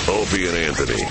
Opie and Anthony.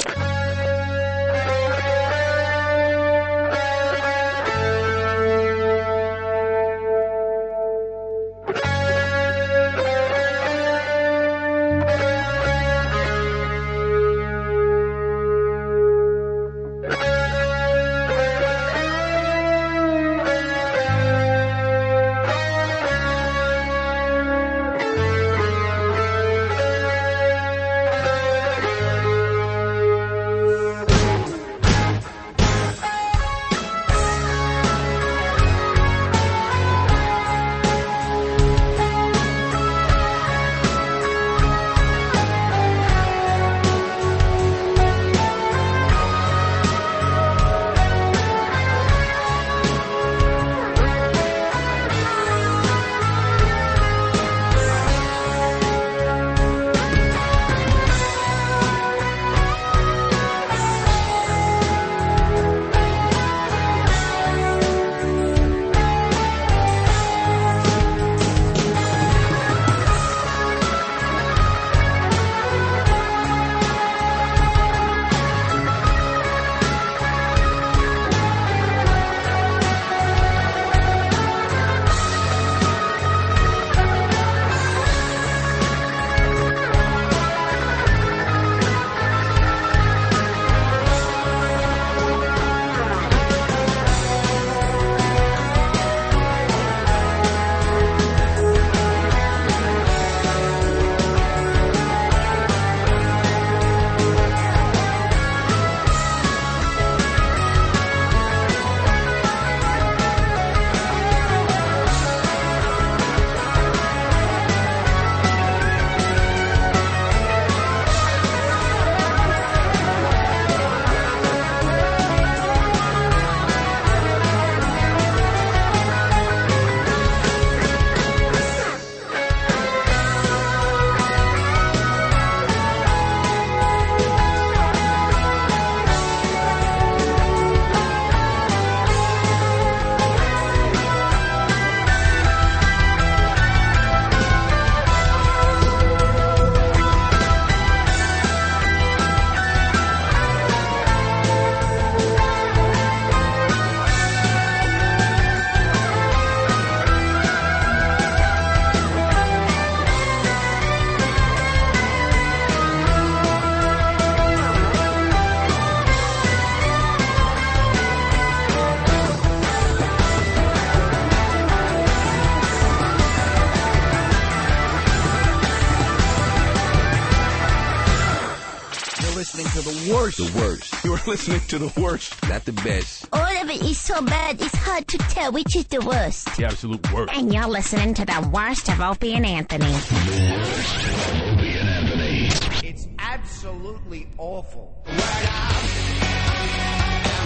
The worst. You are listening to the worst, not the best. All of it is so bad, it's hard to tell which is the worst. The absolute worst. And you're listening to the worst of Opie and Anthony. The worst of Opie and Anthony. It's absolutely awful. Word up.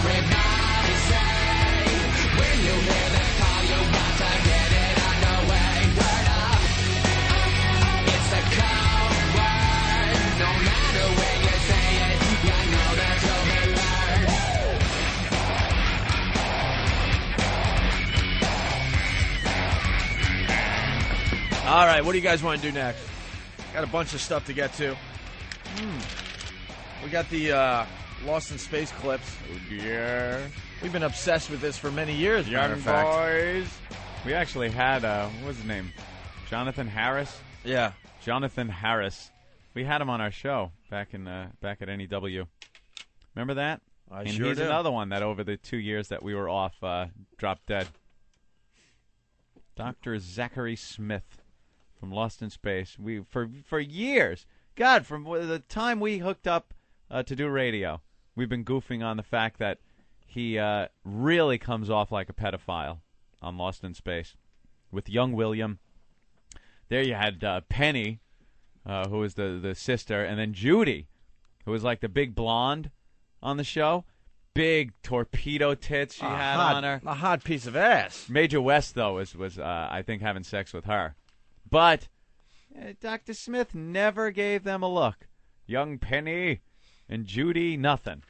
Everybody say, when you hear that call, you got to get it on the way. Word up. It's the code word. No matter where you say it, you know that you'll be learned. All right, what do you guys want to do next? Got a bunch of stuff to get to. We got the Lost in Space clips. Oh, dear. We've been obsessed with this for many years, matter Young of fact. boys. We actually had, what was his name? Jonathan Harris? Yeah. Jonathan Harris. We had him on our show back at NEW. Remember that? I and sure he's do. another one that over the 2 years that we were off dropped dead. Dr. Zachary Smith from Lost in Space. We for years, God, from the time we hooked up to do radio, we've been goofing on the fact that he really comes off like a pedophile on Lost in Space with young William. There you had Penny, who was the sister, and then Judy, who was like the big blonde on the show. Big torpedo tits she had on her. A hot piece of ass. Major West, though, was I think, having sex with her. But Dr. Smith never gave them a look. Young Penny and Judy, nothing.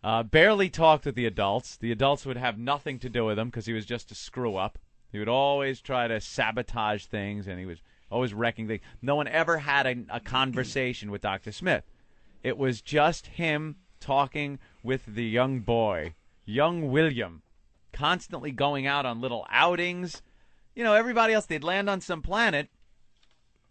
Barely talked with the adults. The adults would have nothing to do with him because he was just a screw-up. He would always try to sabotage things, and he was always wrecking things. No one ever had a conversation with Dr. Smith. It was just him talking with the young boy, young William, constantly going out on little outings. You know, everybody else, they'd land on some planet,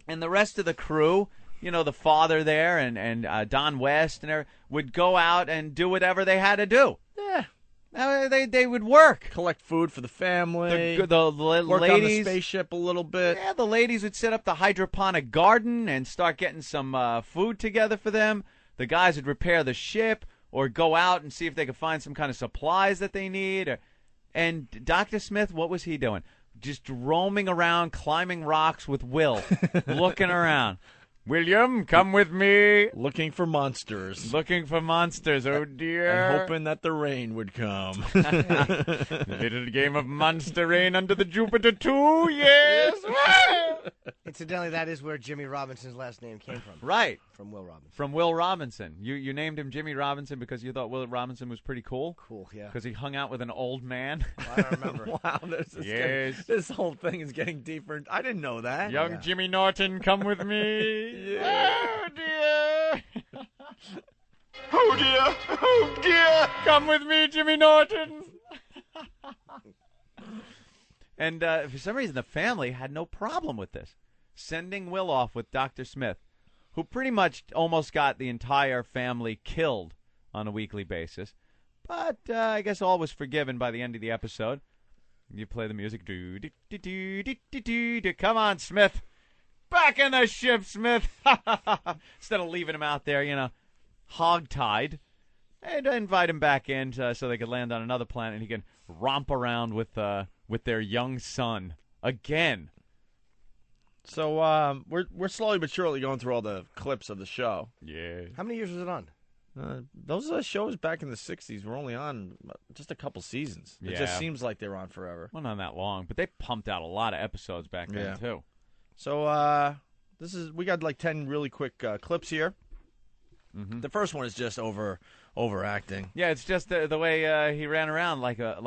and the rest of the crew, you know, the father there and Don West and would go out and do whatever they had to do. Yeah. They would work. Collect food for the family. The work ladies, on the spaceship a little bit. Yeah, the ladies would set up the hydroponic garden and start getting some food together for them. The guys would repair the ship or go out and see if they could find some kind of supplies that they need. And Dr. Smith, what was he doing? Just roaming around, climbing rocks with Will, looking around. William, come with me. Looking for monsters. Looking for monsters, oh dear. And hoping that the rain would come. Little game of monster rain under the Jupiter 2, yes. Incidentally, that is where Jimmy Robinson's last name came from. Right. From Will Robinson. From Will Robinson. You named him Jimmy Robinson because you thought Will Robinson was pretty cool? Cool, yeah. Because he hung out with an old man? I don't remember. Wow, Yes. This whole thing is getting deeper. I didn't know that. Young Jimmy Norton, come with me. Oh, dear. Oh dear! Oh dear! Come with me, Jimmy Norton. And for some reason, the family had no problem with this. Sending Will off with Dr. Smith, who pretty much almost got the entire family killed on a weekly basis. But I guess all was forgiven by the end of the episode. You play the music. Do, do, do, do, do, do, do, do. Come on, Smith. Back in the ship, Smith. Instead of leaving him out there, you know, hog-tied. And invite him back in so they could land on another planet and he can romp around with their young son again. So we're slowly but surely going through all the clips of the show. Yeah. How many years was it on? Those shows back in the 60s were only on just a couple seasons. It Yeah. just seems like they were on forever. Well, not that long, but they pumped out a lot of episodes back then, Yeah. too. So we got like 10 really quick clips here. Mm-hmm. The first one is just overacting. Yeah, it's just the way he ran around like a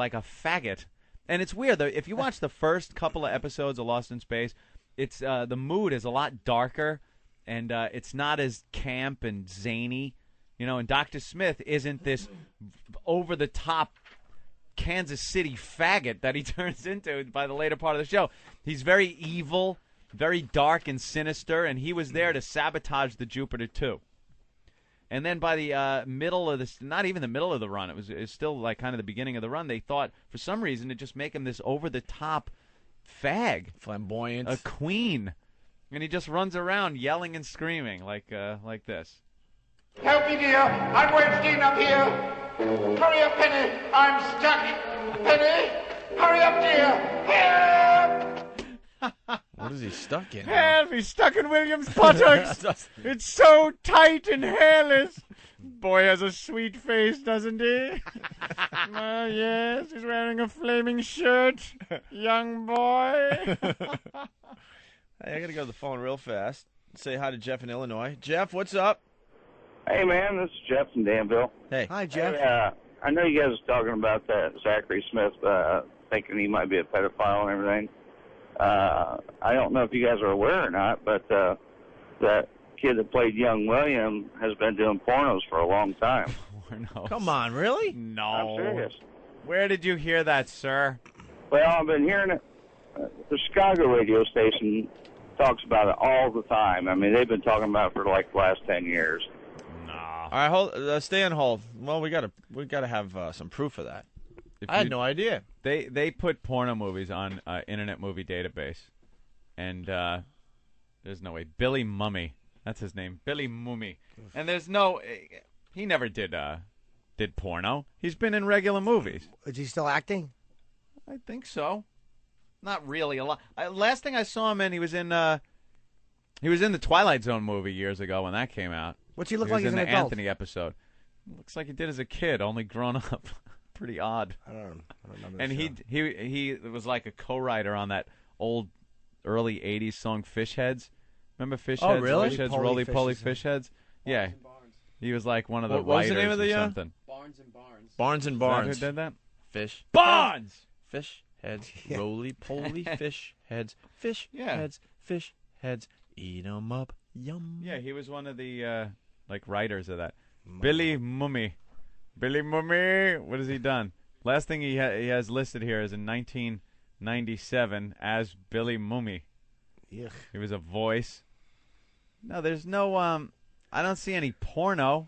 faggot. And it's weird, though. If you watch the first couple of episodes of Lost in Space, it's the mood is a lot darker, and it's not as camp and zany. You know, and Dr. Smith isn't this over-the-top Kansas City faggot that he turns into by the later part of the show. He's very evil, very dark and sinister, and he was there to sabotage the Jupiter 2. And then by the middle of this, not even the middle of the run, it was still like kind of the beginning of the run, they thought for some reason to just make him this over-the-top fag. Flamboyant. A queen. And he just runs around yelling and screaming like this. Help me, dear! I'm Weinstein up here! Hurry up, Penny! I'm stuck! Penny! Hurry up, dear! Help! What is he stuck in? Help! He's stuck in William's buttocks! It's so tight and hairless! Boy has a sweet face, doesn't he? Yes, he's wearing a flaming shirt. Young boy. Hey, I gotta go to the phone real fast. Say hi to Jeff in Illinois. Jeff, what's up? Hey, man, this is Jeff from Danville. Hey. Hi, Jeff. Hey, I know you guys are talking about that Zachary Smith thinking he might be a pedophile and everything. I don't know if you guys are aware or not, but that kid that played young William has been doing pornos for a long time. Pornos. Come on, really? No. I'm serious. Where did you hear that, sir? Well, I've been hearing it. The Chicago radio station talks about it all the time. I mean, they've been talking about it for like the last 10 years. All right, hold. Stay on hold. Well, we gotta have some proof of that. I had no idea. They put porno movies on Internet Movie Database, and there's no way. Billy Mummy, that's his name, Billy Mummy, and there's no. He never did porno. He's been in regular movies. Is he still acting? I think so. Not really a lot. Last thing I saw him in, he was in the Twilight Zone movie years ago when that came out. What's he look He like was as in an the adult? Anthony episode. Looks like he did as a kid, only grown up. Pretty odd. I don't remember. And he was like a co-writer on that old early '80s song "Fish Heads." Remember "Fish Heads"? Really? Fish Heads, Roly roly poly fishes, fish heads. Yeah, he was like one of the What was writers the name of the, or something. Barnes and Is that Barnes. who did that? Fish. Barnes. Fish heads. Roly poly fish heads. Fish Yeah. heads. Fish heads. Eat 'em up. Yum. Yeah, he was one of the like writers of that. Billy Mummy. Billy Mummy. What has he done? Last thing he has listed here is in 1997 as Billy Mummy. Yuck. He was a voice. No, there's no. I don't see any porno.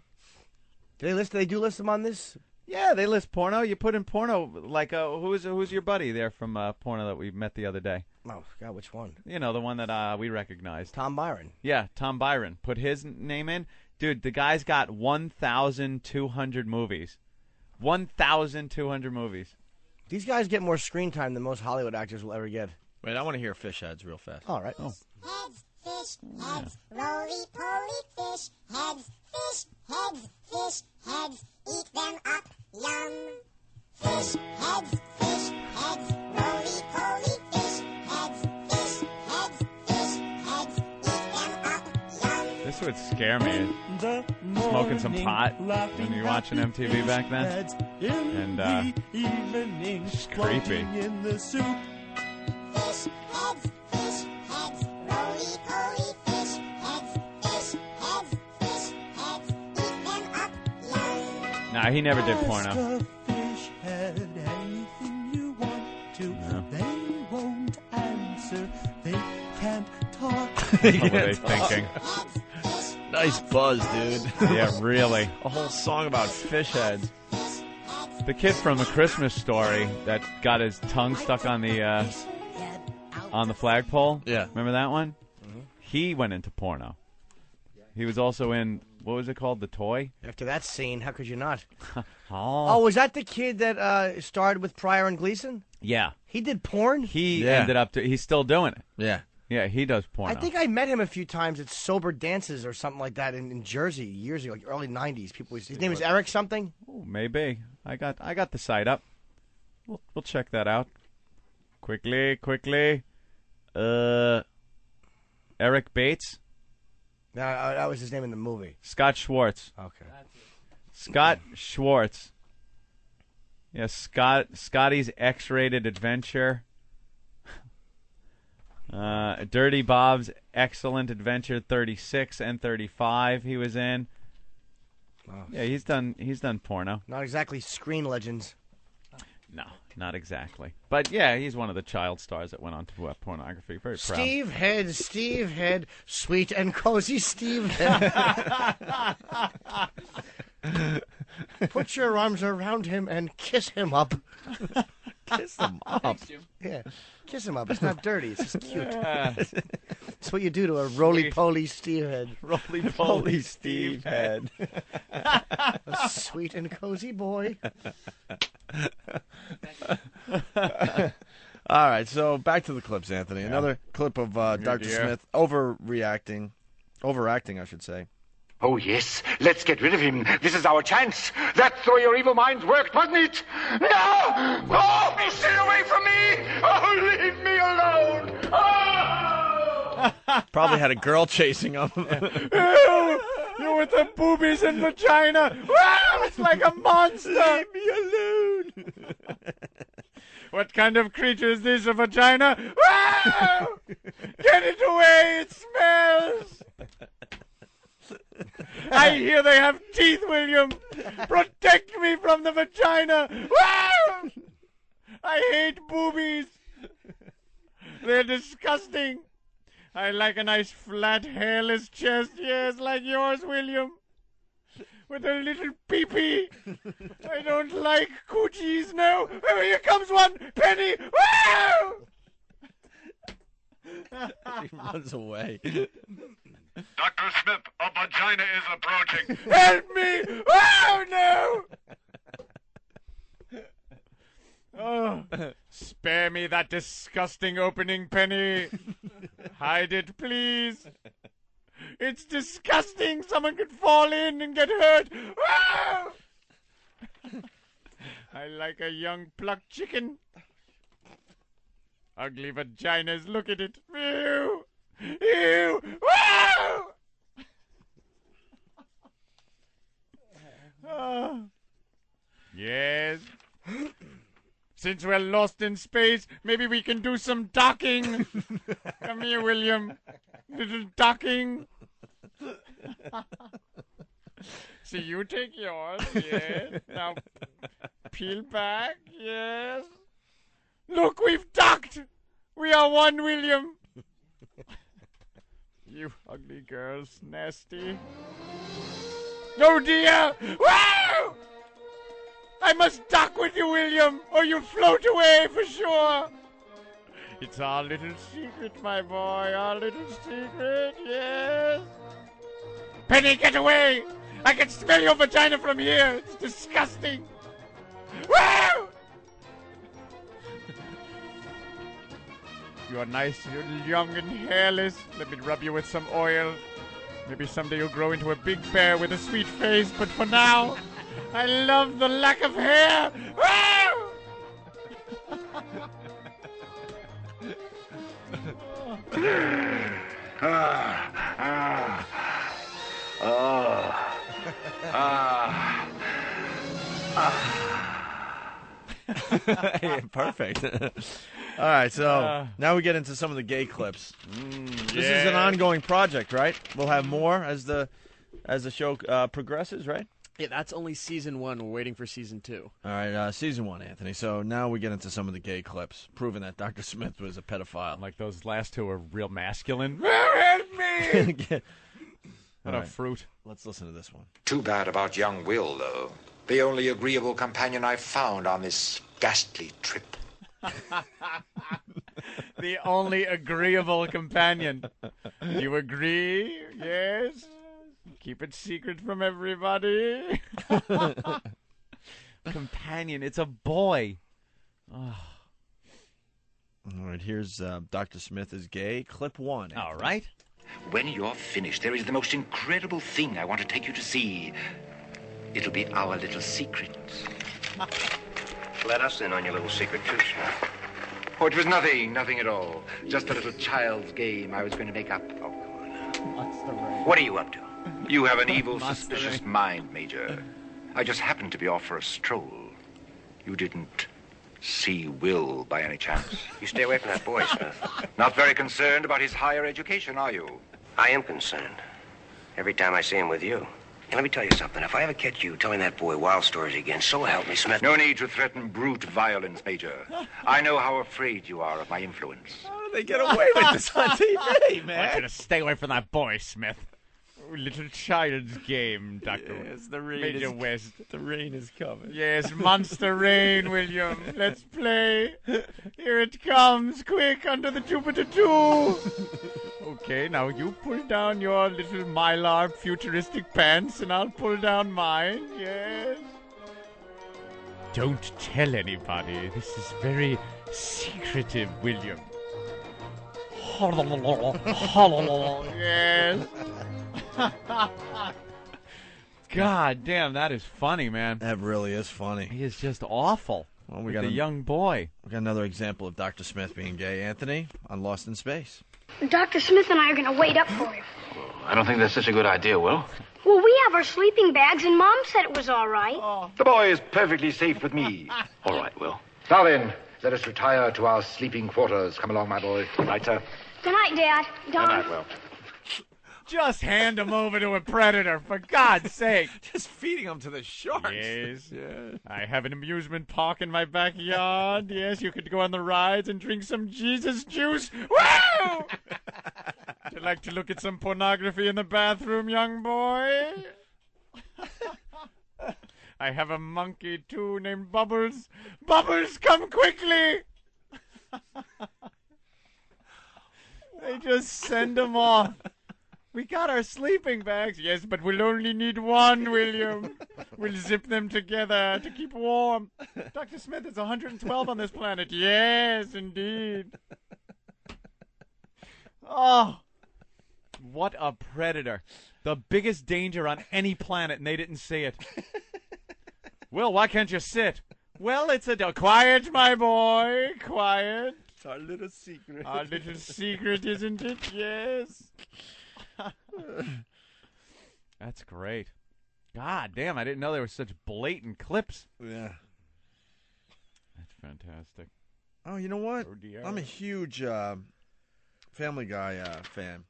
They do list them on this? Yeah, they list porno. You put in porno, like who's your buddy there from porno that we met the other day? Oh, God, which one? You know, the one that we recognized. Tom Byron. Yeah, Tom Byron. Put his name in. Dude, the guy's got 1,200 movies. 1,200 movies. These guys get more screen time than most Hollywood actors will ever get. Wait, I want to hear fish heads real fast. All right. Oh. Heads, fish, heads, roly-poly fish, heads, fish, heads, fish, heads, eat them up, yum. Fish, heads, roly-poly fish, heads, fish, heads, eat them up, yum. This would scare me. Smoking some pot when you're watching MTV back then. And it's creepy. Fish, heads, roly-poly fish, heads, eat them up, yum. Nah, he never did porno. Fish head, anything you want to. No. They won't answer. They can't talk. What were they thinking? Nice buzz, dude. Yeah, really. A whole song about fish heads. The kid from A Christmas Story that got his tongue stuck on the flagpole. Yeah. Remember that one? Mm-hmm. He went into porno. He was also in, what was it called? The Toy? After that scene, how could you not? Oh. Was that the kid that starred with Pryor and Gleason? Yeah. He did porn? He Yeah. ended up, he's still doing it. Yeah. Yeah, he does porno. I think I met him a few times at Sober Dances or something like that in Jersey years ago, like early 90s. His name was Eric something? Ooh, maybe. I got the site up. We'll check that out. Quickly. Eric Bates? No, that was his name in the movie. Scott Schwartz. Okay. Scott Schwartz. Yeah, Scotty's X-Rated Adventure. Dirty Bob's Excellent Adventure 36 and 35 he was in. Oh. Yeah, he's done porno. Not exactly screen legends. No, not exactly. But yeah, he's one of the child stars that went on to pornography. Very proud. Steve Head, sweet and cozy Steve Head. Put your arms around him and kiss him up. Kiss them up. Yeah, kiss him up. It's not dirty. It's just cute. It's what you do to a roly-poly Steve Head. Roly-poly Steve Head. A sweet and cozy boy. All right, so back to the clips, Anthony. Another clip of Dr. dear. Smith overacting, I should say. Oh, yes. Let's get rid of him. This is our chance. That's the way your evil minds worked, wasn't it? No! Oh, stay away from me! Oh, leave me alone! Oh! Probably had a girl chasing him. You with the boobies and vagina. Wow, it's like a monster. Leave me alone. What kind of creature is this, a vagina? Wow! Get it away, it smells. I hear they have teeth, William. Protect me from the vagina. Wow! I hate boobies. They're disgusting. I like a nice flat, hairless chest. Yes, like yours, William. With a little pee-pee. I don't like coochies, no. Oh, here comes one. Penny. Wow! He runs away. Dr. Smith, a vagina is approaching. Help me! Oh, no! Oh, spare me that disgusting opening, Penny. Hide it, please. It's disgusting. Someone could fall in and get hurt. Oh! I like a young plucked chicken. Ugly vaginas. Look at it. Ew. Ew. Wow! Oh. Yes. Since we're lost in space, maybe we can do some docking. Come here, William. Little docking. So you take yours, yes. Now peel back, yes. Look, we've ducked. We are one, William. You ugly girls, nasty. Oh dear! Wow! I must duck with you, William, or you'll float away for sure. It's our little secret, my boy, our little secret, yes. Penny, get away! I can smell your vagina from here. It's disgusting. Wow! You are nice, you're young and hairless. Let me rub you with some oil. Maybe someday you'll grow into a big bear with a sweet face, but for now, I love the lack of hair. Wow! Perfect. All right, so now we get into some of the gay clips. This is an ongoing project, right? We'll have more as the show progresses, right? Yeah, that's only season 1. We're waiting for season 2. All right, season 1, Anthony. So now we get into some of the gay clips, proving that Dr. Smith was a pedophile. Like those last two are real masculine. Help me! What a fruit. Let's listen to this one. Too bad about young Will, though. The only agreeable companion I've found on this ghastly trip. The only agreeable companion. Do you agree? Yes? Keep it secret from everybody. Companion, it's a boy. Oh. All right, here's Dr. Smith is gay, clip 1. All right. When you're finished, there is the most incredible thing I want to take you to see. It'll be our little secret. Let us in on your little secret, too, Smith. Oh, it was nothing at all. Just a little child's game I was going to make up. Oh, come on. What are you up to? You have an evil, suspicious mind, Major. I just happened to be off for a stroll. You didn't see Will by any chance? You stay away from that boy, Smith. Not very concerned about his higher education, are you? I am concerned. Every time I see him with you. And let me tell you something. If I ever catch you telling that boy wild stories again, so help me, Smith. No need to threaten brute violence, Major. I know how afraid you are of my influence. How do they get away with this on TV, man? I want you to stay away from that boy, Smith. Little child's game, Dr. Yes, the rain Major is, West. The rain is coming. Yes, monster rain, William. Let's play. Here it comes, quick, under the Jupiter 2. Okay, now you pull down your little Mylar futuristic pants, and I'll pull down mine, yes. Don't tell anybody. This is very secretive, William. Yes. God damn, that is funny, man. That really is funny. He is just awful. Well, we got a young boy. We got another example of Dr. Smith being gay, Anthony, on Lost in Space. Dr. Smith and I are going to wait up for him. I don't think that's such a good idea, Will. Well, we have our sleeping bags, and Mom said it was all right. The boy is perfectly safe with me. All right, Will. Now then, let us retire to our sleeping quarters. Come along, my boy. Right, sir. Good night, Dad. Don. Good night, Will. Just hand him over to a predator, for God's sake. Just feeding him to the sharks. Yes. I have an amusement park in my backyard. Yes, you could go on the rides and drink some Jesus juice. Woo! Would you like to look at some pornography in the bathroom, young boy? I have a monkey, too, named Bubbles. Bubbles, come quickly! They just send him off. We got our sleeping bags. Yes, but we'll only need one, William. We'll zip them together to keep warm. Dr. Smith, it's 112 on this planet. Yes, indeed. Oh, what a predator. The biggest danger on any planet, and they didn't see it. Will, why can't you sit? Well, it's a... Quiet, my boy. Quiet. It's our little secret. Our little secret, isn't it? Yes. That's great. God damn, I didn't know there were such blatant clips. Yeah. That's fantastic. Oh, you know what? Oh, dear. I'm a huge Family Guy fan.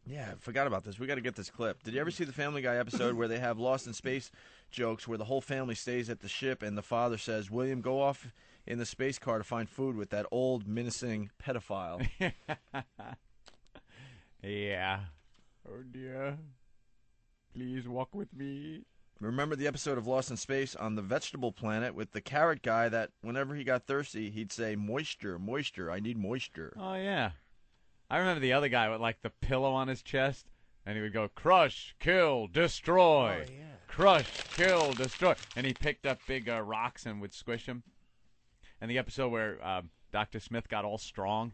Yeah, I forgot about this. We got to get this clip. Did you ever see the Family Guy episode where they have Lost in Space jokes where the whole family stays at the ship and the father says, William, go off in the space car to find food with that old menacing pedophile? Yeah. Oh, dear. Please walk with me. Remember the episode of Lost in Space on the vegetable planet with the carrot guy that whenever he got thirsty, he'd say, moisture, moisture, I need moisture. Oh, yeah. I remember the other guy with, like, the pillow on his chest, and he would go, crush, kill, destroy. Oh, yeah. Crush, kill, destroy. And he picked up big rocks and would squish them. And the episode where Dr. Smith got all strong,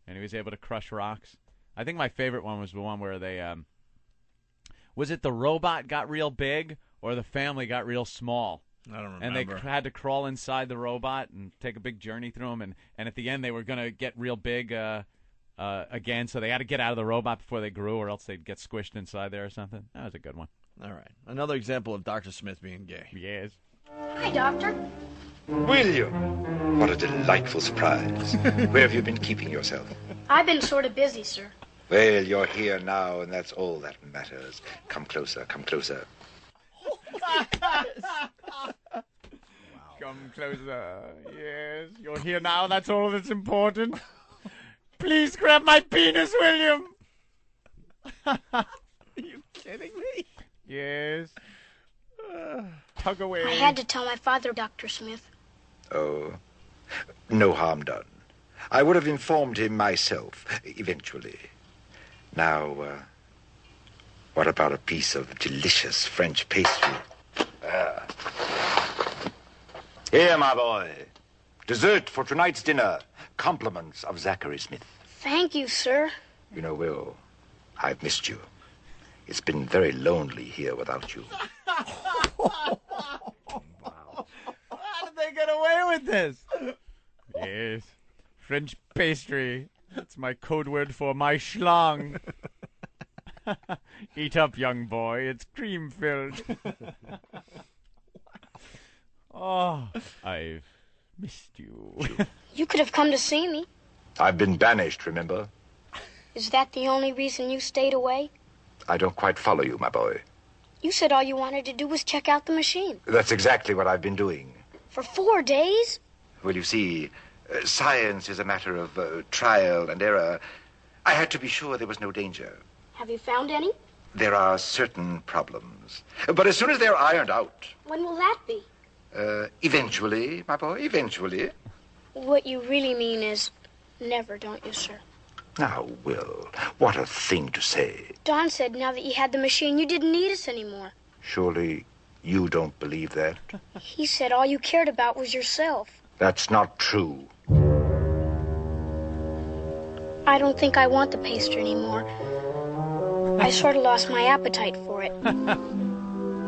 and he was able to crush rocks. I think my favorite one was the one where they, was it the robot got real big, or the family got real small? I don't remember. And they had to crawl inside the robot and take a big journey through them, and at the end they were going to get real big again, so they had to get out of the robot before they grew, or else they'd get squished inside there or something. That was a good one. All right. Another example of Dr. Smith being gay. Yes. Hi, Doctor. William! What a delightful surprise. Where have you been keeping yourself? I've been sort of busy, sir. Well, you're here now, and that's all that matters. Come closer, come closer. Come closer. Yes, you're here now. That's all that's important. Please grab my penis, William. Are you kidding me? Yes. Tug away. I had to tell my father, Dr. Smith. Oh, no harm done. I would have informed him myself, eventually. Now, what about a piece of delicious French pastry? Here, my boy. Dessert for tonight's dinner. Compliments of Zachary Smith. Thank you, sir. You know, Will, I've missed you. It's been very lonely here without you. How did they get away with this? Yes. French pastry. That's my code word for my schlong. Eat up, young boy. It's cream-filled. Oh, I've missed you. You could have come to see me. I've been banished, remember? Is that the only reason you stayed away? I don't quite follow you, my boy. You said all you wanted to do was check out the machine. That's exactly what I've been doing. For 4 days? Well, you see, science is a matter of trial and error. I had to be sure there was no danger. Have you found any? There are certain problems. But as soon as they're ironed out, When will that be? eventually, my boy, eventually. What you really mean is never, don't you, sir? Now, Will, what a thing to say. Don said now that you had the machine, you didn't need us anymore. Surely you don't believe that? He said all you cared about was yourself. That's not true. I don't think I want the pastry anymore. I sort of lost my appetite for it.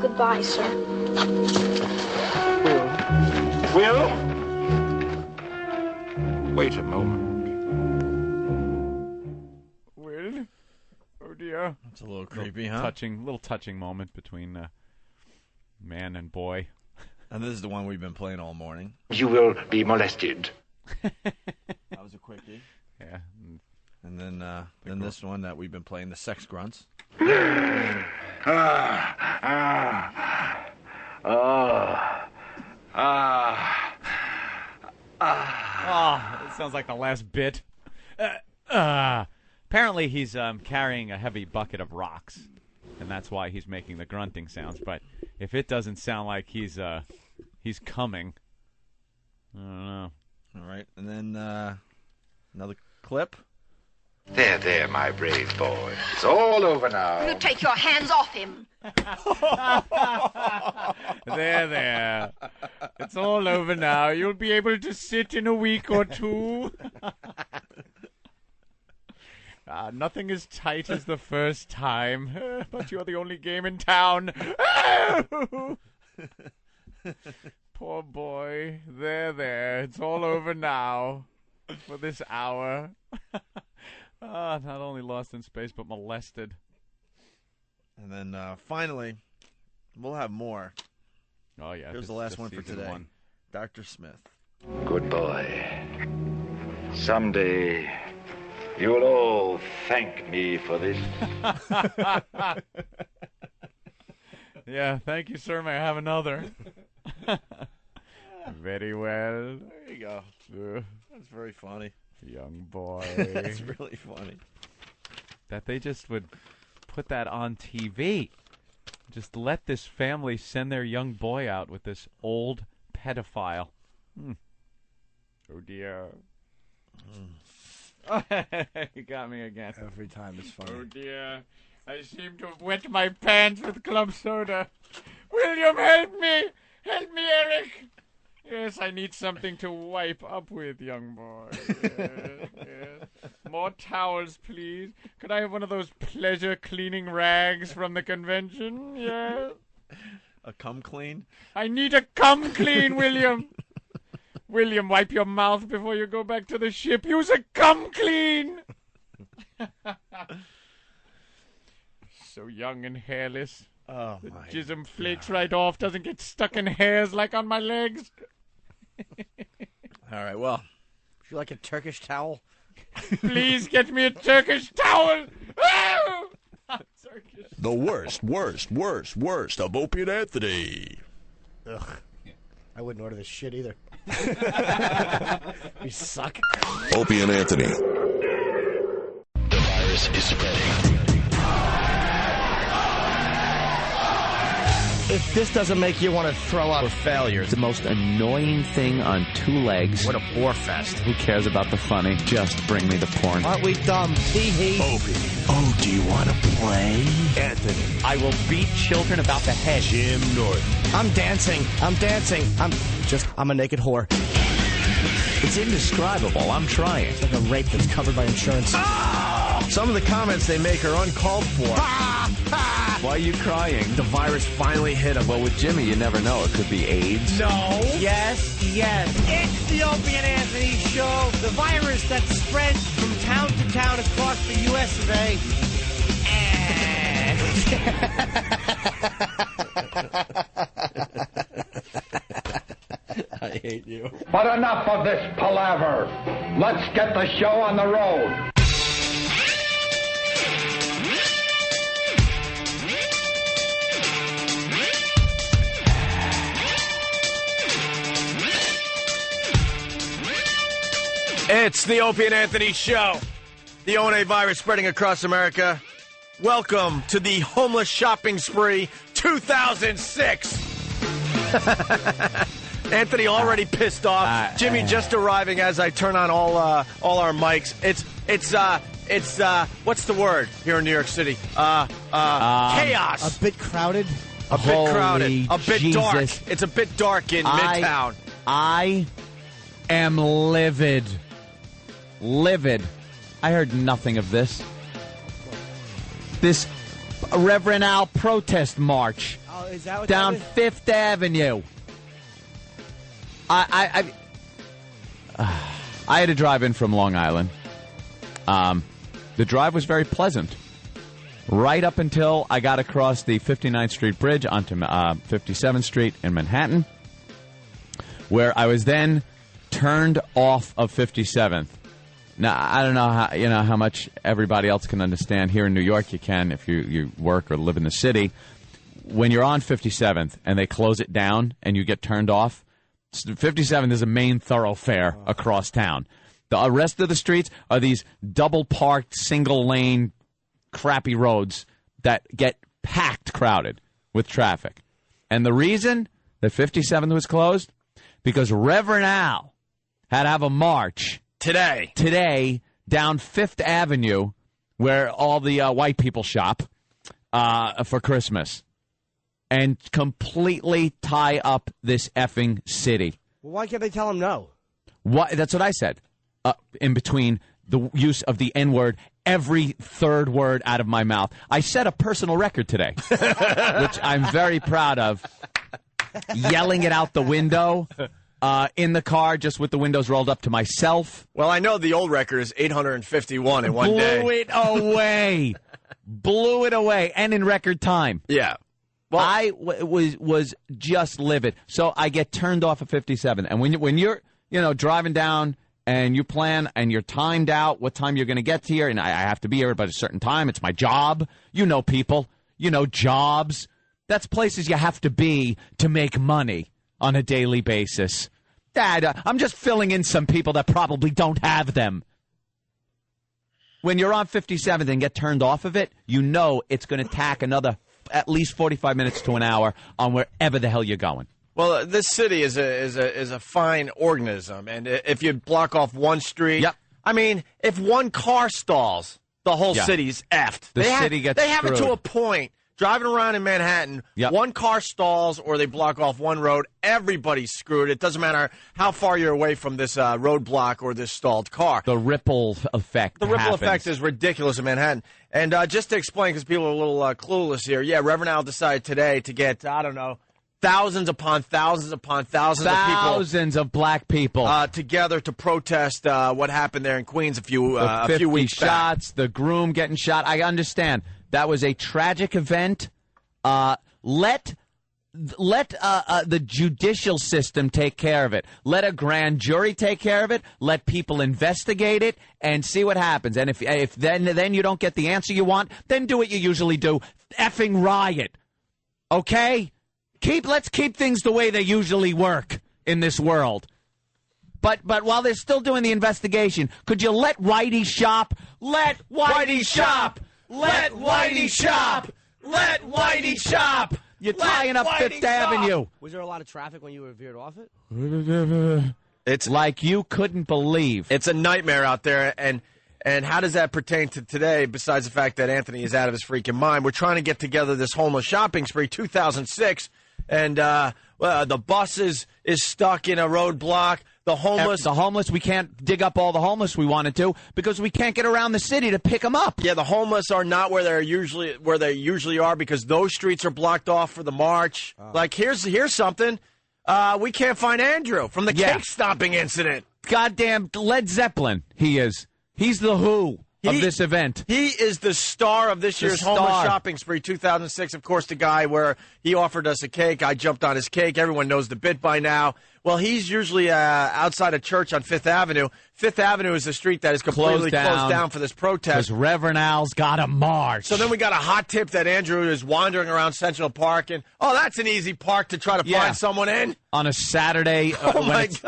Goodbye, sir. Will? Wait a moment. Will? Oh, dear. That's a little creepy, huh? Little touching moment between man and boy. And this is the one we've been playing all morning. You will be molested. That was a quickie. Yeah. And then this one that we've been playing, the sex grunts. Oh, it sounds like the last bit. Apparently he's carrying a heavy bucket of rocks, and that's why he's making the grunting sounds. But if it doesn't sound like he's coming, I don't know. All right, and then another clip. There, my brave boy. It's all over now. You take your hands off him. There. It's all over now. You'll be able to sit in a week or two. Nothing as tight as the first time, but you're the only game in town. Poor boy. There. It's all over now for this hour. Not only lost in space, but molested. And then finally, we'll have more. Oh, yeah. Here's the last one for today. Dr. Smith. Good boy. Someday You will all thank me for this. Yeah, thank you, sir. May I have another? Very well. There you go. That's very funny. Young boy. That's really funny. That they just would put that on TV. Just let this family send their young boy out with this old pedophile. Oh, dear. You got me again. Every time it's funny. Oh, dear. I seem to have wet my pants with club soda. William, help me! Help me, Eric! Yes, I need something to wipe up with, young boy. Yes. More towels, please. Could I have one of those pleasure cleaning rags from the convention? Yes. A cum clean? I need a cum clean, William. William, wipe your mouth before you go back to the ship. Use a cum clean. So young and hairless. Oh, the my jism flakes right off. Doesn't get stuck in hairs like on my legs. All right, well. Would you like a Turkish towel? Please get me a Turkish towel. Turkish. The worst of Opie and Anthony. Ugh. I wouldn't order this shit either. You suck. Opie and Anthony. The virus is spreading. If this doesn't make you want to throw up, Failure is the most annoying thing on two legs. what a bore fest. Who cares about the funny? Just bring me the porn. Aren't we dumb? Hee-hee. Opie. Oh, do you want to play? Anthony. I will beat children about the head. Jim Norton. I'm dancing. I'm a naked whore. It's indescribable. I'm trying. It's like a rape that's covered by insurance. Some of the comments they make are uncalled for. Why are you crying? The virus finally hit him. Well, with Jimmy, you never know. It could be AIDS. No. Yes. It's the Opie and Anthony Show. The virus that spreads from town to town across the U.S. of A. I hate you. But enough of this palaver. Let's get the show on the road. It's the Opie and Anthony Show. The ONA virus spreading across America. Welcome to the homeless shopping spree 2006. Anthony already pissed off. Jimmy just arriving as I turn on all our mics. It's what's the word here in New York City? Chaos. A bit crowded. A bit crowded. A bit Jesus. dark. It's a bit dark in Midtown. I am livid. Livid. I heard nothing of this. This Reverend Al protest march Is that what down that is? Fifth Avenue. I had to drive in from Long Island. The drive was very pleasant. Right up until I got across the 59th Street Bridge onto 57th Street in Manhattan, where I was then turned off of 57th. Now, I don't know how much everybody else can understand. Here in New York, you can if you work or live in the city. When you're on 57th and they close it down and you get turned off, 57th is a main thoroughfare across town. The rest of the streets are these double-parked, single-lane, crappy roads that get packed crowded with traffic. And the reason that 57th was closed? Because Reverend Al had to have a march today down Fifth Avenue where all the white people shop for Christmas and completely tie up this effing city. Well, why can't they tell him no? That's what I said. In between the use of the N-word every third word out of my mouth. I set a personal record today, which I'm very proud of. Yelling it out the window in the car, just with the windows rolled up to myself. Well, I know the old record is 851 in one day. Blew it away. Blew it away, and in record time. Yeah. Well, I was just livid. So I get turned off at 57, and when you're driving down and you plan and you're timed out what time you're going to get here, and I have to be here by a certain time. It's my job. You know people. You know jobs. That's places you have to be to make money on a daily basis. Dad, I'm just filling in some people that probably don't have them. When you're on 57th and get turned off of it, you know it's going to tack another at least 45 minutes to an hour on wherever the hell you're going. Well, this city is a fine organism, and if you block off one street, I mean, if one car stalls, the whole city's effed. The city gets They have it to screwed. a point. Driving around in Manhattan, one car stalls or they block off one road, everybody's screwed. It doesn't matter how far you're away from this roadblock or this stalled car. The ripple effect. The ripple happens. effect is ridiculous in Manhattan. And just to explain, because people are a little clueless here, Reverend Al decided today to get, I don't know, thousands upon thousands upon thousands of people. Thousands of black people. Together to protest what happened there in Queens a few The 50 weeks back. shots, the groom getting shot. I understand. That was a tragic event. Let the judicial system take care of it. Let a grand jury take care of it. Let people investigate it and see what happens. And if then you don't get the answer you want, then do what you usually do. Effing riot. Okay? Let's keep things the way they usually work in this world. But while they're still doing the investigation, could you let Whitey shop? Let Whitey shop! Let Whitey shop! Let Whitey shop! You're tying up Fifth Avenue. Was there a lot of traffic when you were veered off it? It's like you couldn't believe. It's a nightmare out there, and how does that pertain to today, besides the fact that Anthony is out of his freaking mind? We're trying to get together this homeless shopping spree, 2006, and the bus is stuck in a roadblock. The homeless, we can't dig up all the homeless we wanted to because we can't get around the city to pick them up. Yeah, the homeless are not where they usually are because those streets are blocked off for the march. Like here's something. We can't find Andrew from the cake stomping incident. Goddamn Led Zeppelin, he is. He's the Who of this event. He is the star of this year's homeless shopping spree, 2006. Of course, the guy where he offered us a cake. I jumped on his cake. Everyone knows the bit by now. Well, he's usually outside a church on Fifth Avenue. Fifth Avenue is a street that is completely closed down for this protest. Because Reverend Al's got a march. So then we got a hot tip that Andrew is wandering around Central Park, and, that's an easy park to try to find someone in. On a Saturday when it's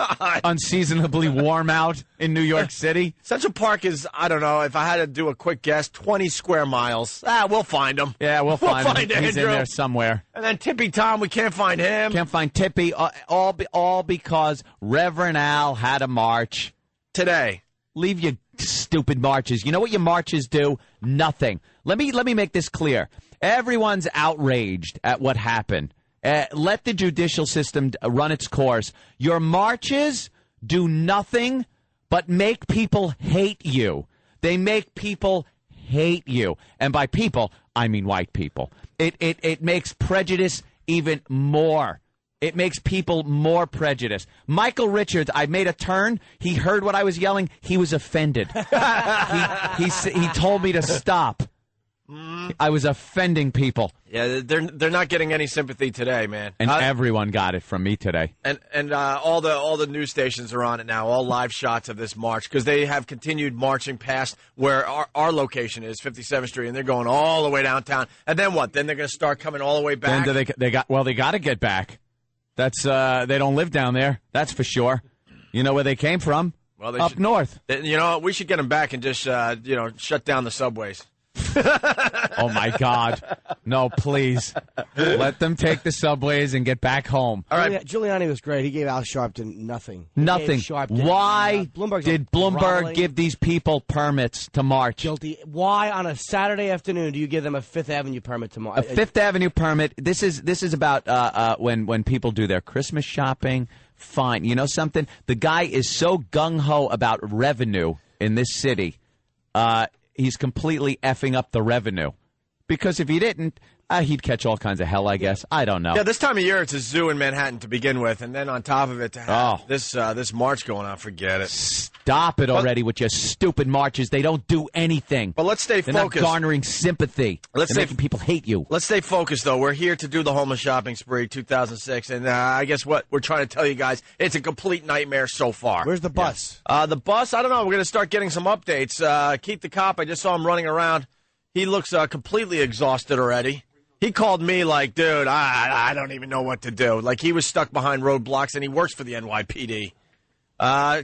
unseasonably warm out in New York City. Central Park is, I don't know, if I had to do a quick guess, 20 square miles. We'll find him. Yeah, we'll find him. Andrew. He's in there somewhere. And then Tippy Tom, we can't find him. Can't find Tippy, all because Reverend Al had a march. Today. Leave your stupid marches. You know what your marches do? Nothing. Let me make this clear. Everyone's outraged at what happened. Let the judicial system run its course. Your marches do nothing but make people hate you. They make people hate you. And by people, I mean white people. It makes prejudice even more. It makes people more prejudiced. Michael Richards, I made a turn. He heard what I was yelling. He was offended. he told me to stop. I was offending people. Yeah, they're not getting any sympathy today, man. And everyone got it from me today. And all the news stations are on it now, all live shots of this march, because they have continued marching past where our location is, 57th Street, and they're going all the way downtown. And then what? Then they're going to start coming all the way back? Then they got to get back. That's they don't live down there. That's for sure. You know where they came from? Well, up north. You know, we should get them back and just shut down the subways. Oh my God! No, please let them take the subways and get back home. All right, Giuliani was great. He gave Al Sharpton nothing. Nothing. Why did Bloomberg groveling. give these people permits to march? Guilty. Why on a Saturday afternoon do you give them a Fifth Avenue permit to march? A Fifth Avenue permit. This is about when people do their Christmas shopping. Fine. You know something? The guy is so gung-ho about revenue in this city. He's completely effing up the revenue. Because if he didn't, he'd catch all kinds of hell, I guess. I don't know. Yeah, this time of year it's a zoo in Manhattan to begin with, and then on top of it to have this march going on, forget it. Stop it already with your stupid marches. They don't do anything. But let's stay They're focused. not garnering sympathy. They're making people hate you. Let's stay focused, though. We're here to do the homeless shopping spree 2006, and I guess what we're trying to tell you guys, it's a complete nightmare so far. Where's the bus? The bus, I don't know. We're going to start getting some updates. Keith the cop, I just saw him running around. He looks completely exhausted already. He called me like, dude, I don't even know what to do. Like, he was stuck behind roadblocks, and he works for the NYPD.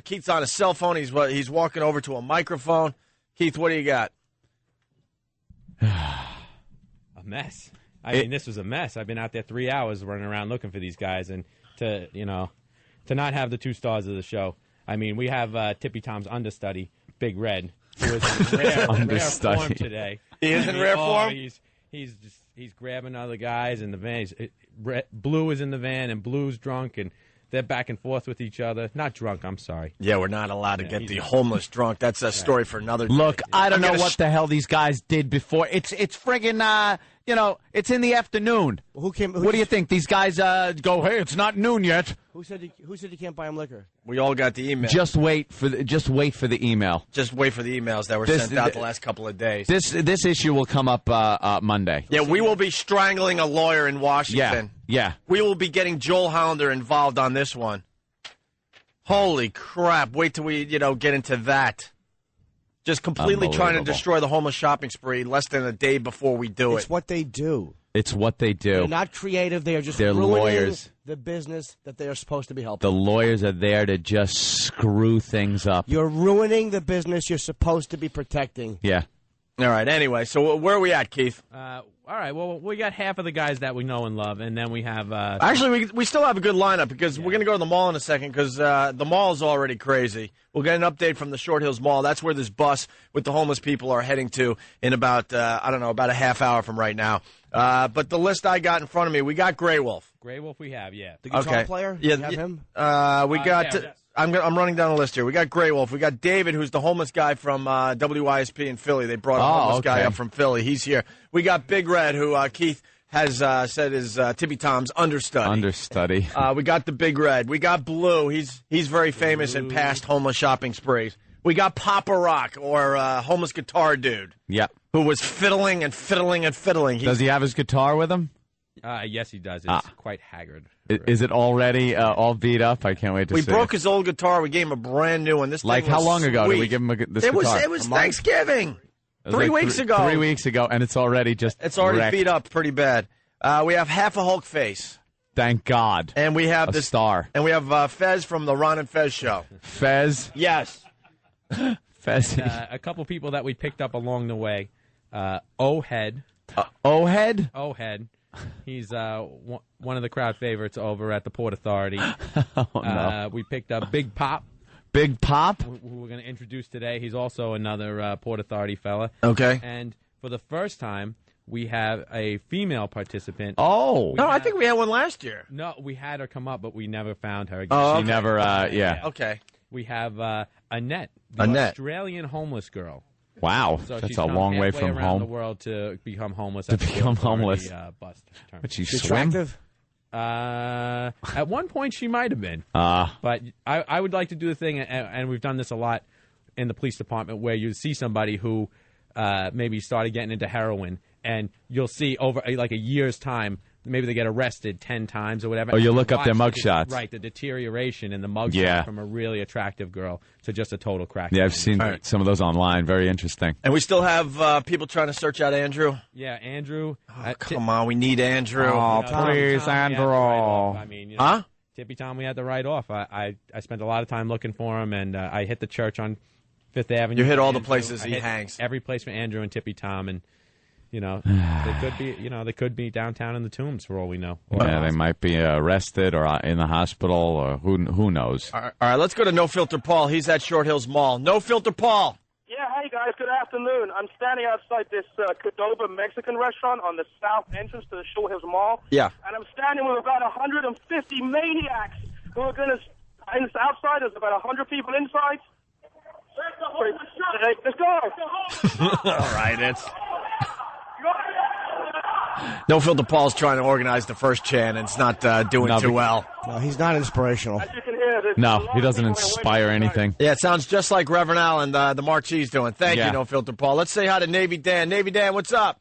Keith's on his cell phone. He's walking over to a microphone. Keith, what do you got? A mess. I mean, this was a mess. I've been out there 3 hours running around looking for these guys, and to not have the 2 stars of the show. I mean, we have Tippy Tom's understudy, Big Red, who is in rare form today. He is in rare form? He's grabbing other guys in the van. Blue is in the van, and Blue's drunk, and they're back and forth with each other. Not drunk, I'm sorry. Yeah, we're not allowed to get the homeless drunk. That's a story for another day. Look, I don't know what the hell these guys did before. It's friggin', it's in the afternoon. What do you think? These guys go, hey, it's not noon yet. Who said you can't buy him liquor? We all got the email. Just wait for the email. Just wait for the emails that were sent out the last couple of days. This issue will come up Monday. Yeah, we will be strangling a lawyer in Washington. Yeah. We will be getting Joel Hollander involved on this one. Holy crap. Wait till we, get into that. Just completely trying to destroy the homeless shopping spree less than a day before we do it. It's what they do. It's what they do. They're not creative. They are just They're ruining lawyers. the business that they are supposed to be helping. The lawyers are there to just screw things up. You're ruining the business you're supposed to be protecting. Yeah. All right, anyway, so where are we at, Keith? All right, well, we got half of the guys that we know and love, and then we have... Actually, we still have a good lineup because we're going to go to the mall in a second because the mall is already crazy. We'll get an update from the Short Hills Mall. That's where this bus with the homeless people are heading to in about, about a half hour from right now. But the list I got in front of me, we got Grey Wolf. Grey Wolf we have, yeah. The guitar player? Yeah, you have him? We got... yes. I'm running down the list here. We got Grey Wolf. We got David, who's the homeless guy from WISP in Philly. They brought a homeless guy up from Philly. He's here. We got Big Red, who Keith has said is Tippy Tom's understudy. We got the Big Red. We got Blue. He's very famous in past homeless shopping sprees. We got Papa Rock, or homeless guitar dude. Yep. Who was fiddling and fiddling and fiddling. Does he have his guitar with him? Yes, he does. It's quite haggard. Is it already all beat up? I can't wait to see. We broke his old guitar. We gave him a brand new one. This like thing how was long ago sweet. did we give him this guitar? It was Thanksgiving. It was 3 like weeks ago. 3 weeks ago, and it's already wrecked. Beat up pretty bad. We have half a Hulk face. Thank God. And we have a star. And we have Fez from the Ron and Fez show. Fez? Yes. Fez. A couple people that we picked up along the way. O-Head. O-Head? O-Head. He's one of the crowd favorites over at the Port Authority. No. We picked up Big Pop. Big Pop? Who we're going to introduce today. He's also another Port Authority fella. Okay. And for the first time, we have a female participant. Oh. I think we had one last year. No, we had her come up, but we never found her again. Oh, She never, yeah. Okay. We have Annette, the Annette. Australian homeless girl. Wow. So That's she's a come long way halfway from around the home. world to become homeless. To at the become Port Authority, homeless. Bus terminal. But she She's swim? attractive? At one point, she might have been. But I would like to do the thing, and we've done this a lot in the police department, where you see somebody who maybe started getting into heroin, and you'll see over like a year's time, maybe they get arrested 10 times or whatever. Oh, you and look up their watch mugshots. Right, the deterioration in the mugshot Yeah. from a really attractive girl to just a total crack. Yeah, I've seen some of those online. Very interesting. And we still have people trying to search out Andrew. Yeah, Andrew. Come on, we need Andrew. Oh, Tippy please, Tom, we had to Andrew. write off. I mean, Huh? Tippy Tom, we had to write off. I spent a lot of time looking for him, and I hit the church on Fifth Avenue. You hit all the Andrew. places I he hit hangs. Every place for Andrew and Tippy Tom, and they could be downtown in the Tombs for all we know. Yeah, they might be arrested or in the hospital, or who knows. All right, let's go to No Filter Paul. He's at Short Hills Mall. No Filter Paul. Yeah, hey guys, good afternoon. I'm standing outside this Qdoba Mexican restaurant on the south entrance to the Short Hills Mall. Yeah. And I'm standing with about 150 maniacs who are going to... Outside, there's about 100 people inside. Let's go. All right, it's... No Filter Paul's trying to organize the first chant, and it's not doing too well. No, he's not inspirational. As you can hear, there's No, he doesn't inspire anything. Yeah, it sounds just like Reverend Allen, the Marquis doing. Thank Yeah. you, No Filter Paul. Let's say hi to Navy Dan. Navy Dan, what's up?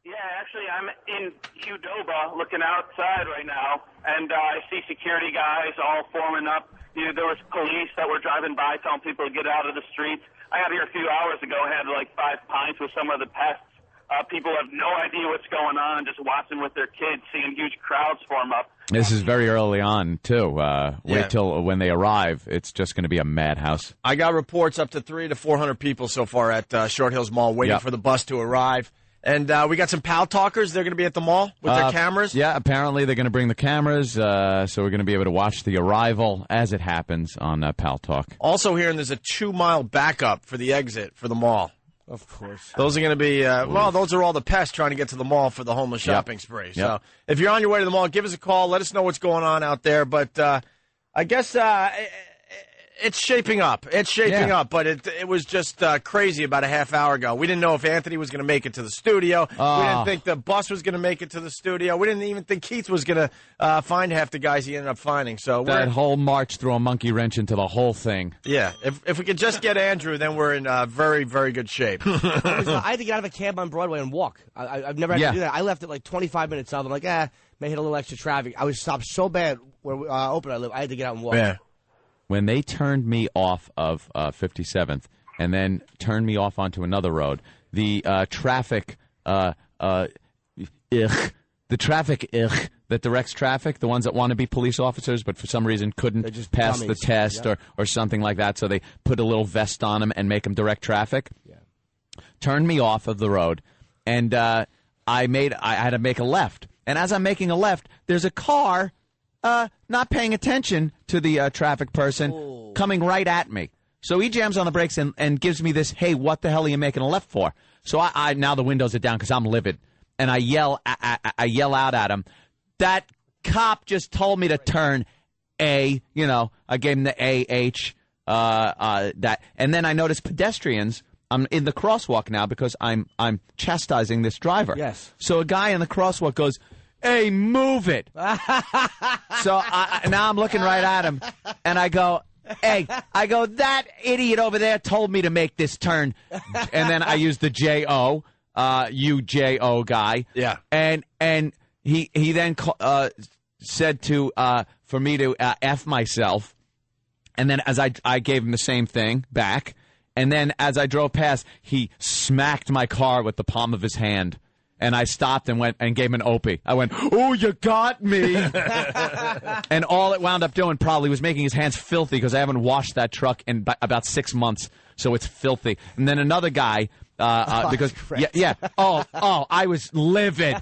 Yeah, actually, I'm in Qdoba looking outside right now, and I see security guys all forming up. There was police that were driving by telling people to get out of the streets. I got here a few hours ago, had like 5 pints with some of the pests. People have no idea what's going on, just watching with their kids, seeing huge crowds form up. This is very early on, too. Yeah. Wait till when they arrive. It's just going to be a madhouse. I got reports up to 300 to 400 people so far at Short Hills Mall waiting Yep. for the bus to arrive. And we got some pal talkers. They're going to be at the mall with their cameras. Yeah, apparently they're going to bring the cameras, so we're going to be able to watch the arrival as it happens on Pal Talk. Also hearing there's a 2-mile backup for the exit for the mall. Of course. Those are going to be, those are all the pests trying to get to the mall for the homeless shopping spree. So if you're on your way to the mall, give us a call. Let us know what's going on out there. But I guess it's shaping up. It's shaping up, but it was just crazy about a half hour ago. We didn't know if Anthony was going to make it to the studio. We didn't think the bus was going to make it to the studio. We didn't even think Keith was going to find half the guys he ended up finding. So That whole march threw a monkey wrench into the whole thing. yeah, if we could just get Andrew, then we're in very, very good shape. I had to get out of a cab on Broadway and walk. I've never had to do that. I left it like 25 minutes out. I'm like, may hit a little extra traffic. I was stopped so bad where open I live. I had to get out and walk. Yeah. When they turned me off of 57th and then turned me off onto another road, the traffic that directs traffic, the ones that want to be police officers but for some reason couldn't pass the test or something like that, so they put a little vest on them and make them direct traffic, turned me off of the road, and I had to make a left. And as I'm making a left, there's a car not paying attention to the traffic person coming right at me. So he jams on the brakes and gives me this, hey, what the hell are you making a left for? So I now the windows are down because I'm livid. And I yell out at him. That cop just told me to turn I gave him the A-H, that. And then I noticed pedestrians. I'm in the crosswalk now because I'm chastising this driver. Yes. So a guy in the crosswalk goes, hey, move it. So now I'm looking right at him, and I go, that idiot over there told me to make this turn. And then I use the J-O, U-J-O guy. Yeah. And he then said for me to F myself. And then as I gave him the same thing back. And then as I drove past, he smacked my car with the palm of his hand. And I stopped and went and gave him an Opie. I went, oh, you got me. And all it wound up doing probably was making his hands filthy because I haven't washed that truck in about 6 months. So it's filthy. And then another guy, because, I was livid.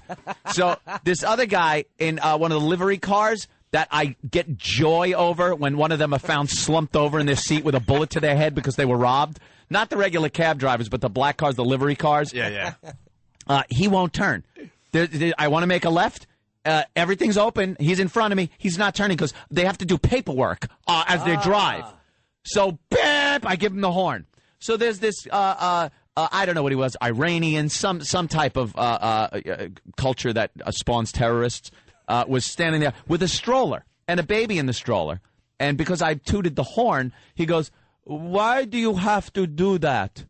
So this other guy in one of the livery cars that I get joy over when one of them are found slumped over in their seat with a bullet to their head because they were robbed. Not the regular cab drivers, but the black cars, the livery cars. Yeah. He won't turn. I want to make a left. Everything's open. He's in front of me. He's not turning because they have to do paperwork as they drive. So, beep, I give him the horn. So there's this, I don't know what he was, Iranian, some type of culture that spawns terrorists, was standing there with a stroller and a baby in the stroller. And because I tooted the horn, he goes, why do you have to do that?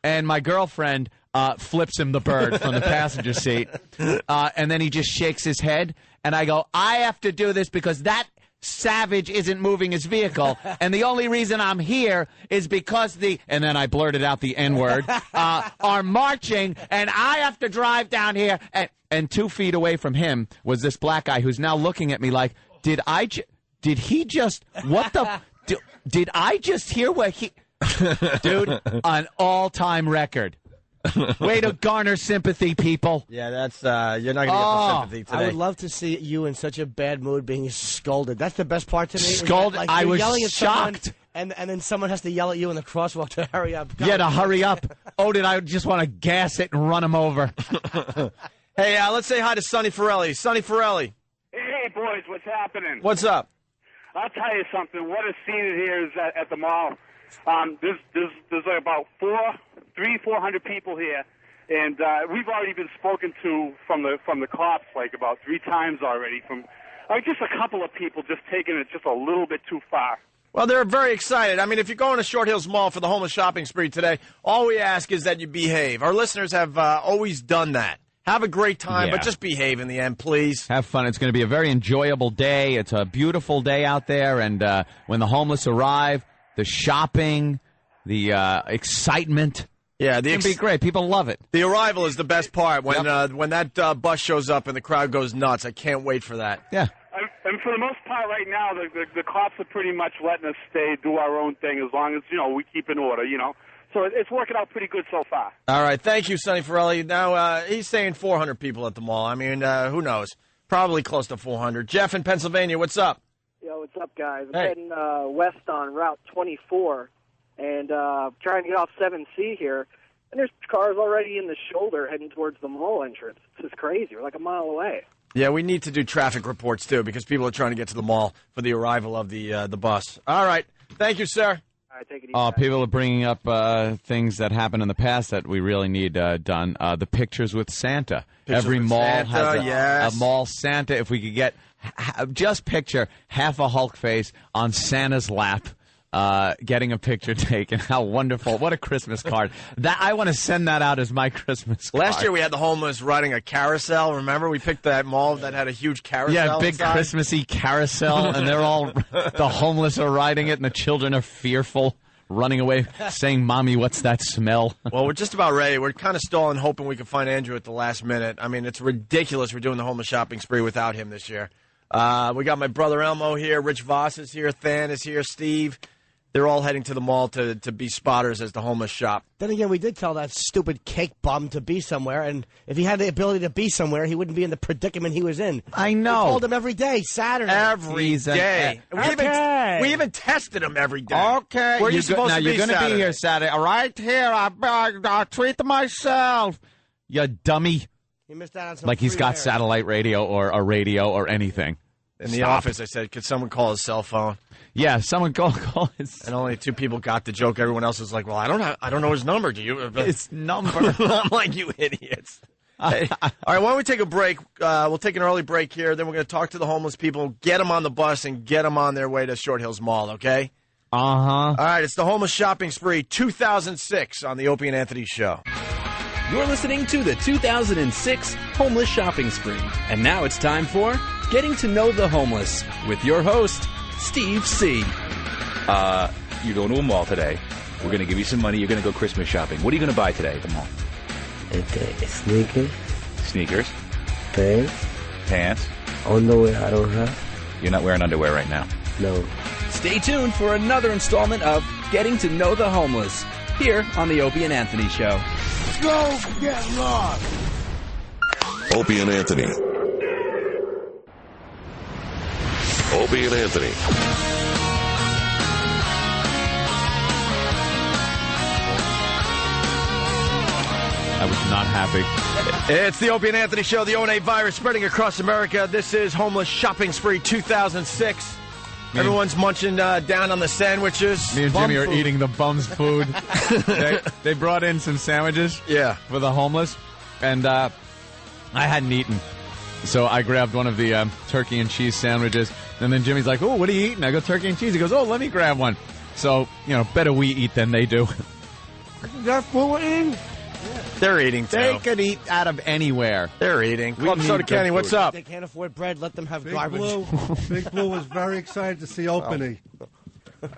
And my girlfriend flips him the bird from the passenger seat. And then he just shakes his head. And I go, I have to do this because that savage isn't moving his vehicle. And the only reason I'm here is because and then I blurted out the N-word, are marching. And I have to drive down here. And 2 feet away from him was this black guy who's now looking at me like, did he just hear what he... Dude, an all-time record. Way to garner sympathy, people. Yeah, that's you're not going to get the sympathy today. I would love to see you in such a bad mood being scolded. That's the best part to me. Scolded? Like, I was yelling at shocked. Someone, and then someone has to yell at you in the crosswalk to hurry up. Yeah, to hurry up. Oh, did I just want to gas it and run him over? Hey, let's say hi to Sonny Forelli. Sonny Forelli. Hey, boys, what's happening? What's up? I'll tell you something. What a scene it here is at the mall. There's like about 400 people here. And we've already been spoken to from the cops like about 3 times already. From just a couple of people just taking it just a little bit too far. Well, they're very excited. I mean, if you're going to Short Hills Mall for the homeless shopping spree today, all we ask is that you behave. Our listeners have always done that. Have a great time, but just behave in the end, please. Have fun. It's going to be a very enjoyable day. It's a beautiful day out there, and when the homeless arrive, the shopping, the excitement. Yeah, it's going to be great. People love it. The arrival is the best part. When that bus shows up and the crowd goes nuts, I can't wait for that. Yeah. And for the most part right now, the cops are pretty much letting us stay, do our own thing, as long as, we keep in order, So it's working out pretty good so far. All right. Thank you, Sonny Forelli. Now, he's saying 400 people at the mall. I mean, who knows? Probably close to 400. Jeff in Pennsylvania, what's up? Yo, what's up, guys? I'm Hey. heading west on Route 24 and trying to get off 7C here. And there's cars already in the shoulder heading towards the mall entrance. This is crazy. We're like a mile away. Yeah, we need to do traffic reports, too, because people are trying to get to the mall for the arrival of the bus. All right. Thank you, sir. All right, take it easy. People are bringing up things that happened in the past that we really need done. The pictures with Santa. Pictures Every with mall Santa, has yes. a mall Santa. If we could get, just picture half a Hulk face on Santa's lap. Getting a picture taken. How wonderful. What a Christmas card. I want to send that out as my Christmas card. Last year we had the homeless riding a carousel. Remember? We picked that mall that had a huge carousel. Yeah, big inside. Christmassy carousel, and they're all, the homeless are riding it, and the children are fearful, running away, saying, Mommy, what's that smell? Well, we're just about ready. We're kind of stalling, hoping we can find Andrew at the last minute. I mean, it's ridiculous we're doing the homeless shopping spree without him this year. We got my brother Elmo here. Rich Voss is here. Than is here. Steve. They're all heading to the mall to be spotters as the homeless shop. Then again, we did tell that stupid cake bum to be somewhere, and if he had the ability to be somewhere, he wouldn't be in the predicament he was in. I know. We told him every day, Saturday. Every day. We even tested him every day. Okay. Where are you supposed to be you're Saturday? Be here Saturday. Right here. I treat myself. You dummy. He missed out on some Like he's free got air. satellite radio or a radio or anything. In the Stop. office, I said, could someone call his cell phone? Yeah, someone call his. And only 2 people got the joke. Everyone else was like, well, I don't know his number. Do you? His number. I'm like, you idiots. Hey, all right, why don't we take a break? We'll take an early break here. Then we're going to talk to the homeless people, get them on the bus, and get them on their way to Short Hills Mall, okay? Uh-huh. All right, it's the Homeless Shopping Spree 2006 on the Opie and Anthony Show. You're listening to the 2006 Homeless Shopping Spree. And now it's time for Getting to Know the Homeless with your host, Steve C. You're going to a mall today. We're going to give you some money. You're going to go Christmas shopping. What are you going to buy today at the mall? Sneakers, Sneakers, pants, pants. underwear I don't have. You're not wearing underwear right now. No. Stay tuned for another installment of Getting to Know the Homeless here on the Opie and Anthony Show. Go get lost. Opie and Anthony. Opie and Anthony. I was not happy. It's the Opie and Anthony Show. The O&A virus spreading across America. This is Homeless Shopping Spree 2006. Everyone's munching down on the sandwiches. Me and Bum Jimmy are food. eating the bum's food. they brought in some sandwiches for the homeless, and I hadn't eaten. So I grabbed one of the turkey and cheese sandwiches, and then Jimmy's like, oh, what are you eating? I go, turkey and cheese. He goes, oh, let me grab one. So, better we eat than they do. That's what we're eating? They're eating, too. They could eat out of anywhere. They're eating. We Club need Soda good Kenny, what's food. up? They can't afford bread. Let them have Big garbage. Blue, Big Blue was very excited to see Opie.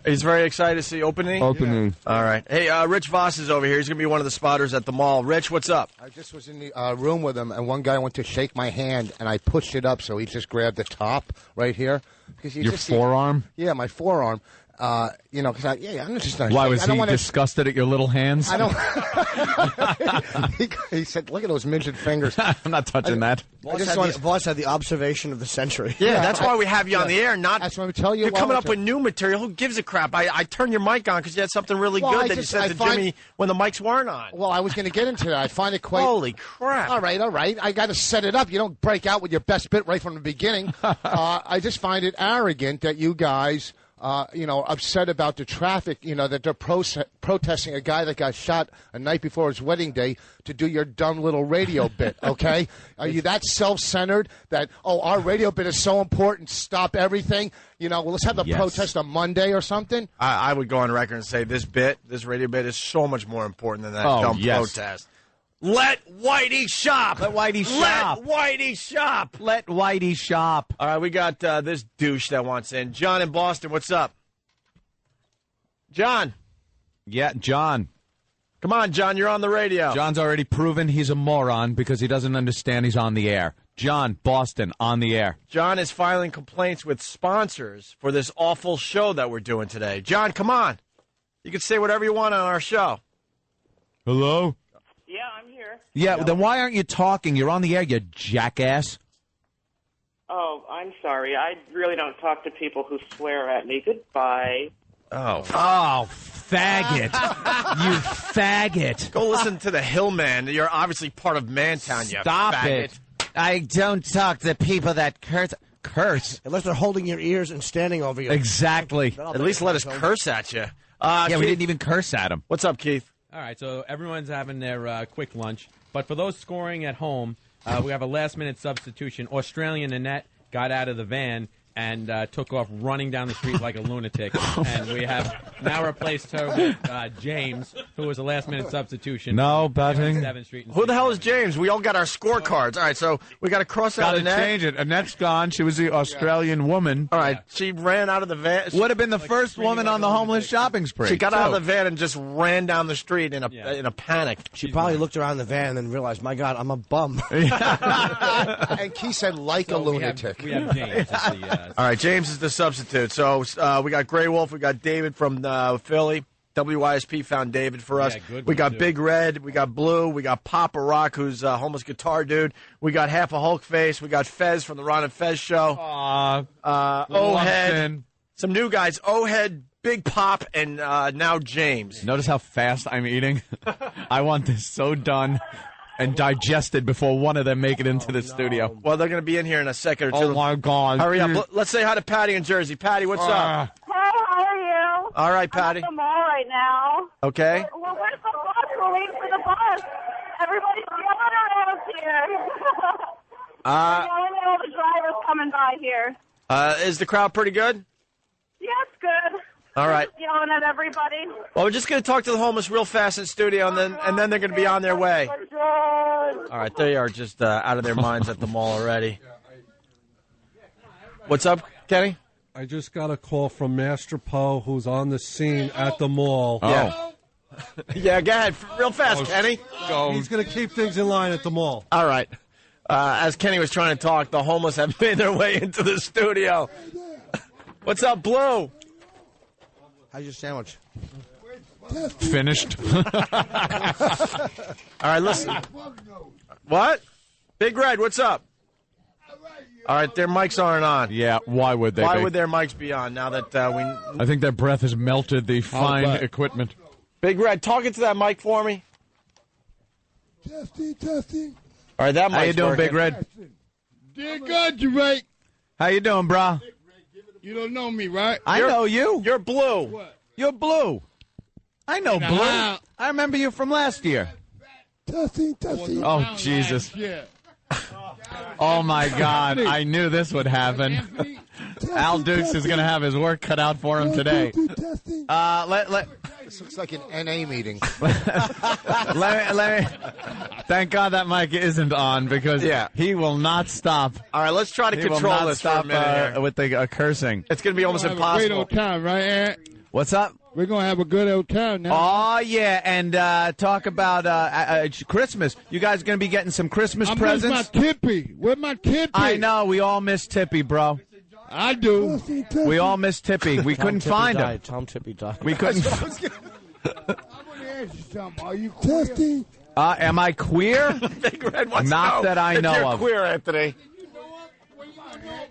He's very excited to see Opening? Opening. All right. Hey, Rich Voss is over here. He's going to be one of the spotters at the mall. Rich, what's up? I just was in the room with him, and one guy went to shake my hand, and I pushed it up, so he just grabbed the top right here. Because Your forearm? Yeah, my forearm. Because I'm just not. Why I was don't he wanna- disgusted at your little hands? I don't. he said, "Look at those midget fingers." I'm not touching that. Voss had the observation of the century. Yeah, that's why we have you on the air. Not that's what I'm telling you. You're coming up with new material. Who gives a crap? I turned your mic on because you had something really Well, I good that just- you I said to find- Jimmy when the mics weren't on. Well, I was going to get into that. I find it quite. Holy crap! All right. I got to set it up. You don't break out with your best bit right from the beginning. I just find it arrogant that you guys upset about the traffic, that they're protesting a guy that got shot a night before his wedding day to do your dumb little radio bit, okay? Are you that self-centered that, our radio bit is so important, stop everything? Let's have the protest on Monday or something? I would go on record and say this radio bit is so much more important than that dumb protest. Let Whitey shop. Let Whitey shop. Let Whitey shop. Let Whitey shop. All right, we got this douche that wants in. John in Boston, what's up? John. Yeah, John. Come on, John, you're on the radio. John's already proven he's a moron because he doesn't understand he's on the air. John, Boston, on the air. John is filing complaints with sponsors for this awful show that we're doing today. John, come on. You can say whatever you want on our show. Hello? Yeah, I'm here. Yeah, then why aren't you talking? You're on the air, you jackass. Oh, I'm sorry. I really don't talk to people who swear at me. Goodbye. Oh, faggot. You faggot. Go listen to the Hillman. You're obviously part of Mantown, you Stop faggot. it. I don't talk to people that curse. Unless they're holding your ears and standing over you. Exactly. At least let us curse at you. Yeah, Keith, we didn't even curse at him. What's up, Keith? All right, so everyone's having their quick lunch. But for those scoring at home, we have a last-minute substitution. Australian Annette got out of the van and took off running down the street like a lunatic. And we have now replaced her with James, who was a last-minute substitution. No betting. 7th Street. Who the hell is James? We all got our scorecards. All right, so we got to cross out Got to Annette. change it. Annette's gone. She was the Australian woman. All right, she ran out of the van. Would have been the first woman on the homeless shopping spree. She got out of the van and just ran down the street in a panic. She probably looked around the van and then realized, my God, I'm a bum. And Keith said, like a lunatic. We have James. All right, James is the substitute. So we got Grey Wolf, we got David from Philly. WYSP found David for us. Good we one, got too. Big Red, we got Blue, we got Papa Rock, who's a homeless guitar dude. We got Half a Hulk Face, we got Fez from the Ron and Fez show. O-Head, some new guys. O-Head, Big Pop, and now James. Notice how fast I'm eating? I want this so done and digested before one of them make it into the studio. Well, they're going to be in here in a second or two. Oh, my God. Hurry up. Let's say hi to Patty in Jersey. Patty, what's up? Hey, how are you? All right, Patty. I'm at the mall right now. Okay. Well, where's the bus? We're waiting for the bus. Everybody's yelling around here. They're yelling at all the drivers coming by here. Is the crowd pretty good? Yeah, it's good. All right. Just yelling at everybody. Well, we're just going to talk to the homeless real fast in studio, and then they're going to be on their way. All right, they are just out of their minds at the mall already. What's up, Kenny? I just got a call from Master Poe, who's on the scene at the mall. Yeah. Yeah, go ahead. Real fast, Kenny. He's going to keep things in line at the mall. All right. As Kenny was trying to talk, the homeless have made their way into the studio. What's up, Blue? How's your sandwich? Finished. All right, listen. What? Big Red, what's up? All right, their mics aren't on. Yeah, why would they Why be? would their mics be on now that we... I think their breath has melted the fine equipment. Big Red, talk into that mic for me. Testing. All right, that mic's How you doing, working. Big Red? Dear God, you right. How you doing, brah? You don't know me, right? I know you. You're Blue. You're Blue. I know In the Blue. house. I remember you from last year. Testing. Oh, Jesus. Yeah. Oh, my God. I knew this would happen. Al Dukes is going to have his work cut out for him today. This looks like an NA meeting. let me. Thank God that mic isn't on because he will not stop. All right, let's try to He will control not this stop, for a minute here. with the cursing. It's going to be almost We're gonna have a impossible. great old time, right, Aaron? What's up? We're going to have a good old time now. Oh, yeah, and talk about Christmas. You guys going to be getting some Christmas I presents? miss my Tippy. Where's my Tippy? I know. We all miss Tippy, bro. I do. We all miss Tippy. We couldn't find him. Tom Tippy died. We couldn't. I want to ask you something. Are you queer? Am I queer? Big Red wants to Not know that I if know you're of. queer, Anthony.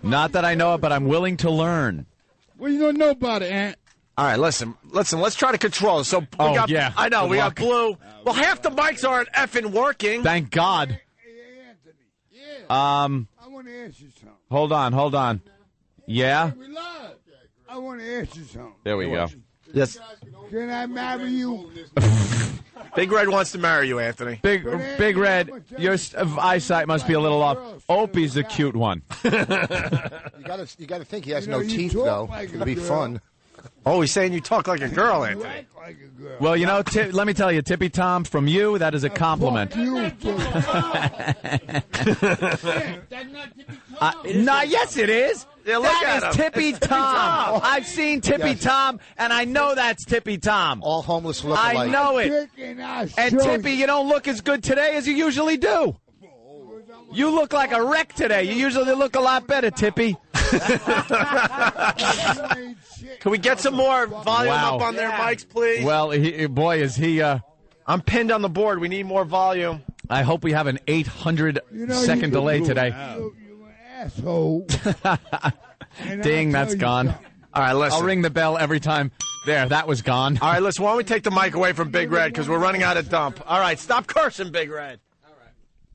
Not that I know of, but I'm willing to learn. Well, you don't know about it, Aunt. All right, listen. Let's try to control it. So we Oh, got, yeah. I know, Good we luck. got Blue. Well, half the mics aren't effing working. Thank God. I want to ask you something. Hold on. Yeah. We live. I want to ask you something. There we go. Yes. Can I marry you? Big Red wants to marry you, Anthony. Big Red, your eyesight must be a little off. Opie's a cute one. You gotta think he has no teeth though. It'll be fun. Oh, he's saying you talk like a girl, Anthony. Well, you know, let me tell you, Tippy Tom, from you, that is a compliment. Yes, it is. Yeah, look that at is him. Tippy It's Tippy Tom. Tom. I've seen Tippy Tom, and I know that's Tippy Tom. All homeless look I alike. know it. And Tippy, you don't look as good today as you usually do. You look like a wreck today. You usually look a lot better, Tippy. Can we get some more volume Wow. up on their mics, please? Well, boy, is he... I'm pinned on the board. We need more volume. I hope we have an 800-second delay today. You asshole. Ding, that's gone. All right, listen. I'll ring the bell every time. There, that was gone. All right, listen, why don't we take the mic away from Big Red because we're running out of dump. All right, stop cursing, Big Red.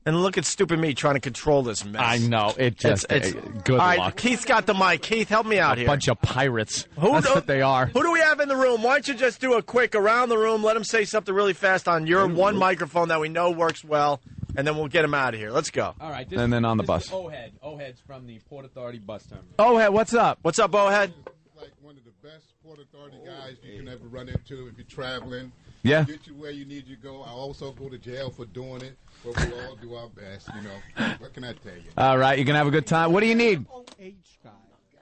And look at stupid me trying to control this mess. I know. It just... good all right, luck. Keith's got the mic. Keith, help me out here. A bunch of pirates. That's what they are. Who do we have in the room? Why don't you just do a quick around the room, let him say something really fast on your one microphone that we know works well, and then we'll get him out of here. Let's go. All right. And then on the this bus. is Ohead. Ohead's from the Port Authority bus terminal. Ohead, what's up? What's up, Ohead? Like one of the best Port Authority guys you can ever run into if you're traveling. Yeah. Get you where you need to go. I also go to jail for doing it, but we all do our best, you know. What can I tell you? All right, you're going to have a good time. What do you need? All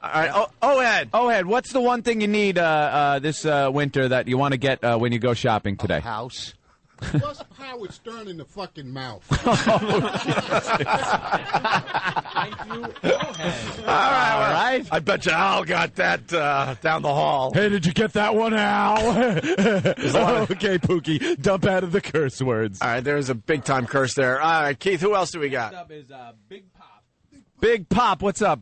right, Ohead. Ohead, what's the one thing you need this winter that you want to get when you go shopping today? A house. What's Howard Stern in the fucking mouth? Thank you, Ohead. All right. I bet you Al got that down the hall. Hey, did you get that one, Al? Okay, Pookie, dump out of the curse words. All right, there's a big-time curse there. All right, Keith, who else do we got? Next up is Big Pop. Big Pop, what's up?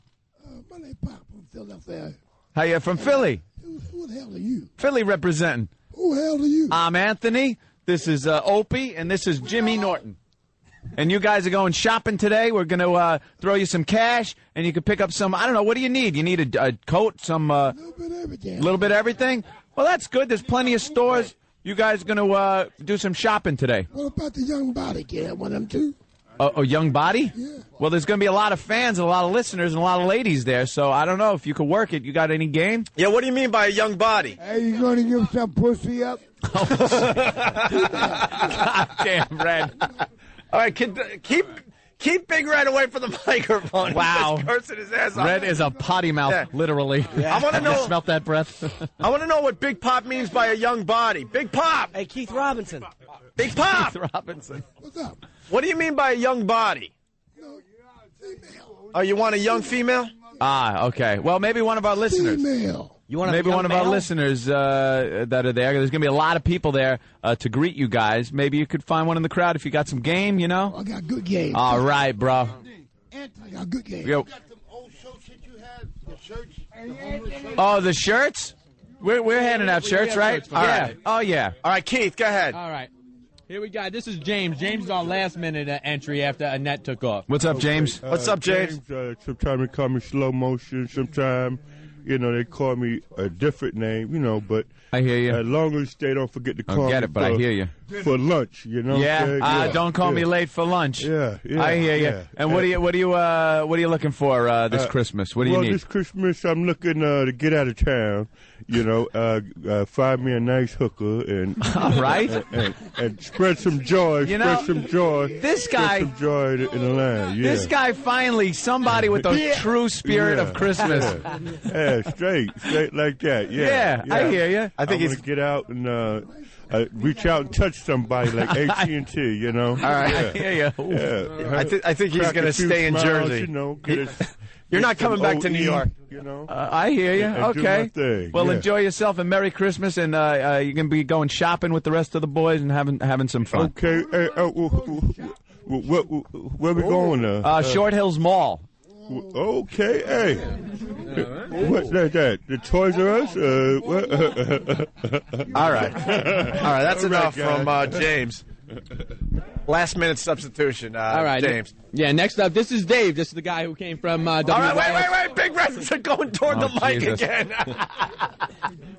My name Pop from Philadelphia. How you from Philly? Who the hell are you? Philly representing. Who the hell are you? I'm Anthony. This is Opie, and this is Jimmy Norton. And you guys are going shopping today. We're going to throw you some cash, and you can pick up some, I don't know, what do you need? You need a coat, some... A little bit of everything. Little bit of everything? Well, that's good. There's plenty of stores. You guys are going to do some shopping today. What about the young body? Can I have one of them too? A young body? Yeah. Well, there's going to be a lot of fans and a lot of listeners and a lot of ladies there, so I don't know if you could work it. You got any game? Yeah, what do you mean by a young body? Hey, you going to give some pussy up? Damn, Red. All right, keep Big Red away from the microphone. Wow. He's cursing his ass off. Red is a potty mouth, literally. I want to Have you know. smelt that breath? I want to know what Big Pop means by a young body. Big Pop. Hey, Keith Robinson. Big Pop. Keith Robinson. What's up? What do you mean by a young body? Oh, you want a young female? Ah, okay. Well, maybe one of our listeners. Female. You want Maybe one of our listeners that are there. There's going to be a lot of people there to greet you guys. Maybe you could find one in the crowd if you got some game, you know? I got good game. All right, bro. Anthony got good game. Yo. Oh, the shirts? We're handing out shirts, right? All Yeah. right. Oh, yeah. All right, Keith, go ahead. All right. Here we go. This is James. James is our last-minute entry after Annette took off. What's up, James? What's up, James? Sometimes they call me Slow Motion. Sometimes, they call me a different name, but I hear you. as long as they don't forget to call I get me it, but I hear you. for lunch, you know. Yeah, what I'm saying? don't call me late for lunch. Yeah, I hear you. yeah. And what are you looking for this Christmas? What do you well, need? this Christmas I'm looking to get out of town. Find me a nice hooker and All right. and spread some joy. Spread some joy. This guy, spread some joy in the land. Yeah. This guy finally somebody with the true spirit of Christmas. Yeah, straight like that. Yeah, I hear you. I think he's gonna get out and reach out and touch somebody like AT&T. All right, I hear you. Yeah. I think he's going to stay in Jersey. You're not coming back to New York. I hear you. And do my Okay. thing, Well, yeah. enjoy yourself and Merry Christmas, and you can be going shopping with the rest of the boys and having some fun. Okay. Hey, where we going now? Short Hills Mall. Okay. Hey. What's that? The Toys R Us? All right. That's enough from James. Last-minute substitution, All right, James. Yeah, next up, this is Dave. This is the guy who came from WYS. All right, wait. Big Reds are going toward the mic Jesus. again.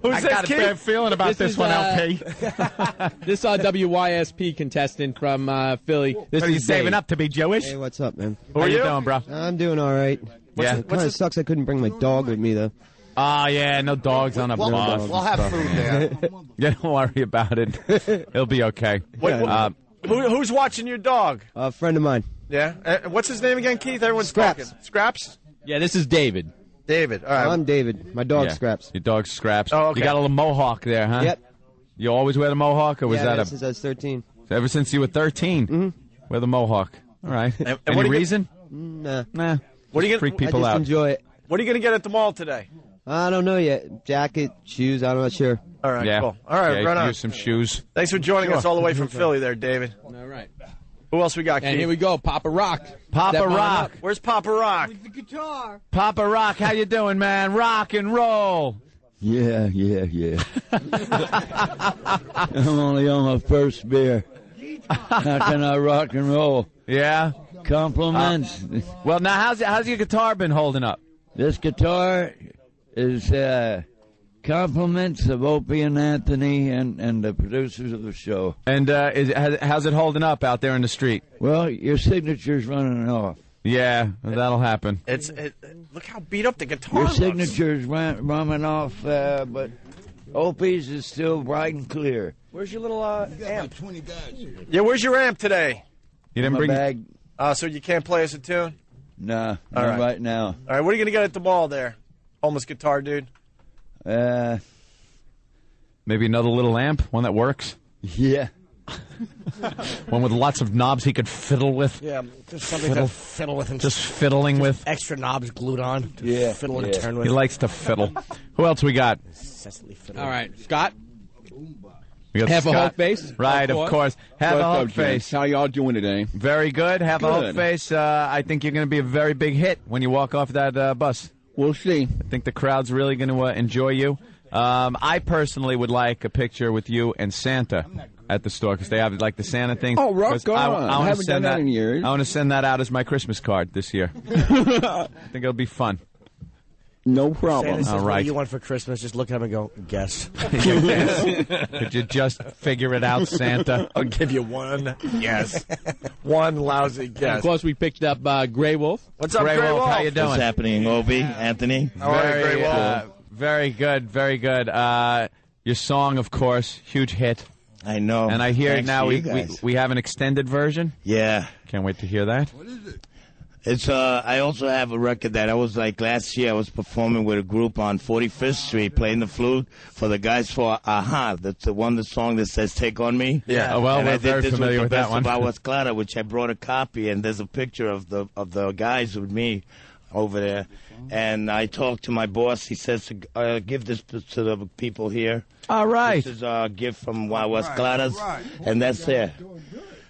Who's I this, got a Keith? bad feeling about this one, LP. This WYSP contestant from Philly. This Are you is saving Dave. up to be Jewish? Hey, what's up, man? How you doing, bro? I'm doing all right. Yeah. It kind of sucks I couldn't bring my dog with me, though. Oh, yeah, no dogs on a We'll- bus. we'll have food there. Yeah, don't worry about it. It'll be okay. Who's watching your dog? A friend of mine. Yeah. What's his name again, Keith? Everyone's Scraps. talking. Scraps? Yeah, this is David. David. All right. I'm David. My dog Yeah. Scraps. Your dog Scraps. Oh, okay. You got a little mohawk there, huh? Yep. You always wear the mohawk, or was yeah, that since I was 13. ever since you were 13? Mm-hmm. Wear the mohawk. All right. And Any what do you- reason? Nah. Nah. What are you Just freak people I just out. enjoy it. What are you going to get at the mall today? I don't know yet. Jacket, shoes, I'm not sure. All right, Yeah. cool. All right, Yeah, right on. use some shoes. Thanks for joining Sure. us all the way from Philly there, David. All right. Who else we got, Keith? And here we go, Papa Rock. Papa Step on Rock. up. Where's Papa Rock? The guitar. Papa Rock, how you doing, man? Rock and roll. Yeah. I'm only on my first beer. How can I rock and roll? Yeah. Compliments. Well, now how's your guitar been holding up? This guitar is compliments of Opie and Anthony and the producers of the show. And how's it holding up out there in the street? Well, your signature's running off. Yeah, that'll happen. Look how beat up the guitar Your looks. signature's running off, but Opie's is still bright and clear. Where's your little amp? 20 guys here. Yeah, where's your amp today? You didn't My bring bag. So you can't play us a tune? Nah, All not right. right now. All right, what are you going to get at the mall there? Homeless guitar dude. Maybe another little amp, one that works. Yeah. One with lots of knobs he could fiddle with. Yeah, just something to fiddle with. And Just fiddling with. extra knobs glued on. To Yeah, fiddle and yeah. turn with. He likes to fiddle. Who else we got? Incessantly fiddle. All right, Scott. We got Have a Scott. Hulk face? Right, of course. Have a Hulk face. How y'all doing today? Very good. Have a Hulk Good. face. I think you're going to be a very big hit when you walk off that bus. We'll see. I think the crowd's really going to enjoy you. I personally would like a picture with you and Santa at the store because they have like the Santa thing. Oh, rock 'Cause on. I I wanna haven't done send that in years. I want to send that out as my Christmas card this year. I think it'll be fun. No problem. Santa says, All what right. do you want for Christmas? Just look at him and go, guess. Could you just figure it out, Santa? I'll give you one guess. One lousy And guess. of course, we picked up Grey Wolf. What's up, Grey Grey Wolf, Wolf? how you doing? What's happening, Opie, Anthony? How are you, Grey Wolf? Very good, very good. Your song, of course, huge hit. I know. And I hear Thanks now to we you guys. have an extended version. Yeah. Can't wait to hear that. It's I also have a record that I was like last year I was performing with a group on 45th Street playing the flute for the guys for Aha. That's the song that says Take On Me. Yeah. Oh, well, and we're I did very this familiar with with the that best one. of Aguas Claras, which I brought a copy, and there's a picture of the guys with me over there. And I talked to my boss. He says to give this to the people here. All right. This is a gift from Aguas Claras, and that's it.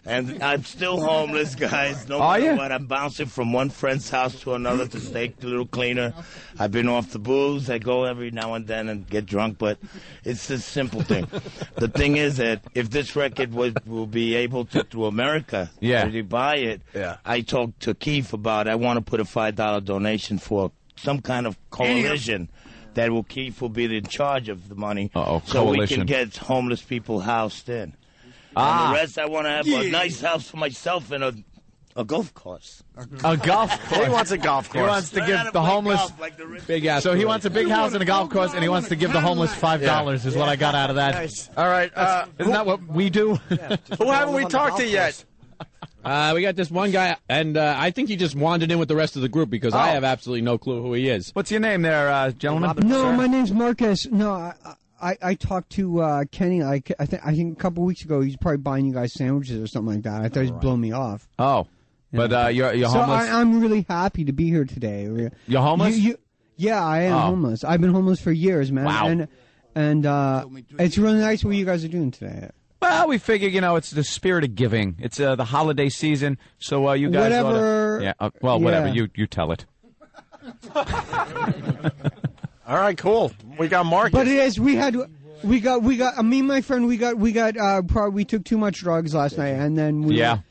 And I'm still homeless, guys. No Are matter you? what. I'm bouncing from one friend's house to another to stay a little cleaner. I've been off the booze. I go every now and then and get drunk, but it's a simple thing. The thing is that if this record will be able to, through America, Yeah. to buy it, Yeah. I talked to Keith about I want to put a $5 donation for some kind of coalition that Keith will be in charge of the money. Uh-oh, so we coalition. can get homeless people housed in. Ah. And the rest, I want to have a nice house for myself and a golf course. A golf course. He wants a golf He course. wants to give the homeless. Big ass. So he wants a big house and a golf course, and he wants to give the homeless $5. Is what I got out of that. All right. Isn't that what we do? Who haven't we talked to yet? We got this one guy, and I think he just wandered in with the rest of the group because I have absolutely no clue who he is. What's your name there, gentlemen? No, Sir? my name's Marcus. No, I talked to Kenny. I think a couple weeks ago. He's probably buying you guys sandwiches or something like that. I thought he was blowing me off. Oh, but you're So homeless. I'm really happy to be here today. You're homeless? Yeah, I am Oh. homeless. I've been homeless for years, man. Wow. And it's really nice what you guys are doing today. Well, we figure, it's the spirit of giving. It's the holiday season, so you guys Whatever. oughta- yeah, whatever. Yeah. You tell it. All right, cool. We got Marcus. But it is. We had We got. Me and my friend. We took too much drugs last night, and then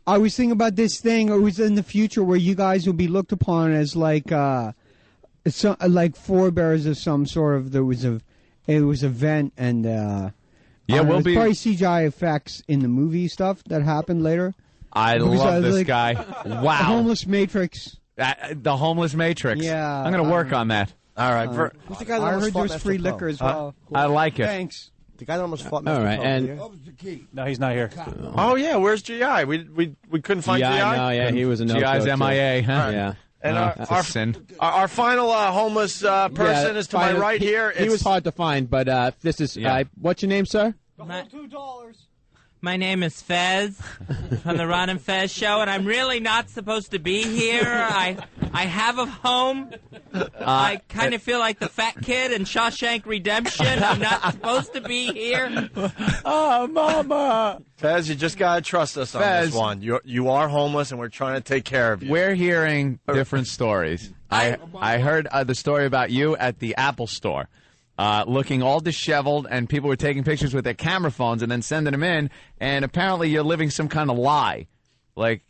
I was thinking about this thing. It was in the future where you guys will be looked upon as like forebears of some sort of. It was a vent, and we'll be probably CGI effects in the movie stuff that happened later. I love this guy. Wow, the Homeless Matrix. The Homeless Matrix. Yeah, I'm going to work on that. All right. Who's the guy that I almost heard fought there's Master free Poe? liquor as well. I like it. Thanks. The guy that almost fought All Master right, Poe. and No, he's not here. Oh yeah, where's GI? We couldn't find GI. No, yeah, he was a no. GI's MIA, huh? Right. Yeah. And that's a sin. Our final homeless person is to my right here. He was hard to find, but this is. What's your name, sir? $2. My name is Fez from the Ron and Fez show, and I'm really not supposed to be here. I have a home. I kind of feel like the fat kid in Shawshank Redemption. I'm not supposed to be here. Oh, Mama. Fez, you just gotta trust us on this one. You are homeless, and we're trying to take care of you. We're hearing different stories. I heard the story about you at the Apple store. Looking all disheveled, and people were taking pictures with their camera phones and then sending them in, and apparently you're living some kind of lie. Like,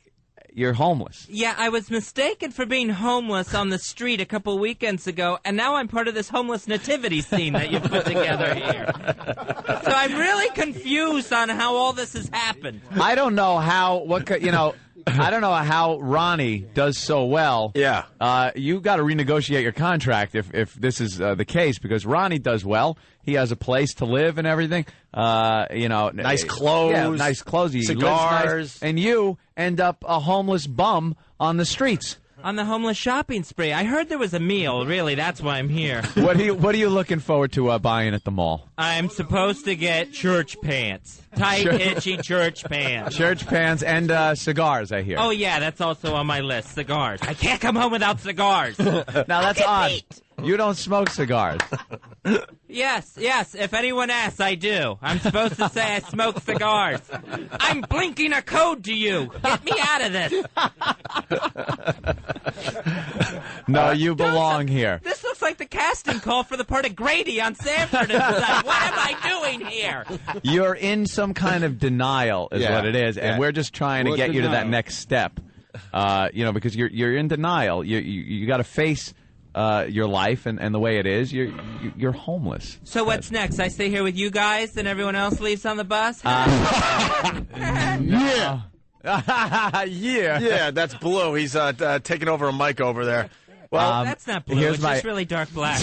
you're homeless. Yeah, I was mistaken for being homeless on the street a couple weekends ago, and now I'm part of this homeless nativity scene that you've put together here. So I'm really confused on how all this has happened. I don't know how, I don't know how Ronnie does so well. Yeah. You got to renegotiate your contract if this is the case, because Ronnie does well. He has a place to live and everything. Nice clothes. Yeah, nice clothes. He lives cigars. nice. And you end up a homeless bum on the streets. On the homeless shopping spree. I heard there was a meal. Really, that's why I'm here. What are you looking forward to buying at the mall? I'm supposed to get church pants. Tight, itchy church pants. Church pants and cigars, I hear. Oh, yeah, that's also on my list. Cigars. I can't come home without cigars. Now, that's odd. You don't smoke cigars. Yes. If anyone asks, I do. I'm supposed to say I smoke cigars. I'm blinking a code to you. Get me out of this. No, you belong here. This looks like the casting call for the part of Grady on Sanford and Son. What am I doing here? You're in some kind of denial, is what it is, and we're just trying to get you to that next step. Because you're in denial. You got to face your life and the way it is. You're homeless. So what's next? I stay here with you guys, and everyone else leaves on the bus. Yeah. Yeah, that's Blue. He's taking over a mic over there. Well, that's not blue. It's just really dark black.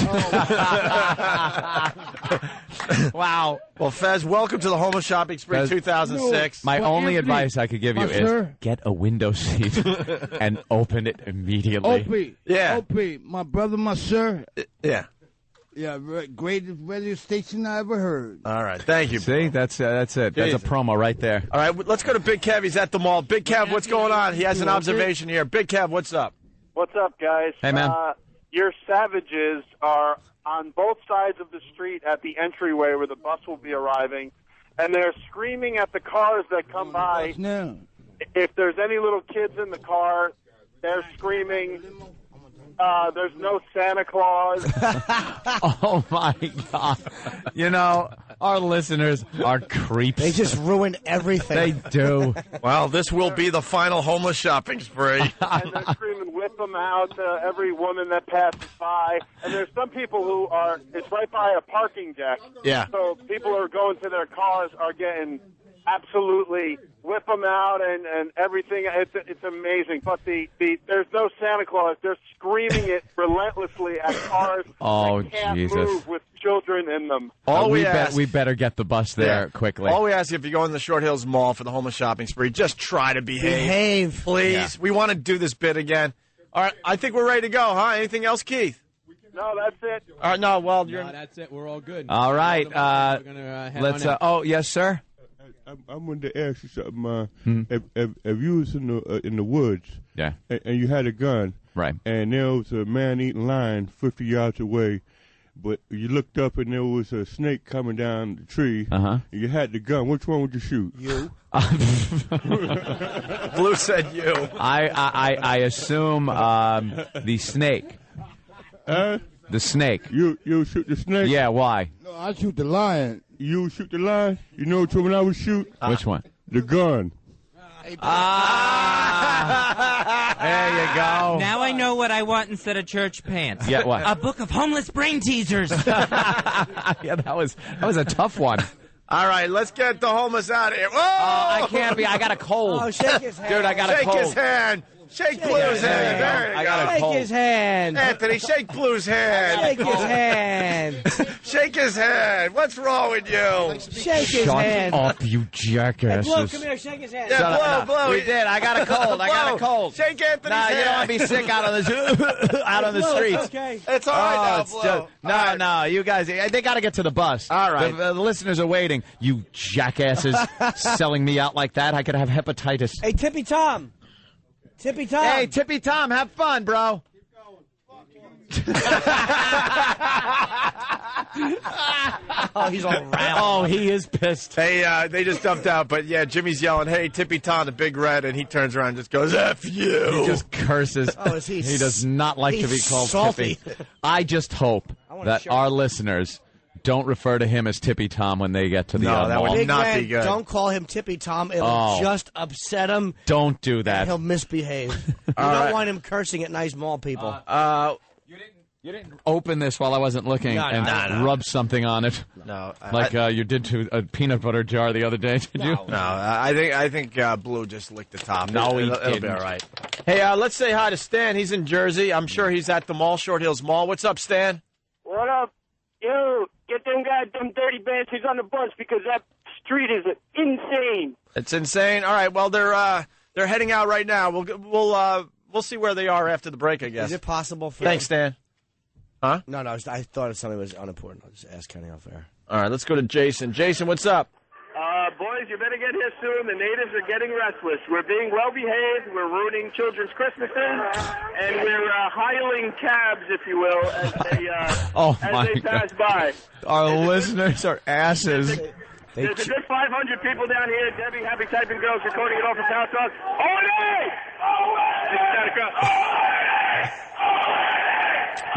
Wow. Well, Fez, welcome to the Homeless Shopping Spree 2006. My only advice I could give you is get a window seat and open it immediately. Opie. Yeah. Opie, my brother, my sir. Yeah. Yeah, greatest radio station I ever heard. All right, thank you. See, that's it. That's a promo right there. All right, let's go to Big Kev. He's at the mall. Big Kev, what's going on? He has an observation here. Big Kev, what's up? What's up, guys? Hey, man. Your savages are on both sides of the street at the entryway where the bus will be arriving, and they're screaming at the cars that come by. No. If there's any little kids in the car, they're screaming, there's no Santa Claus. Oh, my God. Our listeners are creeps. They just ruin everything. They do. Well, this will be the final homeless shopping spree. And they're screaming, whip them out to every woman that passes by. And there's some people who it's right by a parking deck. Yeah. So people who are going to their cars are getting absolutely whip them out and everything. It's amazing. But there's no Santa Claus. They're screaming it relentlessly at cars that can't move with children in them. We better get the bus there quickly. All we ask, if you go in the Short Hills Mall for the homeless shopping spree, just try to behave. Please. Yeah. We want to do this bit again. All right, I think we're ready to go, huh? Anything else, Keith? No, that's it. All right, no, that's it. We're all good. All right. We're gonna head let's. on in. Yes, sir. I wanted to ask you something. If you was in the woods, yeah, and you had a gun, right, and there was a man-eating lion 50 yards away, but you looked up and there was a snake coming down the tree, and you had the gun, which one would you shoot? You. Blue said you. I assume the snake. The snake. You shoot the snake? Yeah, why? No, I shoot the lion. You shoot the lion? You know which one I would shoot? Which one? The gun. There you go. Now I know what I want instead of church pants. Yeah, what? A book of homeless brain teasers. Yeah, that was a tough one. All right, let's get the homeless out of here. Whoa! I can't be. I got a cold. Oh, shake his hand. Dude, I got a cold. Shake his hand. Shake Blue's hand. There you I go. got a Shake cold. his hand. Anthony, shake Blue's hand. Shake his hand. Shake his hand. What's wrong with you? Shake his Shut hand. up, you Hey, jackasses. Blue, come here. Shake his hand. Yeah, Blue. We did. I got a cold. I got a cold. Shake Anthony's Nah, hand. you don't want to be sick out on the out on the Blue, streets. okay. It's all right now, it's Blue. just- no, you guys, they got to get to the bus. All right. The listeners are waiting. You jackasses selling me out like that. I could have hepatitis. Hey, Tippy Tom. Tippy Tom. Hey, Tippy Tom, have fun, bro. Oh, he's all round. Oh, he is pissed. Hey, they just dumped out, but yeah, Jimmy's yelling, "Hey, Tippy Tom, the Big Red," and he turns around and just goes, "F you." He just curses. Oh, is he does not like to be he's called salty. Tippy. I just hope want that a shirt. our listeners don't refer to him as Tippy Tom when they get to the No, that mall. would Big not Red, be good. Don't call him Tippy Tom. It'll Oh. just upset him. Don't do And that. he'll misbehave. You don't want him cursing at nice mall people. You didn't open this while I wasn't looking No, and rub something on it. No, Like you did to a peanut butter jar the other day, did you? No, I think Blue just licked the top. No, he it'll be didn't. all right. Hey, let's say hi to Stan. He's in Jersey. I'm sure he's at the mall, Short Hills Mall. What's up, Stan? What up? Yo, get them goddamn dirty bastards on the bus because that street is insane. It's insane. All right, well they're heading out right now. We'll see where they are after the break, I guess. Is it possible for Thanks, Stan. Huh? No, I thought something was unimportant. I'll just ask Kenny off air. All right, let's go to Jason. Jason, what's up? Boys, you better get here soon. The natives are getting restless. We're being well behaved. We're ruining children's Christmases, and we're hailing cabs, if you will, as they pass by. Our listeners are asses. There's a good 500 people down here. Debbie, Happy Typing Girls, recording it off of House Talk.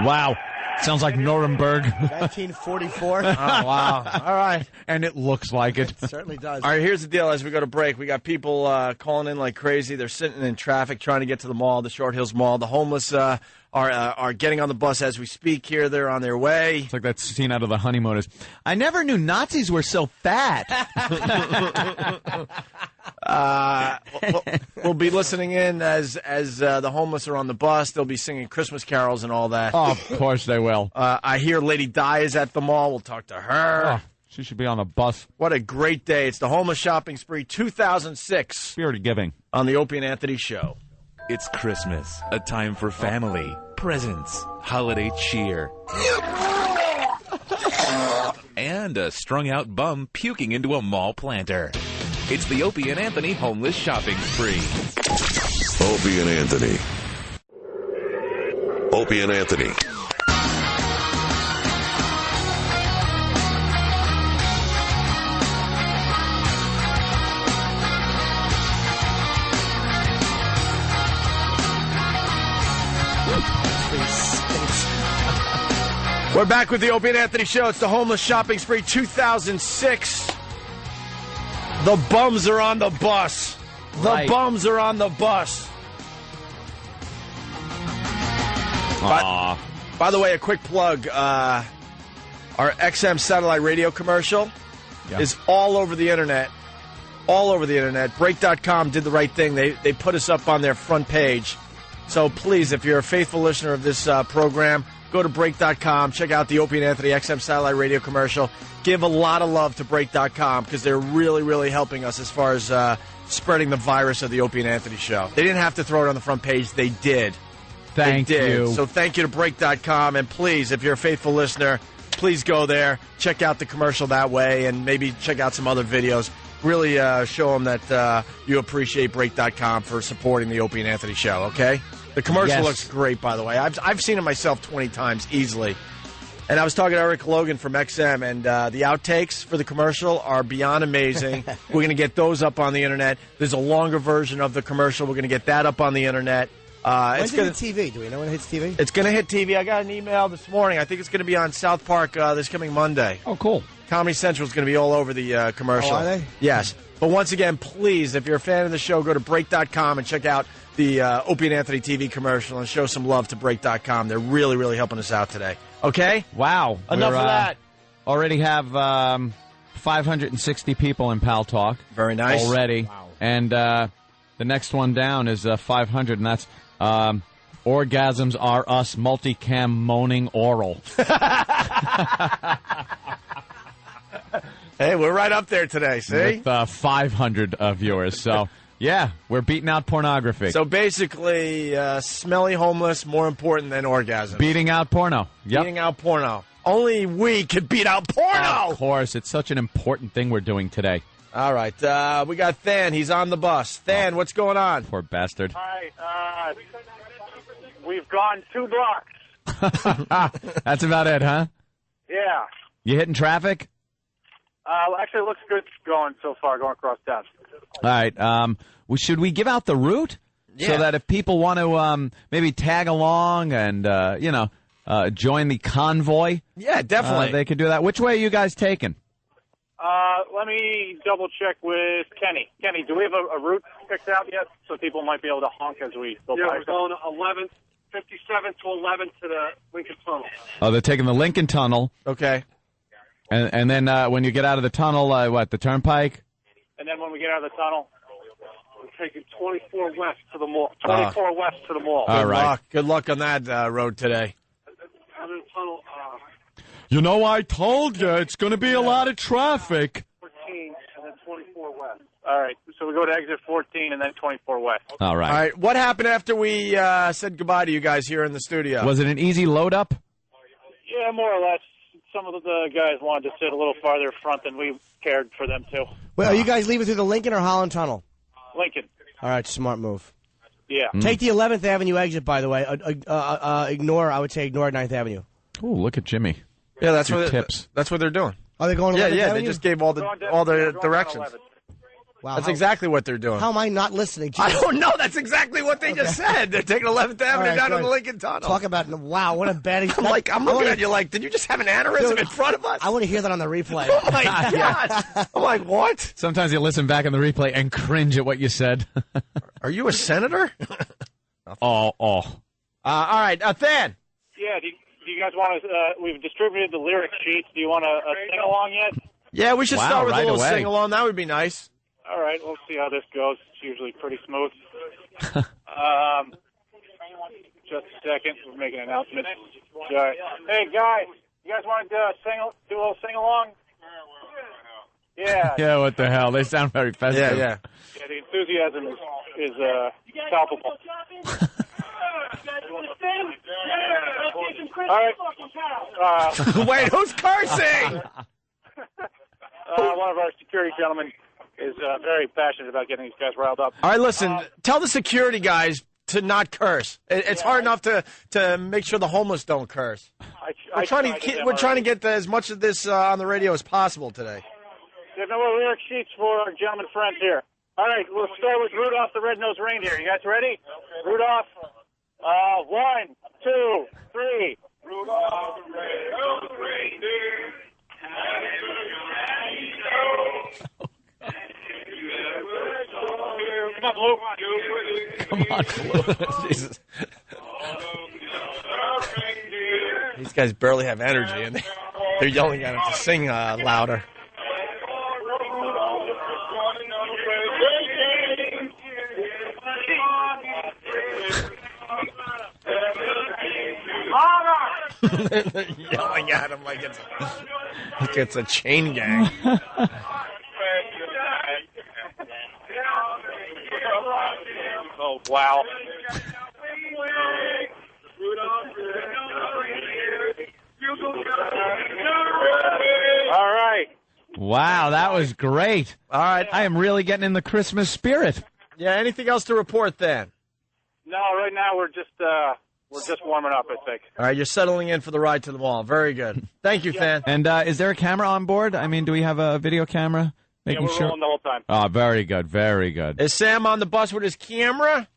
Wow. Sounds like Nuremberg. 1944. Oh, wow. All right. And it looks like it. It certainly does. All right, here's the deal. As we go to break, we got people calling in like crazy. They're sitting in traffic trying to get to the mall, the Short Hills Mall. The homeless are getting on the bus as we speak here. They're on their way. It's like that scene out of The Honeymooners. I never knew Nazis were so fat. We'll be listening in as the homeless are on the bus. They'll be singing Christmas carols and all that. Oh, of course they will. I hear Lady Di is at the mall. We'll talk to her. Oh, she should be on the bus. What a great day. It's the Homeless Shopping Spree 2006. Spirit of giving. On the Opie and Anthony Show. It's Christmas, a time for family, presents, holiday cheer. And a strung-out bum puking into a mall planter. It's the Opie and Anthony Homeless Shopping Spree. Opie and Anthony. Opie and Anthony. We're back with the Opie and Anthony Show. It's the Homeless Shopping Spree 2006. The bums are on the bus. The bums are on the bus. By the way, a quick plug. Our XM satellite radio commercial is all over the internet. All over the internet. Break.com did the right thing. They put us up on their front page. So please, if you're a faithful listener of this program, go to Break.com. Check out the Opie and Anthony XM satellite radio commercial. Give a lot of love to Break.com because they're really, really helping us as far as spreading the virus of the Opie and Anthony Show. They didn't have to throw it on the front page. They did. Thank you. So thank you to Break.com. And please, if you're a faithful listener, please go there. Check out the commercial that way and maybe check out some other videos. Really show them that you appreciate Break.com for supporting the Opie and Anthony Show, okay? The commercial looks great, by the way. I've seen it myself 20 times easily. And I was talking to Eric Logan from XM, and the outtakes for the commercial are beyond amazing. We're going to get those up on the internet. There's a longer version of the commercial. We're going to get that up on the internet. When's it hit TV? Do we know when it hits TV? It's going to hit TV. I got an email this morning. I think it's going to be on South Park this coming Monday. Oh, cool. Comedy Central is going to be all over the commercial. Oh, are they? Yes. But once again, please, if you're a fan of the show, go to Break.com and check out the Opie and Anthony TV commercial and show some love to Break.com. They're really, really helping us out today. Okay? Wow. Enough of that. Already have 560 people in Pal Talk. Very nice. Already. Wow. And the next one down is 500, and that's Orgasms Are Us Multicam Moaning Oral. Hey, we're right up there today, see? With 500 viewers. So, yeah, we're beating out pornography. So basically, smelly homeless more important than orgasms. Beating out porno. Yep. Beating out porno. Only we can beat out porno! Of course. It's such an important thing we're doing today. All right. We got Than. He's on the bus. Than, what's going on? Poor bastard. Hi. We've gone 2 blocks. That's about it, huh? Yeah. You hitting traffic? Actually, it looks good going so far, going across town. All right. Should we give out the route so that if people want to maybe tag along and, join the convoy? Yeah, definitely. They could do that. Which way are you guys taking? Let me double check with Kenny. Kenny, do we have a route picked out yet so people might be able to honk as we go by? Yeah, we're going 11th, 57 to 11th to the Lincoln Tunnel. Oh, they're taking the Lincoln Tunnel. Okay. And then when you get out of the tunnel, the Turnpike? And then when we get out of the tunnel, we're taking 24 west to the mall. 24 west to the mall. All right. Good luck on that road today. Out of the tunnel, I told you it's going to be a lot of traffic. 14 and then 24 west. All right, so we go to exit 14 and then 24 west. All right. All right. What happened after we said goodbye to you guys here in the studio? Was it an easy load up? Yeah, more or less. Some of the guys wanted to sit a little farther front than we cared for them to. Wait, are you guys leaving through the Lincoln or Holland Tunnel? Lincoln. All right, smart move. Yeah. Take the 11th Avenue exit, by the way. Ignore 9th Avenue. Oh, look at Jimmy. Yeah, that's Your what tips. That's what they're doing. Are they going to 11th Avenue? They just gave all the directions. Wow, that's exactly what they're doing. How am I not listening? I don't know. That's exactly what they just said. They're taking 11th Avenue down to the Lincoln Tunnel. Talk about, wow, what a bad... I'm looking at you like, did you just have an aneurysm in front of us? I want to hear that on the replay. Oh, my God. I'm like, what? Sometimes you listen back on the replay and cringe at what you said. Are you a senator? All right, Than. Yeah, do you guys want to... we've distributed the lyric sheets. Do you want a sing-along yet? Yeah, we should start with a little sing-along. That would be nice. All right, we'll see how this goes. It's usually pretty smooth. Just a second. We're making an announcement. All right. Hey, guys, you guys want to do a little sing-along? Yeah. Yeah, what the hell? They sound very festive. Yeah. Yeah, the enthusiasm is palpable. All right. Wait, who's cursing? One of our security gentlemen is very passionate about getting these guys riled up. All right, listen, tell the security guys to not curse. It's hard enough to make sure the homeless don't curse. We're trying to get as much of this on the radio as possible today. There's no more lyric sheets for our gentleman friends here. All right, we'll start with Rudolph the Red-Nosed Reindeer. You guys ready? Rudolph, 1, 2, 3. Rudolph the Red-Nosed Reindeer. Come on, Blue. Jesus. These guys barely have energy, and they're yelling at him to sing louder. They're yelling at him like it's a chain gang. Oh, wow. All right. Wow, that was great. All right. I am really getting in the Christmas spirit. Yeah, anything else to report then? No, right now we're just warming up, I think. All right, you're settling in for the ride to the mall. Very good. Thank you, Fan. And is there a camera on board? I mean, do we have a video camera? We're rolling the whole time. Oh, very good, very good. Is Sam on the bus with his camera?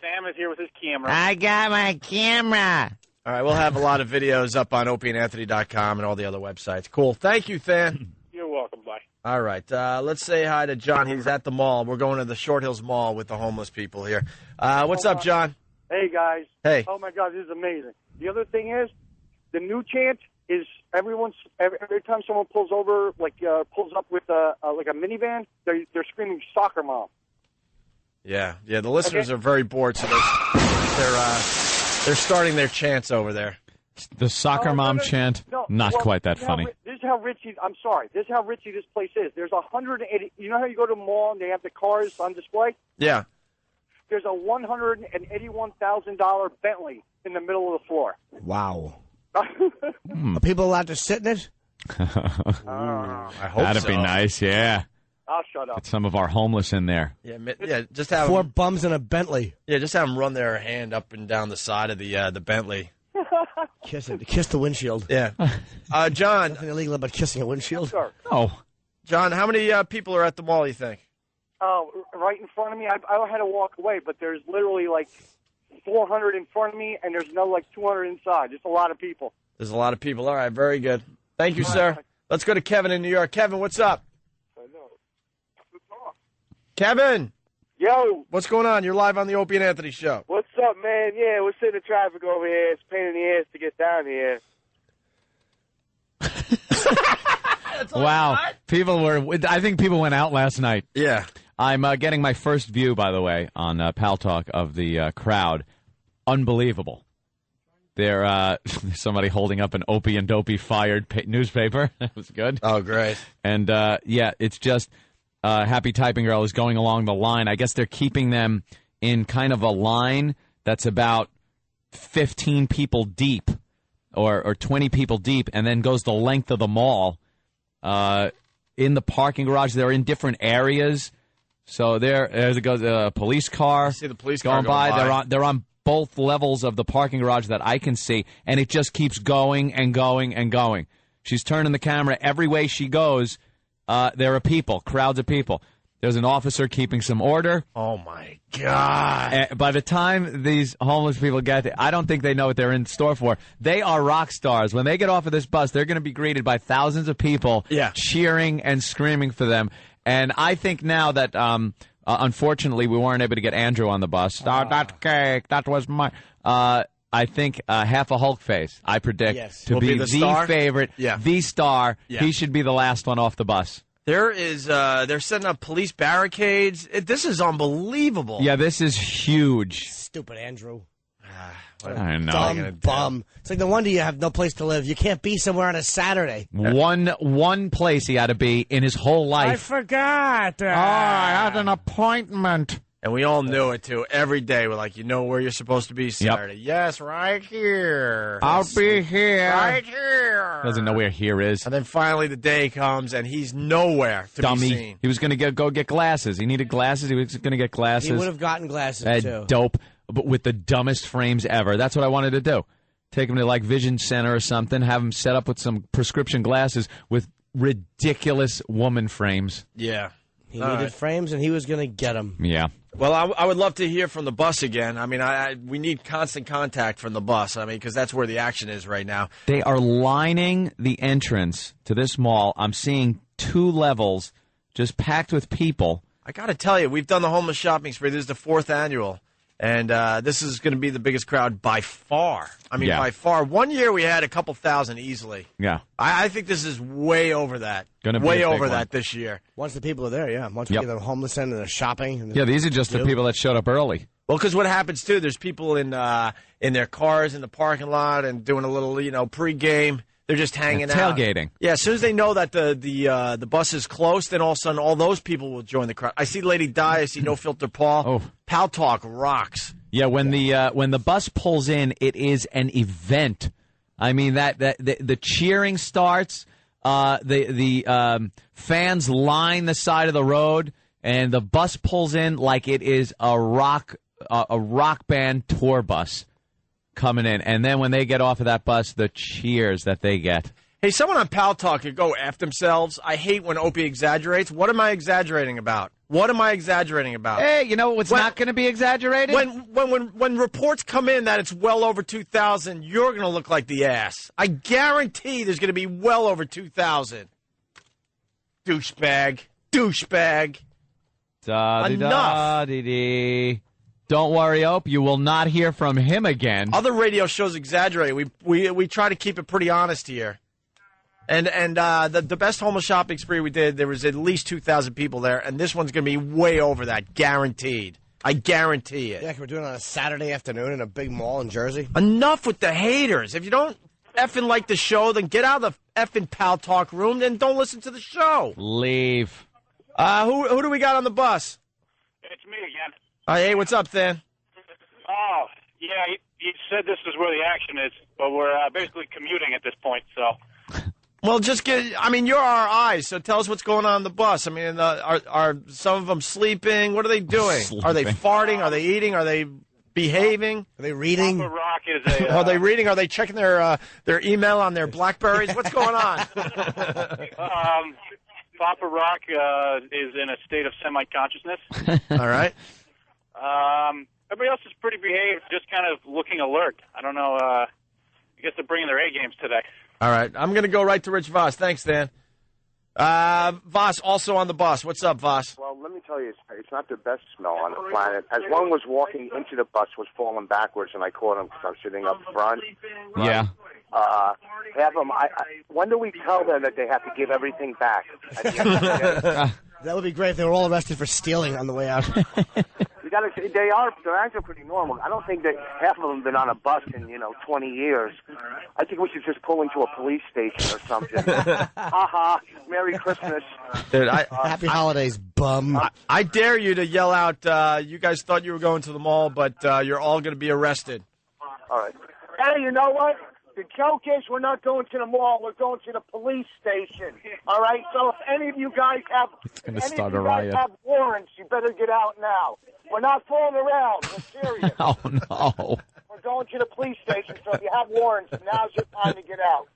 Sam is here with his camera. I got my camera. All right, we'll have a lot of videos up on opieandanthony.com and all the other websites. Cool. Thank you, Than. You're welcome. Bye. All right, let's say hi to John. He's at the mall. We're going to the Short Hills Mall with the homeless people here. What's up, John? Hey, guys. Hey. Oh, my God, this is amazing. The other thing is, the new chant is every time someone pulls over, pulls up with a minivan, they're screaming "Soccer Mom." Yeah. The listeners are very bored, so they're starting their chants over there. The soccer mom chant, not quite that funny. This is how Richie. I'm sorry. This is how Richie this place is. There's 180. You know how you go to a mall and they have the cars on display? Yeah. There's a $181,000 Bentley in the middle of the floor. Wow. Are people allowed to sit in it? I hope That'd be nice, yeah. I'll shut up. Get some of our homeless in there. Yeah, just have 4 bums in a Bentley. Yeah, just have them run their hand up and down the side of the Bentley. Kiss the windshield. Yeah. John. Nothing illegal about kissing a windshield. Sir. Oh. John, how many people are at the mall, you think? Right in front of me. I had to walk away, but there's literally 400 in front of me, and there's 200 inside. Just a lot of people. There's a lot of people. All right, very good. Thank you, sir. Let's go to Kevin in New York. Kevin, what's up? Kevin. Yo. What's going on? You're live on the Opie and Anthony show. What's up, man? Yeah, we're sitting in traffic over here. It's a pain in the ass to get down here. Wow. I think people went out last night. Yeah. I'm getting my first view, by the way, on Pal Talk of the crowd. Unbelievable. There's somebody holding up an Opie and Dopey fired newspaper. That was good. Oh, great. And, it's just Happy Typing Girl is going along the line. I guess they're keeping them in kind of a line that's about 15 people deep or 20 people deep and then goes the length of the mall. In the parking garage, they're in different areas. So there it goes, a police car. I see the police car going by. They're on both levels of the parking garage that I can see, and it just keeps going and going and going. She's turning the camera every way she goes. There are people, crowds of people. There's an officer keeping some order. Oh, my God. By the time these homeless people get there, I don't think they know what they're in store for. They are rock stars. When they get off of this bus, they're going to be greeted by thousands of people cheering and screaming for them. And I think now that, unfortunately, we weren't able to get Andrew on the bus. That cake, that was my... I think half a Hulk face, I predict, to be the favorite, the star. Yeah. He should be the last one off the bus. They're setting up police barricades. This is unbelievable. Yeah, this is huge. Stupid Andrew. I know. Dumb bum. It's like no wonder you have no place to live. You can't be somewhere on a Saturday. One place he had to be in his whole life. I forgot. I had an appointment. And we all knew it, too. Every day, we're like, you know where you're supposed to be Saturday. Yep. Yes, right here. I'll be here. Right here. Doesn't know where here is. And then finally the day comes, and he's nowhere to be seen. He was going to go get glasses. He needed glasses. He was going to get glasses. He would have gotten glasses, too. Dope, but with the dumbest frames ever. That's what I wanted to do. Take him to, Vision Center or something, have him set up with some prescription glasses with ridiculous woman frames. Yeah. He needed frames, and he was going to get them. Yeah. Well, I would love to hear from the bus again. I mean, we need constant contact from the bus. I mean, because that's where the action is right now. They are lining the entrance to this mall. I'm seeing 2 levels just packed with people. I got to tell you, we've done the homeless shopping spree. This is the 4th annual. And this is going to be the biggest crowd by far. I mean, by far. One year we had a couple thousand easily. Yeah. I think this is way over that. Gonna be way over that this year. Once the people are there, yeah. Once we get the homeless end and the shopping. And these are just the people that showed up early. Well, because what happens, too, there's people in their cars in the parking lot and doing a little, pregame. They're just hanging out. Tailgating. Yeah, as soon as they know that the bus is close, then all of a sudden all those people will join the crowd. I see Lady Di, I see No Filter Paul. Oh. Pal Talk rocks. Yeah, when the bus pulls in, it is an event. I mean the cheering starts. The fans line the side of the road, and the bus pulls in like it is a rock band tour bus coming in. And then when they get off of that bus, the cheers that they get. Hey, someone on Pal Talk could go F themselves. I hate when Opie exaggerates. What am I exaggerating about? What am I exaggerating about? Hey, you know what's not going to be exaggerated? When reports come in that it's well over 2,000, you're going to look like the ass. I guarantee there's going to be well over 2,000. Douchebag. Enough. Don't worry, Ope. You will not hear from him again. Other radio shows exaggerate. We try to keep it pretty honest here. And the best homeless shopping spree we did, there was at least 2,000 people there, and this one's going to be way over that, guaranteed. I guarantee it. Yeah, we're doing it on a Saturday afternoon in a big mall in Jersey. Enough with the haters. If you don't effing like the show, then get out of the effing Pal Talk room, then don't listen to the show. Leave. Who do we got on the bus? It's me again. Hey, what's up, Than? Oh, yeah, you said this is where the action is, but we're basically commuting at this point, so... Well, you're our eyes, so tell us what's going on the bus. I mean, are some of them sleeping? What are they doing? Are they farting? Are they eating? Are they behaving? Are they reading? Papa Rock is a... Are they reading? Are they checking their email on their Blackberries? What's going on? Papa Rock is in a state of semi-consciousness. All right. Everybody else is pretty behaved, just kind of looking alert. I don't know. I guess they're bringing their A games today. All right. I'm going to go right to Rich Voss. Thanks, Dan. Voss, also on the bus. What's up, Voss? Well, let me tell you, it's not the best smell on the planet. As one was walking into the bus, was falling backwards, and I caught him because I'm sitting up front. Yeah. Have them. When do we tell them that they have to give everything back? That would be great if they were all arrested for stealing on the way out. They're actually pretty normal. I don't think that half of them have been on a bus in 20 years. I think we should just pull into a police station or something. Ha! Merry Christmas. Dude, Happy holidays, bum. I dare you to yell out. You guys thought you were going to the mall, but you're all going to be arrested. All right. Hey, you know what? The joke is we're not going to the mall. We're going to the police station. All right? So if any of you guys have have warrants, you better get out now. We're not fooling around. We're serious. Oh, no. We're going to the police station, so if you have warrants, now's your time to get out.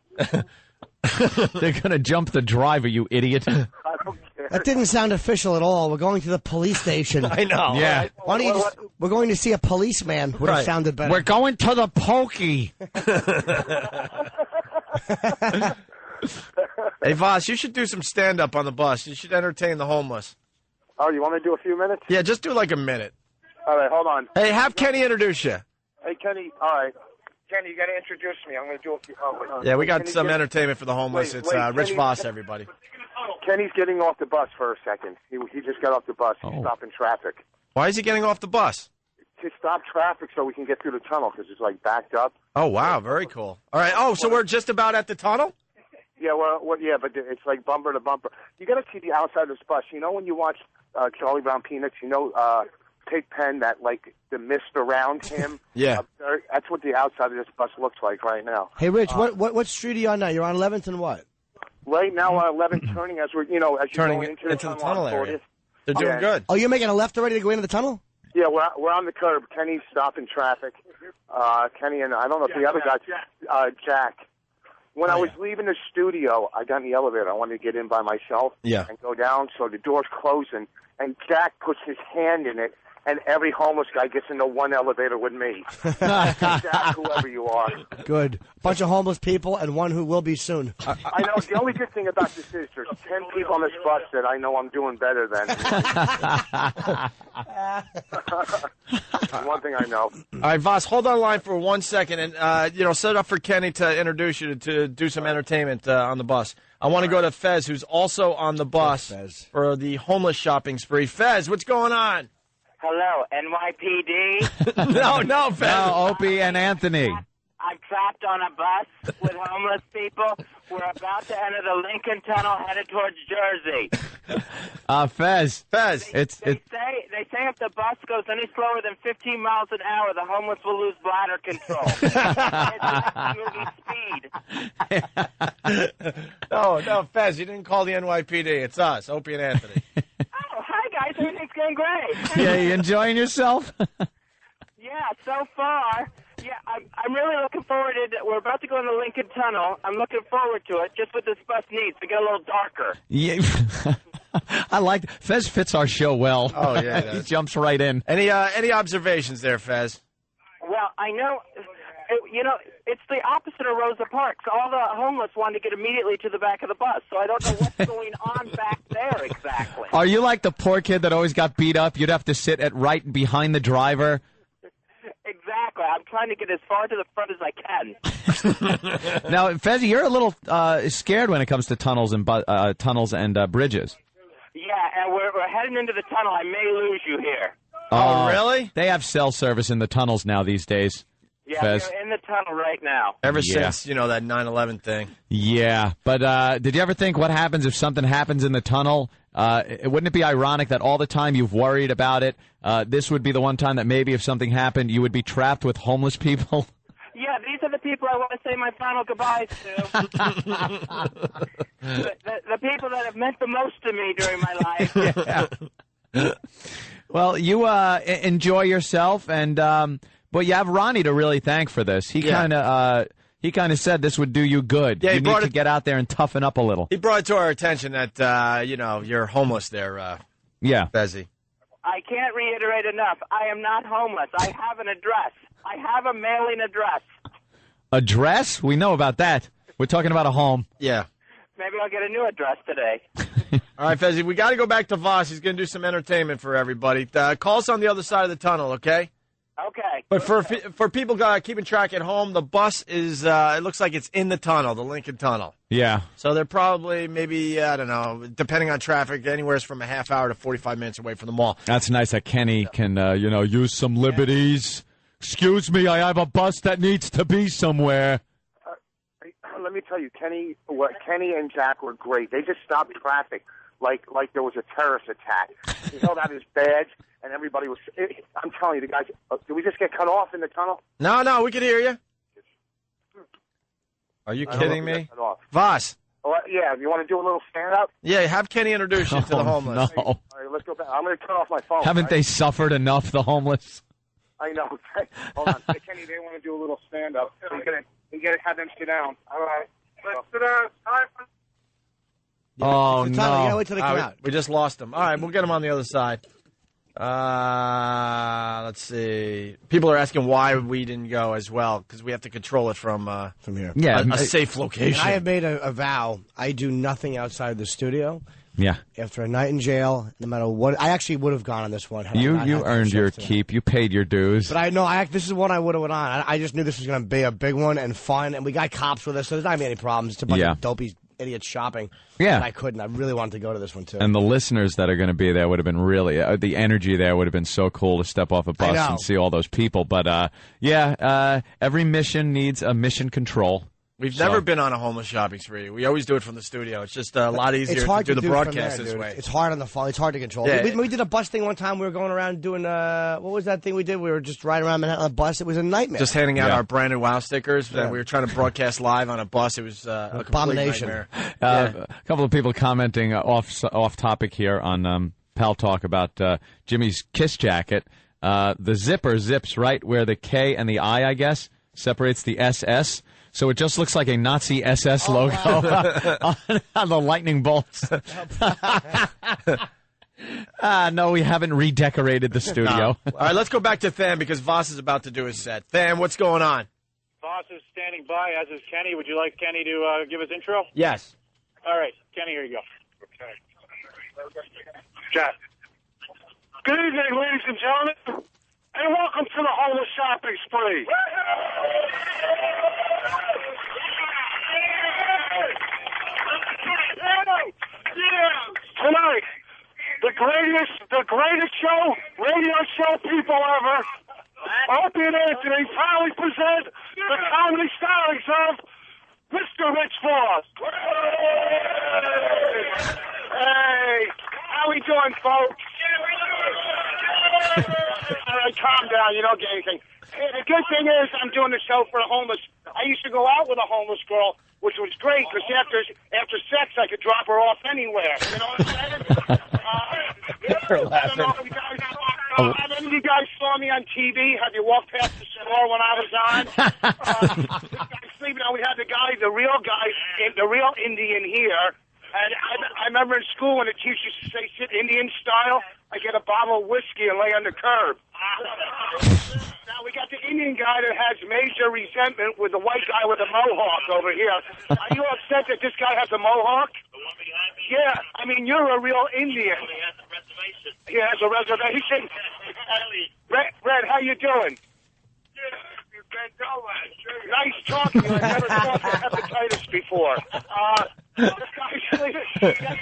They're going to jump the driver, you idiot. I don't care. That didn't sound official at all. We're going to the police station. I know. Yeah. Right? Why don't you just... We're going to see a policeman. Would have sounded better. We're going to the pokey. Hey, Voss, you should do some stand-up on the bus. You should entertain the homeless. Oh, you want me to do a few minutes? Yeah, just do like a minute. All right, hold on. Hey, have Kenny introduce you. Hey, Kenny. All right. Kenny, you got to introduce me. I'm going to do a few... Yeah, we got some entertainment for the homeless. It's Rich Voss, everybody. Kenny's getting off the bus for a second. He just got off the bus. He's stopping traffic. Why is he getting off the bus? To stop traffic so we can get through the tunnel because it's, backed up. Oh, wow. Very cool. All right. Oh, so we're just about at the tunnel? Yeah, but it's like bumper to bumper. You got to see the outside of this bus. You know when you watch Charlie Brown Peanuts, Pigpen, that, the mist around him? Yeah. That's what the outside of this bus looks like right now. Hey, Rich, what street are you on now? You're on 11th and what? Right now, 11th turning as we're, as you're turning going into the tunnel area. They're doing good. Oh, you're making a left already to go into the tunnel? Yeah, we're on the curb. Kenny's stopping traffic. Kenny and I don't know if the other guy, Jack. When I was leaving the studio, I got in the elevator. I wanted to get in by myself and go down. So the door's closing, and Jack puts his hand in it, and every homeless guy gets into one elevator with me. Jack, whoever you are. Good. A bunch of homeless people and one who will be soon. I know. The only good thing about this is there's 10 people on this bus that I know I'm doing better than. One thing I know. All right, Voss, hold on the line for 1 second and, set it up for Kenny to introduce you to do some entertainment on the bus. I want to go to Fez, who's also on the bus for the homeless shopping spree. Fez, what's going on? Hello, NYPD? No, Fez. No, Opie and Anthony. I'm trapped on a bus with homeless people. We're about to enter the Lincoln Tunnel headed towards Jersey. Fez. They say if the bus goes any slower than 15 miles an hour, the homeless will lose bladder control. It's movie speed. No, Fez, you didn't call the NYPD. It's us, Opie and Anthony. Oh, hi, guys. Everything's going great. Yeah, you enjoying yourself? Yeah, so far. Yeah, I'm really looking forward to it. We're about to go in the Lincoln Tunnel. I'm looking forward to it, just what this bus needs to get a little darker. Yeah. I like Fez fits our show well. Oh, yeah, he he jumps right in. Any observations there, Fez? Well, I know, it's the opposite of Rosa Parks. All the homeless want to get immediately to the back of the bus, so I don't know what's going on back there exactly. Are you like the poor kid that always got beat up? You'd have to sit at right behind the driver. Exactly. I'm trying to get as far to the front as I can. Now, Fez, you're a little scared when it comes to tunnels and bridges. Yeah, and we're heading into the tunnel. I may lose you here. Oh, really? They have cell service in the tunnels now these days. Yeah, Fez. we're in the tunnel right now. Ever since, that 9/11 thing. Yeah, but did you ever think what happens if something happens in the tunnel? Wouldn't it be ironic that all the time you've worried about it, this would be the one time that maybe if something happened, you would be trapped with homeless people? Yeah, these are the people I want to say my final goodbyes to. the people that have meant the most to me during my life. Well, you enjoy yourself, and but you have Ronnie to really thank for this. He kind of said this would do you good. Yeah, you need to get out there and toughen up a little. He brought it to our attention that you're homeless there. Fezzy. I can't reiterate enough. I am not homeless. I have an address. I have a mailing address. Address? We know about that. We're talking about a home. Yeah. Maybe I'll get a new address today. All right, Fezzy, we got to go back to Voss. He's going to do some entertainment for everybody. Call us on the other side of the tunnel, okay? Okay. But for people keeping track at home, the bus is, it looks like it's in the tunnel, the Lincoln Tunnel. Yeah. So they're probably maybe, I don't know, depending on traffic, anywhere from a half hour to 45 minutes away from the mall. That's nice that Kenny can, use some liberties. Excuse me, I have a bus that needs to be somewhere. Let me tell you, Kenny and Jack were great. They just stopped traffic like there was a terrorist attack. He held out his badge, and everybody was. I'm telling you, the guys. Did we just get cut off in the tunnel? No, we could hear you. Are you kidding me? Voss. Yeah, you want to do a little stand-up? Yeah, have Kenny introduce you to the homeless. No. All right, let's go back. I'm going to cut off my phone. Haven't they suffered enough, the homeless? I know. Hold on. Hey, Kenny, they want to do a little stand-up. You got to have them sit down. All right. Let's sit down. Oh, You no. gotta wait till they come out. We just lost them. All right, we'll get them on the other side. Let's see. People are asking why we didn't go as well, because we have to control it from here. Yeah, a safe location. I have made a vow. I do nothing outside the studio. Yeah. After a night in jail, no matter what, I actually would have gone on this one. had I You not had earned your to. keep. You paid your dues. But I know this is what I would have went on. I just knew this was going to be a big one and fun, and we got cops with us, so there's not going to be any problems. It's a bunch of dopey idiots shopping. Yeah. And I couldn't. I really wanted to go to this one, too. And the listeners that are going to be there would have been really, the energy there would have been so cool to step off a bus and see all those people. But, every mission needs a mission control. We've never been on a homeless shopping spree. We always do it from the studio. It's just a lot easier to do the broadcast this way. It's hard on the phone. It's hard to control. Yeah. We did a bus thing one time. We were going around doing, what was that thing we did? We were just riding around Manhattan on a bus. It was a nightmare. Just handing out our brand new WOW stickers. We were trying to broadcast live on a bus. It was a abomination. Nightmare. A couple of people commenting off topic here on Pal Talk about Jimmy's Kiss jacket. The zipper zips right where the K and the I guess, separates the SS. So it just looks like a Nazi SS logo on the lightning bolts. No, we haven't redecorated the studio. No. All right, let's go back to Tham because Voss is about to do his set. Tham, what's going on? Voss is standing by, as is Kenny. Would you like Kenny to give his intro? Yes. All right, Kenny, here you go. Okay. Jack. Good evening, ladies and gentlemen, and welcome to the homeless shopping spree. Tonight, the greatest radio show people ever, Opie and Anthony proudly present the comedy stylings of Mr. Rich Voss. Hey, how we doing, folks? All right, calm down. You don't get anything. Hey, the good thing is I'm doing the show for the homeless. I used to go out with a homeless girl, which was great because after sex I could drop her off anywhere. You know what I'm saying? I don't know if you guys, how many of you guys saw me on TV? Have you walked past the store when I was on? This guy's sleeping on. We had the real Indian here. And I remember in school when the teacher used to say, sit Indian style, I get a bottle of whiskey and lay on the curb. Now, we got the Indian guy that has major resentment with the white guy with a mohawk over here. Are you upset that this guy has a mohawk? Yeah, I mean, you're a real Indian. He has a reservation. Red, how you doing? Nice talking to you. I've never talked to hepatitis before. Yes,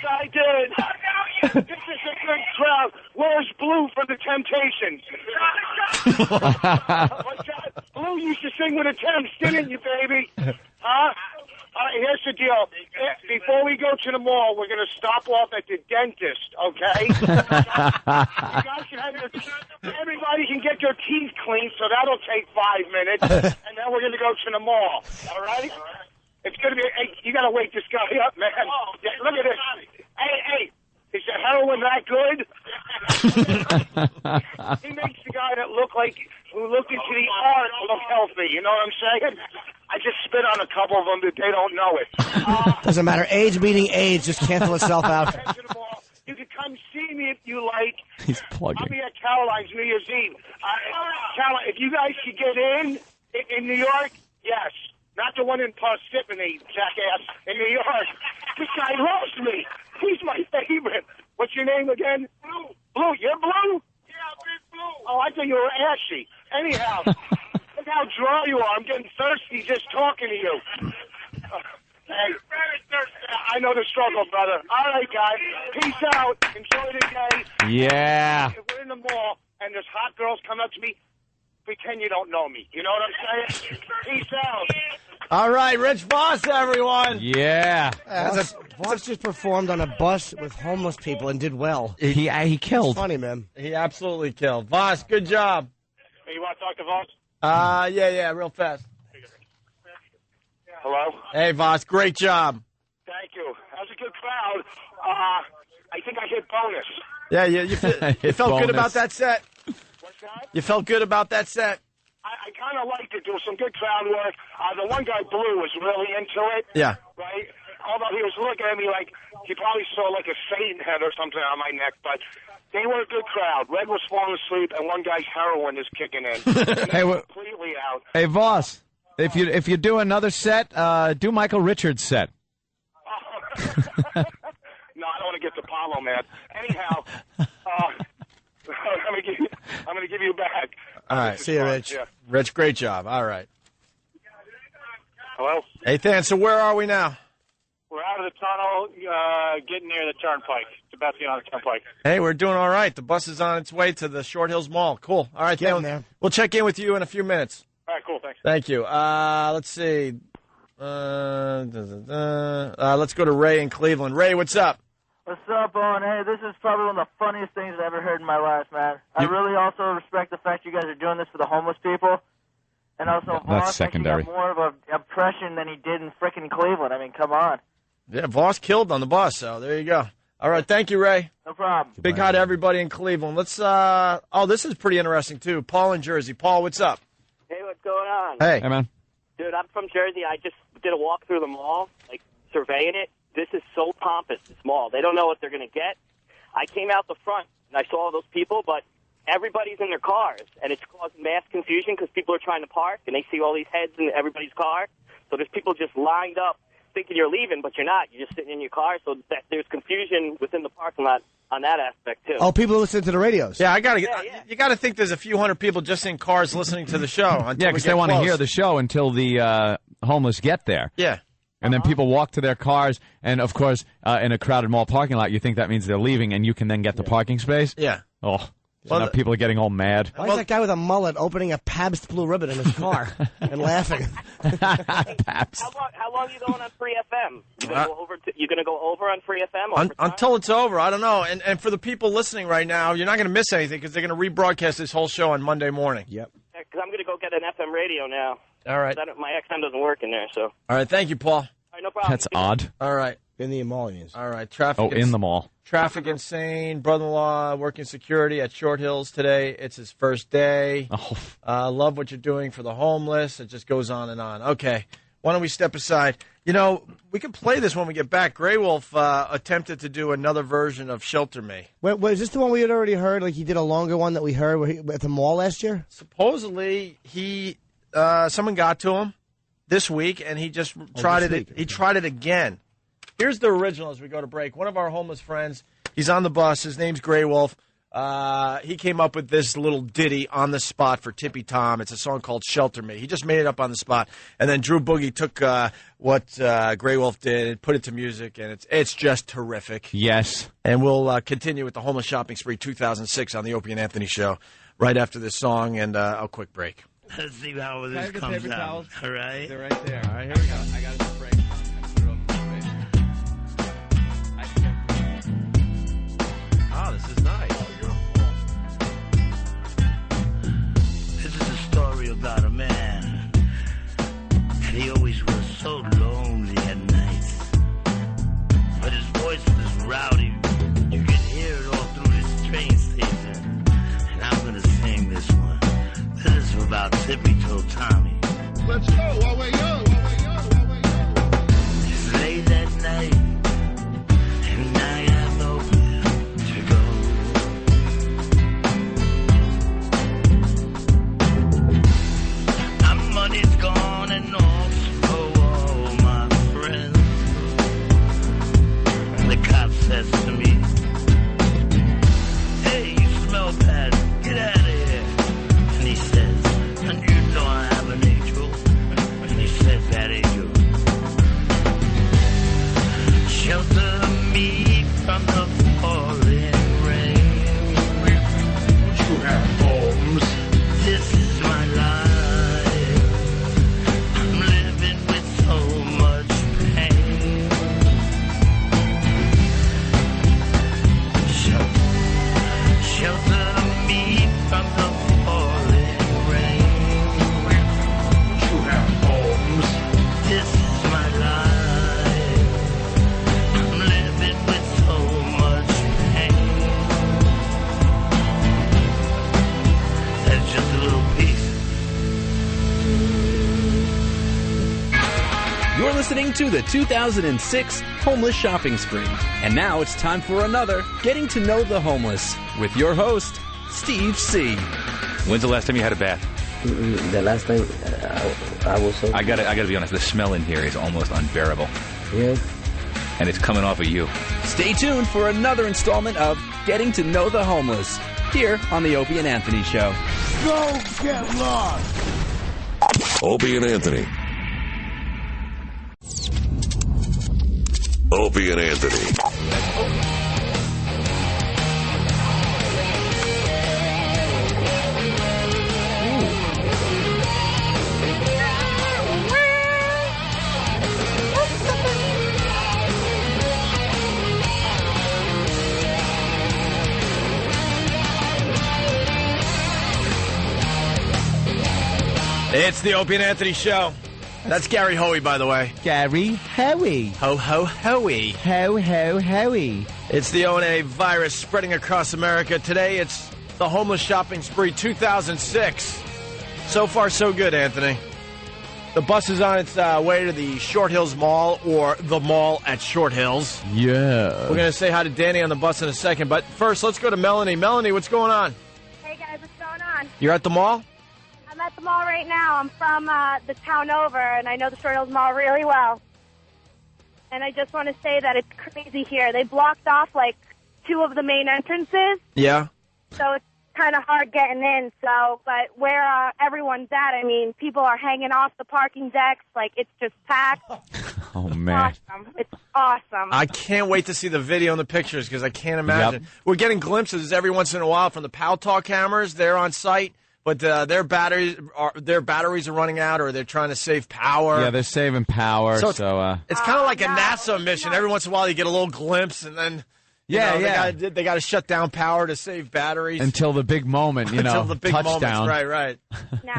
I did. This is a good crowd. Where's Blue from the Temptations? Blue used to sing with the Temps, didn't you, baby? Huh? All right, here's the deal. Before we go to the mall, we're going to stop off at the dentist, okay? You guys can have everybody can get their teeth cleaned, so that'll take 5 minutes, and then we're going to go to the mall, all right? It's going to be, hey, you got to wake this guy up, man. Yeah, look at this. Hey, is the heroin that good? He makes the guy that who looked into the art look healthy, you know what I'm saying? I just spit on a couple of them that they don't know it. Doesn't matter. Age beating age, just cancel itself out. You can come see me if you like. He's plugging. I'll be at Caroline's New Year's Eve. Caroline, if you guys could get in New York, yes. Not the one in Parsippany, jackass, in New York. This guy loves me. He's my favorite. What's your name again? Blue. Blue, you're Blue? Yeah, Big Blue. Oh, I thought you were Ashy. Anyhow, look how dry you are. I'm getting thirsty just talking to you. Hey, I know the struggle, brother. All right, guys. Peace out. Enjoy the day. Yeah. If we're in the mall and there's hot girls come up to me, pretend you don't know me. You know what I'm saying? Peace out. All right, Rich Voss, everyone. Yeah. Voss just performed on a bus with homeless people and did well. He killed. It's funny, man. He absolutely killed. Voss, good job. Hey, you want to talk to Voss? Yeah, real fast. Hello? Hey, Voss, great job. Thank you. That was a good crowd. I think I hit bonus. Yeah, you felt good about that set. What's that? You felt good about that set. I kind of liked it. There was some good crowd work. The one guy, Blue, was really into it. Yeah. Right? Although he was looking at me like he probably saw like a Satan head or something on my neck. But they were a good crowd. Red was falling asleep, and one guy's heroin is kicking in. Completely out. Hey, Voss, if you do another set, do Michael Richards' set. No, I don't want to get to Paulo, man. Anyhow, I'm going to give you back. All right. See you, Rich. Yeah. Rich, great job. All right. Hello? Hey, Than, so where are we now? We're out of the tunnel, getting near the turnpike. It's about to be on the turnpike. Hey, we're doing all right. The bus is on its way to the Short Hills Mall. Cool. All right, Than, we'll check in with you in a few minutes. All right, cool. Thanks. Thank you. Let's see. Let's go to Ray in Cleveland. Ray, what's up? What's up, Owen? Hey, this is probably one of the funniest things I've ever heard in my life, man. I really also respect the fact you guys are doing this for the homeless people. And also, Voss secondary. got more of an impression than he did in frickin' Cleveland. I mean, come on. Yeah, Voss killed on the bus, so there you go. All right, thank you, Ray. No problem. Big hi to everybody in Cleveland. Let's, this is pretty interesting, too. Paul in Jersey. Paul, what's up? Hey, what's going on? Hey. Hey, man. Dude, I'm from Jersey. I just did a walk through the mall, like, surveying it. This is so pompous, this mall. They don't know what they're going to get. I came out the front, and I saw all those people, but everybody's in their cars, and it's causing mass confusion because people are trying to park, and they see all these heads in everybody's car. So there's people just lined up thinking you're leaving, but you're not. You're just sitting in your car, so that there's confusion within the parking lot on that aspect, too. Oh, people listen to the radios. Yeah, you got to think there's a few hundred people just in cars listening to the show. Yeah, because they want to hear the show until the homeless get there. Yeah. And then people walk to their cars, and, of course, in a crowded mall parking lot, you think that means they're leaving, and you can then get the parking space? Yeah. Oh, so now people are getting all mad. Why is that guy with a mullet opening a Pabst Blue Ribbon in his car and laughing? Pabst. How long are you going on Free FM? You gonna go over on Free FM? Until it's over. I don't know. And for the people listening right now, you're not going to miss anything because they're going to rebroadcast this whole show on Monday morning. Yep. Because I'm going to go get an FM radio now. All right. My XM doesn't work in there, so. All right. Thank you, Paul. All right, no problem. That's odd. All right. In the mall, he is. All right. Traffic. Oh, in the mall. Traffic insane. Brother-in-law working security at Short Hills today. It's his first day. Oh. Love what you're doing for the homeless. It just goes on and on. Okay. Why don't we step aside? You know, we can play this when we get back. Grey Wolf attempted to do another version of Shelter Me. Wait, is this the one we had already heard? Like he did a longer one that we heard at the mall last year? Supposedly, someone got to him this week, and he just tried it. He tried it again. Here's the original as we go to break. One of our homeless friends, he's on the bus. His name's Grey Wolf. He came up with this little ditty on the spot for Tippy Tom. It's a song called Shelter Me. He just made it up on the spot. And then Drew Boogie took what Grey Wolf did and put it to music, and it's just terrific. Yes. And we'll continue with the Homeless Shopping Spree 2006 on the Opie and Anthony Show right after this song and a quick break. Let's see how this comes out. All right? They're right there. All right, here we go. I got a spray. Oh, this is nice. This is a story about a man, and he always was so lonely at night. But his voice was rowdy. You could hear it all through this train station. And I'm gonna sing this one. This is about Tippy Toe Tommy. Let's go while we're young. It's late at night, and I have nowhere to go. My money's gone and also all my friends. And the cop says to me, "Hey, you smell bad. Get out of here." And he says, "And you know I have an angel." And he says, "That angel, shelter me from the pouring rain. You have homes. This is my life. I'm living with so much pain. Shelter me from the pouring rain. You have homes. This is my life. I'm living with so much pain. That's just a little piece. You're listening to the 2006 Homeless Shopping Spree. And now it's time for another Getting to Know the Homeless with your host, Steve C. When's the last time you had a bath? The last time I was so... I gotta be honest, the smell in here is almost unbearable. Yeah. And it's coming off of you. Stay tuned for another installment of Getting to Know the Homeless here on the Opie and Anthony Show. Go get lost. Opie and Anthony. Opie and Anthony. It's the Opie and Anthony Show. That's Gary Hoey, by the way. Gary Hoey. Ho, ho, hoey. Ho, ho, hoey. It's the ONA virus spreading across America. Today, it's the Homeless Shopping Spree 2006. So far, so good, Anthony. The bus is on its way to the Short Hills Mall, or the mall at Short Hills. Yeah. We're going to say hi to Danny on the bus in a second, but first, let's go to Melanie. Melanie, what's going on? Hey, guys, what's going on? You're at the mall? I'm at the mall right now. I'm from the town over, and I know the Short Hills Mall really well. And I just want to say that it's crazy here. They blocked off, like, 2 of the main entrances. Yeah. So it's kind of hard getting in. So, but where everyone's at, I mean, people are hanging off the parking decks. Like, it's just packed. Oh, man. Awesome. It's awesome. I can't wait to see the video and the pictures because I can't imagine. Yep. We're getting glimpses every once in a while from the Pal Talk cameras. They're on site. But their batteries are running out, or they're trying to save power. Yeah, they're saving power. So it's kind of like a NASA mission. Every once in a while, you get a little glimpse, and then they got to shut down power to save batteries until the big moment. Until the big touchdown. Moments. Right. No,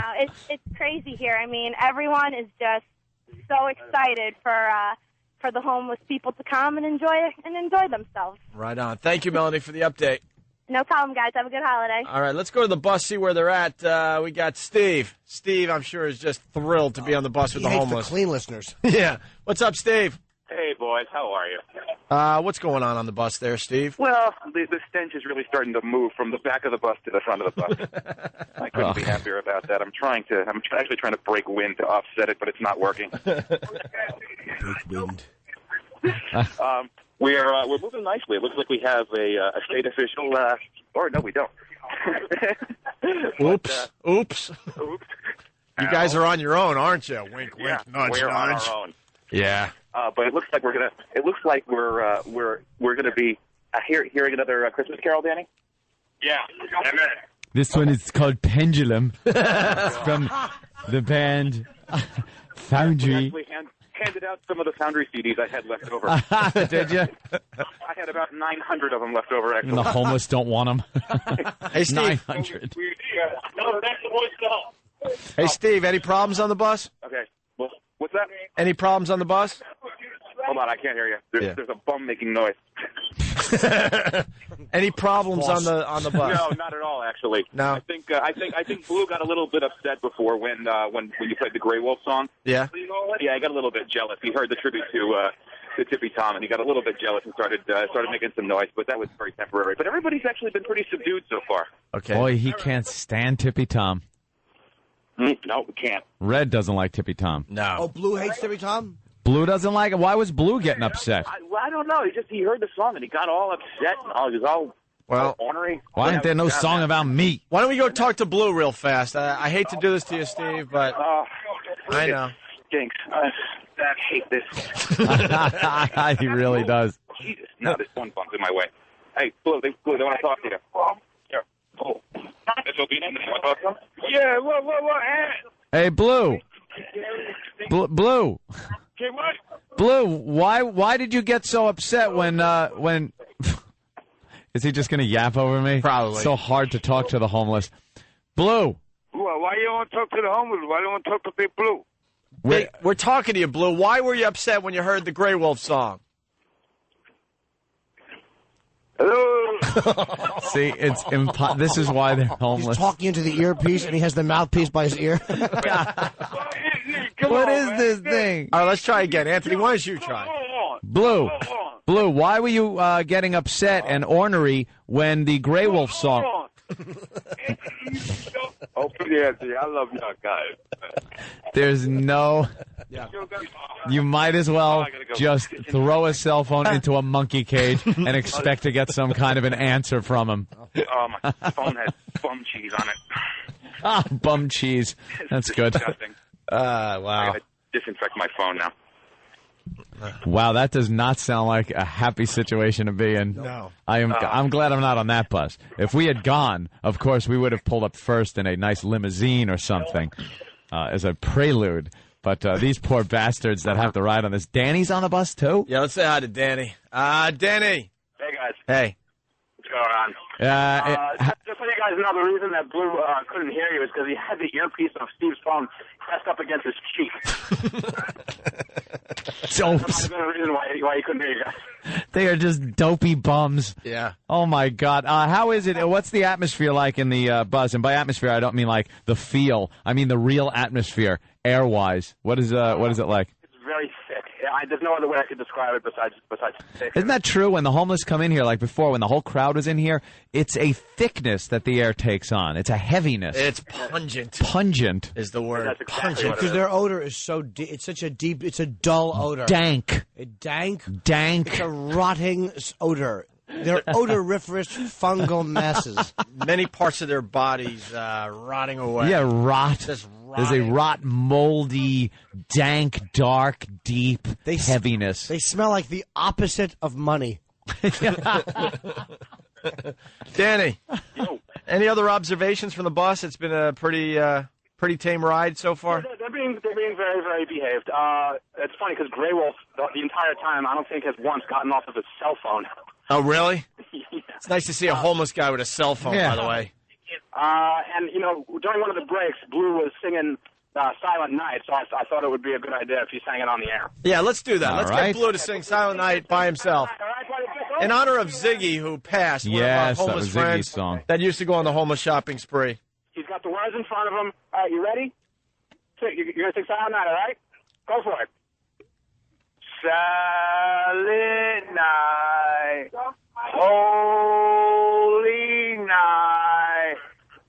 it's crazy here. I mean, everyone is just so excited for the homeless people to come and enjoy themselves. Right on. Thank you, Melanie, for the update. No problem, guys. Have a good holiday. All right, let's go to the bus, see where they're at. We got Steve. Steve, I'm sure, is just thrilled to be on the bus with the He hates homeless. the clean listeners. Yeah. What's up, Steve? Hey, boys. How are you? What's going on the bus there, Steve? Well, the stench is really starting to move from the back of the bus to the front of the bus. I couldn't be happier about that. I'm actually trying to break wind to offset it, but it's not working. Break wind. We're moving nicely. It looks like we have a state official, or no, we don't. Oops. Oops. You guys are on your own, aren't you? Wink, wink, nudge, we're on nudge. our own. Yeah. But it looks like we're gonna be hearing another Christmas Carol, Danny. Yeah. This one is called Pendulum. It's from the band Foundry. We actually handed out some of the Foundry CDs I had left over. Did you? I had about 900 of them left over, actually. And the homeless don't want them. Hey, Steve. 900. No, that's the voice to help. Hey, Steve, any problems on the bus? Okay. Well, what's that? Any problems on the bus? Hold on, I can't hear you. There's a bum making noise. Any problems on the bus? No, not at all, actually. No. I think Blue got a little bit upset before when you played the Grey Wolf song. Yeah. Yeah, I got a little bit jealous. He heard the tribute to Tippy Tom, and he got a little bit jealous and started making some noise. But that was very temporary. But everybody's actually been pretty subdued so far. Okay. Boy, he can't stand Tippy Tom. No, we can't. Red doesn't like Tippy Tom. No. Oh, Blue hates Tippy Tom? Blue doesn't like it. Why was Blue getting upset? I don't know. He heard the song and he got all upset and he was all ornery. Why ain't there no song about me? Why don't we go talk to Blue real fast? I hate to do this to you, Steve, but I know. Stinks. I hate this. He really does. Jesus, no, this one bump's in my way. Hey, Blue, they want to talk to you. Here. Oh. This will be in. Want to talk to them? Yeah, what? Hey, Blue. Blue. Okay, what? Blue, why did you get so upset when Is he just going to yap over me? Probably. So hard to talk to the homeless. Blue. Well, why you don't want to talk to the homeless? Why don't want to talk to Big Blue? We're talking to you, Blue. Why were you upset when you heard the Grey Wolf song? Hello. See, it's this is why they're homeless. He's talking into the earpiece, and he has the mouthpiece by his ear. What is this thing? All right, let's try again. Anthony, why don't you try? Blue, why were you getting upset and ornery when the Grey Wolf song? Oh, Anthony, I love y'all guys. There's no... You might as well just throw a cell phone into a monkey cage and expect to get some kind of an answer from him. Oh, my phone has bum cheese on it. Ah, bum cheese. That's good. Disgusting. Wow. I gotta disinfect my phone now. Wow, that does not sound like a happy situation to be in. No. I'm glad I'm not on that bus. If we had gone, of course, we would have pulled up first in a nice limousine or something as a prelude. But these poor bastards that have to ride on this. Danny's on the bus, too? Yeah, let's say hi to Danny. Danny. Hey, guys. Hey. What's going on? Just so you guys know, the reason that Blue couldn't hear you is because he had the earpiece of Steve's phone pressed up against his cheek. Dopes. That's the reason why he couldn't hear you guys. They are just dopey bums. Yeah. Oh, my God. How is it? What's the atmosphere like in the bus? And by atmosphere, I don't mean like the feel. I mean the real atmosphere, air-wise. What is it like? It's very thick. There's no other way I could describe it besides thick. Isn't that true? When the homeless come in here, like before, when the whole crowd was in here, it's a thickness that the air takes on. It's a heaviness. It's pungent. Pungent is the word. That's exactly pungent. Because their odor is so deep. It's such a deep, it's a dull odor. Dank. Dank? Dank. It's a rotting odor. They're odoriferous fungal masses. Many parts of their bodies rotting away. Yeah, rot. Just There's a rot, moldy, dank, dark, deep heaviness. They smell like the opposite of money. Danny, any other observations from the bus? It's been a pretty tame ride so far. They're being very, very behaved. It's funny because Grey Wolf, the entire time, I don't think has once gotten off of his cell phone. Oh, really? Yeah. It's nice to see a homeless guy with a cell phone, by the way. And, during one of the breaks, Blue was singing Silent Night, so I thought it would be a good idea if he sang it on the air. Yeah, let's do that. All Let's right. get Blue to sing Silent Night by himself. All right, buddy. in honor of Ziggy, who passed. Yes, one of that our was homeless Ziggy's friends song. that used to go on the homeless shopping spree. He's got the words in front of him. All right, you ready? You're going to sing Silent Night, all right? Go for it. Silent night, holy night,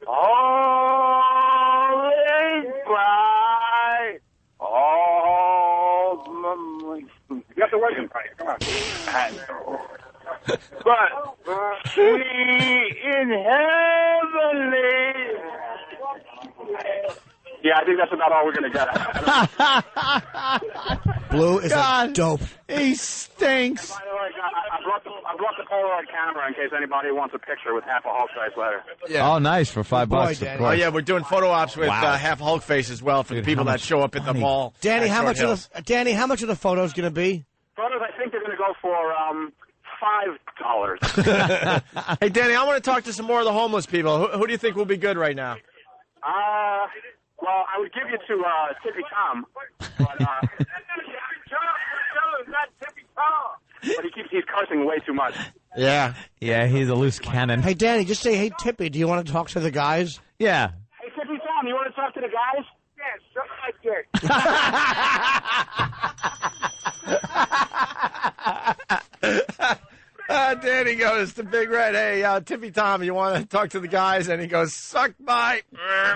all is bright, all you got the words in front of you. Come on. I know. But we in heavenly. Yeah, I think that's about all we're going to get. Blue is a dope. He stinks. By the way, I brought the Polaroid camera in case anybody wants a picture with half a Hulk face later. Yeah. Oh, nice, for $5, of Oh, course. yeah, we're doing photo ops with Wow. half Hulk face as well for the Dude, people how that much show up at the money? mall. Danny, at how Short much Hills. of the photos going to be? Photos, I think they're going to go for $5. Hey, Danny, I want to talk to some more of the homeless people. Who do you think will be good right now? Well, I would give you to Tippy Tom, but but he's cursing way too much. Yeah. Yeah, he's a loose cannon. Hey, Danny, just say, hey, Tippy, do you want to talk to the guys? Yeah. Hey, Tippy Tom, you want to talk to the guys? Yeah, suck my dick. Danny goes to Big Red, hey, Tippy Tom, you want to talk to the guys? And he goes, suck my...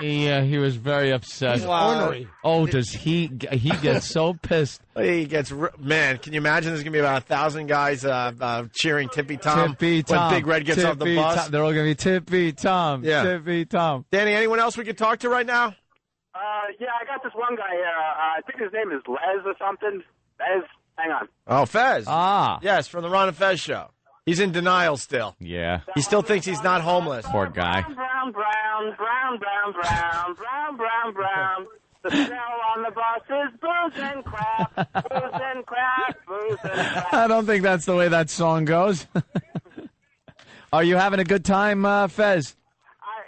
Yeah, he was very upset. He's ornery. Oh, does he gets so pissed. He gets... Man, can you imagine there's going to be about 1,000 guys cheering Tippy Tom Tippy Tom. when Big Red gets off the Tippy bus? Tom. They're all going to be Tippy Tom. Yeah. Tippy Tom. Danny, anyone else we could talk to right now? Yeah, I got this one guy here. I think his name is Les or something. Les, hang on. Oh, Fez. Ah. Yes, from the Ron and Fez show. He's in denial still. Yeah. He still thinks he's not homeless. Poor guy. Brown, brown, brown, brown, brown, brown, brown, brown. The smell on the bus is booze and crap, booze and crap, booze and crap. I don't think that's the way that song goes. Are you having a good time, Fez?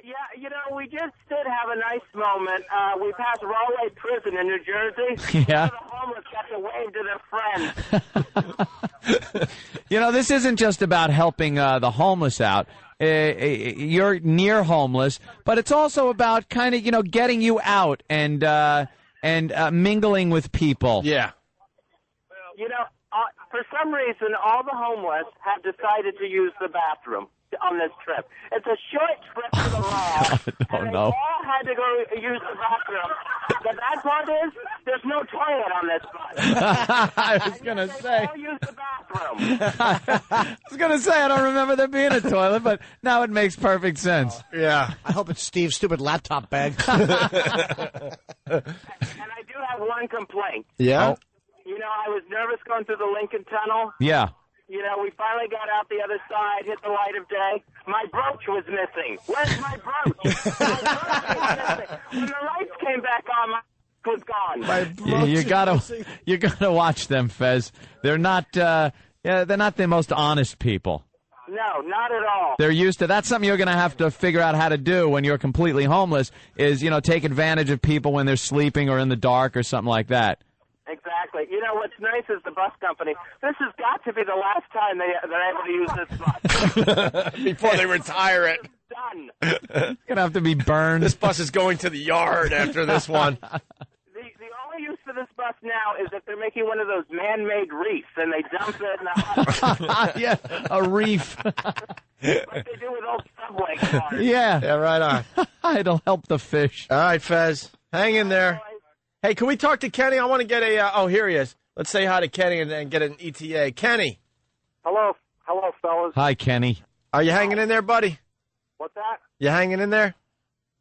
Yeah, you know, we just did have a nice moment. We passed Rahway Prison in New Jersey. Yeah. The homeless got to wave to their friends. You know, this isn't just about helping the homeless out. You're near homeless, but it's also about kind of, you know, getting you out and mingling with people. Yeah. You know, for some reason, all the homeless have decided to use the bathroom on this trip. It's a short trip to the mall, and they all had to go use the bathroom. The bad part is, there's no toilet on this bus. I was going to say. All use the bathroom. I was going to say, I don't remember there being a toilet, but now it makes perfect sense. Yeah. I hope it's Steve's stupid laptop bag. And I do have one complaint. Yeah? Oh. You know, I was nervous going through the Lincoln Tunnel. Yeah. You know, we finally got out the other side, hit the light of day. My brooch was missing. Where's my brooch? My brooch was missing. When the lights came back on, my brooch was gone. You gotta watch them, Fez. They're not they're not the most honest people. No, not at all. They're used to that's something you're gonna have to figure out how to do when you're completely homeless. Is take advantage of people when they're sleeping or in the dark or something like that. Exactly. You know, what's nice is the bus company. This has got to be the last time they're able to use this bus. Before they retire it. Done. It's going to have to be burned. This bus is going to the yard after this one. The only use for this bus now is that they're making one of those man-made reefs, and they dump it in the hot. Yeah, a reef. Like they do with old subway cars. Yeah. Yeah, right on. It'll help the fish. All right, Fez. Hang in there. Hey, can we talk to Kenny? I want to get a, here he is. Let's say hi to Kenny and get an ETA. Kenny. Hello, fellas. Hi, Kenny. Are you hanging in there, buddy? What's that? You hanging in there?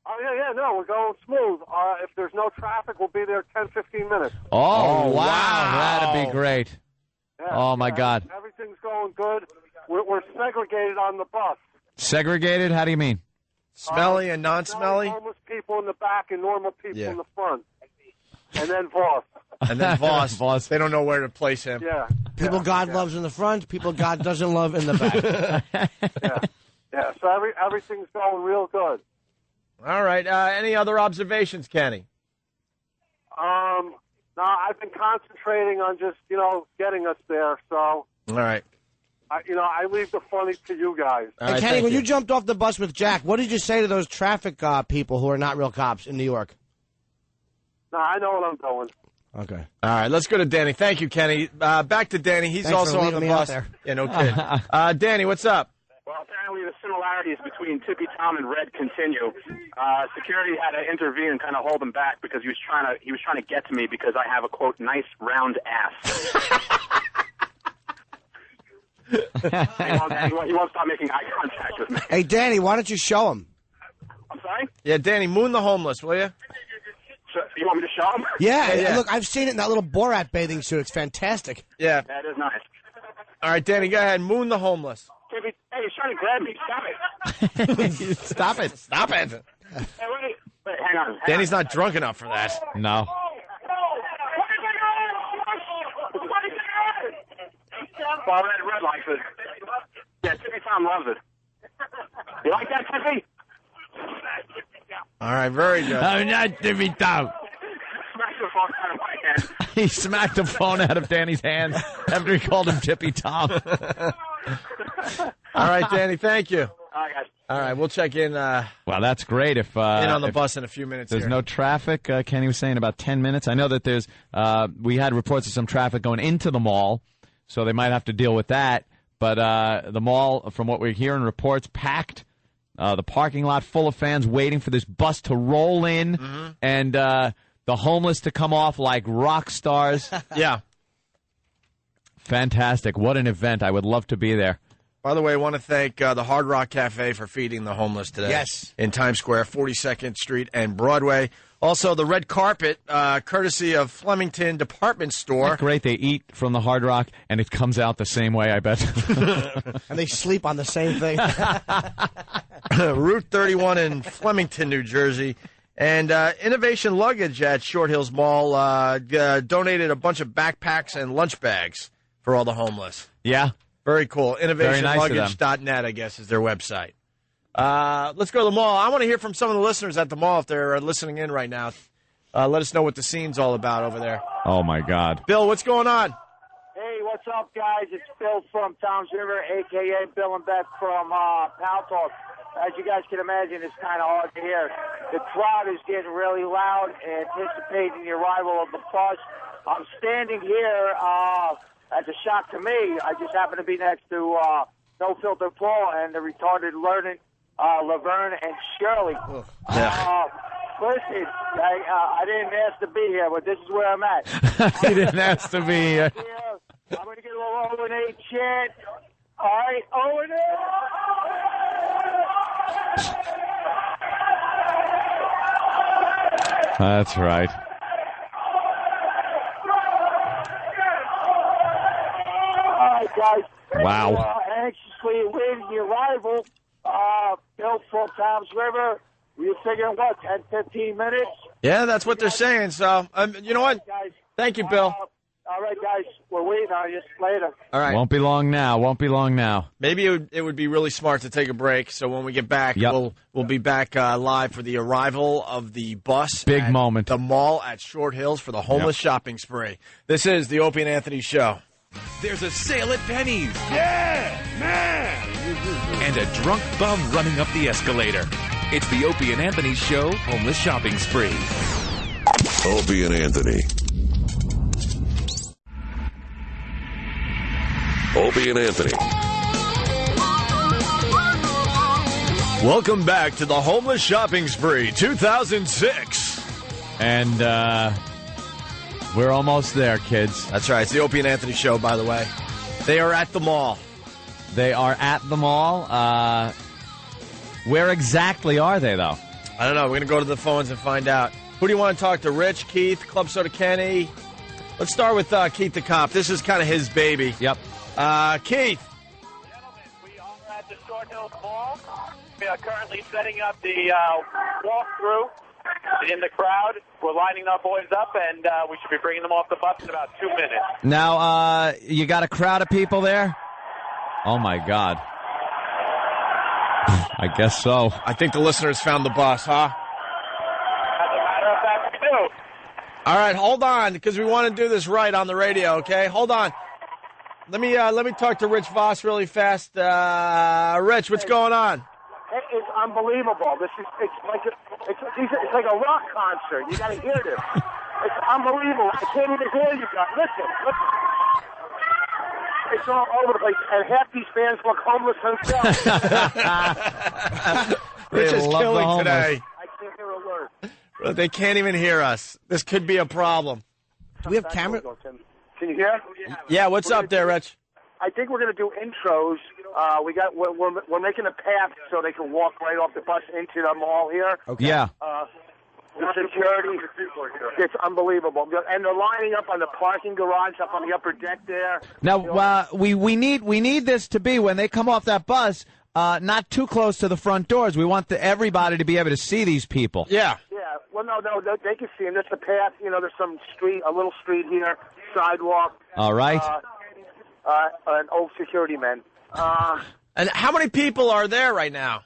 Oh, yeah, no, we're going smooth. If there's no traffic, we'll be there 10, 15 minutes. Oh, wow. That'd be great. Yeah, oh, my God. Everything's going good. We're segregated on the bus. Segregated? How do you mean? Smelly and non-smelly? Homeless people in the back and normal people Yeah. in the front. And then Voss. And then Voss. Voss. They don't know where to place him. Yeah. People God loves in the front, people God doesn't love in the back. Yeah, so everything's going real good. All right. Any other observations, Kenny? No, I've been concentrating on just, getting us there, so. All right. I leave the funny to you guys. And Kenny, when you jumped off the bus with Jack, what did you say to those traffic people who are not real cops in New York? No, I know what I'm doing. Okay. All right, let's go to Danny. Thank you, Kenny. Back to Danny. He's Thanks also for on the leaving me out bus. there. Yeah, no kidding. Danny, what's up? Well, apparently the similarities between Tippy Tom and Red continue. Security had to intervene and kind of hold him back because he was trying to get to me because I have a quote nice round ass. he won't stop making eye contact with me. Hey, Danny, why don't you show him? I'm sorry? Yeah, Danny, moon the homeless, will you? So, you want me to show him? Yeah, look, I've seen it in that little Borat bathing suit. It's fantastic. Yeah. That is nice. All right, Danny, go ahead. Moon the homeless. Hey, he's trying to grab me. Stop it. Stop it. Stop it. Hey, wait, hang on. Danny's not drunk enough for that. No. Well, Red likes it. Yeah, Tippy Tom loves it. You like that, Tippy? All right, very good. I'm not Tippy Tom. Smash the phone out of my hand. He smacked the phone out of Danny's hands after he called him Tippy Tom. All right, Danny, thank you. All right, guys. All right, we'll check in. Well, that's great. If in on the if bus in a few minutes. There's here. no traffic. Kenny was saying about 10 minutes. I know that there's. We had reports of some traffic going into the mall, so they might have to deal with that. But the mall, from what we're hearing, reports packed. The parking lot full of fans waiting for this bus to roll in, and the homeless to come off like rock stars. Yeah. Fantastic. What an event. I would love to be there. By the way, I want to thank the Hard Rock Cafe for feeding the homeless today. Yes. In Times Square, 42nd Street and Broadway. Also, the red carpet, courtesy of Flemington Department Store. Great. They eat from the Hard Rock, and it comes out the same way, I bet. And they sleep on the same thing. Route 31 in Flemington, New Jersey. And Innovation Luggage at Short Hills Mall donated a bunch of backpacks and lunch bags for all the homeless. Yeah. Very cool. InnovationLuggage.net, I guess, is their website. Let's go to the mall. I want to hear from some of the listeners at the mall if they're listening in right now. Let us know what the scene's all about over there. Oh, my God. Bill, what's going on? Hey, what's up, guys? It's Bill from Toms River, a.k.a. Bill and Beth from Pal Talk. As you guys can imagine, it's kind of hard to hear. The crowd is getting really loud, anticipating the arrival of the bus. I'm standing here as a shock to me. I just happen to be next to No Filter Paul and the retarded learning Laverne and Shirley. Listen, I didn't ask to be here, but this is where I'm at. You didn't ask to be here. I'm going to get a little O&A chant. All right, O&A! That's right. All right, guys. Wow. Anxiously awaiting the arrival. Bill from Toms River. We're figuring, what, 10, 15 minutes? Yeah, that's what they're saying. So, you know what? Thank you, Bill. All right, guys. We're waiting on you later. All right. Won't be long now. Won't be long now. Maybe it would be really smart to take a break. So when we get back, we'll be back live for the arrival of the bus. Big moment. The mall at Short Hills for the homeless shopping spree. This is the Opie and Anthony Show. There's a sale at Penny's. Yeah, man! And a drunk bum running up the escalator. It's the Opie and Anthony Show homeless shopping spree. Opie and Anthony. Opie and Anthony. Welcome back to the Homeless Shopping Spree 2006. And we're almost there, kids. That's right. It's the Opie and Anthony Show, by the way. They are at the mall. They are at the mall. Where exactly are they, though? I don't know. We're going to go to the phones and find out. Who do you want to talk to? Rich, Keith, Club Soda Kenny? Let's start with Keith the Cop. This is kind of his baby. Yep. Keith. Gentlemen, we are at the Short Hills Mall. We are currently setting up the walkthrough in the crowd. We're lining our boys up, and we should be bringing them off the bus in about 2 minutes. Now, you got a crowd of people there? Oh, my God. I guess so. I think the listeners found the bus, huh? As a matter of fact, we do. All right, hold on, because we want to do this right on the radio, okay? Hold on. Let me talk to Rich Voss really fast. Rich, what's going on? It's unbelievable. It's like a rock concert. You got to hear this. It's unbelievable. I can't even hear you guys. Listen. It's all over the place, and half these fans look homeless themselves. Rich is killing today. I can't hear a word. They can't even hear us. This could be a problem. Do we have cameras? Can you hear? Yeah, what's up there, Rich? I think we're going to do intros. We're making a path so they can walk right off the bus into the mall here. Okay. Yeah. The security, it's unbelievable. And they're lining up on the parking garage up on the upper deck there. Now, we need this to be, when they come off that bus, not too close to the front doors. We want everybody to be able to see these people. Yeah. Yeah. Well, no, they can see them. There's a path. There's some street, a little street here, sidewalk. All right. An old security man. And how many people are there right now?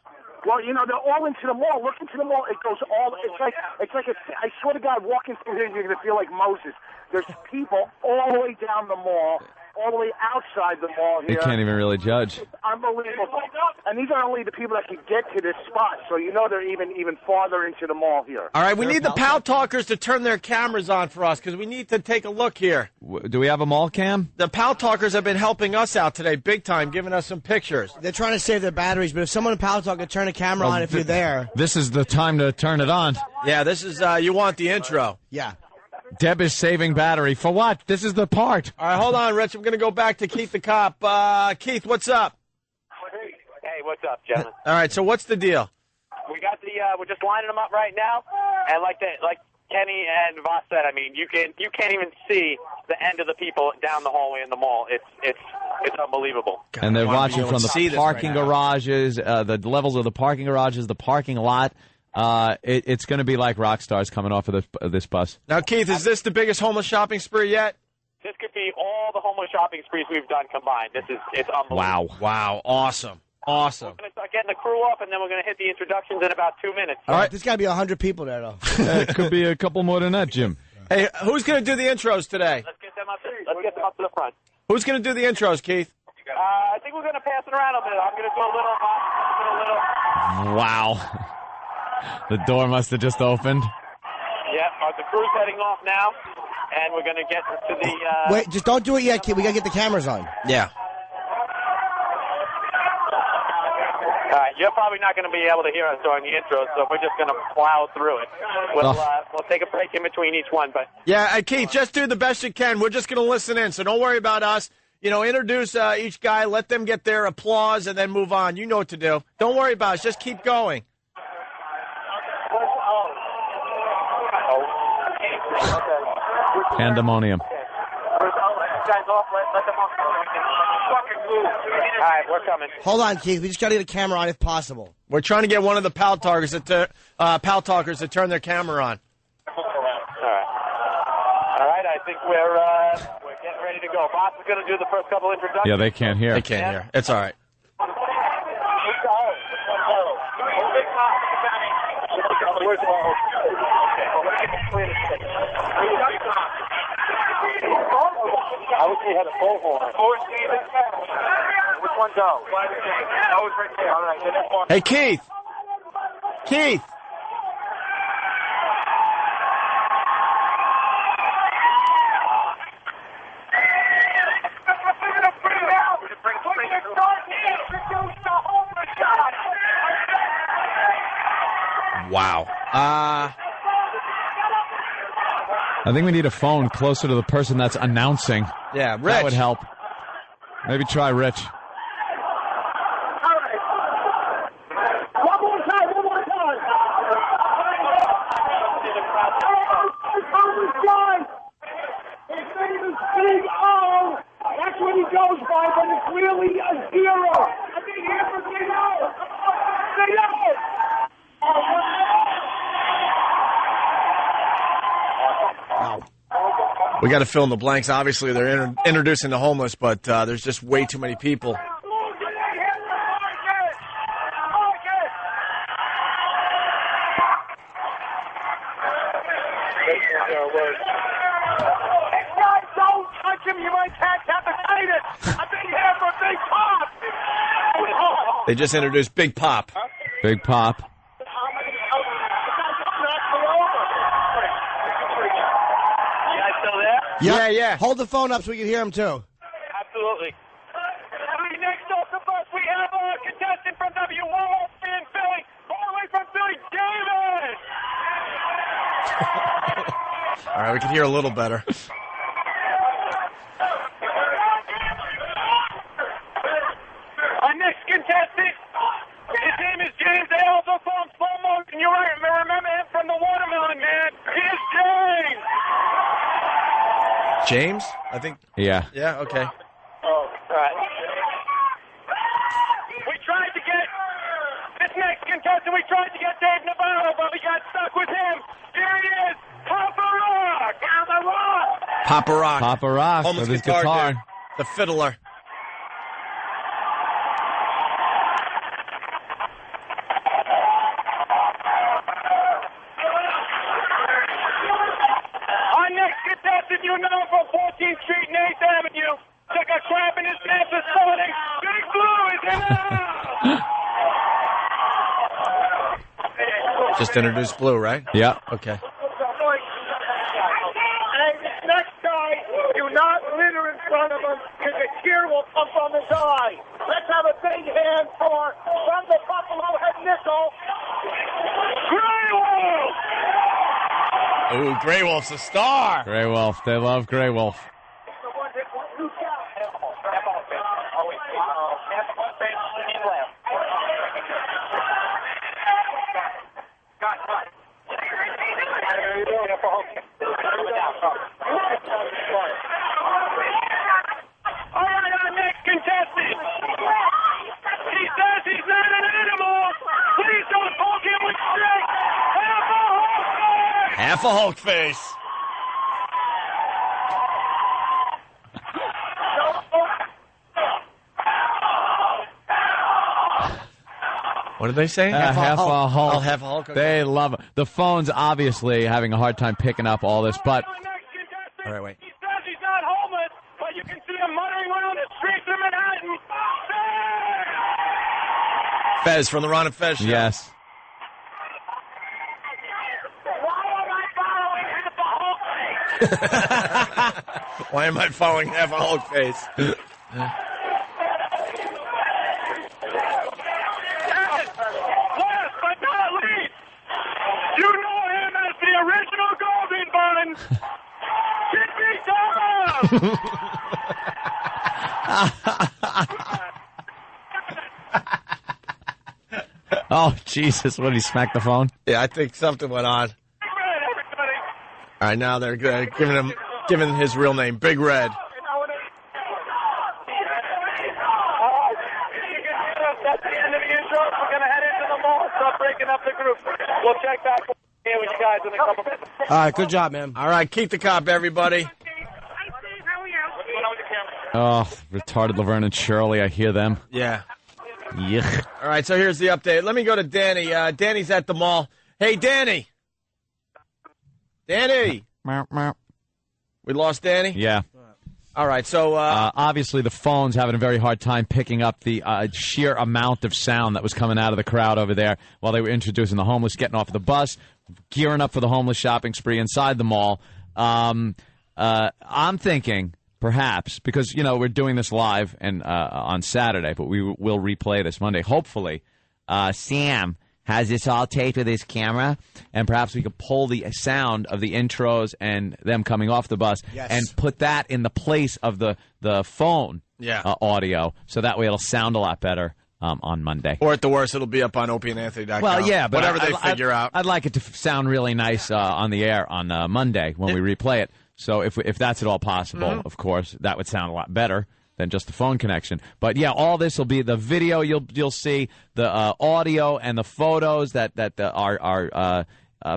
Well, they're all into the mall. Look into the mall. It goes all. It's like I swear to God, walking through here, you're gonna feel like Moses. There's people all the way down the mall, all the way outside the mall here. You can't even really judge. It's unbelievable. And these are only the people that can get to this spot, so they're even farther into the mall here. All right, we need the Pal Talkers to turn their cameras on for us because we need to take a look here. Do we have a mall cam? The Pal Talkers have been helping us out today big time, giving us some pictures. They're trying to save their batteries, but if someone in Pal Talk could turn a camera on if you're there. This is the time to turn it on. Yeah, this is, you want the intro. Yeah. Deb is saving battery. For what? This is the part. All right, hold on, Rich. I'm going to go back to Keith the cop. Keith, what's up? Hey, what's up, gentlemen? All right, so what's the deal? We got we're just lining them up right now, and like Kenny and Voss said, I mean, you can't even see the end of the people down the hallway in the mall. It's unbelievable. And they're watching from the parking garages, the levels of the parking garages, the parking lot. It's going to be like rock stars coming off of this bus. Now, Keith, is this the biggest homeless shopping spree yet? This could be all the homeless shopping sprees we've done combined. It's unbelievable. Wow. Awesome. We're going to start getting the crew up, and then we're going to hit the introductions in about 2 minutes. All right, there's got to be 100 people there, though. It could be a couple more than that, Jim. Hey, who's going to do the intros today? Let's get them up to the front. Who's going to do the intros, Keith? I think we're going to pass it around a bit. I'm going to do a little. Wow. The door must have just opened. Yep, the crew's heading off now, and we're going to get to the... Wait, just don't do it yet, kid. We got to get the cameras on. Yeah. All right, you're probably not going to be able to hear us during the intro, so we're just going to plow through it. We'll take a break in between each one, but... Yeah, Keith, just do the best you can. We're just going to listen in, so don't worry about us. Introduce each guy, let them get their applause, and then move on. You know what to do. Don't worry about us. Just keep going. Pandemonium. All right, we're coming. Hold on, Keith. We just got to get a camera on if possible. We're trying to get one of the Pal Talkers to turn their camera on. All right. I think we're getting ready to go. Boss is going to do the first couple introductions. Yeah, they can't hear. They can't hear. It's all right. I wish we had a bullhorn. Which one go? Oh, it's right there. All right. Hey, Keith. Keith. Wow. I think we need a phone closer to the person that's announcing. Yeah, Rich. That would help. Maybe try Rich. One more time. His name is Big O. That's what he goes by, but it's really a zero. I think here's for Big O. Big O. We got to fill in the blanks. Obviously, they're introducing the homeless, but there's just way too many people. Don't touch him. You might catch hepatitis. They just introduced Big Pop. Big Pop. Yeah. Hold the phone up so we can hear him, too. Absolutely. Next off the bus, we have a contestant from W1 in Philly, all the way from Philly, David! All right, we can hear a little better. Our next contestant, his name is James. They also call him Slow Motion. You remember him from the Watermelon Man. Here's James! James? I think. Yeah. Yeah, okay. Oh, all right. We tried to get this next contestant. We tried to get Dave Navarro, but we got stuck with him. Here he is, Papa Rock. Papa Rock. Papa Rock. Papa Rock Homeless with his guitar. dude. The fiddler. Our next contestant, you know, from 14th Street and 8th Avenue. Took a crap in his pants this morning. Big Blue is in the house. Just introduced Blue, right? Yeah. Okay. Hey, this next guy, do not litter in front of him because a tear will come from his eye. Let's have a big hand for, from the Buffalo Head Nickel, Grey Wolf! Ooh, Grey Wolf's a star. Grey Wolf. They love Grey Wolf. All right, our next contestant. He says he's not an animal. Please don't poke him with sticks. Half a Hulk face. What did they say? Half a Hulk. Oh, half a Hulk. Okay. They love it. The phone's obviously having a hard time picking up all this, but All right, wait. He says he's not homeless, but you can see him muttering around the streets of Manhattan. Fez from the Ron and Fez show. yes. Why am I following half a Hulk face? Last but not least, you know him as the original Golden Bun, Tippy Tom! Oh, Jesus. What, did he smack the phone? Yeah, I think something went on. All right, now they're giving his real name, Big Red. That's the end of the intro. We're going to head into the mall and start breaking up the group. We'll check back here with you guys in a couple minutes. All right, good job, man. All right, keep the cop, everybody. Oh, retarded Laverne and Shirley. I hear them. Yeah. Yuck. All right, so here's the update. Let me go to Danny. Danny's at the mall. Hey, Danny. Danny. We lost Danny? Yeah. All right, so... obviously, the phone's having a very hard time picking up the sheer amount of sound that was coming out of the crowd over there while they were introducing the homeless, getting off the bus, gearing up for the homeless shopping spree inside the mall. I'm thinking, perhaps, because, you know, we're doing this live and on Saturday, but we will replay this Monday. Hopefully, Sam has this all taped with his camera, and perhaps we could pull the sound of the intros and them coming off the bus and put that in the place of the phone audio, so that way it'll sound a lot better on Monday. Or at the worst, it'll be up on opieandanthony.com. Well, yeah, but whatever they figure out. I'd like it to sound really nice on the air on Monday when we replay it. So if that's at all possible, of course, that would sound a lot better than just the phone connection. But yeah, all this will be the video. You'll see the audio and the photos that are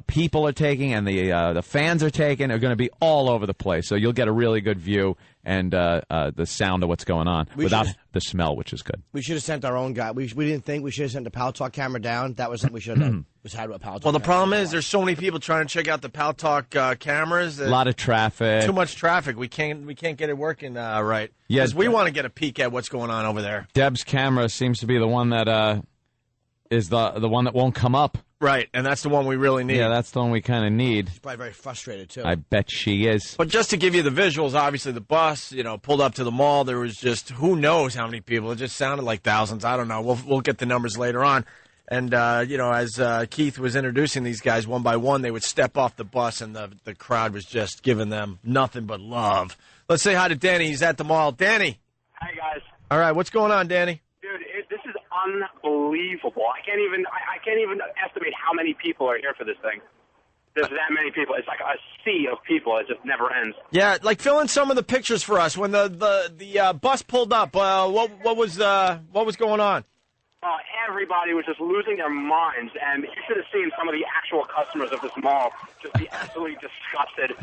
people are taking and the fans are taking are going to be all over the place. So you'll get a really good view and the sound of what's going on without the smell, which is good. We should have sent our own guy. We didn't think we should have sent the Pal Talk camera down. That was something we should have done. Was had a Pal Talk. Well, the problem is there's so many people trying to check out the Pal Talk cameras. A lot of traffic. Too much traffic. We can't get it working right. Yeah, because we want to get a peek at what's going on over there. Deb's camera seems to be the one that is the one that won't come up. Right, and that's the one we really need. Yeah, that's the one we kind of need. She's probably very frustrated, too. I bet she is. But just to give you the visuals, obviously the bus, pulled up to the mall. There was just who knows how many people. It just sounded like thousands. I don't know. We'll get the numbers later on. And, as Keith was introducing these guys one by one, they would step off the bus, and the crowd was just giving them nothing but love. Let's say hi to Danny. He's at the mall. Danny. Hi, guys. All right, what's going on, Danny? Dude, this is unbelievable. I can't even estimate how many people are here for this thing. There's that many people. It's like a sea of people. It just never ends. Yeah, like fill in some of the pictures for us. When the bus pulled up, what was going on? Everybody was just losing their minds, and you should have seen some of the actual customers of this mall just be absolutely disgusted.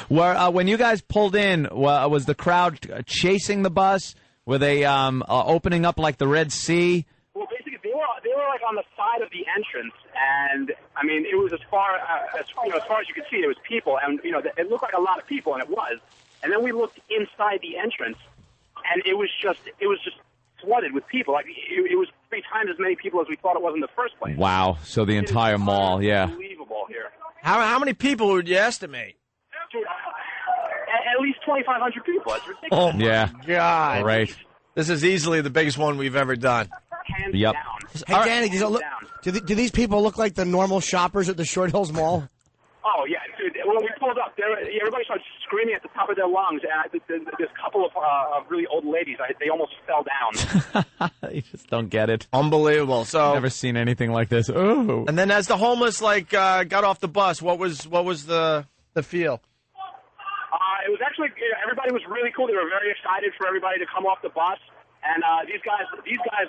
When you guys pulled in, was the crowd chasing the bus? Were they opening up like the Red Sea? Well, basically, they were like on the side of the entrance, and I mean, it was as far as you could see, there was people, and it looked like a lot of people, and it was. And then we looked inside the entrance, and it was just flooded with people. Like it was 3 times as many people as we thought it was in the first place. Wow! So the entire mall, yeah. Unbelievable here. How many people would you estimate? Dude, at least 2,500 people. It's ridiculous. Oh my God! Right. This is easily the biggest one we've ever done. Hands Yep. down. Hey, Danny, do these people look like the normal shoppers at the Short Hills Mall? Oh, yeah, dude. When we pulled up, everybody started screaming at the top of their lungs, and this couple of really old ladies, they almost fell down. You just don't get it. Unbelievable. So never seen anything like this. Ooh. And then as the homeless got off the bus, what was the feel? It was actually, everybody was really cool. They were very excited for everybody to come off the bus. And these guys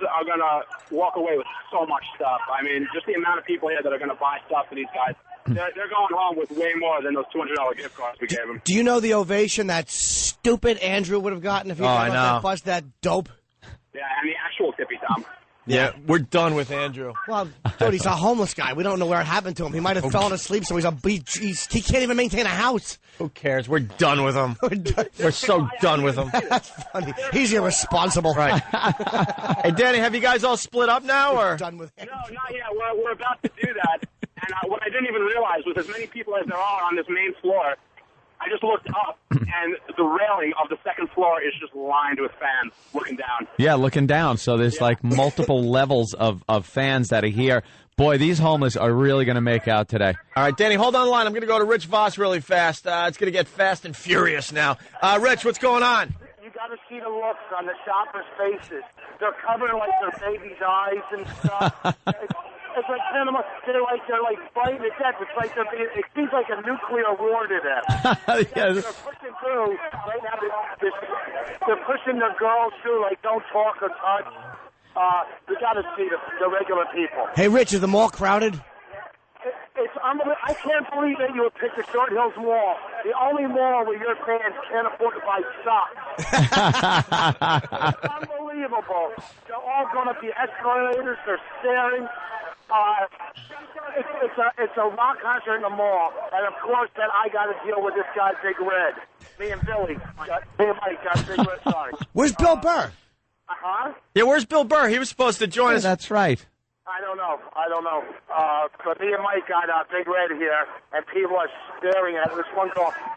are going to walk away with so much stuff. I mean, just the amount of people here that are going to buy stuff for these guys. They're going home with way more than those $200 gift cards we gave them. Do you know the ovation that stupid Andrew would have gotten if he got off that bus, that dope? Yeah, and the actual Tippy Tom. Yeah, we're done with Andrew. Well, dude, he's a homeless guy. We don't know where it happened to him. He might have fallen asleep, so he can't even maintain a house. Who cares? We're done with him. We're so done with him. That's funny. He's irresponsible. Right. Hey, Danny, have you guys all split up now, or? Done with him. No, not yet. We're about to do that. And what I didn't even realize was as many people as there are on this main floor, I just looked up, and the railing of the second floor is just lined with fans looking down. Yeah, looking down. So there's like multiple levels of fans that are here. Boy, these homeless are really going to make out today. All right, Danny, hold on the line. I'm going to go to Rich Voss really fast. It's going to get fast and furious now. Rich, what's going on? You got to see the looks on the shoppers' faces. They're covering like their baby's eyes and stuff. It's like cinema. They're like fighting to death. It's like it seems like a nuclear war to them. Yes. They're pushing through right now. They're pushing the girls through like don't talk or touch. You got to see the regular people. Hey, Rich, is the mall crowded? It's unbelievable. I can't believe that you would pick the Short Hills Mall, the only mall where your fans can't afford to buy socks. It's unbelievable. They're all going up the escalators. They're staring. It's a rock concert in the mall, and of course, then I got to deal with this guy, Big Red. Me and Billy, me and Mike got Big Red. Sorry. Where's Bill Burr? Yeah, where's Bill Burr? He was supposed to join us. That's right. I don't know. But me and Mike got Big Red here, and people are staring at us.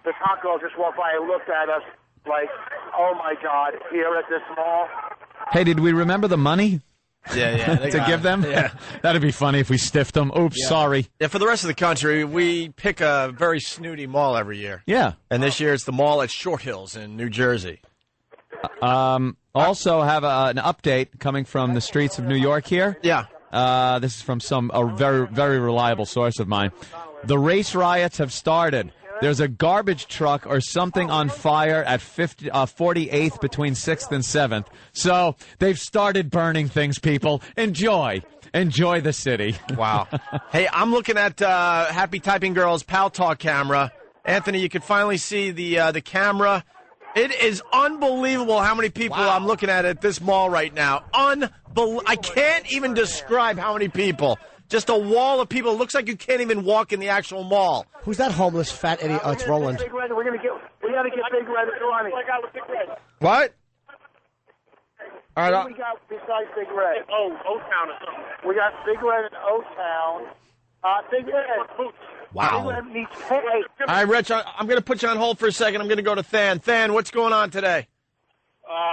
This hot girl just walked by and looked at us like, oh my God, here at this mall. Hey, did we remember the money? Yeah. To give them? Yeah. That'd be funny if we stiffed them. Oops, sorry. Yeah, for the rest of the country, we pick a very snooty mall every year. Yeah. And this year it's the mall at Short Hills in New Jersey. Also have an update coming from the streets of New York here. Yeah. This is from a very, very reliable source of mine. The race riots have started. there's a garbage truck or something on fire at 48th between 6th and 7th. So they've started burning things, people. Enjoy the city. Wow. Hey, I'm looking at Happy Typing Girl's Pal Talk camera. Anthony, you can finally see the camera. It is unbelievable how many people I'm looking at this mall right now. I can't even describe how many people. Just a wall of people. It looks like you can't even walk in the actual mall. Who's that homeless fat idiot? Oh, it's Roland. Big Red, we gotta get Big Red. Big Red. What? All right. What we got besides Big Red? O-Town or something. We got Big Red and O-Town. Big Red. Wow. Big Red needs pay. All right, Rich, I'm going to put you on hold for a second. I'm going to go to Than. Than, what's going on today?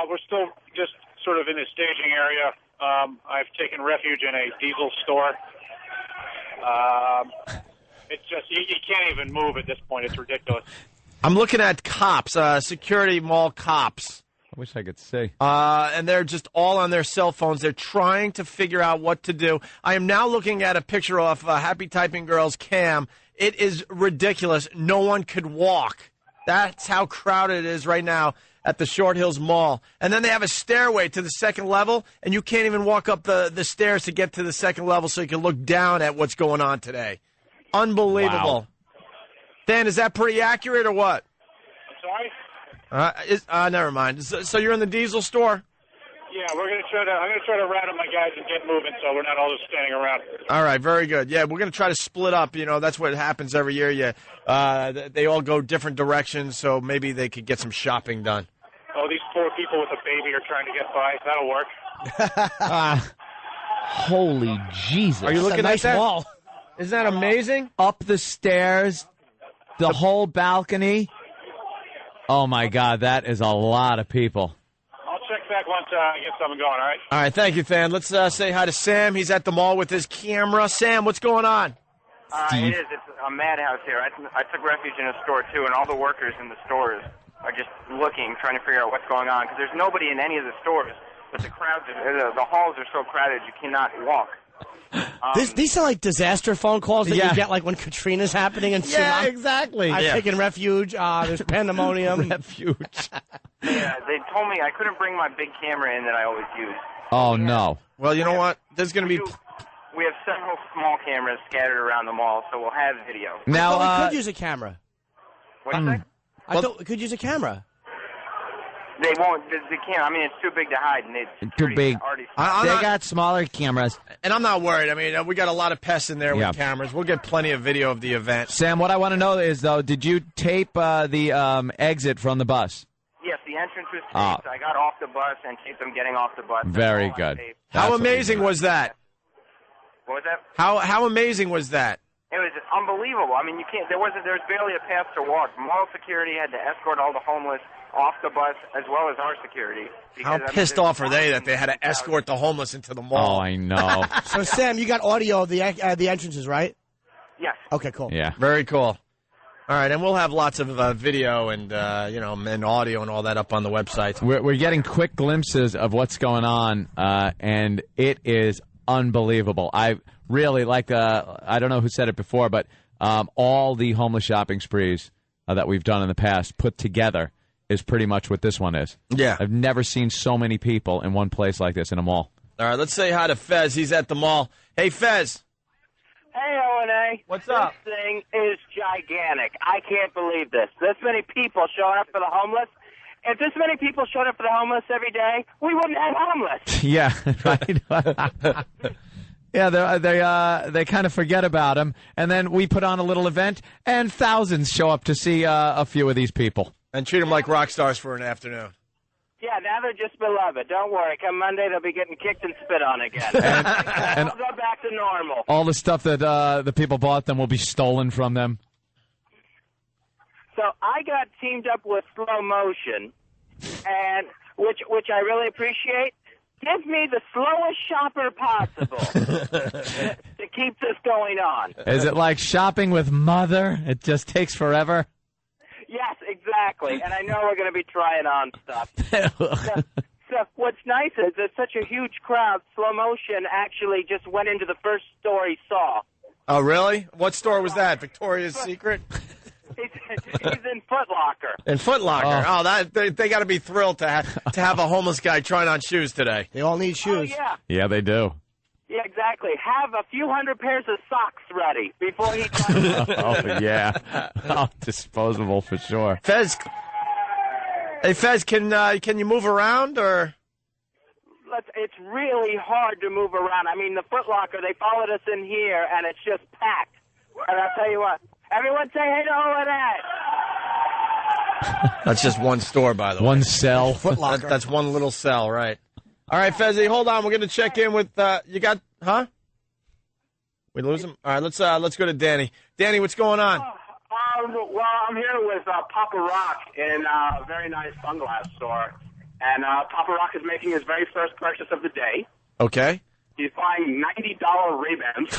We're still just sort of in the staging area. I've taken refuge in a diesel store. It's just, you can't even move at this point. It's ridiculous. I'm looking at cops, security mall cops. I wish I could see. And they're just all on their cell phones. They're trying to figure out what to do. I am now looking at a picture of Happy Typing Girl's cam. It is ridiculous. No one could walk. That's how crowded it is right now at the Short Hills Mall. And then they have a stairway to the second level, and you can't even walk up the stairs to get to the second level so you can look down at what's going on today. Unbelievable. Wow. Dan, is that pretty accurate or what? I'm sorry? Never mind. So you're in the diesel store? Yeah, I'm going to try to round up my guys and get moving so we're not all just standing around. All right, very good. Yeah, we're going to try to split up. You know, that's what happens every year. They all go different directions, so maybe they could get some shopping done. Oh, these poor people with a baby are trying to get by. That'll work. Holy Jesus. Are you looking nice at that? wall. Isn't that amazing? Up the stairs, the whole balcony. Oh, my God, that is a lot of people. I'll check back once I get something going, all right? All right, thank you, Than. Let's say hi to Sam. He's at the mall with his camera. Sam, what's going on? It is. It's a madhouse here. I took refuge in a store, too, and all the workers in the stores are just looking, trying to figure out what's going on, because there's nobody in any of the stores, but the halls are so crowded you cannot walk. These sound like disaster phone calls that you get like when Katrina's happening and yeah, exactly. I've taken refuge. There's pandemonium. Refuge. Yeah, they told me I couldn't bring my big camera in that I always use. Oh, no. Well, you know what? There's going to be... We have several small cameras scattered around the mall, so we'll have video. Now, we could use a camera. What do you think? I thought we could use a camera. They won't. They can't. I mean, it's too big to hide, and it's too big. They got smaller cameras. And I'm not worried. I mean, we got a lot of pests in there with cameras. We'll get plenty of video of the event. Sam, what I want to know is, though, did you tape the exit from the bus? Yes, the entrance was taped. I got off the bus and taped them getting off the bus. Very good. How amazing was that? What was that? How amazing was that? It was unbelievable. I mean, you can't. There was barely a path to walk. Mall security had to escort all the homeless off the bus as well as our security. How pissed off are they that they had to escort the homeless into the mall? Oh, I know. So, Sam, you got audio of the entrances, right? Yes. Okay, cool. Yeah. Very cool. All right, and we'll have lots of video and and audio and all that up on the website. We're getting quick glimpses of what's going on, and it is unbelievable. I really like. I don't know who said it before, but all the homeless shopping sprees that we've done in the past put together is pretty much what this one is. Yeah. I've never seen so many people in one place like this in a mall. All right, let's say hi to Fez. He's at the mall. Hey, Fez. Hey, O&A. What's up? This thing is gigantic. I can't believe this. This many people showing up for the homeless. If this many people showed up for the homeless every day, we wouldn't have homeless. Yeah, right. Yeah, they kind of forget about them, and then we put on a little event, and thousands show up to see a few of these people. And treat them like rock stars for an afternoon. Yeah, now they're just beloved. Don't worry. Come Monday, they'll be getting kicked and spit on again. And we'll go back to normal. All the stuff that the people bought them will be stolen from them. So I got teamed up with Slow Motion, and which I really appreciate. Give me the slowest shopper possible to keep this going on. Is it like shopping with Mother? It just takes forever? Yes, exactly. And I know we're going to be trying on stuff. So what's nice is there's such a huge crowd, Slow Motion actually just went into the first store he saw. Oh, really? What store was that? Victoria's Secret? He's in Foot Locker. In Foot Locker. Oh, they got to be thrilled to have a homeless guy trying on shoes today. They all need shoes. Oh, yeah. Yeah, they do. Yeah, exactly. Have a few hundred pairs of socks ready before he tries. Oh, yeah. Oh, disposable for sure. Fez. Hey, Fez, can you move around or? It's really hard to move around. I mean, the Foot Locker, they followed us in here, and it's just packed. And I'll tell you what, everyone say hey to that. That's just one store, by the way. One cell. Foot Locker. That's one little cell, right? All right, Fezzy, hold on. We're going to check in with you got, huh? We lose him? All right, let's go to Danny. Danny, what's going on? Well, I'm here with Papa Rock in a very nice sunglass store. And Papa Rock is making his very first purchase of the day. Okay. He's buying $90 Ray-Bans.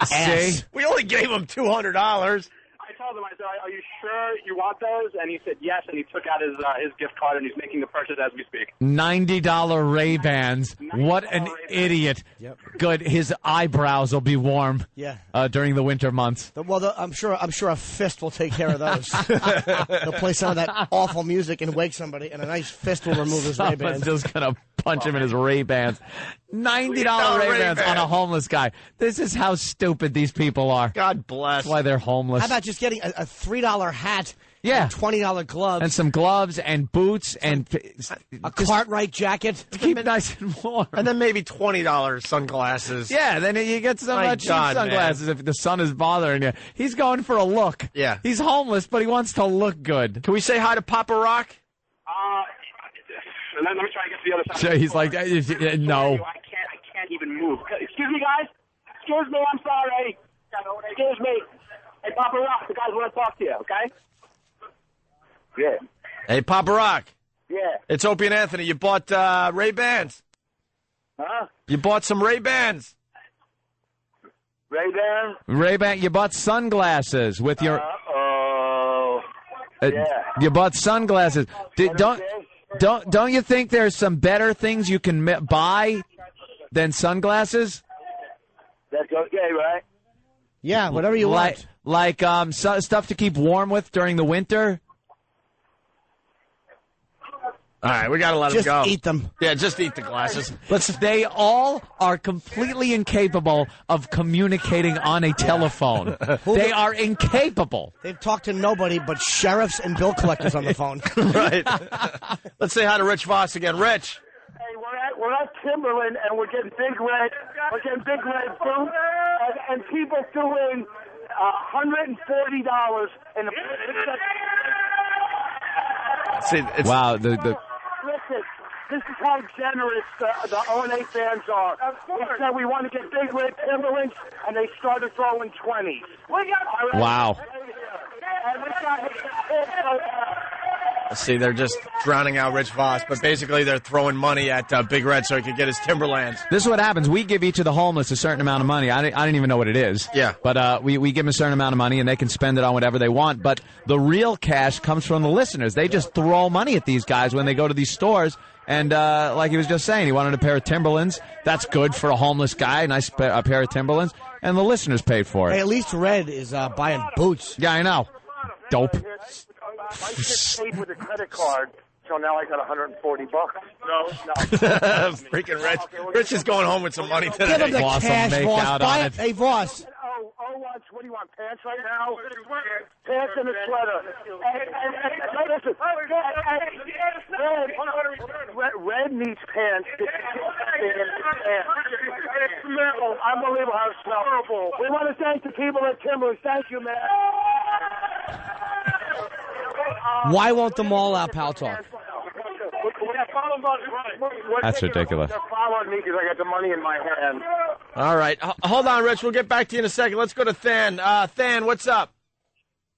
See? We only gave him $200. I told him, I said, are you sure you want those? And he said yes, and he took out his gift card, and he's making the purchase as we speak. $90 Ray-Bans. What an idiot. Yep. Good. His eyebrows will be warm. Yeah. During the winter months. Well, I'm sure a fist will take care of those. They'll play some of that awful music and wake somebody, and a nice fist will remove his Someone's Ray-Bans. just going to punch him in his Ray-Bans. $90 Ray-Bans on a homeless guy. This is how stupid these people are. God bless. That's why they're homeless. How about just getting a $3 hat? Yeah. And $20 gloves. And some gloves and boots and a Cartwright jacket. To keep nice and warm. And then maybe $20 sunglasses. Yeah, then you get some cheap God, sunglasses if the sun is bothering you. He's going for a look. Yeah. He's homeless, but he wants to look good. Can we say hi to Papa Rock? And then let me try to get to the other side. So he's like, no. I can't even move. Excuse me, guys. Excuse me, I'm sorry. Excuse me. Hey, Papa Rock, the guys want to talk to you, okay? Yeah. Hey, Papa Rock. Yeah. It's Opie and Anthony. You bought Ray-Bans. Huh? You bought some Ray-Bans. Ray-Ban? Ray-Ban, you bought sunglasses with your... Yeah. You bought sunglasses. Don't you think there's some better things you can buy than sunglasses? That's okay, right? Yeah, whatever you want. Like stuff to keep warm with during the winter? All right, we got to let Just them go. eat them. Yeah, just eat the glasses. They all are completely incapable of communicating on a telephone. They are incapable. They've talked to nobody but sheriffs and bill collectors on the phone. Right. Let's say hi to Rich Voss again. Rich. Hey, we're at Timberland, and we're getting big red boots, and people threw in $140 in the. See, wow, Listen, this is how generous the O&A fans are. We said we want to get big red Timberlands, and they started throwing 20s. Wow. And we got See, they're just drowning out Rich Voss, but basically they're throwing money at Big Red so he could get his Timberlands. This is what happens. We give each of the homeless a certain amount of money. I didn't even know what it is. Yeah. But we give them a certain amount of money, and they can spend it on whatever they want. But the real cash comes from the listeners. They just throw money at these guys when they go to these stores. And like he was just saying, he wanted a pair of Timberlands. That's good for a homeless guy, a nice pair of Timberlands. And the listeners paid for it. Hey, at least Red is buying boots. Yeah, I know. Dope. I just paid with a credit card, so now I got $140. No. Freaking Rich. Rich is going home with some money today. Give him the Voss will cash, make Voss. out Buy on it. Hey, Voss. What do you want, pants right now? Pants and a sweater. Red needs pants. Unbelievable how it's smell. We want to thank the people at Timberland. Thank you, man. Why won't the mall out, Pal Talk? That's ridiculous. They're following me because I got the money in my hand. All right. Hold on, Rich. We'll get back to you in a second. Let's go to Than. Than, what's up?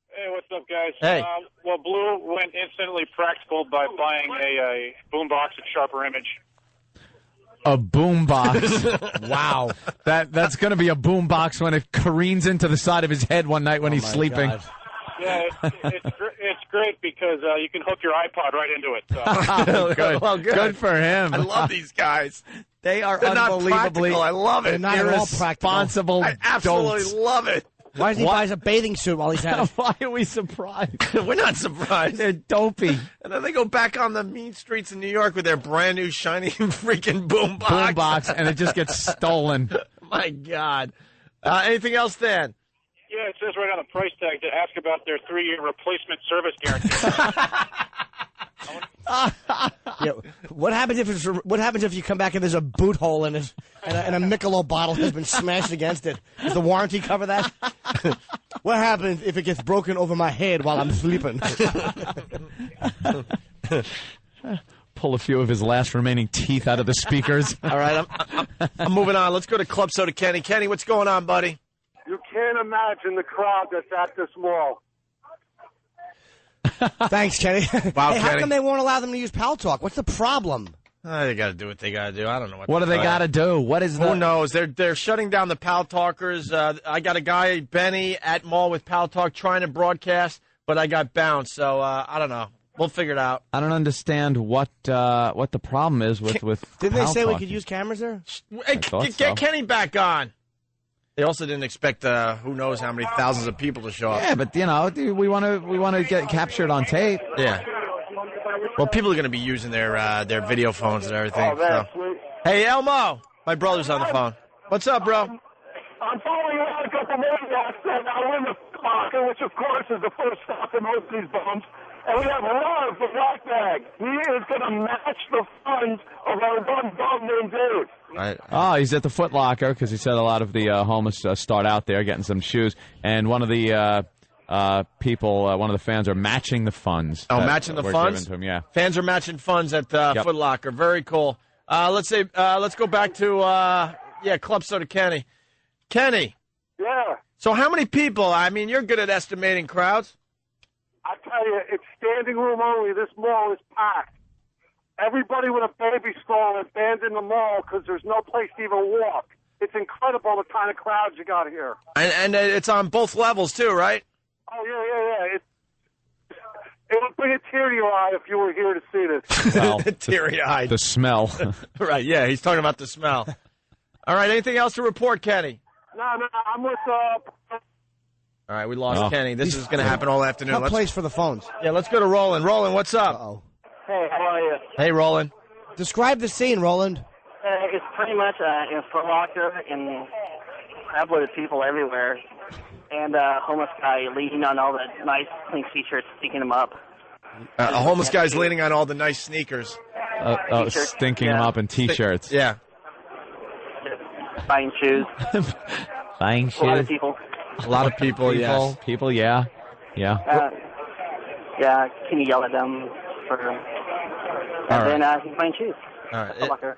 Hey, what's up, guys? Hey. Well, Blue went instantly practical by buying a boombox at Sharper Image. A boombox. Wow. That's going to be a boombox when it careens into the side of his head one night when he's sleeping. God. Yeah, it's great because you can hook your iPod right into it. So. Good. Well, good. Good for him. I love these guys. They're not unbelievably practical. I love it. They're not at all practical. Irresponsible I absolutely don'ts. love it. Why doesn't he buy us a bathing suit while he's at it? Why are we surprised? We're not surprised. They're dopey. And then they go back on the mean streets in New York with their brand new shiny freaking boombox. Boombox, and it just gets stolen. My God. Anything else, Dan? Yeah, it says right on the price tag to ask about their 3-year replacement service guarantee. Yeah, what happens if you come back and there's a boot hole in it and a Michelob bottle has been smashed against it? Does the warranty cover that? What happens if it gets broken over my head while I'm sleeping? Pull a few of his last remaining teeth out of the speakers. All right, I'm moving on. Let's go to Club Soda Kenny. Kenny, what's going on, buddy? You can't imagine the crowd that's at this mall. Thanks, Kenny. Wow, hey, how Kenny. come they won't allow them to use Pal Talk? What's the problem? They got to do what they got to do. I don't know What do they got to do? What is Who knows? They're shutting down the Pal Talkers. I got a guy, Benny, at Mall with Pal Talk trying to broadcast, but I got bounced. So I don't know. We'll figure it out. I don't understand what the problem is with Didn't they Pal say we Talk. could use cameras there? Hey, thought get so. Kenny back on. They also didn't expect who knows how many thousands of people to show up. Yeah, but we want to get captured on tape. Yeah. Well, people are going to be using their video phones and everything. So. Hey, Elmo, my brother's on the phone. What's up, bro? I'm following out a couple maniacs that are in the locker, which of course is the first stop in most of these bums. And we have Love, the black bag. He is going to match the funds of our one bum named Dude. Oh, he's at the Foot Locker because he said a lot of the homeless start out there getting some shoes, and one of the one of the fans are matching the funds. Oh, that matching the were funds? given to him, yeah. Fans are matching funds at Foot Locker. Very cool. Let's go back to Club Soda Kenny. Kenny. Yeah. So how many people? I mean, you're good at estimating crowds. I tell you, it's standing room only. This mall is packed. Everybody with a baby stroller abandoned the mall because there's no place to even walk. It's incredible the kind of crowds you got here. And it's on both levels, too, right? Oh, yeah. It would bring a tear to your eye if you were here to see this. Well, teary-eyed. The smell. Right, yeah, he's talking about the smell. All right, anything else to report, Kenny? No, I'm with... All right, we lost Kenny. This is going to happen all afternoon. Tough place for the phones. Yeah, let's go to Roland. Roland, what's up? Uh-oh. Hey, how are you? Hey, Roland. Describe the scene, Roland. It's pretty much a Foot Locker and crowd of people everywhere, and a homeless guy leaning on all the nice, clean t-shirts, stinking them up. A homeless guy's leaning on all the nice sneakers. Stinking them up in T-shirts. Yeah. Buying shoes. Buying A lot of shoes. people. A lot of people, yes. People, yeah. Yeah, can you yell at them for... And then he's buying shoes. All right. Foot Locker.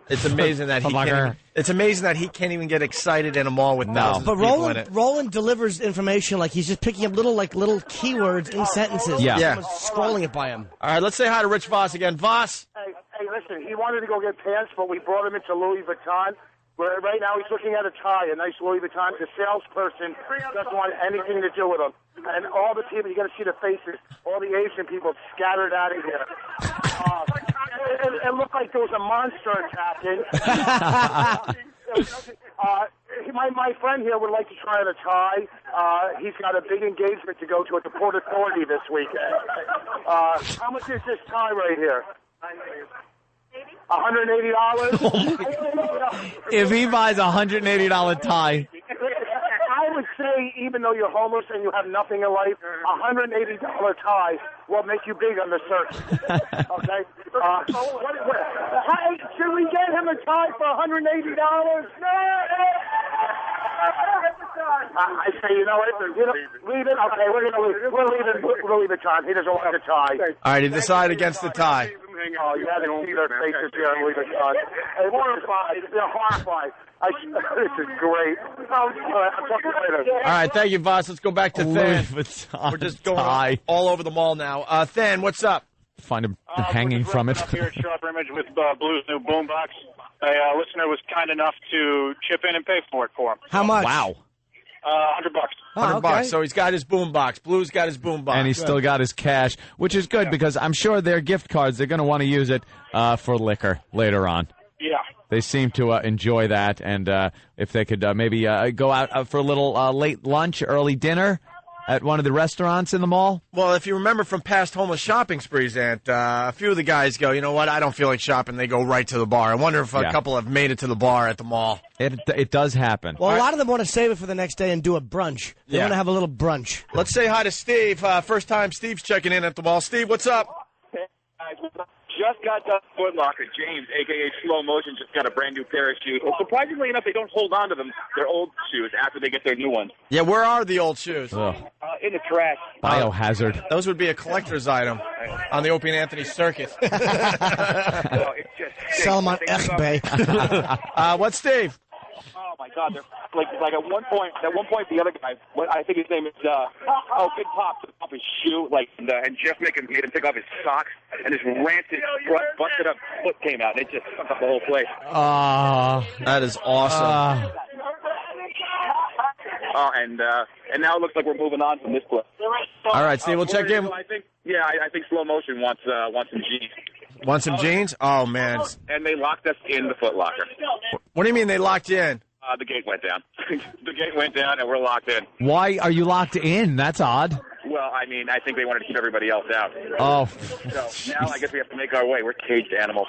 It's amazing that he can't even get excited in a mall with thousands But of people in it. Roland delivers information like he's just picking up little keywords in sentences. Yeah. Someone's scrolling it by him. All right, let's say hi to Rich Voss again. Voss. Hey, listen, he wanted to go get pants, but we brought him into Louis Vuitton. Where right now he's looking at a tie, a nice Louis Vuitton. The salesperson doesn't want anything to do with him. And all the people, you got to see the faces, all the Asian people scattered out of here. It looked like there was a monster attacking. My friend here would like to try on a tie. He's got a big engagement to go to at the Port Authority this weekend. How much is this tie right here? $180. If he buys a $180 tie, I would say, even though you're homeless and you have nothing in life, $180 tie will make you big on the surface. Okay? Should we get him a tie for $180? I say, you know what? Leave it. Okay, we'll leave it, John. He doesn't want a tie. All right, he decided against the tie. Oh, you had to see their faces here and leave it, John. They're horrified. They're horrified. This is great. I'll talk to you later. All right, thank you, Voss. Let's go back to Than. We're just going all over the mall now. Than, what's up? Find him hanging from it. Up here at Sharp Image with Blue's new boombox. A listener was kind enough to chip in and pay for it for him. How much? Wow. $100. $100. So he's got his boombox. Blue's got his boombox. And he's still got his cash, which is good because I'm sure their gift cards, they're going to want to use it for liquor later on. Yeah. They seem to enjoy that, and if they could maybe go out for a little late lunch, early dinner at one of the restaurants in the mall. Well, if you remember from past homeless shopping sprees, Ant, a few of the guys go, you know what, I don't feel like shopping. They go right to the bar. I wonder if a couple have made it to the bar at the mall. It does happen. Well, a lot of them want to save it for the next day and do a brunch. They want to have a little brunch. Let's say hi to Steve. First time Steve's checking in at the mall. Steve, what's up? Just got done Foot Locker. James, a.k.a. Slow Motion, just got a brand new pair of shoes. Well, surprisingly enough, they don't hold on to them, their old shoes, after they get their new ones. Yeah, where are the old shoes? In the trash. Biohazard. Those would be a collector's item on the Opie and Anthony circuit. Sell them on eBay. What's Steve? Oh my God! They're like at one point, the other guy, I think his name is Big Pop, took off his shoe, and Jeff made him take off his socks, and his rancid, busted up foot came out, and it just fucked up the whole place. That is awesome. And now it looks like we're moving on from this place. All right, Steve, we'll check in. I think Slow Motion wants some jeans. Want some jeans? Oh man! And they locked us in the Foot Locker. What do you mean they locked you in? The gate went down. The gate went down, and we're locked in. Why are you locked in? That's odd. Well, I mean, I think they wanted to keep everybody else out. Oh. So now I guess we have to make our way. We're caged animals.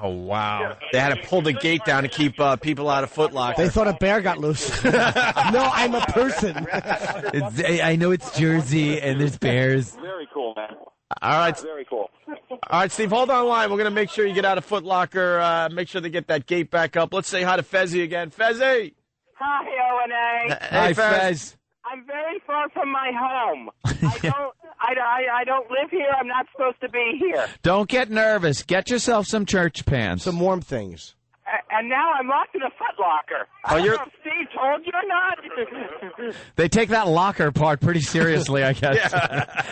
Oh, wow. They had to pull the gate down to keep people out of Foot Locker. They thought a bear got loose. No, I'm a person. I know it's Jersey, and there's bears. Very cool, man. All right. Very cool. All right, Steve, hold on line. We're going to make sure you get out of Foot Locker. Make sure they get that gate back up. Let's say hi to Fezzy again. Fezzy! Hi, O&A. Hey, Fez. I'm very far from my home. I don't live here. I'm not supposed to be here. Don't get nervous. Get yourself some church pants. Some warm things. And now I'm locked in a Foot Locker. Oh, I don't know if Steve told you or not. They take that locker part pretty seriously, I guess.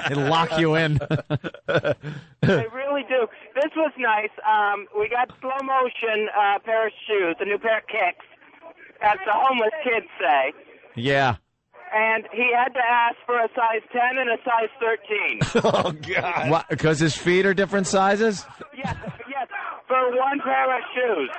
They lock you in. They really do. This was nice. We got Slow Motion pair of shoes, a new pair of kicks, as the homeless kids say. Yeah. And he had to ask for a size 10 and a size 13. Oh, God. What, because his feet are different sizes? Yes, for one pair of shoes.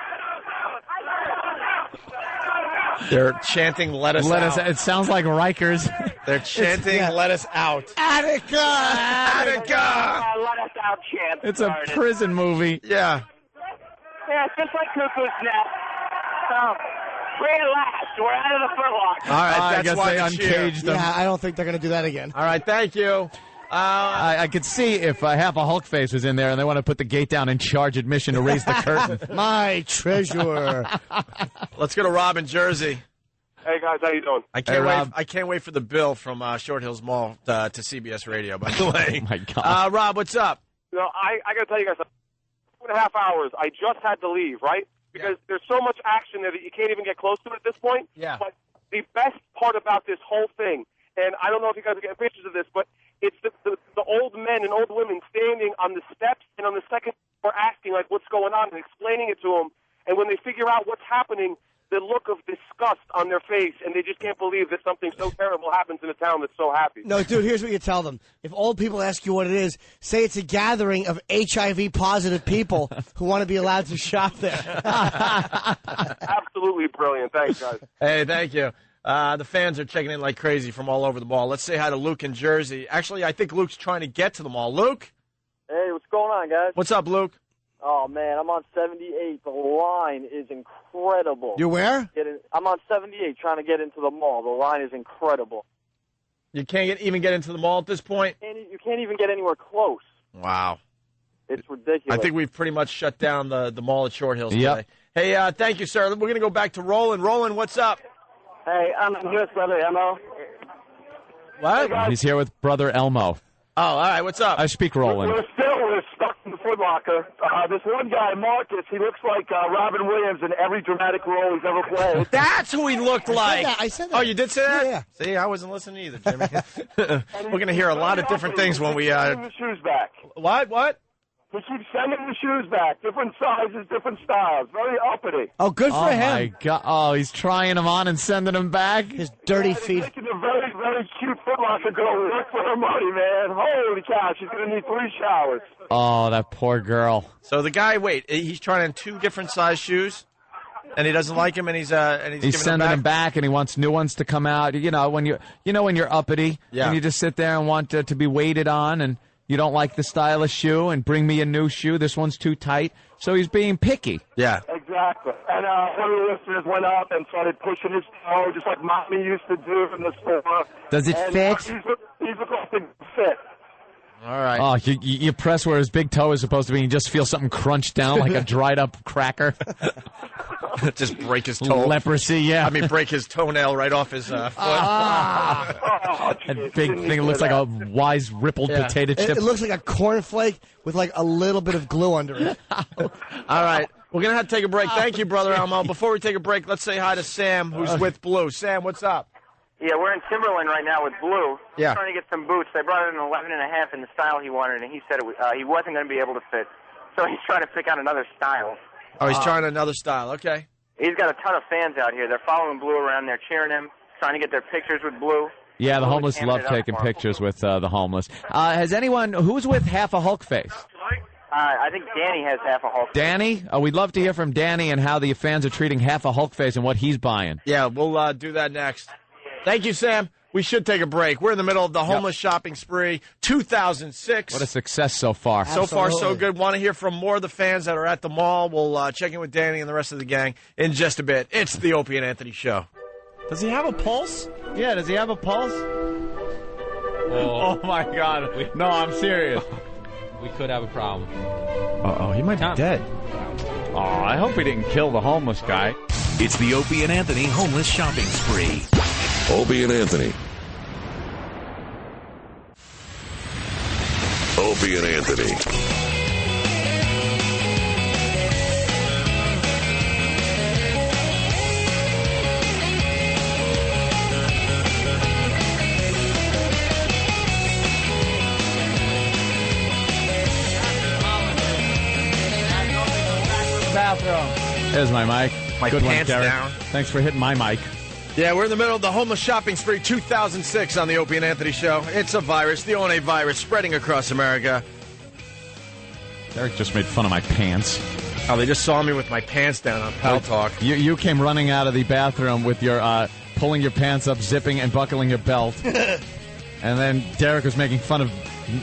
They're chanting, let us out. It sounds like Rikers. They're chanting, let us out. Attica! Attica! Let us out chant. It's a prison movie. Yeah. Yeah, it's just like Cuckoo's Nest. So, we're last. We're out of the Foot Locker. All right, I that's guess why they the cheer. uncaged them. Yeah, I don't think they're going to do that again. All right, thank you. I could see if half a Hulk face was in there and they want to put the gate down and charge admission to raise the curtain. My treasure. Let's go to Rob in Jersey. Hey, guys, how you doing? I can't wait for the bill from Short Hills Mall to CBS Radio, by the way. Oh, my God. Rob, what's up? You know, I got to tell you guys, 2.5 hours, I just had to leave, right? Because there's so much action there that you can't even get close to it at this point. Yeah. But the best part about this whole thing, and I don't know if you guys are getting pictures of this, but it's the old men and old women standing on the steps and on the second floor asking, like, what's going on and explaining it to them. And when they figure out what's happening, the look of disgust on their face, and they just can't believe that something so terrible happens in a town that's so happy. No, dude, here's what you tell them. If old people ask you what it is, say it's a gathering of HIV-positive people who want to be allowed to shop there. Absolutely brilliant. Thanks, guys. Hey, thank you. The fans are checking in like crazy from all over the mall. Let's say hi to Luke in Jersey. Actually, I think Luke's trying to get to the mall. Luke? Hey, what's going on, guys? What's up, Luke? Oh, man, I'm on 78. The line is incredible. You where? I'm on 78 trying to get into the mall. The line is incredible. You can't even get into the mall at this point? You can't even get anywhere close. Wow. It's ridiculous. I think we've pretty much shut down the mall at Short Hills Yep. today. Hey, thank you, sir. We're going to go back to Roland. Roland, what's up? Hey, I'm here with Brother Elmo. What? He's here with Brother Elmo. Oh, all right. What's up? I speak Roland. We're stuck in the Foot Locker. This one guy, Marcus, he looks like Robin Williams in every dramatic role he's ever played. That's who he looked like. I said that. Oh, you did say that? Yeah. See, I wasn't listening either, Jimmy. We're going to hear a lot of different things when we... Sending the shoes back. What? We keep sending the shoes back. Different sizes, different styles. Very uppity. Oh, good for him. Oh, my God. Oh, he's trying them on and sending them back? His dirty feet. Making a very, very cute Foot Locker girl work for her money, man. Holy cow, she's going to need 3 showers. Oh, that poor girl. So the guy, he's trying on 2 different size shoes? And he doesn't like him, and he's giving sending them back, and he wants new ones to come out. You know when you're uppity, Yeah. and you just sit there and want to be waited on, and you don't like the style of shoe, and bring me a new shoe. This one's too tight. So he's being picky. Yeah. Exactly. And one of the listeners went up and started pushing his toe, just like Mommy used to do in the store. Does it and, fit? He's requesting fit. All right. Oh, you press where his big toe is supposed to be, and you just feel something crunch down like a dried up cracker. Just break his toe. Leprosy, yeah. I mean, break his toenail right off his foot. That big thing looks like a wise rippled potato chip. It looks like a cornflake with like a little bit of glue under it. All right. We're going to have to take a break. Thank you, Brother Elmo. Before we take a break, let's say hi to Sam, who's with Blue. Sam, what's up? Yeah, we're in Timberland right now with Blue. Yeah. Trying to get some boots. They brought in an 11.5 in the style he wanted, and he said he wasn't going to be able to fit. So he's trying to pick out another style. Oh, he's trying another style. Okay. He's got a ton of fans out here. They're following Blue around. They're cheering him, trying to get their pictures with Blue. Yeah, the homeless Blue love camming it up taking for him. pictures with the homeless. Has anyone who's with half a Hulk face? I think Danny has half a Hulk. Danny? We'd love to hear from Danny and how the fans are treating half a Hulk face and what he's buying. Yeah, we'll do that next. Thank you, Sam. We should take a break. We're in the middle of the homeless shopping spree 2006. What a success so far. So far, so good. Want to hear from more of the fans that are at the mall. We'll check in with Danny and the rest of the gang in just a bit. It's the Opie and Anthony Show. Does he have a pulse? Yeah, does he have a pulse? Oh, my God. No, I'm serious. We could have a problem. Uh-oh, he might be dead. Oh, I hope he didn't kill the homeless guy. It's the Opie and Anthony homeless shopping spree. Opie and Anthony. Opie and Anthony. Bathroom. There's my mic. My Good pants one, Derek. down. Thanks for hitting my mic. Yeah, we're in the middle of the homeless shopping spree 2006 on the Opie and Anthony Show. It's a virus, the One virus, spreading across America. Derek just made fun of my pants. Oh, they just saw me with my pants down on Pal Talk. You came running out of the bathroom with your pulling your pants up, zipping and buckling your belt. And then Derek was making fun of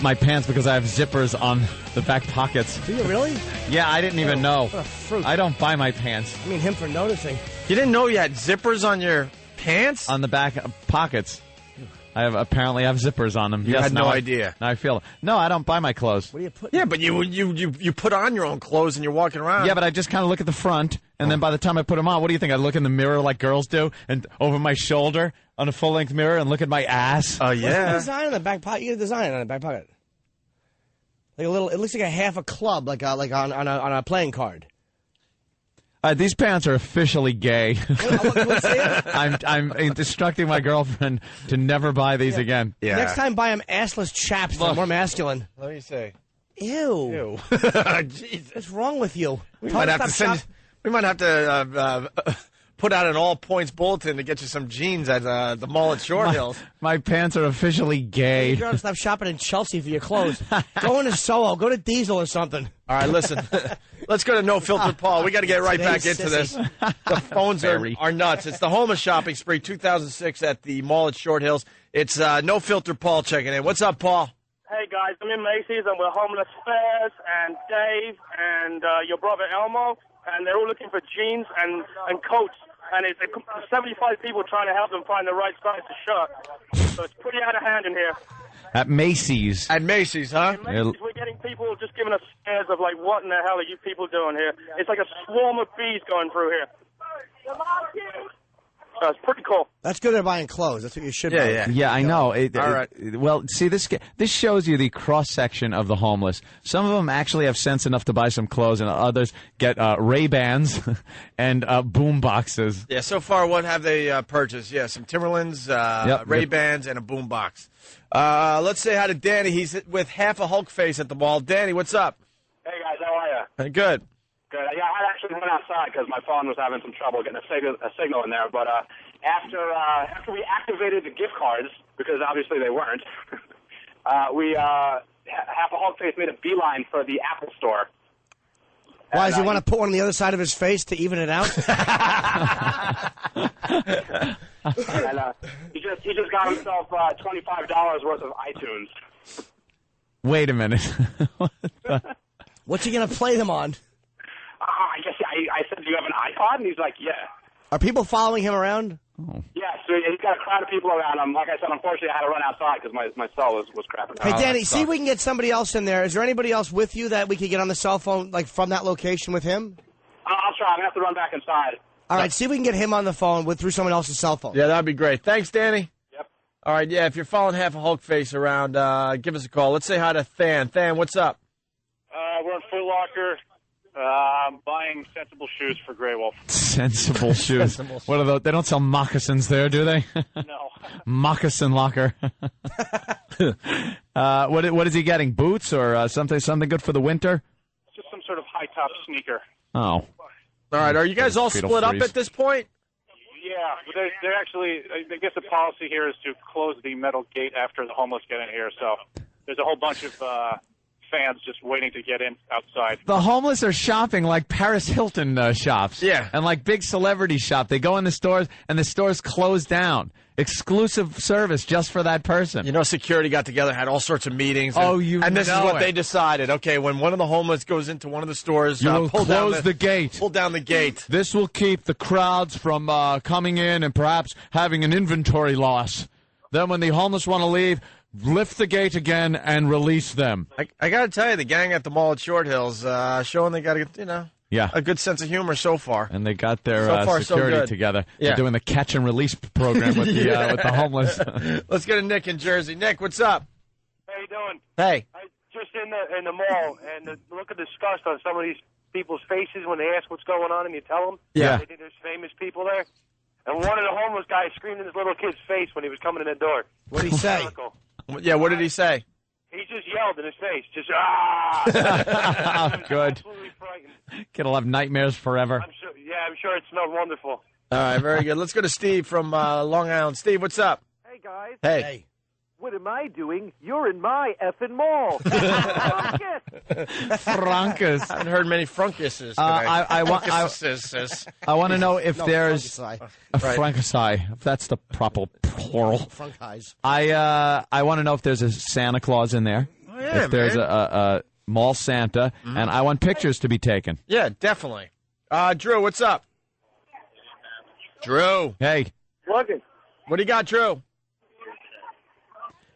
my pants because I have zippers on the back pockets. Do you really? Yeah, I didn't even know. What a fruit. I don't buy my pants. I mean, him for noticing. You didn't know you had zippers on your pants? On the back pockets. I apparently have zippers on them. You Yes, had no now idea. Now I feel it. No, I don't buy my clothes. What do you put? Yeah, but you put on your own clothes and you're walking around. Yeah, but I just kind of look at the front, and then by the time I put them on, what do you think? I look in the mirror like girls do, and over my shoulder on a full-length mirror, and look at my ass. Oh, What's the design on the back pocket? You get a design on the back pocket. Like a little. It looks like a half a club, like on a playing card. These pants are officially gay. I'm instructing my girlfriend to never buy these again. Yeah. Next time, buy him assless chaps. They're more masculine. Let me see. Ew. Jesus. What's wrong with you? We might have to put out an all-points bulletin to get you some jeans at the mall at Short Hills. My pants are officially gay. You gotta stop shopping in Chelsea for your clothes. Go into Soho. Go to Diesel or something. All right, listen. Let's go to No Filter Paul. We got to get right back into this. The phones are nuts. It's the homeless shopping spree 2006 at the mall at Short Hills. It's No Filter Paul checking in. What's up, Paul? Hey guys, I'm in Macy's and we're homeless Fairs and Dave and your brother Elmo, and they're all looking for jeans and coats. And it's 75 people trying to help them find the right size of shirt. So it's pretty out of hand in here. At Macy's. At Macy's, huh? In Macy's, we're getting people just giving us stares of like, what in the hell are you people doing here? It's like a swarm of bees going through here. So it's pretty cool. That's good at buying clothes. That's what you should buy. Yeah, I know. All right. Well, see, this shows you the cross-section of the homeless. Some of them actually have sense enough to buy some clothes, and others get Ray-Bans and boom boxes. Yeah, so far, what have they purchased? Yeah, some Timberlands, Ray-Bans, and a boom box. Let's say hi to Danny. He's with half a Hulk face at the mall. Danny, what's up? Hey, guys, how are you? Good. Good. Yeah, I actually went outside because my phone was having some trouble getting a signal in there. But after we activated the gift cards, because obviously they weren't, we half a Hulk face made a beeline for the Apple store. Why, does he want to put one on the other side of his face to even it out? And he just got himself $25 worth of iTunes. Wait a minute. What's he going to play them on? I guess I said, do you have an iPod? And he's like, yeah. Are people following him around? Yeah, so he's got a crowd of people around him. Like I said, unfortunately, I had to run outside because my cell was crapping. Hey, Danny, see if we can get somebody else in there. Is there anybody else with you that we could get on the cell phone, like from that location with him? I'll try. I'm going to have to run back inside. All right, see if we can get him on the phone through someone else's cell phone. Yeah, that'd be great. Thanks, Danny. Yep. All right, yeah, if you're following Half a Hulk Face around, give us a call. Let's say hi to Than. Than, what's up? We're in Foot Locker. I'm buying sensible shoes for Grey Wolf. Sensible shoes. What are those? They don't sell moccasins there, do they? No. Moccasin locker. What is he getting? Boots or something good for the winter? Just some sort of high top sneaker. Oh. All right, are you guys all Fetal split up freeze. at this point? Yeah, but they're actually, I guess the policy here is to close the metal gate after the homeless get in here. So there's a whole bunch of fans just waiting to get in outside. The homeless are shopping like Paris Hilton shops. Yeah. And like big celebrity shop. They go in the stores, and the stores close down. Exclusive service just for that person. You know, security got together, had all sorts of meetings. And this is know what it. they decided. Okay, when one of the homeless goes into one of the stores, You will pull down close the gate. Pull down the gate. This will keep the crowds from coming in and perhaps having an inventory loss. Then when the homeless want to leave, lift the gate again and release them. I got to tell you, the gang at the mall at Short Hills showing they got a good sense of humor so far. And they got their So far, so security good. together. Yeah. They're doing the catch and release program with the with the homeless. Let's go to Nick in Jersey. Nick, what's up? How you doing? Hey. I just in the mall, and the look of disgust on some of these people's faces when they ask what's going on, and you tell them. Yeah. They think there's famous people there. And one of the homeless guys screamed in his little kid's face when he was coming in the door. What did he say? Yeah, what did he say? He just yelled in his face, just ah. Good. Absolutely frightened. Kid'll have nightmares forever. I'm sure it smelled wonderful. All right, very good. Let's go to Steve from Long Island. Steve, what's up? Hey, guys. Hey. What am I doing? You're in my effing mall. Frunkus. I haven't heard many frunkuses. I want to know if there's Frunkisai. a Frankisai, if that's the proper plural. Frunkis. I want to know if there's a Santa Claus in there. Oh, yeah, if there's man. a mall Santa, and I want pictures to be taken. Yeah, definitely. Drew, what's up? Drew. Hey. Looking. What do you got, Drew?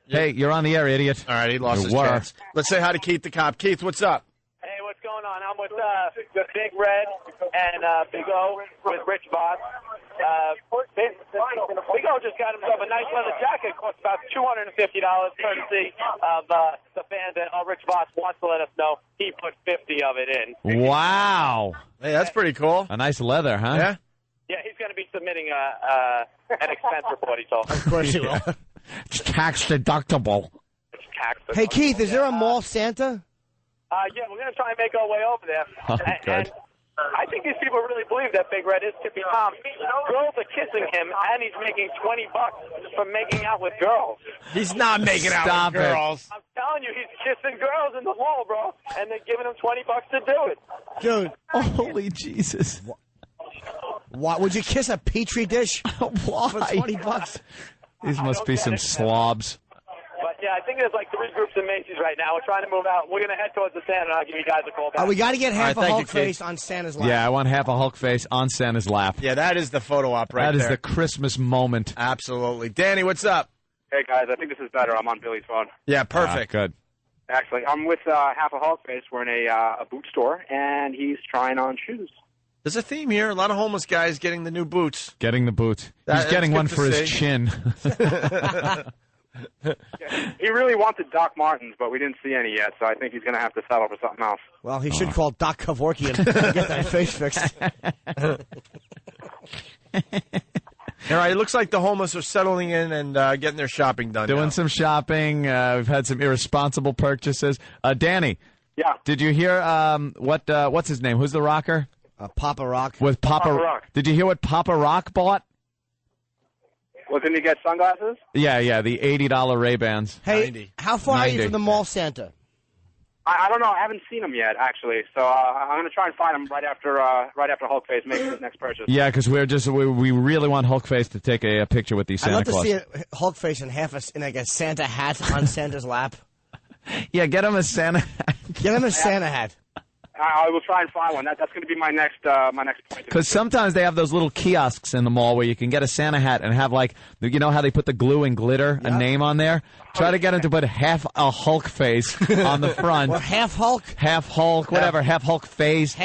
Hey, you're on the air, idiot. All right, he lost You his were. chance. Let's say hi to Keith the cop. Keith, what's up? Hey, what's going on? I'm with the Big Red and Big O with Rich Voss. Big O just got himself a nice leather jacket. Cost about $250, courtesy of the fans. And Rich Voss wants to let us know he put 50 of it in. Wow. Hey, that's pretty cool. A nice leather, huh? Yeah. Yeah, he's going to be submitting an expense report, he told me. Of course he will. It's tax deductible. It's tax. Hey, Keith, is there a mall Santa? Yeah, we're going to try and make our way over there. Oh, and good. I think these people really believe that Big Red is Tippy Tom. Girls are kissing him, and he's making $20 for making out with girls. He's not making out Stop with it. girls. I'm telling you, he's kissing girls in the mall, bro, and they're giving him $20 to do it. Dude. Holy Jesus. Why would you kiss a petri dish Why? for $20? These must be some slobs. But yeah, I think there's like 3 groups in Macy's right now. We're trying to move out. We're going to head towards the Santa, and I'll give you guys a call back. We got to get half All right, a thank you, Hulk face Keith. on Santa's lap. Yeah, I want half a Hulk face on Santa's lap. Yeah, that is the photo op right That is there. the Christmas moment. Absolutely. Danny, what's up? Hey, guys, I think this is better. I'm on Billy's phone. Yeah, perfect. Good. Actually, I'm with Half a Hulk Face. We're in a boot store, and he's trying on shoes. There's a theme here. A lot of homeless guys getting the new boots. Getting the boot. That's He's getting good one to for see. his chin. He really wanted Doc Martens, but we didn't see any yet, so I think he's going to have to settle for something else. Well, he should call Doc Kevorkian and get that face fixed. All right, it looks like the homeless are settling in and getting their shopping done. Doing now. some shopping. We've had some irresponsible purchases. Danny. Yeah. Did you hear what's his name? Who's the rocker? Papa Rock. With Papa Rock. Did you hear what Papa Rock bought? Well, didn't he get sunglasses? Yeah, the $80 Ray-Bans. Hey, how far are you 90. from the mall Santa? I don't know. I haven't seen him yet, actually. So I'm going to try and find him right after Hulkface makes his next purchase. Yeah, because we really want Hulkface to take a picture with the Santa I'd love Claus. to see Hulkface in like a Santa hat on Santa's lap. Yeah, get him a Santa hat. Get him a Santa hat. I will try and find one. That's going to be my next point. Because sometimes they have those little kiosks in the mall where you can get a Santa hat and have, like, you know how they put the glue and glitter, a name on there? Try to get him to put half a Hulk face on the front. Or half Hulk? Half Hulk, whatever, half Hulk face.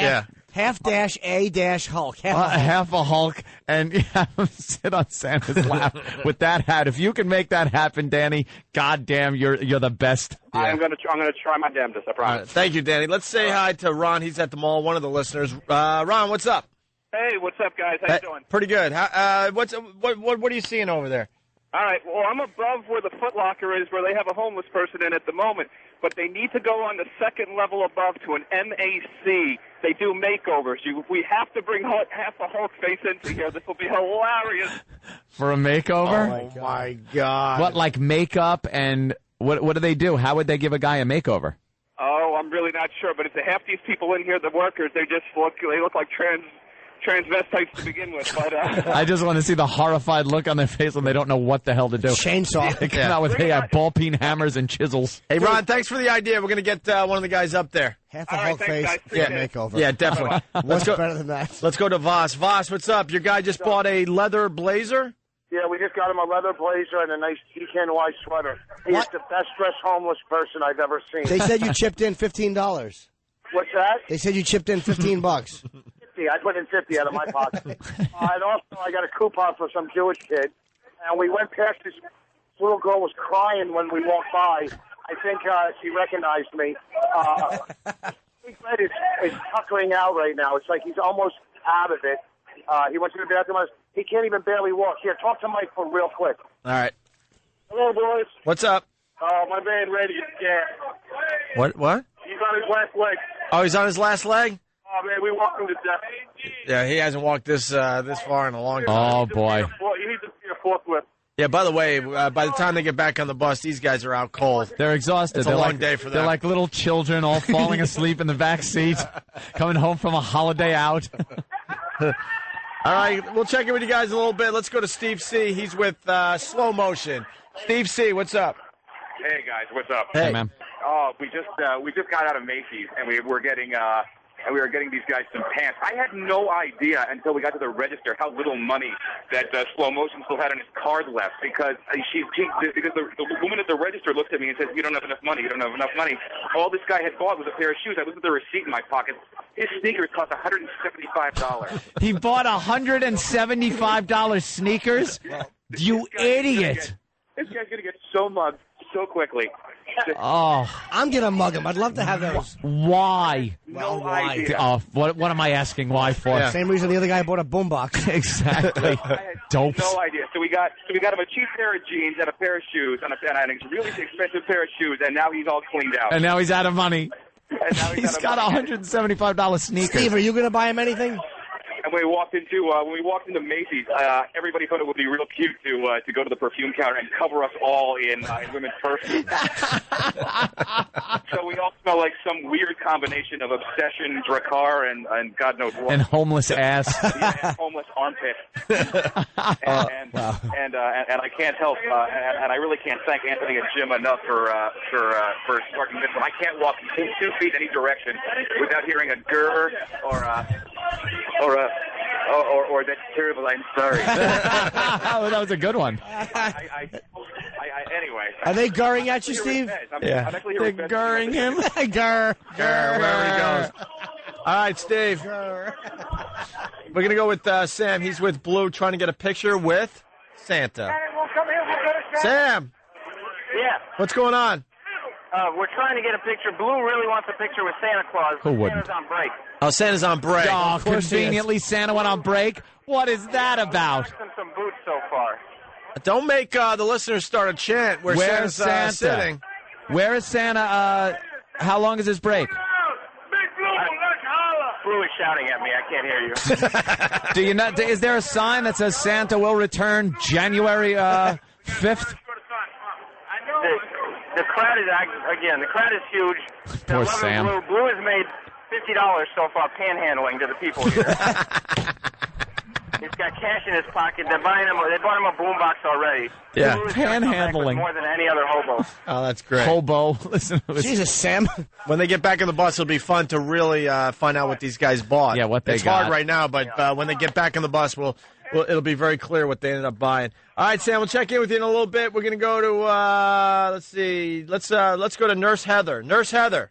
Half dash a dash Hulk. Half a Hulk, and have him sit on Santa's lap with that hat. If you can make that happen, Danny, goddamn, you're the best. I'm gonna try my damnedest. I promise. Thank you, Danny. Let's say hi to Ron. He's at the mall. One of the listeners. Ron, what's up? Hey, what's up, guys? How you doing? Pretty good. What are you seeing over there? All right. Well, I'm above where the Foot Locker is, where they have a homeless person in at the moment. But they need to go on the second level above to an MAC. They do makeovers. We have to bring half a Hulk face into here. This will be hilarious. For a makeover? Oh, my God. What, like makeup and what do they do? How would they give a guy a makeover? Oh, I'm really not sure. But if half these people in here, the workers, they look like transvestites to begin with. But I just want to see the horrified look on their face when they don't know what the hell to do. Chainsaw. They come out with ball peen hammers and chisels. Hey, Ron, thanks for the idea. We're going to get one of the guys up there. Half a Hulk face, makeover. Yeah, definitely. What's better than that? Let's go to Voss. Voss, what's up? Your guy just bought a leather blazer? Yeah, we just got him a leather blazer and a nice DKNY sweater. He's the best-dressed homeless person I've ever seen. They said you chipped in $15. What's that? They said you chipped in $15. 50. I put in 50 out of my pocket. And also, I got a coupon for some Jewish kid. And we went past this little girl was crying when we walked by. I think she recognized me. Big Red is tuckering out right now. It's like he's almost out of it. He went to the bathroom. He can't even barely walk. Here, talk to Mike for real quick. All right. Hello, boys. What's up? My man Reddy is scared. What? He's on his last leg. Oh, he's on his last leg? Oh, man, we walked him to death. Yeah, he hasn't walked this far in a long time. Oh, boy. You need to see a forklift. Yeah, by the way, by the time they get back on the bus, these guys are out cold. They're exhausted. It's they're a long like, day for them. They're like little children all falling asleep in the back seat, coming home from a holiday out. All right, we'll check in with you guys in a little bit. Let's go to Steve C. He's with Slow Motion. Steve C., what's up? Hey guys, what's up? Hey, man. Oh, we just got out of Macy's and we were getting these guys some pants. I had no idea until we got to the register how little money that Slow Motion still had on his card left because the woman at the register looked at me and said, "You don't have enough money. You don't have enough money." All this guy had bought was a pair of shoes. I looked at the receipt in my pocket. His sneakers cost $175. He bought $175 sneakers? You idiot. This guy's going to get so mugged so quickly. Oh, I'm going to mug him. I'd love to have those. Why? No idea. Oh, what am I asking why for? Yeah. Same reason the other guy bought a boombox. Exactly. Dopes. No idea. So we got him a cheap pair of jeans and a pair of shoes and a really expensive pair of shoes, and now he's all cleaned out. And now he's out of money. And now He's got $175 sneakers. Steve, are you going to buy him anything? And when we walked into Macy's, everybody thought it would be real cute to go to the perfume counter and cover us all in women's perfume. So we all smell like some weird combination of Obsession, Drakkar, and God knows what. And homeless ass. Yeah, and homeless armpit. And I can't help, and I really can't thank Anthony and Jim enough for starting this one. I can't walk 2 feet any direction without hearing a grr or that's terrible. I'm sorry. Oh, that was a good one. Anyway. Are they gurring at you, Steve? Yeah. They're gurring him. Gurr. Wherever he goes. All right, Steve. We're going to go with Sam. He's with Blue trying to get a picture with Santa. Sam. Yeah. What's going on? We're trying to get a picture. Blue really wants a picture with Santa Claus. Who wouldn't? Santa's on break. Oh, Santa's on break. Oh, conveniently Santa went on break? What is that about? Some boots so far. Don't make the listeners start a chant where Where's Santa's Santa? sitting. Where is Santa? How long is his break? Blue is shouting at me. I can't hear you. Do you not? Is there a sign that says Santa will return January 5th? the crowd is the crowd is huge. Poor 11 Sam. Blue has made $50 so far panhandling to the people here. He's got cash in his pocket. They bought him a boombox already. Yeah. Blue is dressed up Panhandling. more than any other hobo. Oh, that's great. Hobo. Listen to this. Jesus, Sam. When they get back on the bus, it'll be fun to really find out what these guys bought. Yeah, what they it's got. hard right now, but when they get back on the bus, it'll be very clear what they ended up buying. All right, Sam, we'll check in with you in a little bit. We're going to go to let's see, let's go to Nurse Heather. Nurse Heather.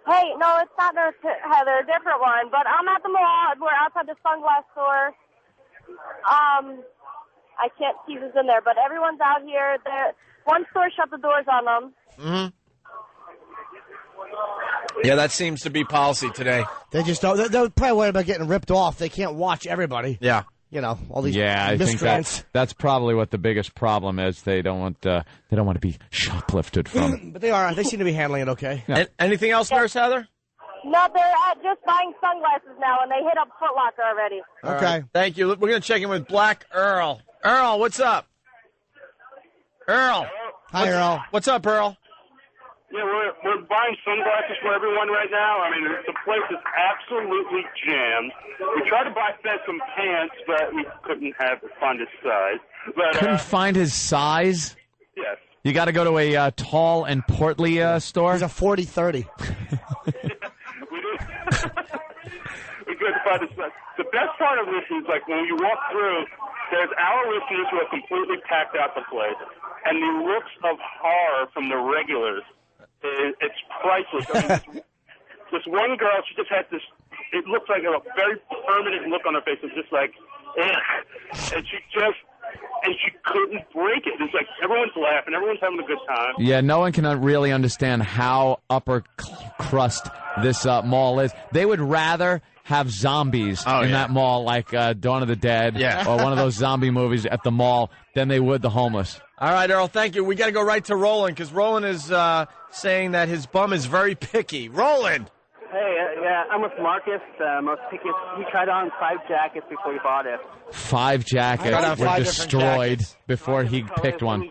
Hey, no, it's not Nurse Heather, a different one. But I'm at the mall. We're outside the sunglass store. I can't see who's in there, but everyone's out here. One store shut the doors on them. Mm-hmm. Yeah, that seems to be policy today. They just don't. They're probably worried about getting ripped off. They can't watch everybody. Yeah. You know, all these Yeah, I think miscreants. that's probably what the biggest problem is. They don't want to be shoplifted from. But they seem to be handling it okay. Yeah. Anything else, Nurse Heather? No, they're just buying sunglasses now, and they hit up Foot Locker already. Okay. Thank you. We're going to check in with Black Earl. Earl, what's up? Earl. Hi, Earl. What's up, Earl? Yeah, we're buying sunglasses for everyone right now. I mean, the place is absolutely jammed. We tried to buy Fed some pants, but we couldn't find his size. But Couldn't find his size? yes. You got to go to a tall and portly store? He's a 40-30. We couldn't find his size. The best part of this is, like, when you walk through, there's our listeners who have completely packed out the place, and the looks of horror from the regulars. It's priceless. I mean, this one girl, she just had this, it looks like a very permanent look on her face. It's just like, ugh. And she couldn't break it. It's like everyone's laughing, everyone's having a good time. Yeah, no one can really understand how upper crust this mall is. They would rather have zombies in that mall, like Dawn of the Dead or one of those zombie movies at the mall, than they would the homeless. All right, Earl, thank you. We got to go right to Roland, because Roland is saying that his bum is very picky. Roland! Hey, yeah, I'm with Marcus. Most picky. He tried on 5 jackets before he bought it. 5 jackets were destroyed before he picked one.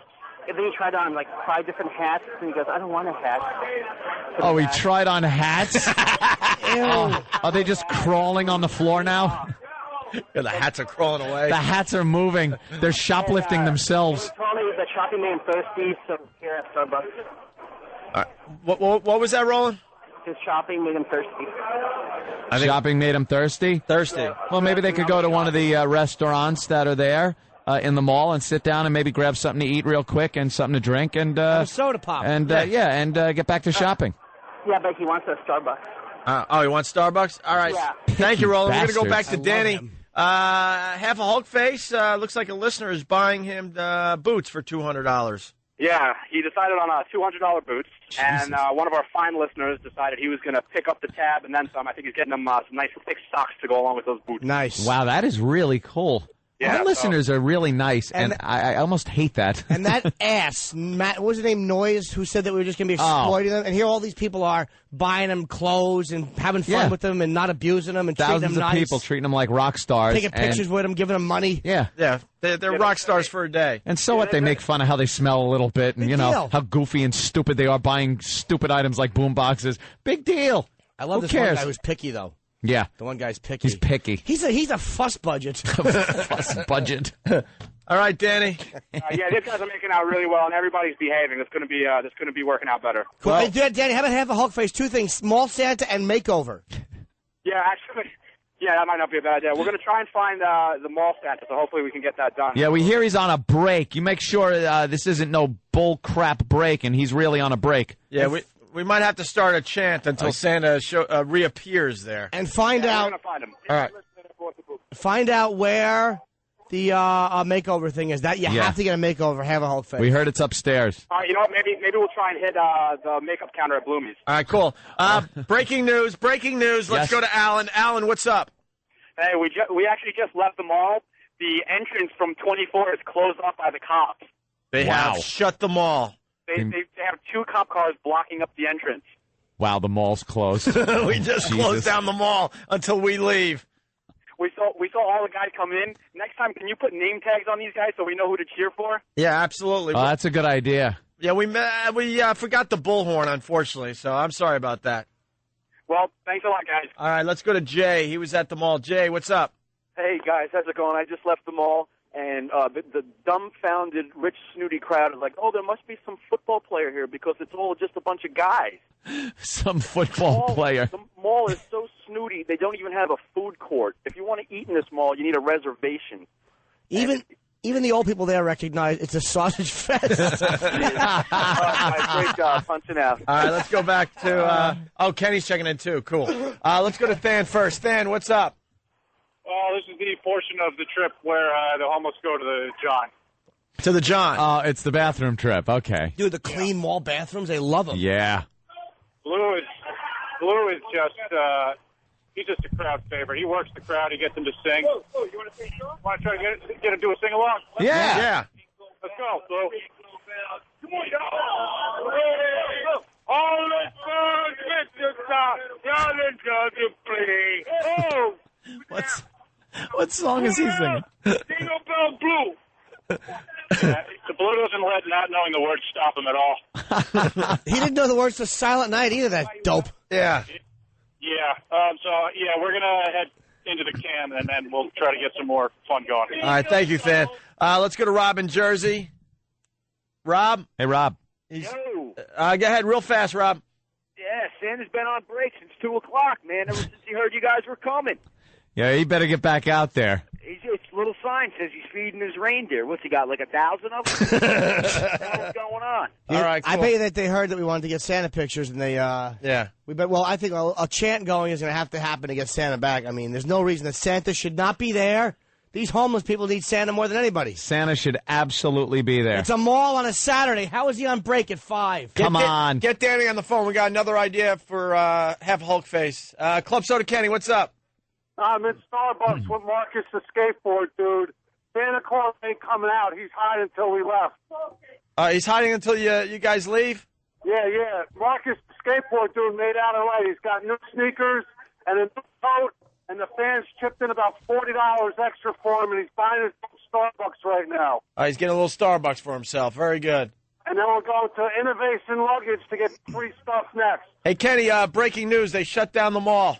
And then he tried on like 5 different hats, and he goes, "I don't want a hat." Oh, he tried on hats? Are they just crawling on the floor now? Yeah, the hats are crawling away. The hats are moving. They're shoplifting themselves. He told me that shopping made him thirsty, so here at Starbucks. What was that, Roland? His shopping made him thirsty. Shopping made him thirsty? Thirsty. Well, maybe they could go to one of the restaurants that are there in the mall and sit down and maybe grab something to eat real quick and something to drink and a soda pop. And get back to shopping. Yeah, but he wants a Starbucks. He wants Starbucks? All right. Yeah. Thank you, Roland. We're going to go back Bastards. to Danny. Half a Hulk face. Looks like a listener is buying him boots for $200. Yeah, he decided on $200 boots, and one of our fine listeners decided he was going to pick up the tab and then some. I think he's getting them some nice thick socks to go along with those boots. Nice. Wow, that is really cool. Yeah, Our listeners are really nice, and I almost hate that. And that ass, Matt, what was his name, Noyes, who said that we were just going to be exploiting them? And here all these people are buying them clothes and having fun with them and not abusing them and treating Thousands them of nice. people treating them like rock stars. Taking pictures with them, giving them money. Yeah. Yeah, they're rock stars for a day. And so what? They make fun of how they smell a little bit and, Big you know, deal. how goofy and stupid they are buying stupid items like boom boxes. Big deal. I love Who this cares? one guy who's picky, though. Yeah. The one guy's picky. He's picky. He's a fuss budget. Fuss budget. All right, Danny. Yeah, these guys are making out really well, and everybody's behaving. It's going to be working out better. Cool. Hey, Danny, how about half a Hulk face? 2 things: small Santa and makeover. Yeah, actually, yeah, that might not be a bad idea. We're going to try and find the mall Santa, so hopefully we can get that done. Yeah, we hear he's on a break. You make sure this isn't no bull crap break, and he's really on a break. Yeah, we might have to start a chant until Santa reappears there. And find out. We're going to find him. All right. Find out where the makeover thing is. That you have to get a makeover. Have a Hulk face. We heard it's upstairs. All right, you know what? Maybe we'll try and hit the makeup counter at Bloomie's. All right, cool. Breaking news. Let's Yes. go to Alan. Alan, what's up? Hey, we actually just left the mall. The entrance from 24 is closed off by the cops. They have shut the mall. They have 2 cop cars blocking up the entrance. Wow, the mall's closed. We just closed down the mall until we leave. We saw all the guys come in. Next time, can you put name tags on these guys so we know who to cheer for? Yeah, absolutely. Oh, that's a good idea. Yeah, we forgot the bullhorn, unfortunately, so I'm sorry about that. Well, thanks a lot, guys. All right, let's go to Jay. He was at the mall. Jay, what's up? Hey, guys, how's it going? I just left the mall, and the dumbfounded, rich, snooty crowd is like, oh, there must be some football player here because it's all just a bunch of guys. Some football player. The mall is so snooty, they don't even have a food court. If you want to eat in this mall, you need a reservation. Even the old people there recognize it's a sausage fest. Great job, punching out. All right, let's go back to Kenny's checking in too. Cool. Let's go to Than first. Than, what's up? Well, this is the portion of the trip where the homeless go to the John. To the John. Oh, it's the bathroom trip. Okay. Dude, the clean mall bathrooms, they love them. Yeah. Blue is just he's just a crowd favorite. He works the crowd. He gets them to sing. You want to sing? Want to try to get him to do a sing along? Yeah. Let's go, Blue. Come on, y'all. All the fun, y'all enjoy the play. Oh. What song is he singing? Jingle Bell Blue. The Blue doesn't let not knowing the words stop him at all. He didn't know the words to Silent Night either, that dope. Yeah. Yeah. We're going to head into the can, and then we'll try to get some more fun going. All right, thank you, Than. Let's go to Rob in Jersey. Rob? Hey, Rob. Yo. Go ahead, real fast, Rob. Yeah, Santa's been on break since 2 o'clock, man, ever since he heard you guys were coming. Yeah, he better get back out there. It's a little sign says he's feeding his reindeer. What's he got, like 1,000 of them? What the hell's going on? All right, cool. I bet you that they heard that we wanted to get Santa pictures, and they yeah. I think a chant going is going to have to happen to get Santa back. I mean, there's no reason that Santa should not be there. These homeless people need Santa more than anybody. Santa should absolutely be there. It's a mall on a Saturday. How is he on break at 5? Come on. Get Danny on the phone. We got another idea for Have Hulk Face. Club Soda Kenny, what's up? I'm in Starbucks with Marcus the skateboard dude. Santa Claus ain't coming out. He's hiding until we left. He's hiding until you guys leave? Yeah. Marcus the skateboard dude made out all right. He's got new sneakers and a new coat, and the fans chipped in about $40 extra for him, and he's buying his own Starbucks right now. He's getting a little Starbucks for himself. Very good. And then we'll go to Innovation Luggage to get free stuff next. Hey, Kenny, breaking news. They shut down the mall.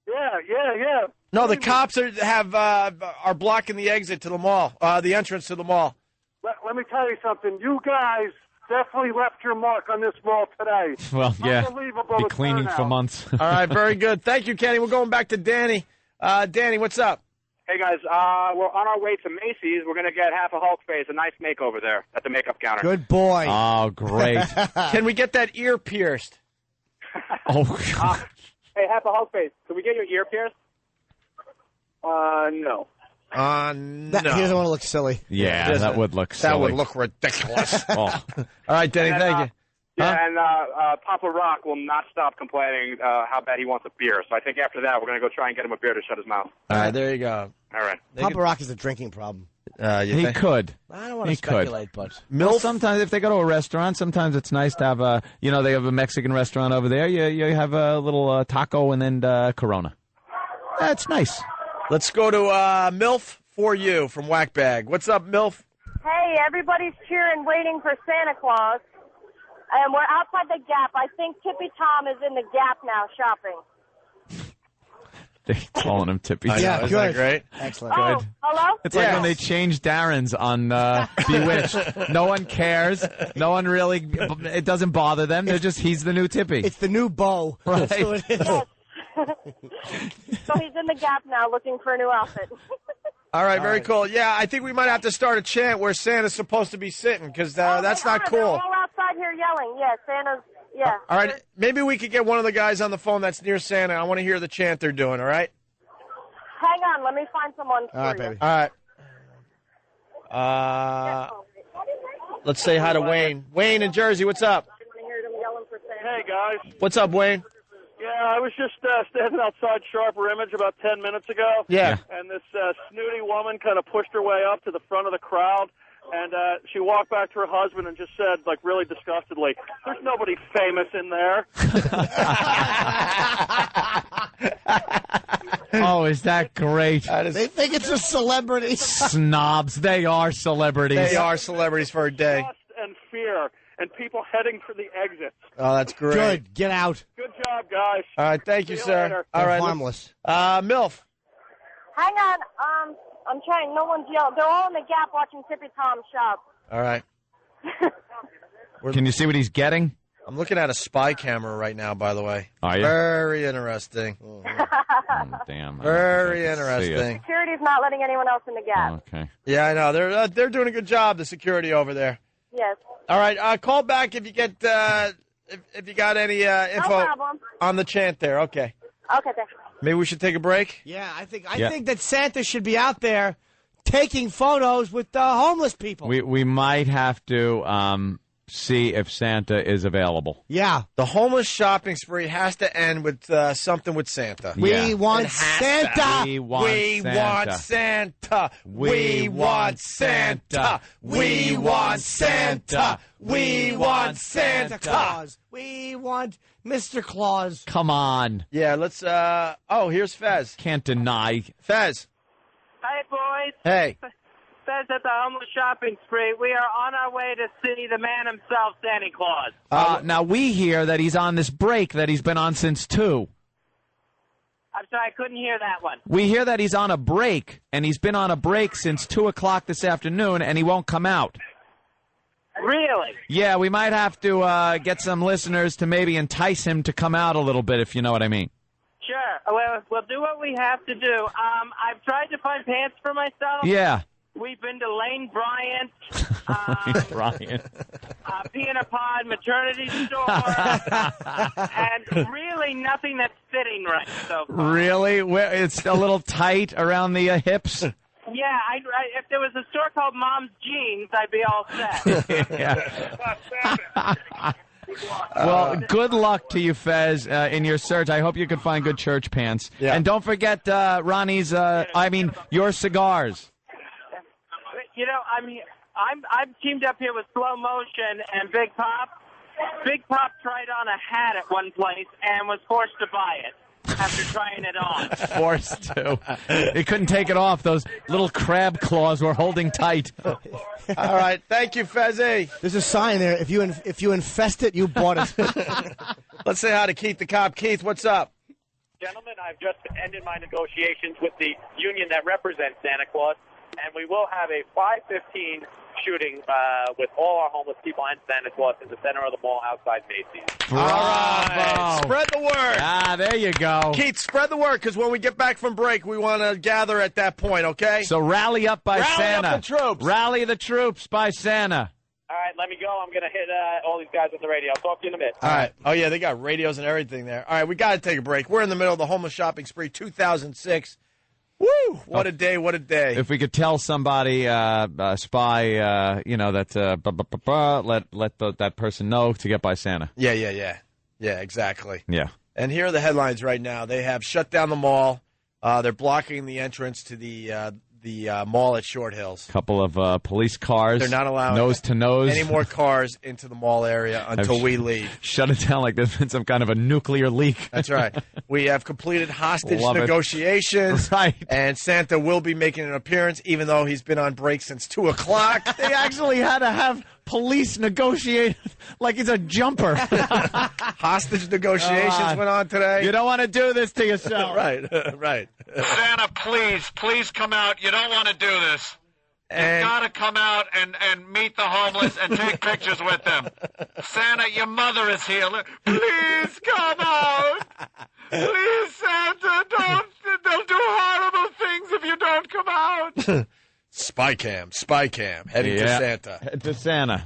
Yeah. No, the cops are blocking the exit to the mall, the entrance to the mall. Let me tell you something. You guys definitely left your mark on this mall today. Well, yeah. Unbelievable. Be the cleaning turnout. for months. All right, very good. Thank you, Kenny. We're going back to Danny. Danny, what's up? Hey, guys, we're on our way to Macy's. We're going to get half a Hulk face, a nice makeover there at the makeup counter. Good boy. Oh, great. Can we get that ear pierced? Oh, God. Hey, half a Hulk face. Can we get your ear pierced? No. No. He doesn't want to look silly. Yeah, that would look silly. That would look ridiculous. Oh. All right, Danny, thank you. Yeah, and Papa Rock will not stop complaining how bad he wants a beer. So I think after that, we're going to go try and get him a beer to shut his mouth. All right, there you go. All right. Papa Rock has a drinking problem. He could. I don't want to speculate, but Well, sometimes if they go to a restaurant, sometimes it's nice to have they have a Mexican restaurant over there. You have a little taco and then Corona. That's nice. Let's go to MILF for you from Whackbag. What's up, MILF? Hey, everybody's cheering, waiting for Santa Claus. And we're outside the Gap. I think Tippy Tom is in the Gap now shopping. They're calling him Tippy. Yeah, isn't that great? Excellent. Oh, Good. hello? It's like when they changed Darren's on Bewitched. No one cares. No one really. It doesn't bother them. They're just he's the new Tippy. It's the new Bo. Right. That's who it is. Yes. So he's in the Gap now looking for a new outfit. All right, very cool. Yeah, I think we might have to start a chant where Santa's supposed to be sitting because that's not They're cool. all outside here yelling. Yeah, Santa's, yeah. All right, maybe we could get one of the guys on the phone that's near Santa. I want to hear the chant they're doing, all right? Hang on, let me find someone for All right, you. baby. All right. Let's say hi to Wayne. Wayne in Jersey, what's up? Hey, guys. What's up, Wayne? Yeah, I was just standing outside Sharper Image about 10 minutes ago. Yeah. And this snooty woman kind of pushed her way up to the front of the crowd. And she walked back to her husband and just said, like, really disgustedly, "There's nobody famous in there." Oh, is that great? They think it's a celebrity. Snobs. They are celebrities. They are celebrities for a day. Lust and fear. and people heading for the exits. Oh, that's great. Good. Get out. Good job, guys. All right, thank you, See you sir. later. All right, harmless. MILF. Hang on. I'm trying. No one's yelling. They're all in the Gap watching Tippy Tom shop. All right. Can you see what he's getting? I'm looking at a spy camera right now, by the way. Are you? Very interesting. Damn. Very interesting. Security's not letting anyone else in the Gap. Okay. Yeah, I know. They're doing a good job, the security over there. Yes. All right, call back if you get if you got any info problem. on the chant there. Okay. Okay, thanks. Maybe we should take a break. Yeah, I think that Santa should be out there taking photos with homeless people. We might have to see if Santa is available. Yeah. The homeless shopping spree has to end with something with Santa. We want Santa. We want Santa. We want Santa. We want Santa. We want Santa Claus. We want Mr. Claus. Come on. Yeah, let's here's Fez. Can't deny. Fez. Hey, boys. Hey. Fez at the homeless shopping spree. We are on our way to see the man himself, Santa Claus. Now we hear that he's on this break that he's been on since 2. I'm sorry, I couldn't hear that one. We hear that he's on a break, and he's been on a break since 2 o'clock this afternoon, and he won't come out. Really? Yeah, we might have to get some listeners to maybe entice him to come out a little bit, if you know what I mean. Sure. Well, we'll do what we have to do. I've tried to find pants for myself. Yeah. We've been to Lane Bryant, Brian. Peanut Pod maternity store, and really nothing that's fitting right so far. Really? It's a little tight around the hips? Yeah, if there was a store called Mom's Jeans, I'd be all set. Well, good luck to you, Fez, in your search. I hope you can find good church pants. Yeah. And don't forget Ronnie's, your cigars. You know, I'm teamed up here with Slow Motion and Big Pop. Big Pop tried on a hat at one place and was forced to buy it after trying it on. Forced to. He couldn't take it off. Those little crab claws were holding tight. All right. Thank you, Fezzy. There's a sign there. If you infest it, you bought it. Let's say hi to Keith the cop. Keith, what's up? Gentlemen, I've just ended my negotiations with the union that represents Santa Claus, and we will have a 5:15 shooting with all our homeless people and Santa Claus in the center of the mall outside Macy's. All right. Spread the word. Ah, there you go. Keith, spread the word, because when we get back from break, we want to gather at that point, okay? So rally up by Santa. Rally up the troops. Rally the troops by Santa. All right, let me go. I'm going to hit all these guys on the radio. I'll talk to you in a minute. All right. Oh, yeah, they got radios and everything there. All right, we got to take a break. We're in the middle of the homeless shopping spree 2006. Woo! What a day, what a day. If we could tell somebody, spy, that let that person know to get by Santa. Yeah, exactly. Yeah. And here are the headlines right now. They have shut down the mall. They're blocking the entrance to the mall at Short Hills. Couple of police cars. They're not allowing nose to nose any more cars into the mall area until we leave. Shut it down like there's been some kind of a nuclear leak. That's right. We have completed hostage Love it. negotiations. Right. And Santa will be making an appearance, even though he's been on break since 2 o'clock. They actually had to have police negotiate like it's a jumper. Hostage negotiations went on today. You don't want to do this to yourself. Right. Santa, please come out. You don't want to do this. You've got to come out and meet the homeless and take pictures with them. Santa, your mother is here. Please come out. Please, Santa, they'll do horrible things if you don't come out. Spy cam, heading to Santa. Head to Santa.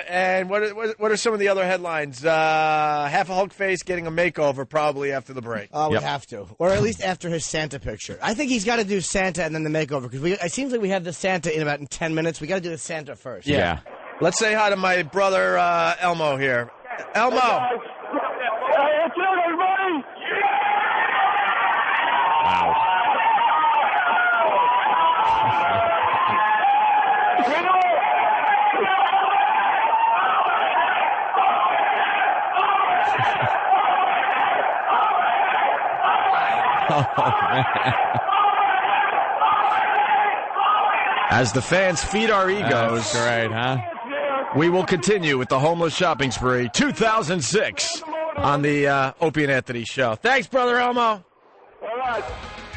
And what are some of the other headlines? Half a Hulk face getting a makeover probably after the break. We have to, or at least after his Santa picture. I think he's got to do Santa and then the makeover, because it seems like we have the Santa in about 10 minutes. We got to do the Santa first. Yeah. Let's say hi to my brother Elmo here. Elmo. Hey, what's up, everybody? Wow. As the fans feed our egos, that's great, huh? We will continue with the Homeless Shopping Spree 2006 on the Opie and Anthony Show. Thanks, Brother Elmo. All right.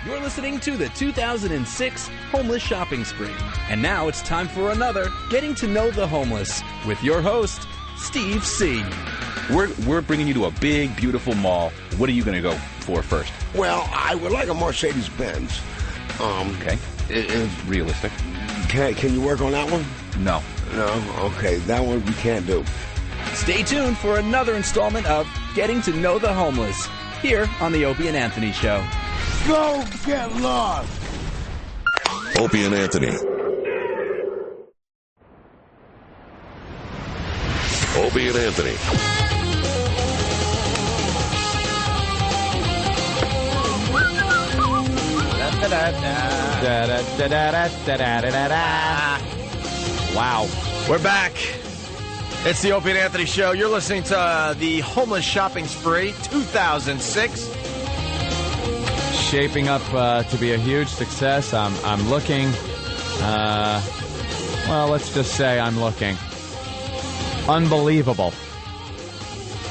You're listening to the 2006 Homeless Shopping Spree. And now it's time for another Getting to Know the Homeless with your host, Steve C. We're bringing you to a big, beautiful mall. What are you going to go for first? Well, I would like a Mercedes-Benz. Okay. It's realistic. Can you work on that one? No. No? Okay, that one we can't do. Stay tuned for another installment of Getting to Know the Homeless here on the Opie and Anthony Show. Go get lost! Opie and Anthony. Opie and Anthony. Wow. We're back. It's the Opie and Anthony Show. You're listening to the Homeless Shopping Spree 2006. Shaping up to be a huge success. I'm looking. Well, let's just say I'm looking. Unbelievable.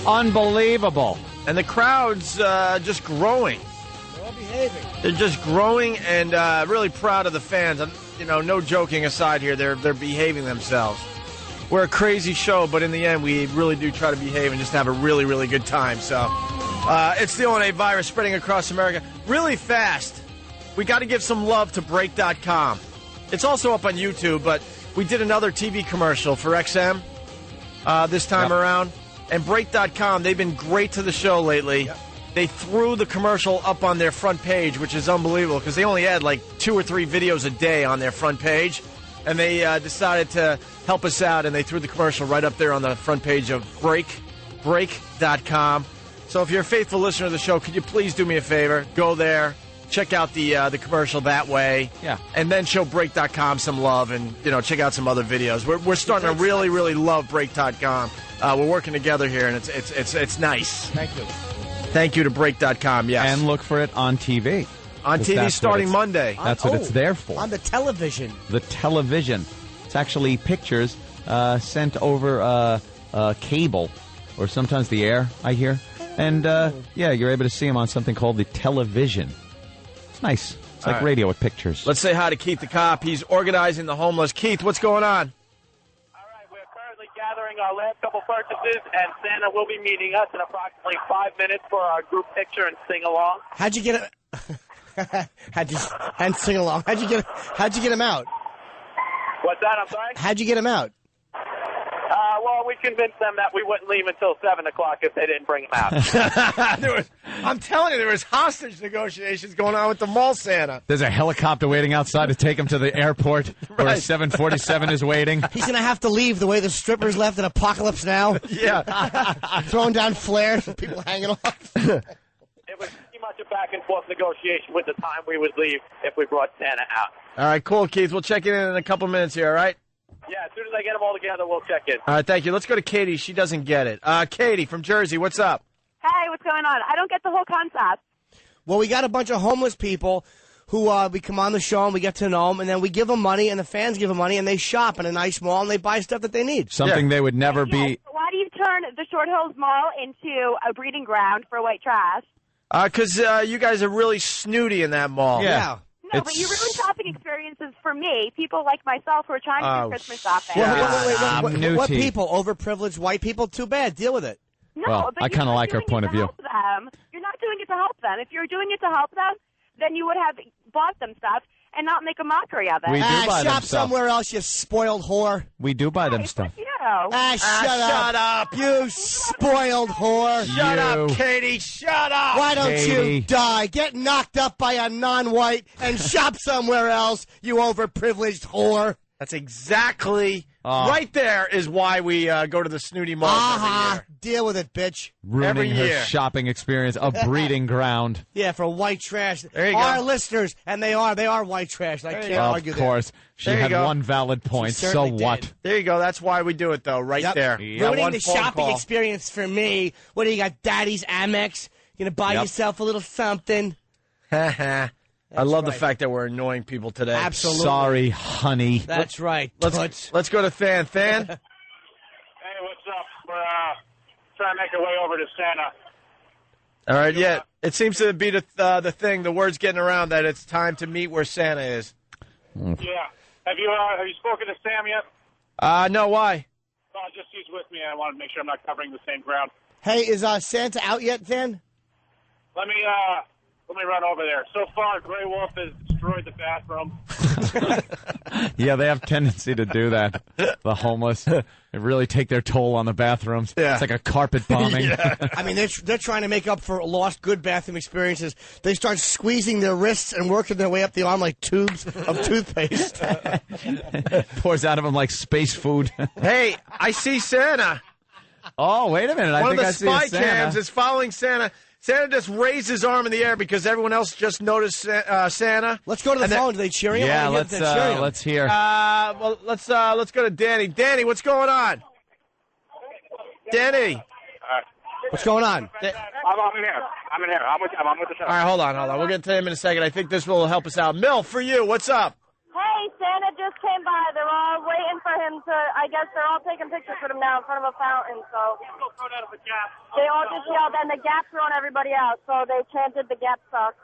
Unbelievable. And the crowd's just growing. They're all behaving. They're just growing and really proud of the fans. You know, no joking aside here, they're behaving themselves. We're a crazy show, but in the end, we really do try to behave and just have a really, really good time. So it's the ONA virus spreading across America really fast. We got to give some love to Break.com. It's also up on YouTube, but we did another TV commercial for XM this time around. And Break.com, they've been great to the show lately. Yep. They threw the commercial up on their front page, which is unbelievable because they only had like 2 or 3 videos a day on their front page. And they decided to help us out, and they threw the commercial right up there on the front page of Break.com. So if you're a faithful listener to the show, could you please do me a favor? Go there, check out the commercial that way, and then show Break.com some love, and check out some other videos. We're starting to really, really love Break.com. We're working together here, and it's nice. Thank you. Thank you to Break.com. Yes, and look for it on TV. On TV starting Monday. That's what it's there for. On the television. The television. It's actually pictures sent over cable or sometimes the air, I hear. And, you're able to see them on something called the television. It's nice. It's like radio with pictures. Let's say hi to Keith the Cop. He's organizing the homeless. Keith, what's going on? All right, we're currently gathering our last couple purchases, and Santa will be meeting us in approximately 5 minutes for our group picture and sing-along. How'd you get it? And sing along. How'd you get him out? What's that? I'm sorry? How'd you get him out? Well, we convinced them that we wouldn't leave until 7 o'clock if they didn't bring him out. I'm telling you, there was hostage negotiations going on with the mall Santa. There's a helicopter waiting outside to take him to the airport where a 747 is waiting. He's going to have to leave the way the strippers left in Apocalypse Now. Yeah. Throwing down flares with people hanging off. It was pretty much a back-and-forth negotiation with the time we would leave if we brought Santa out. All right, cool, Keith. We'll check in a couple minutes here, all right? Yeah, as soon as I get them all together, we'll check in. All right, thank you. Let's go to Katie. She doesn't get it. Katie from Jersey, what's up? Hey, what's going on? I don't get the whole concept. Well, we got a bunch of homeless people who we come on the show and we get to know them, and then we give them money, and the fans give them money, and they shop in a nice mall, and they buy stuff that they need. Something they would never be. Why do you turn the Short Hills Mall into a breeding ground for white trash? Because you guys are really snooty in that mall. Yeah. No, but you ruin shopping experiences for me, people like myself who are trying to do Christmas shopping. Wait, what people? Overprivileged white people? Too bad. Deal with it. No, well, but I kind of like her point of view. You're not doing it to help them. If you're doing it to help them, then you would have bought them stuff and not make a mockery of it. We do buy them shop stuff. somewhere else, you spoiled whore. We do buy them stuff. Shut up. You spoiled whore. Shut up, Katie. Shut up. Why don't Katie. you die? Get knocked up by a non-white and shop somewhere else, you overprivileged whore. That's exactly right there is why we go to the snooty malls every year. Deal with it, bitch. Ruining every her year. shopping experience, a breeding ground. Yeah, for white trash. There you Our go. listeners, and they are white trash. I can't argue Of course. She There you had go. one valid point. She So certainly what? did. There you go. That's why we do it, though, right there. That Ruining one the phone shopping call. experience for me. What do you got, Daddy's Amex? You gonna buy yourself a little something? I love the fact that we're annoying people today. Absolutely. Sorry, honey. That's right. Let's go to Than. Than? try and make our way over to Santa. All right, yeah. It seems to be the thing. The word's getting around that it's time to meet where Santa is. Yeah. Have you spoken to Sam yet? No, why? Well, just he's with me, and I wanted to make sure I'm not covering the same ground. Hey, is Santa out yet, then? Let me run over there. So far, Grey Wolf has destroyed the bathroom. Yeah, they have tendency to do that. The homeless, they really take their toll on the bathrooms. Yeah. It's like a carpet bombing. I mean, they're trying to make up for lost good bathroom experiences. They start squeezing their wrists and working their way up the arm like tubes of toothpaste. Pours out of them like space food. Hey, I see Santa. Oh, wait a minute. I One think of I the see spy Santa. cams is following Santa. Santa just raised his arm in the air because everyone else just noticed Santa. Let's go to the phone. Do they cheer him? Yeah, let's hear. Well, let's go to Danny. Danny, what's going on? Danny. What's going on? I'm in here. I'm with the show. All right, hold on. We'll get to him in a second. I think this will help us out. Mil, for you, what's up? Hey, Santa just came by. They're all waiting for him to, I guess they're all taking pictures with him now in front of a fountain, so. They all just yelled, and the Gap thrown everybody out, so they chanted the Gap sucks.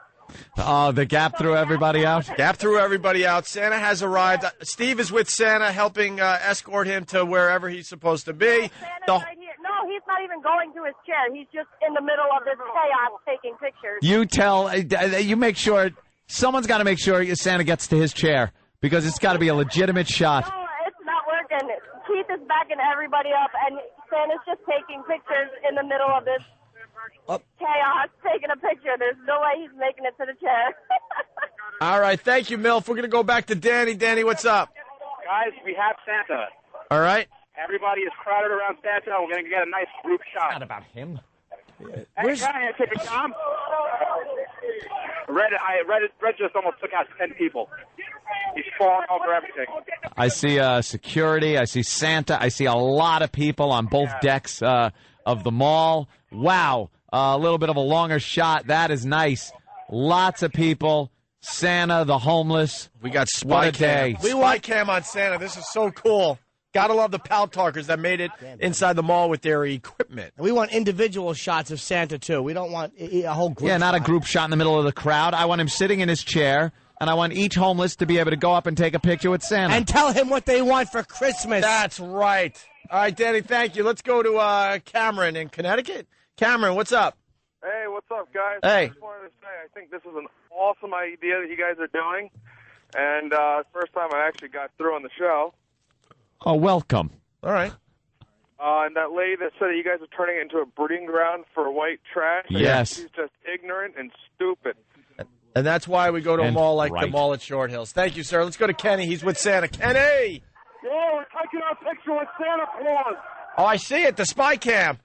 Oh, the Gap threw everybody out? Gap threw everybody out. Santa has arrived. Steve is with Santa, helping escort him to wherever he's supposed to be. Santa's right here. No, he's not even going to his chair. He's just in the middle of this chaos taking pictures. You make sure, someone's got to make sure Santa gets to his chair, because it's got to be a legitimate shot. No, it's not working. Keith is backing everybody up, and Santa's just taking pictures in the middle of this chaos, taking a picture. There's no way he's making it to the chair. All right, thank you, Milf. We're going to go back to Danny. Danny, what's up? Guys, we have Santa. All right. Everybody is crowded around Santa. We're going to get a nice group shot. Not about him. Hey, can I take a Tom? Red just almost took out 10 people. He's falling over everything. I see security. I see Santa. I see a lot of people on both decks of the mall. Wow. A little bit of a longer shot. That is nice. Lots of people. Santa, the homeless. We got spy What a cam. day. Spy cam on Santa. This is so cool. Gotta love the Pal Talkers that made it inside the mall with their equipment. We want individual shots of Santa, too. We don't want a whole group Yeah, not shot. a group shot in the middle of the crowd. I want him sitting in his chair, and I want each homeless to be able to go up and take a picture with Santa. And tell him what they want for Christmas. That's right. All right, Danny, thank you. Let's go to Cameron in Connecticut. Cameron, what's up? Hey, what's up, guys? Hey. I just wanted to say I think this is an awesome idea that you guys are doing. And first time I actually got through on the show. Oh, welcome. All right. And that lady that said that you guys are turning it into a breeding ground for white trash. Yes. She's just ignorant and stupid. And that's why we go to a And mall like the right. mall at Short Hills. Thank you, sir. Let's go to Kenny. He's with Santa. Kenny! Yeah, we're taking our picture with Santa Claus. Oh, I see it. The spy cam.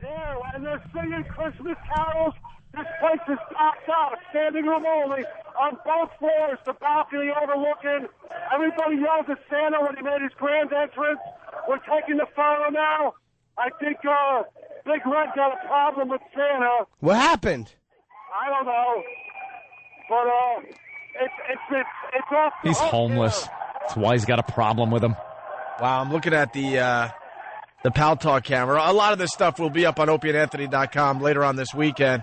Yeah, and they're singing Christmas carols. This place is packed out, standing room only, on both floors, the balcony overlooking. Everybody yells at Santa when he made his grand entrance. We're taking the photo now. I think Big Red got a problem with Santa. What happened? I don't know. But it's off the He's hook homeless. here. That's why he's got a problem with him. Wow, I'm looking at the Pal Talk camera. A lot of this stuff will be up on OpieandAnthony.com later on this weekend.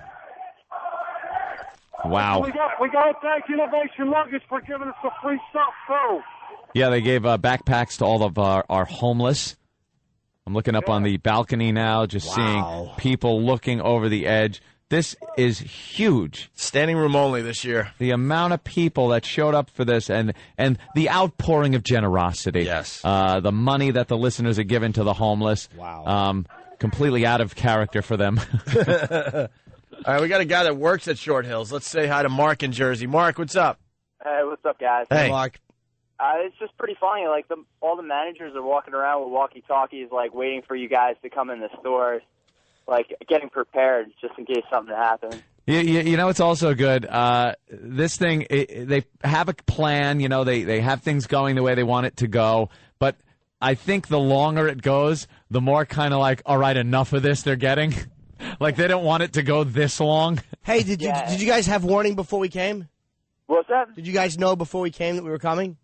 Wow. We got to thank Innovation Luggage for giving us the free stuff, too. Yeah, they gave backpacks to all of our homeless. I'm looking up on the balcony now, just seeing people looking over the edge. This is huge. Standing room only this year. The amount of people that showed up for this and the outpouring of generosity. Yes. The money that the listeners are giving to the homeless. Wow. Completely out of character for them. All right, we got a guy that works at Short Hills. Let's say hi to Mark in Jersey. Mark, what's up? Hey, what's up, guys? Hey. Mark. It's just pretty funny. Like, all the managers are walking around with walkie-talkies, like, waiting for you guys to come in the stores, like, getting prepared just in case something happens. You know, it's also good. This thing, they have a plan. You know, they have things going the way they want it to go. But I think the longer it goes, the more kind of like, all right, enough of this they're getting. Like, they don't want it to go this long. Hey, did you guys have warning before we came? What's that? Did you guys know before we came that we were coming?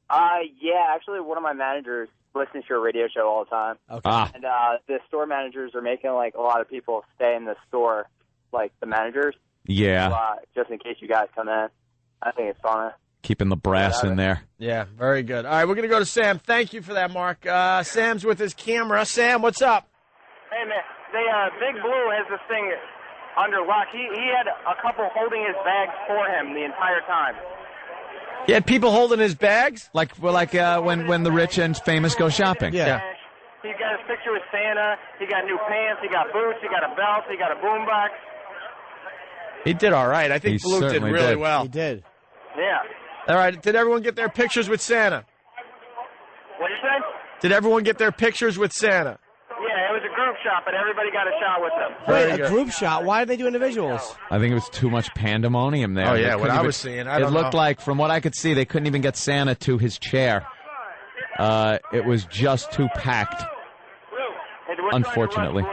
Yeah, actually, one of my managers listen to your radio show all the time. Okay. Ah. And the store managers are making like a lot of people stay in the store, like the managers. Yeah. Just in case you guys come in. I think it's fun. Keeping the brass in there. Yeah, very good. All right, we're going to go to Sam. Thank you for that, Mark. Sam's with his camera. Sam, what's up? Hey, man, Big Blue has this thing under lock. He had a couple holding his bags for him the entire time. He had people holding his bags? Like when the rich and famous go shopping. Yeah. He got his picture with Santa. He got new pants. He got boots. He got a belt. He got a boombox. He did all right. I think He Blue did certainly really did. well. He did. Yeah. All right, did everyone get their pictures with Santa? What you say? Did everyone get their pictures with Santa? Yeah, it was a group shot, but everybody got a shot with them. Wait, a group shot? Why did they do individuals? I think it was too much pandemonium there. Oh, yeah, They what couldn't I even- was seeing, I it don't looked know. like, from what I could see, they couldn't even get Santa to his chair. It was just too packed. Unfortunately. He's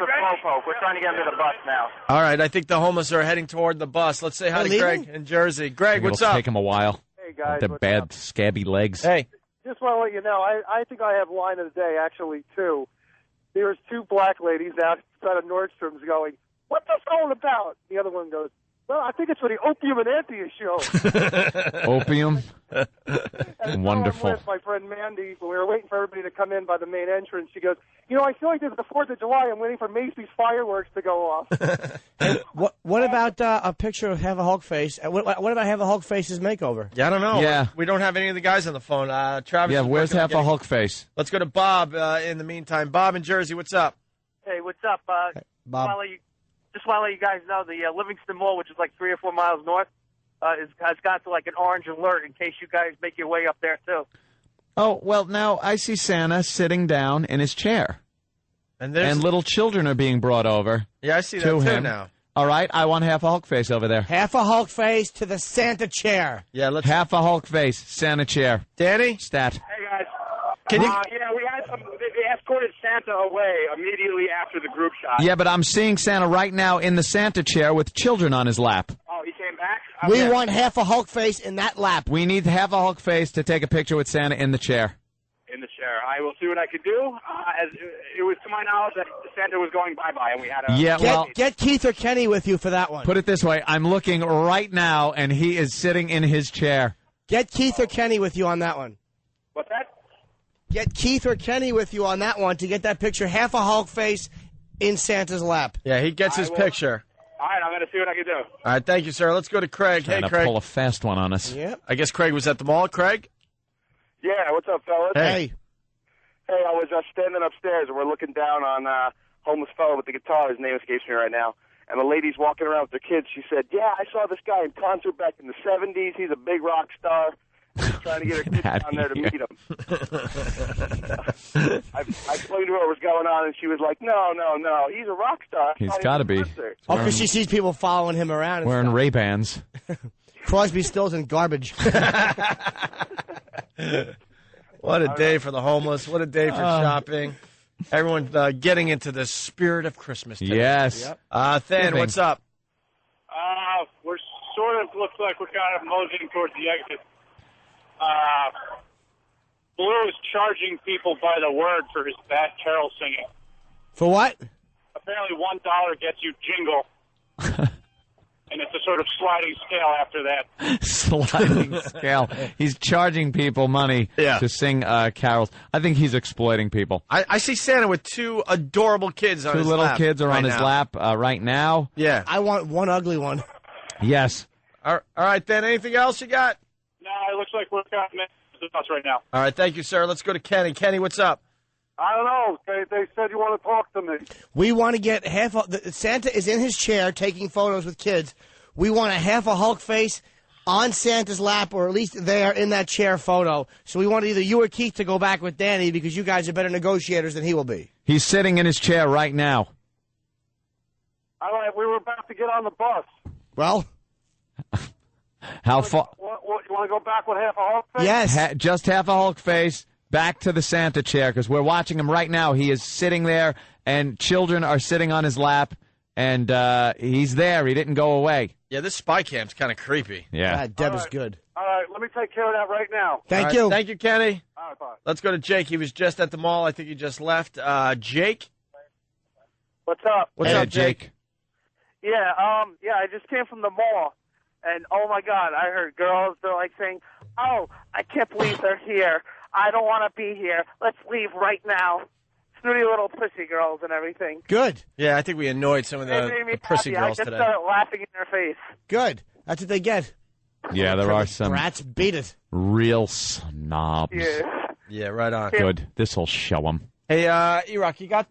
a slowpoke. We're trying to get him to the bus now. All right, I think the homeless are heading toward the bus. Let's say hi to They're Greg leaving? in Jersey. Greg, It'll what's up? take him a while. Hey, guys. Their what's bad, up? scabby legs. Hey. Just want to let you know, I think I have line of the day, actually, too. There's two black ladies outside of Nordstrom's going, "What's this all about?" The other one goes, "Well, I think it's for the Opium and Anthea show." Opium? And Wonderful. I'm with my friend Mandy, when we were waiting for everybody to come in by the main entrance. She goes, "I feel like this is the 4th of July. I'm waiting for Macy's fireworks to go off." What about a picture of Have a Hulk Face? What about Have a Hulk Face's makeover? Yeah, I don't know. Yeah. We don't have any of the guys on the phone. Travis. Yeah, is where's working on half a getting- Hulk face? Let's go to Bob in the meantime. Bob in Jersey, what's up? Hey, what's up? Bob. Just want to let you guys know the Livingston Mall, which is like 3 or 4 miles north, has got to like an orange alert in case you guys make your way up there too. Oh, well, now I see Santa sitting down in his chair. And little children are being brought over. Yeah, I see that to too him. now. All right, I want half a Hulk face over there. Half a Hulk Face to the Santa chair. Yeah, let's. Half a Hulk face, Santa chair. Danny? Stat. Hey guys, Can you? yeah, we had they escorted Santa away immediately after the group shot. Yeah, but I'm seeing Santa right now in the Santa chair with children on his lap. Oh, he came back. We want half a Hulk Face in that lap. We need half a Hulk face to take a picture with Santa in the chair. In the chair. I will see what I can do. As it was to my knowledge that Santa was going bye-bye, and we had a... Yeah, well, Get Keith or Kenny with you for that one. put it this way. I'm looking right now, and he is sitting in his chair. Get Keith or Kenny with you on that one. What's that? Get Keith or Kenny with you on that one to get that picture. Half a Hulk Face in Santa's lap. Yeah, he gets his picture. All right, I'm going to see what I can do. All right, thank you, sir. Let's go to Craig. Trying Hey, to Craig. pull a fast one on us. Yep. I guess Craig was at the mall. Craig? Yeah, what's up, fellas? Hey. Hey, I was standing upstairs, and we're looking down on homeless fellow with the guitar. His name escapes me right now. And the lady's walking around with her kids. She said, "Yeah, I saw this guy in concert back in the 70s. He's a big rock star." She's trying to get her kids down there to meet him. I explained to her what was going on, and she was like, no, he's a rock star. He's got to be. Oh, because she sees people following him around. And Wearing stuff. Ray-Bans. Crosby, Stills, and garbage. What a day for the homeless. What a day for shopping. Everyone getting into the spirit of Christmas today. Yes. Than, Giving. what's up? We're sort of, looks like we're kind of moseying towards the exit. Blue is charging people by the word for his bad carol singing. For what? Apparently $1 gets you jingle. And it's a sort of sliding scale after that. Sliding scale. He's charging people money to sing carols. I think he's exploiting people. I see Santa with two adorable kids on Two his little lap kids are right on his now. lap right now. Yeah. I want one ugly one. Yes. All right, then. Anything else you got? No, it looks like we're kind of the bus right now. All right, thank you, sir. Let's go to Kenny. Kenny, what's up? I don't know. They said you want to talk to me. We want to get Santa is in his chair taking photos with kids. We want a half a Hulk Face on Santa's lap, or at least there in that chair photo. So we want either you or Keith to go back with Danny because you guys are better negotiators than he will be. He's sitting in his chair right now. All right, we were about to get on the bus. Well, how far? What, you want to go back with half a Hulk Face? Yes. Just half a Hulk face back to the Santa chair because we're watching him right now. He is sitting there, and children are sitting on his lap, and he's there. He didn't go away. Yeah, this spy cam's kind of creepy. Yeah. Deb is good. All right, let me take care of that right now. Thank All right, you. Thank you, Kenny. All right, bye. Let's go to Jake. He was just at the mall. I think he just left. Jake? What's up? What's up, Jake? Yeah, I just came from the mall, and oh my God, I heard girls. They're like saying, "Oh, I can't believe they're here. I don't want to be here. Let's leave right now." Snooty little pussy girls and everything. Good. Yeah, I think we annoyed some of It made me the prissy happy. girls I just today. started laughing in their face. Good. That's what they get. Yeah, there are some Brats, beat it. real snobs. Yeah. Yeah, right on. Good. This will show them. Hey, E-Rock, you got...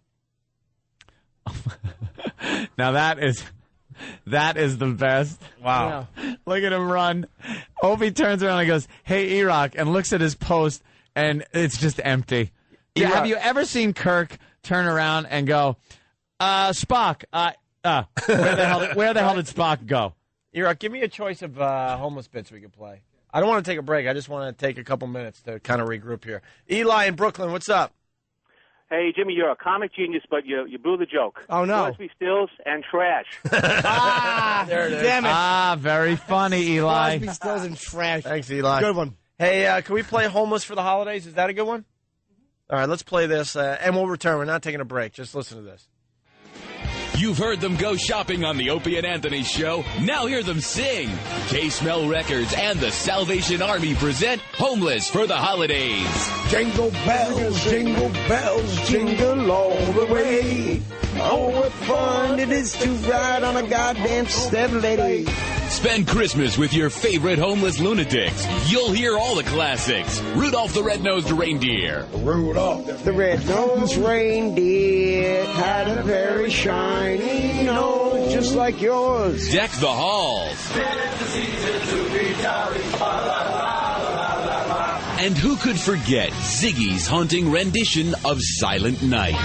Now that is the best. Wow. Look at him run. Opie turns around and goes, "Hey, E-Rock," and looks at his post, and it's just empty. Yeah, have you ever seen Kirk turn around and go, Spock, where the hell did Spock go? E-Rock, give me a choice of homeless bits we could play. I don't want to take a break. I just want to take a couple minutes to kind of regroup here. Eli in Brooklyn, what's up? Hey, Jimmy, you're a comic genius, but you blew the joke. Oh, no. Crosby, Stills, and trash. There it is. Damn it. Very funny, Eli. Crosby, Stills, and trash. Thanks, Eli. Good one. Hey, can we play Homeless for the Holidays? Is that a good one? All right, let's play this, and we'll return. We're not taking a break. Just listen to this. You've heard them go shopping on the Opie and Anthony Show. Now hear them sing. K-Smell Records and the Salvation Army present Homeless for the Holidays. Jingle bells, jingle all the way. Oh, what fun it is to ride on a goddamn sleigh. Spend Christmas with your favorite homeless lunatics. You'll hear all the classics. Rudolph the Red-Nosed Reindeer. Rudolph the red-nosed reindeer had a very shiny nose just like yours. Deck the Halls. And who could forget Ziggy's haunting rendition of Silent Night?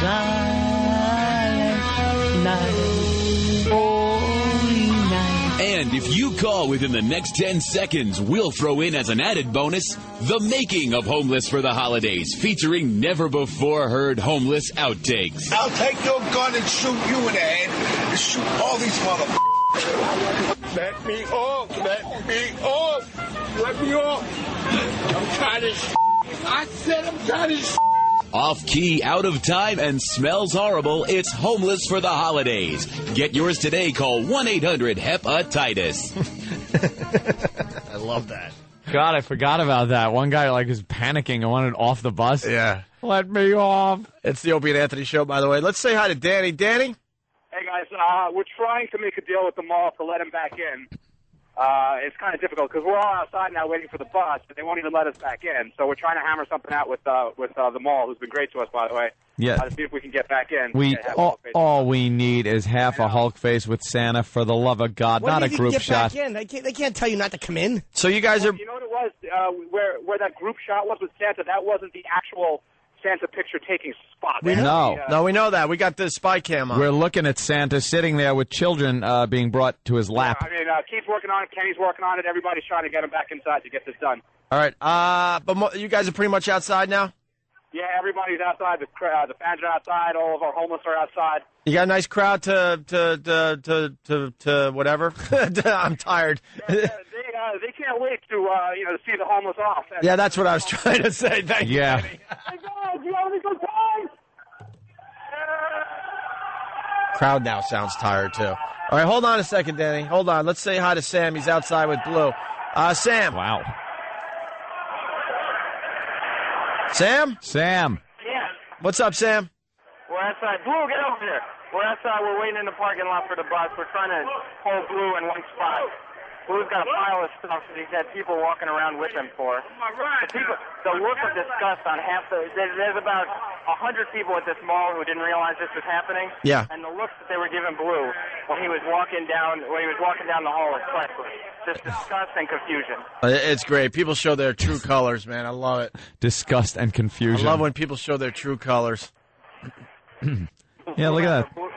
And if you call within the next 10 seconds, we'll throw in as an added bonus, the making of Homeless for the Holidays, featuring never-before-heard homeless outtakes. I'll take your gun and shoot you in the head and shoot all these motherfuckers. Let me off. Let me off. Let me off. I'm tired of shit. I said I'm tired of shit. Off-key, out of time, and smells horrible, it's Homeless for the Holidays. Get yours today. Call 1-800-HEPATITIS. I love that. God, I forgot about that. One guy was panicking and wanted off the bus. Yeah. Let me off. It's the Opie and Anthony Show, by the way. Let's say hi to Danny. Danny? Hey, guys, we're trying to make a deal with the mall to let him back in. It's kind of difficult because we're all outside now waiting for the bus, but they won't even let us back in. So we're trying to hammer something out with the mall, who's been great to us, by the way. Yeah. To see if we can get back in. All we need is half a Hulk face with Santa, for the love of God, What not do a you group get shot. Back in? They can't tell you not to come in. So you guys are... You know what it was? Where that group shot was with Santa, that wasn't the actual Santa picture taking spot. No, we know that. We got the spy cam on. We're looking at Santa sitting there with children being brought to his lap. I mean, Keith's working on it, Kenny's working on it, everybody's trying to get him back inside to get this done. All right. But you guys are pretty much outside now? Yeah, everybody's outside. The fans are outside. All of our homeless are outside. You got a nice crowd to whatever? I'm tired. They can't wait to see the homeless off. Yeah, that's what I was trying to say. Thank you. Yeah. Hey guys, you having a good time? Crowd now sounds tired, too. All right, hold on a second, Danny. Hold on. Let's say hi to Sam. He's outside with Blue. Sam. Wow. Sam? Sam. Yeah. What's up, Sam? We're outside. Blue, get over here. We're outside. We're waiting in the parking lot for the bus. We're trying to hold Blue in one spot. Blue's got a pile of stuff that he's had people walking around with him for. The look of disgust on half there's about 100 people at this mall who didn't realize this was happening. Yeah. And the looks that they were giving Blue when he was walking down the hall was priceless. Just disgust and confusion. It's great. People show their true colors, man. I love it. Disgust and confusion. I love when people show their true colors. Yeah, look at that. Blue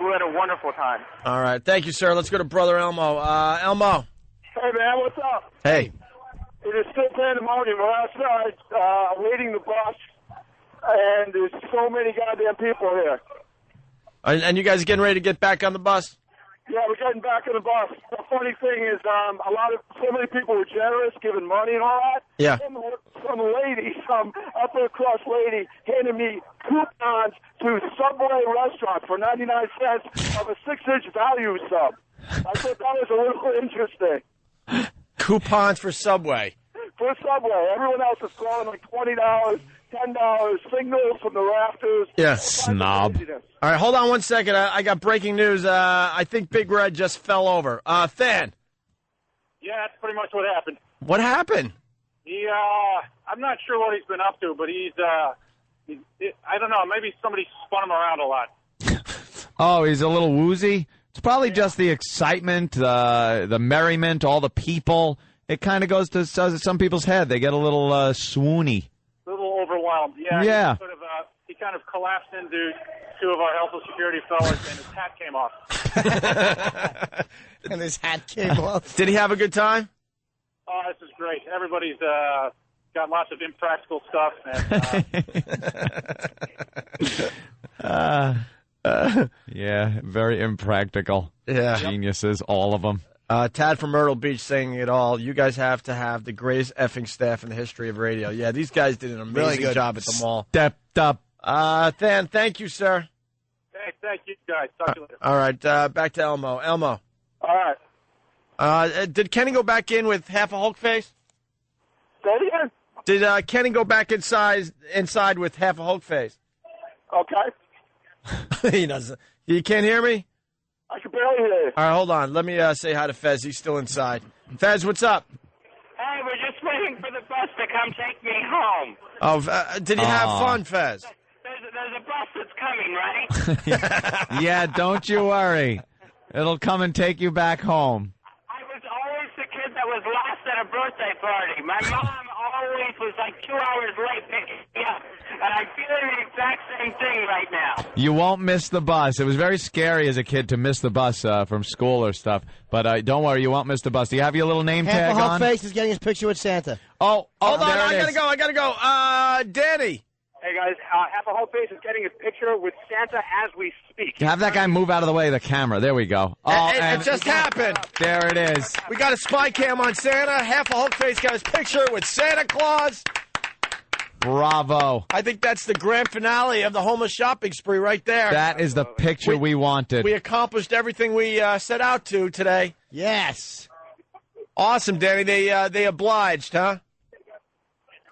had a wonderful time. All right. Thank you, sir. Let's go to Brother Elmo. Elmo. Hey, man, what's up? Hey. It is still pandemonium. We're outside waiting the bus, and there's so many goddamn people here. And you guys are getting ready to get back on the bus? Yeah, we're getting back on the bus. The funny thing is, so many people were generous, giving money and all that. Yeah. Some lady, some upper class lady, handed me coupons to Subway restaurant for 99 cents of a 6-inch value sub. I thought that was a little interesting. Coupons for Subway. For Subway. Everyone else is calling like $20, $10, signals from the rafters. Yeah. Snob. All right, hold on one second. I got breaking news. I think Big Red just fell over. Than. Yeah, that's pretty much what happened. What happened? I'm not sure what he's been up to, but I don't know, maybe somebody spun him around a lot. Oh, he's a little woozy? It's probably just the excitement, the merriment, all the people. It kind of goes to some people's head. They get a little swoony. A little overwhelmed. Yeah. Yeah. He kind of collapsed into two of our health and security fellas, and his hat came off. And his hat came off. Did he have a good time? Oh, this is great. Everybody's got lots of impractical stuff. Yeah, very impractical. Yeah. Geniuses, all of them. Tad from Myrtle Beach saying it all. You guys have to have the greatest effing staff in the history of radio. Yeah, these guys did an amazing job at the mall. Stepped up. Than, thank you, sir. Hey, thank you, guys. Talk to you later. All right, back to Elmo. Elmo. All right. Did Kenny go back in with half a Hulk face? Say it again. Did Kenny go back inside with half a Hulk face? Okay. He doesn't. You can't hear me? I can barely hear you. All right, hold on. Let me say hi to Fez. He's still inside. Fez, what's up? Hey, we're just waiting for the bus to come take me home. Oh, did you have fun, Fez? There's a bus that's coming, right? Yeah, don't you worry. It'll come and take you back home. I was always the kid that was last at a birthday party. My mom always was like 2 hours late picking me up. And I'm feeling the exact same thing right now. You won't miss the bus. It was very scary as a kid to miss the bus from school or stuff. But don't worry, you won't miss the bus. Do you have your little name tag Half a on? Hulk face is getting his picture with Santa. Hold on, there I it gotta go. Danny. Hey, guys, Half a Hulk Face is getting his picture with Santa as we speak. Have that guy move out of the way of the camera. There we go. It just happened. There it is. We got a spy cam on Santa. Half a Hulk Face got his picture with Santa Claus. Bravo. I think that's the grand finale of the homeless shopping spree right there. That is the picture we wanted. We accomplished everything we set out to today. Yes. Awesome, Danny. They obliged, huh?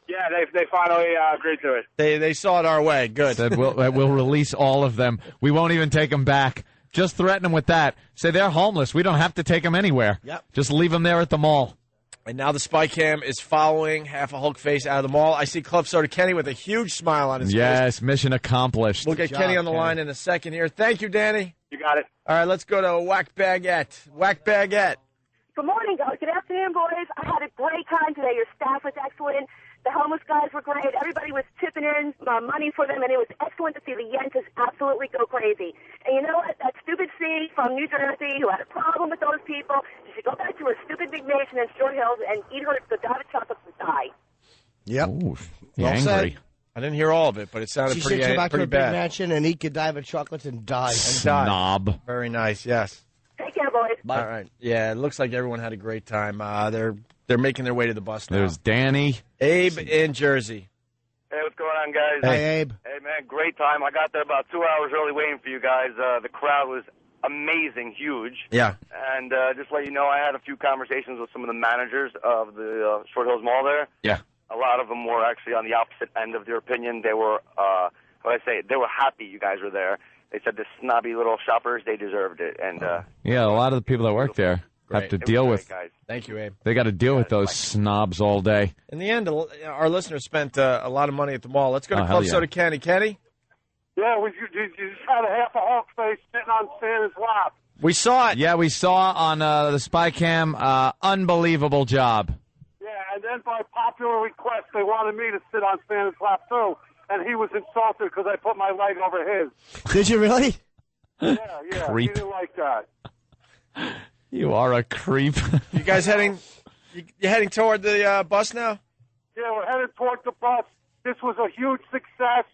Yeah, they finally agreed to it. They saw it our way. Good. Said we'll release all of them. We won't even take them back. Just threaten them with that. Say they're homeless. We don't have to take them anywhere. Yep. Just leave them there at the mall. And now the spy cam is following Half a Hulk Face out of the mall. I see Club Soda Kenny with a huge smile on his face. Yes, mission accomplished. We'll get Kenny on the line in a second here. Thank you, Danny. You got it. All right, let's go to Whack Baguette. Whack Baguette. Good morning, guys. Good afternoon, boys. I had a great time today. Your staff was excellent. The homeless guys were great. Everybody was chipping in money for them, and it was excellent to see the Yankees absolutely go crazy. And you know what? That stupid C from New Jersey who had a problem with those people, she should go back to her stupid big mansion in Short Hills and eat her Godiva chocolates and die. Yep. Ooh, Well angry. said. I didn't hear all of it, but it sounded She pretty, should go back to pretty a big bad. mansion and eat Godiva chocolates and die. Snob. Very nice, yes. Take care, boys. All right. Yeah, it looks like everyone had a great time. They're making their way to the bus now. There's Danny. Abe in Jersey. Hey, what's going on, guys? Hey, Abe. Hey, man, great time. I got there about 2 hours early waiting for you guys. The crowd was amazing, huge. Yeah. And just to let you know, I had a few conversations with some of the managers of the Short Hills Mall there. Yeah. A lot of them were actually on the opposite end of their opinion. They were, they were happy you guys were there. They said the snobby little shoppers, they deserved it. And Yeah, a lot of the people that work there have to deal with. guys. Thank you, Abe. They got to deal with those snobs all day. In the end, our listeners spent a lot of money at the mall. Let's go to Oh, Club hell yeah. Soda Kenny. Kenny? Yeah, you just had a Half a Hulk Face sitting on Santa's lap. We saw it. Yeah, we saw on the spy cam. Unbelievable job. Yeah, and then by popular request, they wanted me to sit on Santa's lap, too. And he was insulted because I put my leg over his. Did you really? Yeah, Creep. he didn't like that. You are a creep. You guys heading toward the bus now? Yeah, we're headed toward the bus. This was a huge success.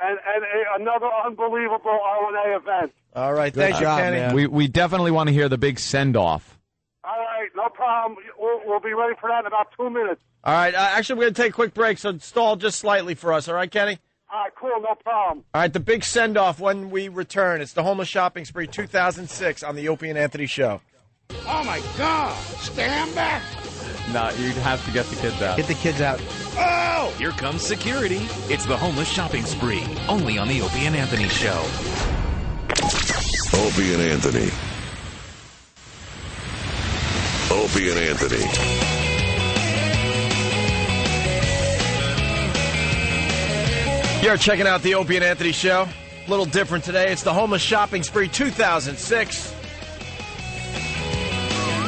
another unbelievable O&A event. All right, Good thank you, job, Kenny. man. We definitely want to hear the big send-off. All right, no problem. We'll be ready for that in about 2 minutes. All right, actually, we're going to take a quick break, so stall just slightly for us. All right, Kenny? All right, cool, no problem. All right, the big send-off when we return. It's the Homeless Shopping Spree 2006 on the Opie and Anthony Show. Oh, my God. Stand back. No, you'd have to get the kids out. Get the kids out. Oh! Here comes security. It's the Homeless Shopping Spree, only on the Opie and Anthony Show. Opie and Anthony. Opie and Anthony. You're checking out the Opie and Anthony Show. A little different today. It's the Homeless Shopping Spree 2006.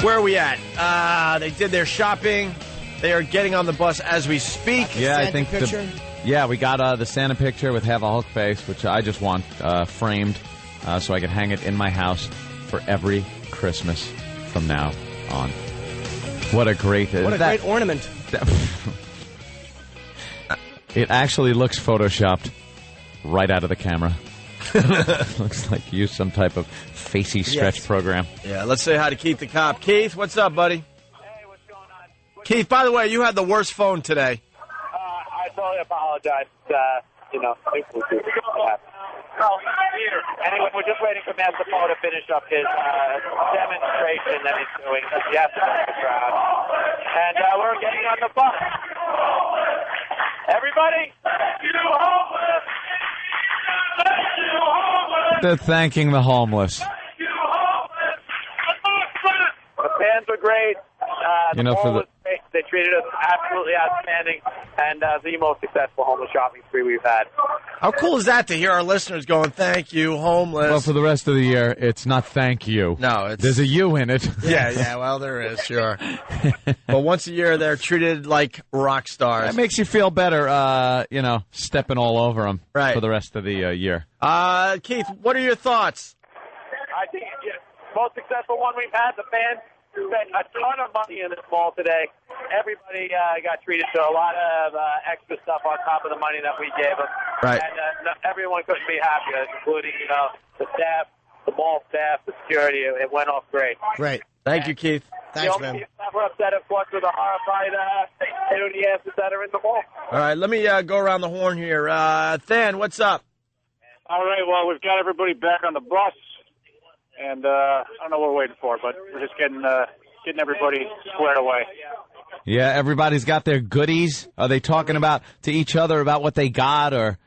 Where are we at? They did their shopping. They are getting on the bus as we speak. Yeah, I Santa think picture? we got the Santa picture with Have a Hulk face, which I just want framed so I can hang it in my house for every Christmas from now on. What a great great ornament. It actually looks photoshopped right out of the camera. Looks like you used some type of facey stretch program. Yeah, let's say hi to Keith the cop. Keith, what's up, buddy? Hey, what's going on? Keith, by the way, you had the worst phone today. I totally apologize. Anyway, we're just waiting for Master Paul to finish up his demonstration that he's doing. He has to back the crowd. And we're getting on the bus. Everybody, you homeless! You homeless! They're thanking the homeless. You homeless! The fans were great. The ball was great. They treated us absolutely outstanding, and the most successful homeless shopping spree we've had. How cool is that to hear our listeners going, thank you, homeless? Well, for the rest of the year, it's not thank you. No, it's... There's a you in it. Yeah, well, there is, sure. But once a year, they're treated like rock stars. That makes you feel better, stepping all over them right. for the rest of the year. Keith, what are your thoughts? I think most successful one we've had. The fans spent a ton of money in this mall today. Everybody got treated to a lot of extra stuff on top of the money that we gave them. Right. And everyone couldn't be happier, including the staff, the mall staff, the security. It went off great. Great. Thank you, Keith. Thanks, the only man. people that were upset, of course, were the horrified asses that are in the mall. All right, let me go around the horn here. Than, what's up? All right, well, we've got everybody back on the bus, and I don't know what we're waiting for, but we're just getting everybody squared away. Yeah, everybody's got their goodies. Are they talking about to each other about what they got, or?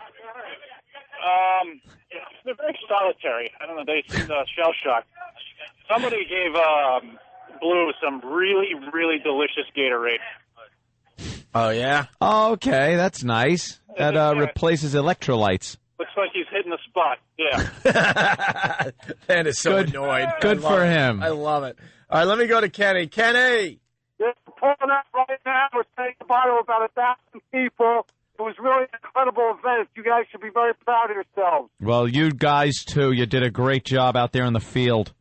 They're very solitary. I don't know. They seem shell-shocked. Somebody gave Blue some really, really delicious Gatorade. Oh, yeah? Oh, okay, that's nice. That replaces electrolytes. Looks like he's hitting the spot. Yeah. That is so Good. annoyed. Good for it. him. I love it. All right, let me go to Kenny. Kenny! We're pulling up right now. We're saying goodbye to about 1,000 people. It was really an incredible event. You guys should be very proud of yourselves. Well, you guys, too. You did a great job out there in the field.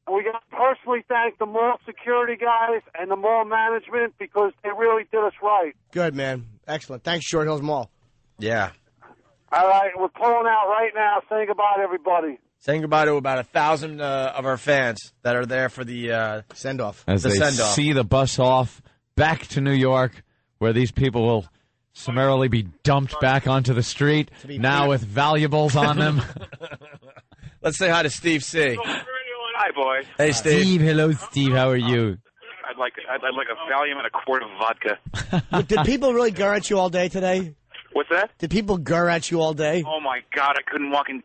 And we got to personally thank the mall security guys and the mall management because they really did us right. Good, man. Excellent. Thanks, Short Hills Mall. Yeah. All right, we're pulling out right now. Saying goodbye to everybody. Saying goodbye to about 1,000 of our fans that are there for the send-off. As they see the bus off back to New York, where these people will summarily be dumped back onto the street, now with valuables on them. Let's say hi to Steve C. Hi, boys. Hey, Steve. Hello, Steve. How are you? I'd like a Valium and a quart of vodka. Did people really gurr at you all day today? What's that? Did people gurr at you all day? Oh my God! I couldn't walk in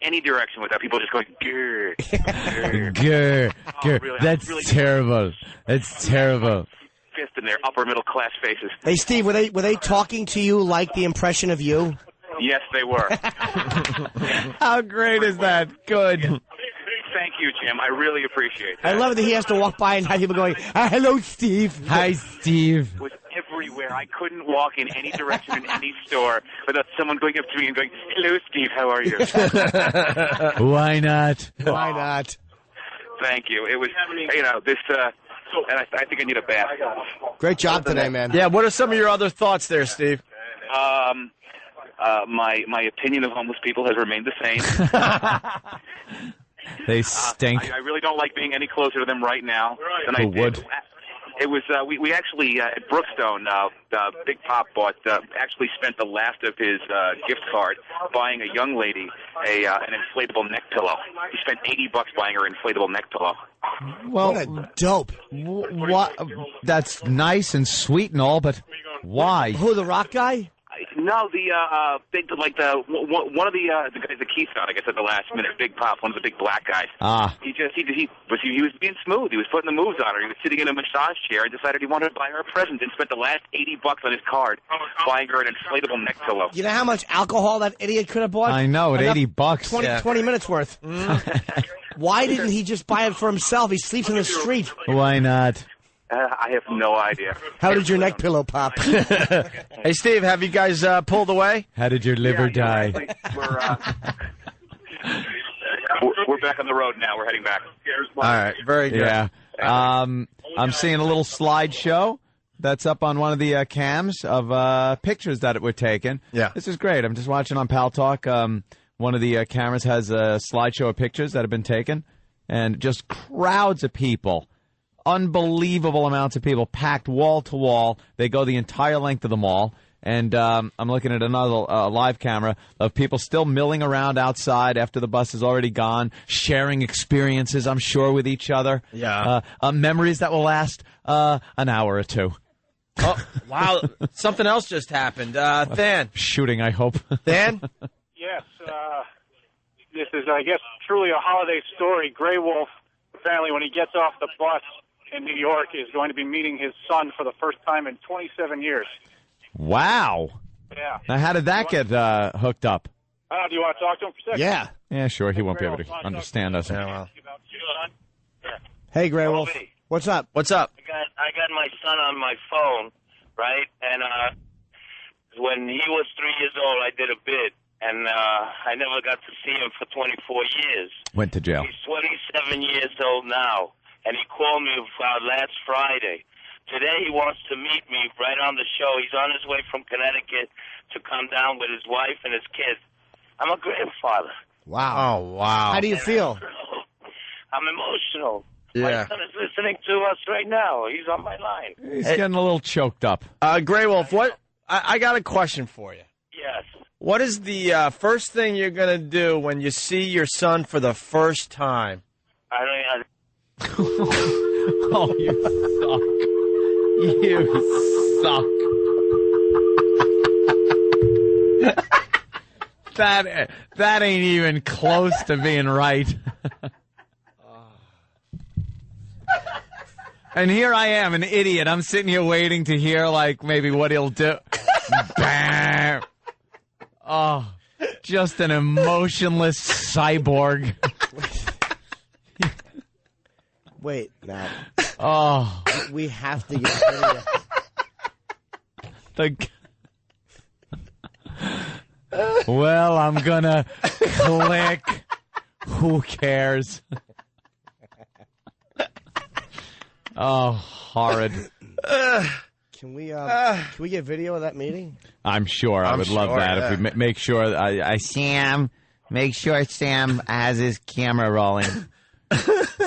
any direction without people just going grr, grr. Grr, grr. Really, That's really terrible. That's terrible. Fist in their upper middle class faces. Hey, Steve, were they talking to you like the impression of you? Yes, they were. How great is that? Good. Thank you, Jim. I really appreciate that. I love it that he has to walk by and have people going, hello, Steve. Hi, Steve. It was everywhere. I couldn't walk in any direction in any store without someone going up to me and going, hello, Steve, how are you? Why not? Why not? Thank you. It was, this, and I think I need a bath. Great job today, man. Yeah, what are some of your other thoughts there, Steve? My opinion of homeless people has remained the same. They stink. I really don't like being any closer to them right now than I Who did. would? It was we actually at Brookstone. Big Pop actually spent the last of his gift card buying a young lady an inflatable neck pillow. He spent $80 buying her an inflatable neck pillow. Well, What a dope. What? That's nice and sweet and all, but why? Who, the rock guy? No, one of the guys that Keith found, I guess, at the last minute. Big Pop, one of the big black guys. Ah. He was being smooth. He was putting the moves on her. He was sitting in a massage chair and decided he wanted to buy her a present and spent the last $80 on his card buying her an inflatable neck pillow. You know how much alcohol that idiot could have bought? I know, at Enough- $80. 20 minutes worth. Why didn't he just buy it for himself? He sleeps in the street. Why not? I have no idea. How did your neck pillow pop? Hey, Steve, have you guys pulled away? How did your liver die? We're back on the road now. We're heading back. All right, very good. Yeah. I'm seeing a little slideshow that's up on one of the cams of pictures that were taken. Yeah. This is great. I'm just watching on Pal Talk. One of the cameras has a slideshow of pictures that have been taken, and just crowds of people. Unbelievable amounts of people packed wall to wall. They go the entire length of the mall. And I'm looking at another live camera of people still milling around outside after the bus is already gone, sharing experiences, I'm sure, with each other. Yeah. Memories that will last an hour or two. Oh, wow. Something else just happened. Than. Shooting, I hope. Than? Yes, this is, I guess, truly a holiday story. Grey Wolf, apparently, when he gets off the bus in New York, is going to be meeting his son for the first time in 27 years. Wow. Yeah. Now, how did that get hooked up? Do you want to talk to him for a second? Yeah, sure. He won't be able to understand us. Yeah, well. Hey, Grey Wolf. What's up? What's up? I got my son on my phone, right? And when he was 3 years old, I did a bit, and I never got to see him for 24 years. Went to jail. He's 27 years old now, and he called me last Friday. Today he wants to meet me right on the show. He's on his way from Connecticut to come down with his wife and his kids. I'm a grandfather. Wow. Oh, wow. How do you feel? I'm emotional. Yeah. My son is listening to us right now. He's on my line. He's getting a little choked up. Grey Wolf, what? I got a question for you. Yes. What is the first thing you're going to do when you see your son for the first time? Oh, you suck. You suck. That ain't even close to being right. And here I am, an idiot. I'm sitting here waiting to hear, like, maybe what he'll do. Bam. Oh, just an emotionless cyborg. Wait, now. Oh. We have to get video. Well, I'm gonna click. Who cares? Oh, horrid. Can we get video of that meeting? I'm sure. I would love that if we make sure. Sam, make sure Sam has his camera rolling,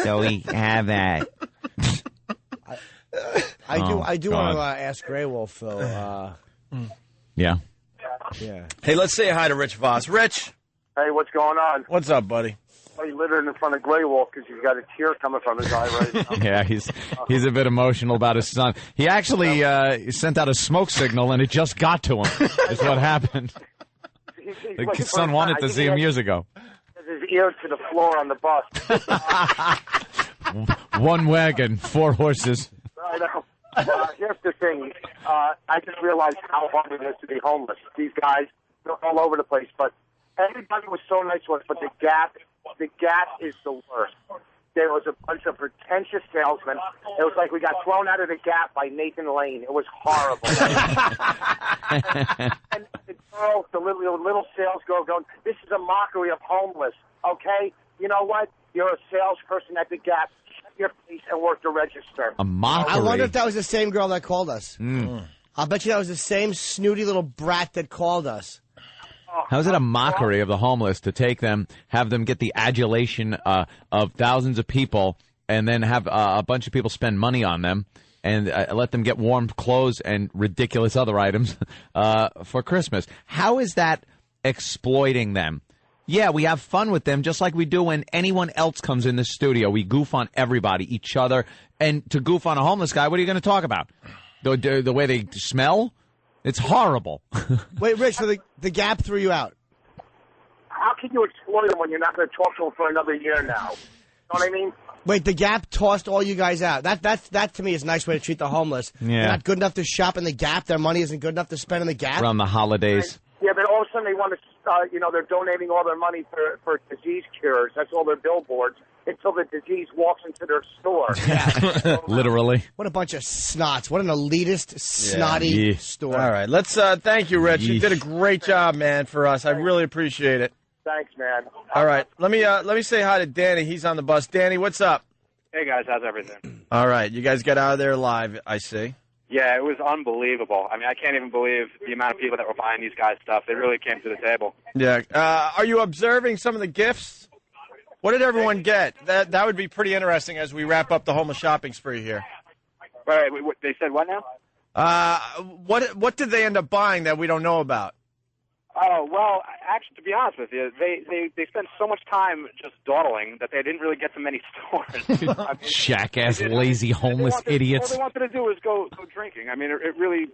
so we have that. I do want to ask Grey Wolf though. Yeah. Yeah. Hey, let's say hi to Rich Voss. Rich. Hey, what's going on? What's up, buddy? Well, he littered in front of Grey Wolf because he's got a tear coming from his eye right now. Yeah, he's a bit emotional about his son. He actually sent out a smoke signal, and it just got to him. Is what happened. His son wanted to see him years ago. His ear to the floor on the bus. One wagon, 4 horses. I know. Here's the thing. I just realized how hard it is to be homeless. These guys, they're all over the place. But everybody was so nice to us. But the Gap is the worst. There was a bunch of pretentious salesmen. It was like we got thrown out of the Gap by Nathan Lane. It was horrible. and the girl, the little sales girl going, this is a mockery of homeless. Okay? You know what? You're a salesperson at the Gap. Your face and work the register. A mockery. I wonder if that was the same girl that called us. Mm. I'll bet you that was the same snooty little brat that called us. How is it a mockery of the homeless to take them, have them get the adulation of thousands of people, and then have a bunch of people spend money on them and let them get warm clothes and ridiculous other items for Christmas? How is that exploiting them? Yeah, we have fun with them just like we do when anyone else comes in the studio. We goof on everybody, each other. And to goof on a homeless guy, what are you going to talk about? The way they smell? It's horrible. Wait, Rich, so the Gap threw you out. How can you exploit them when you're not going to talk to them for another year now? You know what I mean? Wait, the Gap tossed all you guys out. That to me is a nice way to treat the homeless. Yeah. They're not good enough to shop in the Gap. Their money isn't good enough to spend in the Gap. Around the holidays. Yeah, but all of a sudden they want to, they're donating all their money for disease cures. That's all their billboards until the disease walks into their store. Literally. What a bunch of snots. What an elitist, snotty store. All right, let's thank you, Rich. You did a great job, man, for us. I really appreciate it. Thanks, man. All right, let me say hi to Danny. He's on the bus. Danny, what's up? Hey, guys, how's everything? All right, you guys got out of there live, I see. Yeah, it was unbelievable. I mean, I can't even believe the amount of people that were buying these guys' stuff. They really came to the table. Yeah. Are you observing some of the gifts? What did everyone get? That would be pretty interesting as we wrap up the homeless shopping spree here. Wait, they said what now? What did they end up buying that we don't know about? Oh, well, actually, to be honest with you, they spent so much time just dawdling that they didn't really get to many stores. I mean, Jackass, lazy, homeless idiots. All they wanted to do was go drinking. I mean, it really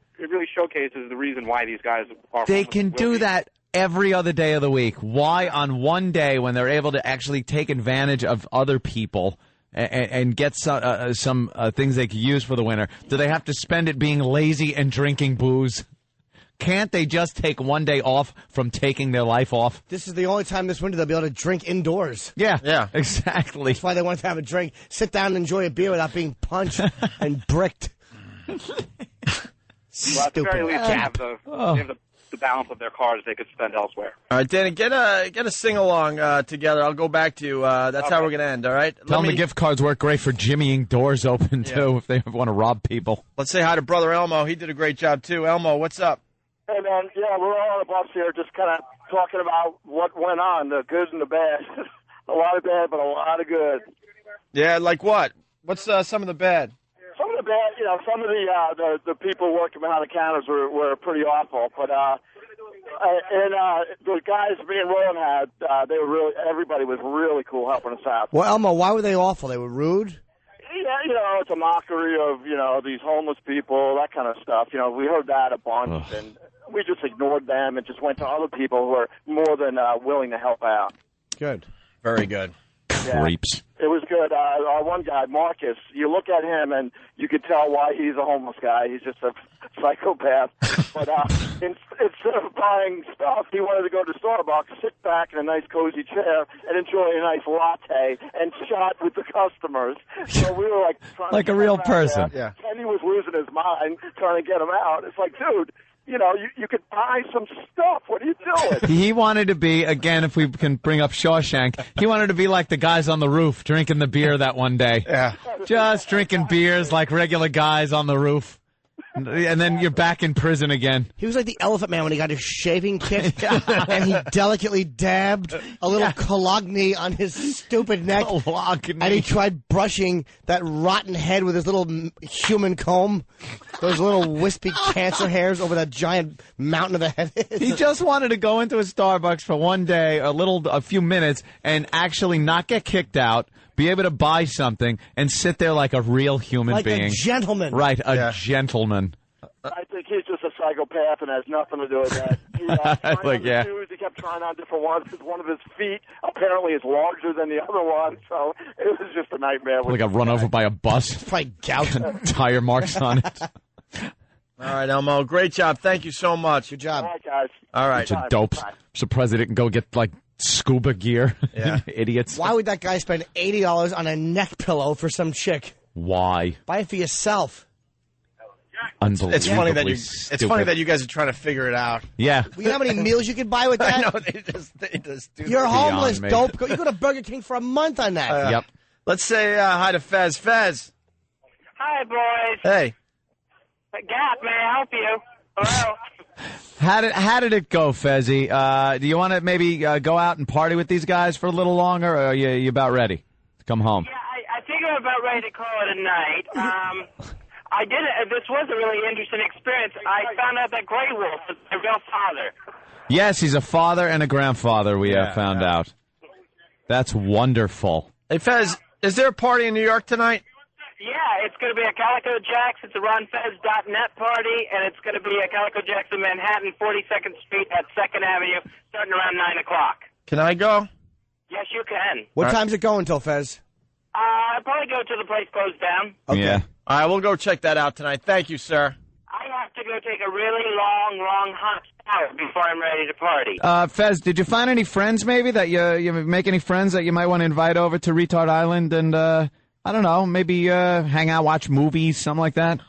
showcases the reason why these guys are. They can do that every other day of the week. Why on one day when they're able to actually take advantage of other people and get some things they could use for the winter, do they have to spend it being lazy and drinking booze? Can't they just take one day off from taking their life off? This is the only time this winter they'll be able to drink indoors. Yeah, exactly. That's why they wanted to have a drink. Sit down and enjoy a beer without being punched and bricked. Well, at the very least, they have the balance of their cars they could spend elsewhere. All right, Danny, get a sing-along together. I'll go back to you. That's how we're going to end, all right? Tell them the gift cards work great for jimmying doors open, too, if they want to rob people. Let's say hi to Brother Elmo. He did a great job, too. Elmo, what's up? Hey, man, yeah, we're all on the bus here just kind of talking about what went on, the good and the bad. A lot of bad, but a lot of good. Yeah, like what? What's some of the bad? Some of the bad, some of the people working behind the counters were pretty awful, but the guys being Rowan had, they were really, everybody was really cool helping us out. Well, Elmo, why were they awful? They were rude? Yeah, it's a mockery of, these homeless people, that kind of stuff. We heard that a bunch, and we just ignored them and just went to other people who are more than willing to help out. Good. Very good. Creeps. It was good. Our one guy, Marcus, you look at him and you could tell why he's a homeless guy. He's just a psychopath. But instead of buying stuff, he wanted to go to Starbucks, sit back in a nice cozy chair, and enjoy a nice latte and chat with the customers. So we were like trying like to a real person. Yeah. Kenny was losing his mind trying to get him out. It's like, dude, you could buy some stuff. What are you doing? He wanted to be, again, if we can bring up Shawshank, he wanted to be like the guys on the roof drinking the beer that one day. Yeah. Just drinking beers like regular guys on the roof. And then you're back in prison again. He was like the Elephant Man when he got his shaving kit and he delicately dabbed a little cologne on his stupid neck. And he tried brushing that rotten head with his little human comb. Those little wispy cancer hairs over that giant mountain of a head. He just wanted to go into a Starbucks for one day, a few minutes, and actually not get kicked out, be able to buy something, and sit there like a real human being. Like a gentleman. Right, a gentleman. I think he's just a psychopath and has nothing to do with that. He kept trying on different ones because one of his feet apparently is larger than the other one, so it was just a nightmare. Like got run over by a bus. Probably gout. Tire marks on it. All right, Elmo, great job. Thank you so much. Good job. All right, guys. All right. Bunch of dopes. I'm surprised they didn't go get, scuba gear. Yeah. Idiots. Why would that guy spend $80 on a neck pillow for some chick? Why? Buy it for yourself. Unbelievably It's funny that stupid. it's funny that you guys are trying to figure it out. Yeah. Well, you know how many meals you could buy with that? I know, they just do You're that. homeless, me. dope. You go to Burger King for a month on that. Yep. Let's say hi to Fez. Fez. Hi, boys. Hey. Gap, may I help you? Hello? How did it go, Fezzi? Do you want to maybe go out and party with these guys for a little longer, or are you about ready to come home? Yeah, I think I'm about ready to call it a night. I did. This was a really interesting experience. I found out that Grey Wolf is my real father. Yes, he's a father and a grandfather, we have found out. That's wonderful. Hey, Fez, is there a party in New York tonight? Yeah, it's going to be a Calico Jacks. It's a RonFez.net party, and it's going to be a Calico Jacks in Manhattan, 42nd Street at 2nd Avenue, starting around 9 o'clock. Can I go? Yes, you can. What time's it going till, Fez? I'll probably go till the place closed down. Okay. Yeah. All right, we'll go check that out tonight. Thank you, sir. I have to go take a really long hot shower before I'm ready to party. Fez, did you find any friends maybe that you make any friends that you might want to invite over to Retard Island and, I don't know, maybe hang out, watch movies, something like that?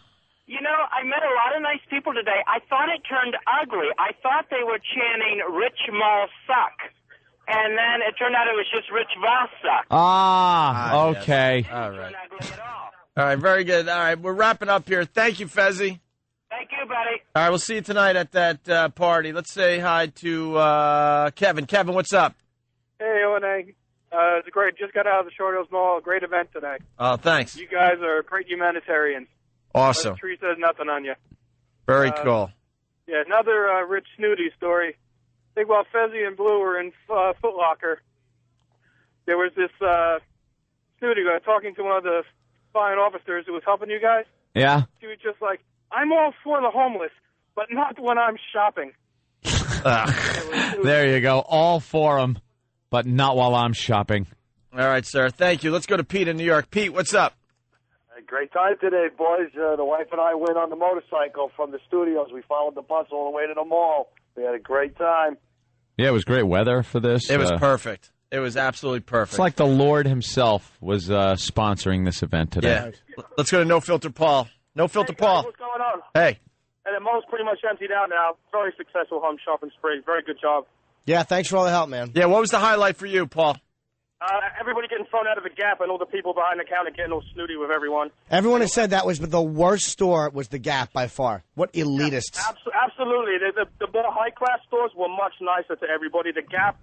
You know, I met a lot of nice people today. I thought it turned ugly. I thought they were chanting Rich Mall suck. And then it turned out it was just Rich Voss suck. Okay. Yes. All right. All right, very good. All right, we're wrapping up here. Thank you, Fezzi. Thank you, buddy. All right, we'll see you tonight at that party. Let's say hi to Kevin. Kevin, what's up? Hey, O&A. It's great. Just got out of the Short Hills Mall. Great event today. Oh, thanks. You guys are great humanitarians. Awesome. The tree says nothing on you. Very cool. Yeah, another Rich Snooty story. I think while Fezzi and Blue were in Foot Locker, there was this Snooty guy talking to one of the fine officers who was helping you guys. Yeah. He was just like, I'm all for the homeless, but not when I'm shopping. There you go. All for them, but not while I'm shopping. All right, sir. Thank you. Let's go to Pete in New York. Pete, what's up? Great time today, boys. The wife and I went on the motorcycle from the studios. We followed the bus all the way to the mall. We had a great time. Yeah, it was great weather for this. It was perfect. It was absolutely perfect. It's like the Lord himself was sponsoring this event today. Yeah. Let's go to No Filter Paul. No Filter Paul. What's going on? Hey. And the mall's pretty much emptied out now. Very successful home shopping spree. Very good job. Yeah, thanks for all the help, man. Yeah, what was the highlight for you, Paul? Everybody getting thrown out of the Gap and all the people behind the counter getting all snooty with everyone. Everyone has said that was the worst store was the Gap by far. What elitists. Absolutely. The more high-class stores were much nicer to everybody. The Gap,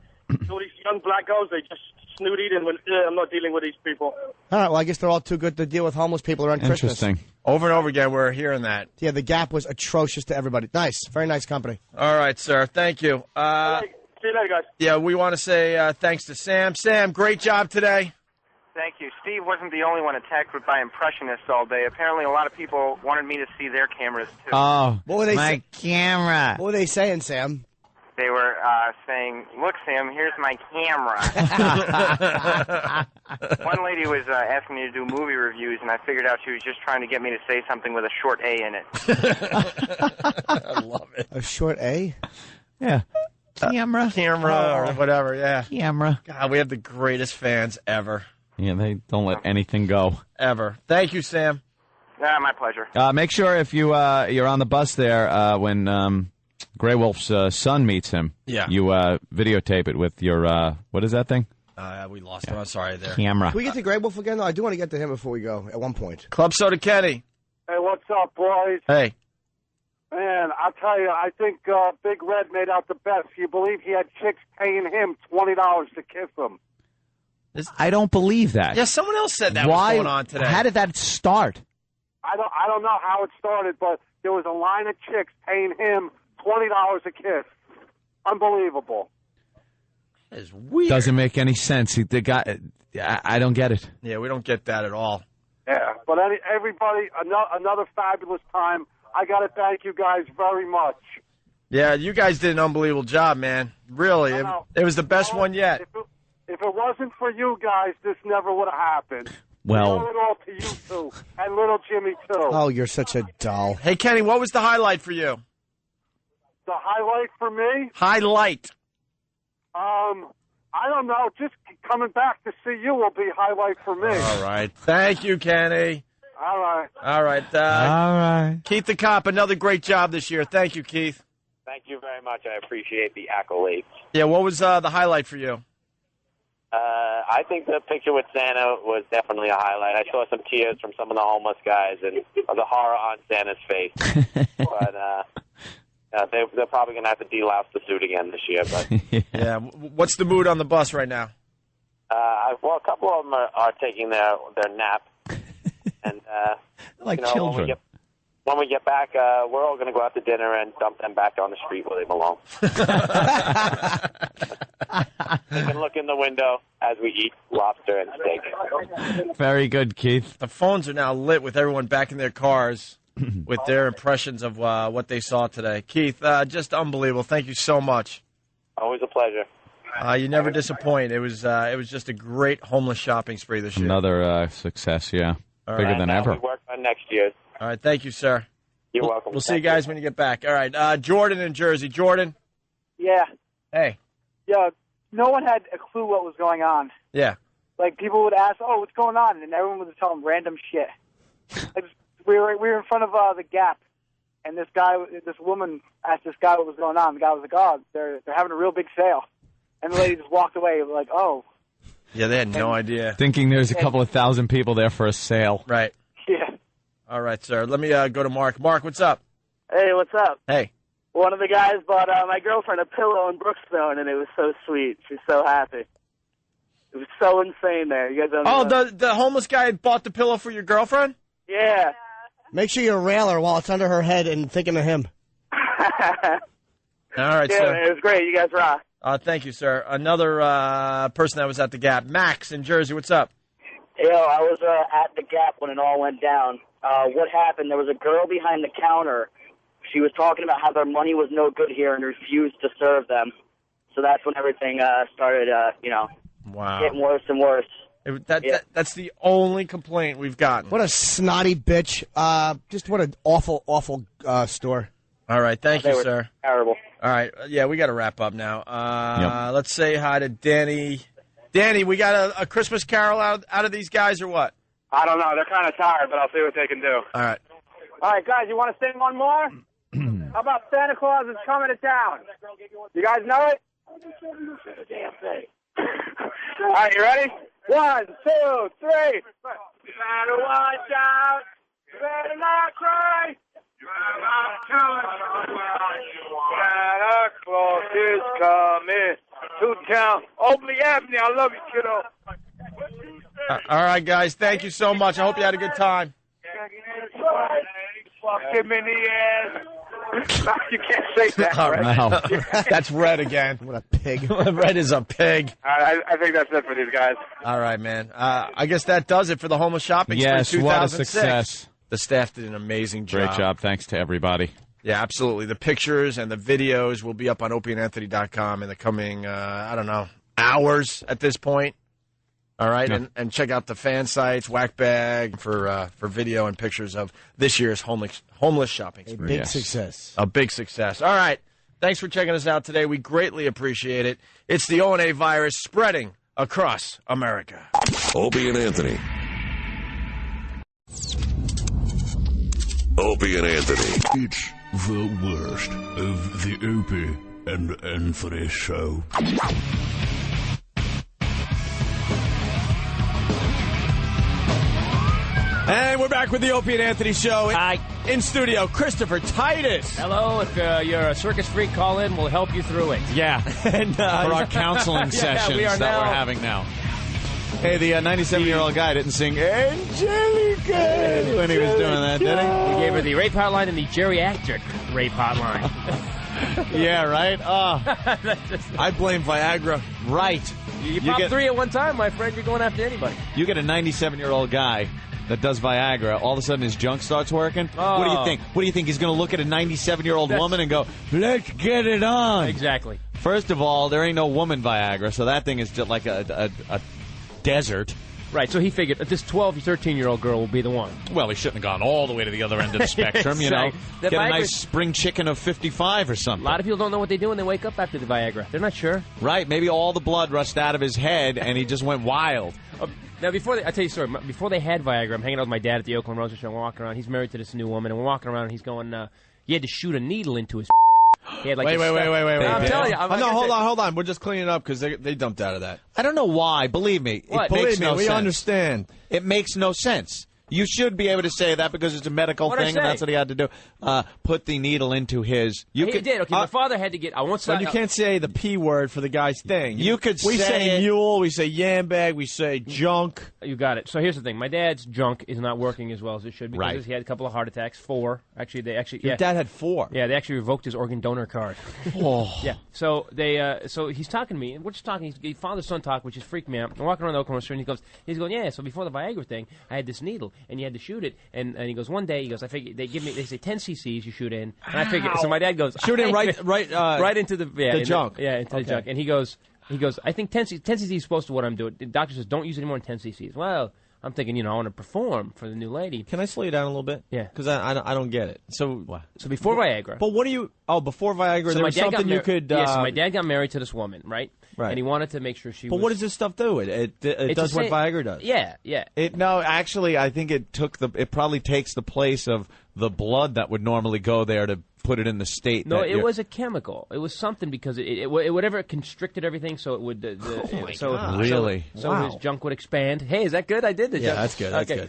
all these young black girls, they just snootied and went, I'm not dealing with these people. All right, well, I guess they're all too good to deal with homeless people around Christmas. Interesting. Over and over again, we're hearing that. Yeah, the Gap was atrocious to everybody. Nice. Very nice company. All right, sir. Thank you. See you later, guys. Yeah, we want to say thanks to Sam. Sam, great job today. Thank you. Steve wasn't the only one attacked by impressionists all day. Apparently, a lot of people wanted me to see their cameras, too. Oh, what were they my camera. What were they saying, Sam? They were saying, look, Sam, here's my camera. One lady was asking me to do movie reviews, and I figured out she was just trying to get me to say something with a short A in it. I love it. A short A? Yeah. Camera. Or whatever, yeah. Camera. God, we have the greatest fans ever. Yeah, they don't let anything go. Ever. Thank you, Sam. My pleasure. Make sure if you're on the bus there when Grey Wolf's son meets him, Yeah. you videotape it with your, what is that thing? We lost him. I'm sorry there. Camera. Can we get to Grey Wolf again? No, I do want to get to him before we go at one point. Club Soda Kenny. Hey, what's up, boys? Hey. Man, I'll tell you, I think Big Red made out the best. You believe he had chicks paying him $20 to kiss them? I don't believe that. Yeah, someone else said that Why? was going on today. How did that start? I don't know how it started, but there was a line of chicks paying him $20 a kiss. Unbelievable. That is weird. Doesn't make any sense. The guy, I don't get it. Yeah, we don't get that at all. Yeah, but everybody, another fabulous time. I got to thank you guys very much. Yeah, you guys did an unbelievable job, man. Really. It was the best one yet. If it wasn't for you guys, this never would have happened. Well, I owe it all to you two, and little Jimmy, too. Oh, you're such a doll. Hey, Kenny, what was the highlight for you? The highlight for me? Highlight. I don't know. Just coming back to see you will be highlight for me. All right. Thank you, Kenny. All right. All right. All right. Keith the Cop, another great job this year. Thank you, Keith. Thank you very much. I appreciate the accolades. Yeah, what was the highlight for you? I think the picture with Santa was definitely a highlight. I saw some tears from some of the homeless guys and the horror on Santa's face. But They're probably going to have to delouse the suit again this year. But Yeah. What's the mood on the bus right now? well, a couple of them are taking their nap, and like you know, children. When we get back, we're all going to go out to dinner and dump them back on the street where they belong. They can look in the window as we eat lobster and steak. Very good, Keith. The phones are now lit with everyone back in their cars with their impressions of what they saw today. Keith, just unbelievable. Thank you so much. Always a pleasure. You never disappoint. It was just a great homeless shopping spree this year. Another success, yeah. All Bigger right. than ever. We work on next year. All right, thank you, sir. You're welcome. We'll see you guys when you get back. All right, Jordan in Jersey. Jordan. Yeah. Hey. Yeah. No one had a clue what was going on. Yeah. Like, people would ask, "Oh, what's going on?" and everyone would tell them random shit. Like, we were in front of the Gap, and this woman asked this guy what was going on. The guy was like, "Oh, they're having a real big sale," and the lady just walked away like, "Oh." Yeah, they had no idea. Thinking there's a couple of thousand people there for a sale. Right. Yeah. All right, sir. Let me go to Mark. Mark, what's up? Hey, what's up? Hey. One of the guys bought my girlfriend a pillow in Brookstone, and it was so sweet. She's so happy. It was so insane there. You guys don't know. The homeless guy bought the pillow for your girlfriend? Yeah. Make sure you rail her while it's under her head and thinking of him. All right, yeah, sir. man, it was great. You guys rock. Thank you, sir. Another person that was at the Gap. Max in Jersey, what's up? Yo, I was at the Gap when it all went down. What happened, there was a girl behind the counter. She was talking about how their money was no good here and refused to serve them. So that's when everything started, Wow. getting worse and worse. That's the only complaint we've gotten. What a snotty bitch. Just what an awful, awful store. All right, thank They you, were sir. Terrible. All right, yeah, we got to wrap up now. Let's say hi to Danny. Danny, we got a Christmas carol out of these guys or what? I don't know. They're kind of tired, but I'll see what they can do. All right. All right, guys, you want to sing one more? How about Santa Claus is coming to town? You guys know it? Damn thing. All right, you ready? 1, 2, 3. You better watch out. You better not cry. You better not Santa Claus is coming to town. Oakley Avenue, I love you, kiddo. All right, guys, thank you so much. I hope you had a good time. Fuck him in the ass. You can't say that, right? No, that's Red again. What a pig. Red is a pig. I think that's it for these guys. All right, man. I guess that does it for the homeless shopping Yes, spree what a 2006. success. The staff did an amazing job. Great job. Thanks to everybody. Yeah, absolutely. The pictures and the videos will be up on opieandanthony.com in the coming, hours at this point. All right, Yeah. and check out the fan sites, Whackbag, for video and pictures of this year's homeless shopping spree. Big success. A big success. All right. Thanks for checking us out today. We greatly appreciate it. It's the O&A virus spreading across America. Opie and Anthony. Opie and Anthony. It's the worst of the Opie and Anthony show. And we're back with the Opie and Anthony show. Hi. In studio, Christopher Titus. Hello. If you're a circus freak, call in. We'll help you through it. Yeah. And For our counseling sessions we are that now. we're having now. Hey, the 97-year-old guy didn't sing Angelica when he was doing that, did he? We gave her the rape hotline and the geriatric rape hotline. Yeah, right? Oh, I blame Viagra. right. You pop get- 3 at one time, my friend. You're going after anybody. You get a 97-year-old guy that does Viagra, all of a sudden his junk starts working. Oh. What do you think? What do you think? He's going to look at a 97-year-old woman and go, let's get it on. Exactly. First of all, there ain't no woman Viagra, so that thing is just like a desert. Right, so he figured that this 12 to 13-year-old girl will be the one. Well, he shouldn't have gone all the way to the other end of the spectrum, you know. Exactly. The Get a Viagra- nice spring chicken of 55 or something. A lot of people don't know what they do when they wake up after the Viagra. They're not sure. Right, maybe all the blood rushed out of his head and he just went wild. Now, I tell you a story. Before they had Viagra, I'm hanging out with my dad at the Oakland Roses show. We're walking around. He's married to this new woman, and we're walking around, and he's going, he had to shoot a needle into his He had like Wait. I'm telling you. No, hold on. We're just cleaning up because they dumped out of that. I don't know why. Believe me. What? It makes Believe me, no we sense. understand. It makes no sense. You should be able to say that because it's a medical What'd I thing, and say? that's what he had to do. Put the needle into his. He did. Okay, my father had to get. I won't say. But you can't say the P word for the guy's thing. You could We say say it. mule, we say yam bag, we say junk. You got it. So here's the thing: my dad's junk is not working as well as it should because Right. he had a couple of heart attacks. 4, actually. Your dad had 4. Yeah, they actually revoked his organ donor card. Oh. Yeah. So so he's talking to me, and we're just talking. He's father-son talk, which is freaked me out. I'm walking around the Oklahoma Street, and he's going, yeah. So before the Viagra thing, I had this needle, and you had to shoot it. And he goes, one day, he goes, I figure they say 10 cc's you shoot in, and I figure. So my dad goes, Shoot in right into the junk. Into the junk, and he goes, I think 10 cc's is supposed to what I'm doing. The doctor says don't use any more than 10 cc's. Well, I'm thinking, I want to perform for the new lady. Can I slow you down a little bit? Yeah. Because I don't get it. So before Viagra. But what do you? Oh, before Viagra, So there my was dad got something you could. Yes, my dad got married to this woman, right? Right. And he wanted to make sure she. But was, what does this stuff do? It It's does the what same- Viagra does. Yeah, yeah. No, actually, I think it probably takes the place of the blood that would normally go there to put it in the state. No, that it you're- was a chemical. It was something because whatever it constricted everything, so it would. God. Really? So Wow. his junk would expand. Hey, is that good? I did the Yeah, junk. that's good, that's Okay.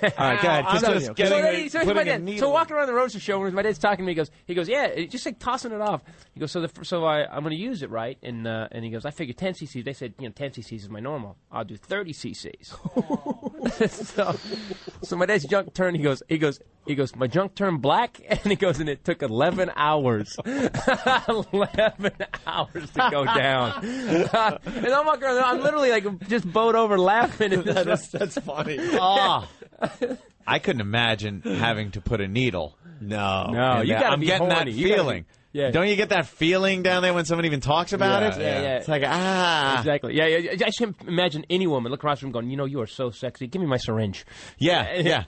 good. All right, go ahead. Continue. So my dad. So walking around the roaster show, when my dad's talking to me, he goes, yeah, it's just like tossing it off. He goes, so I'm going to use it, right? And he goes, I figured 10 cc's. They said 10 cc's is my normal. I'll do 30 cc's. so my dad's junk turned. He goes, my junk turned black, and he goes, and it took 11 hours. 11 hours to go down. And I'm walking around, I'm literally like just bowed over laughing. At this That's funny. Oh. I couldn't imagine having to put a needle. No, in you that. gotta I'm be getting horny. that You gotta feeling. yeah. Don't you get that feeling down there when someone even talks about it? Yeah. It's like, Exactly. Yeah, I just can't imagine any woman look across the room going, you are so sexy. Give me my syringe. Yeah.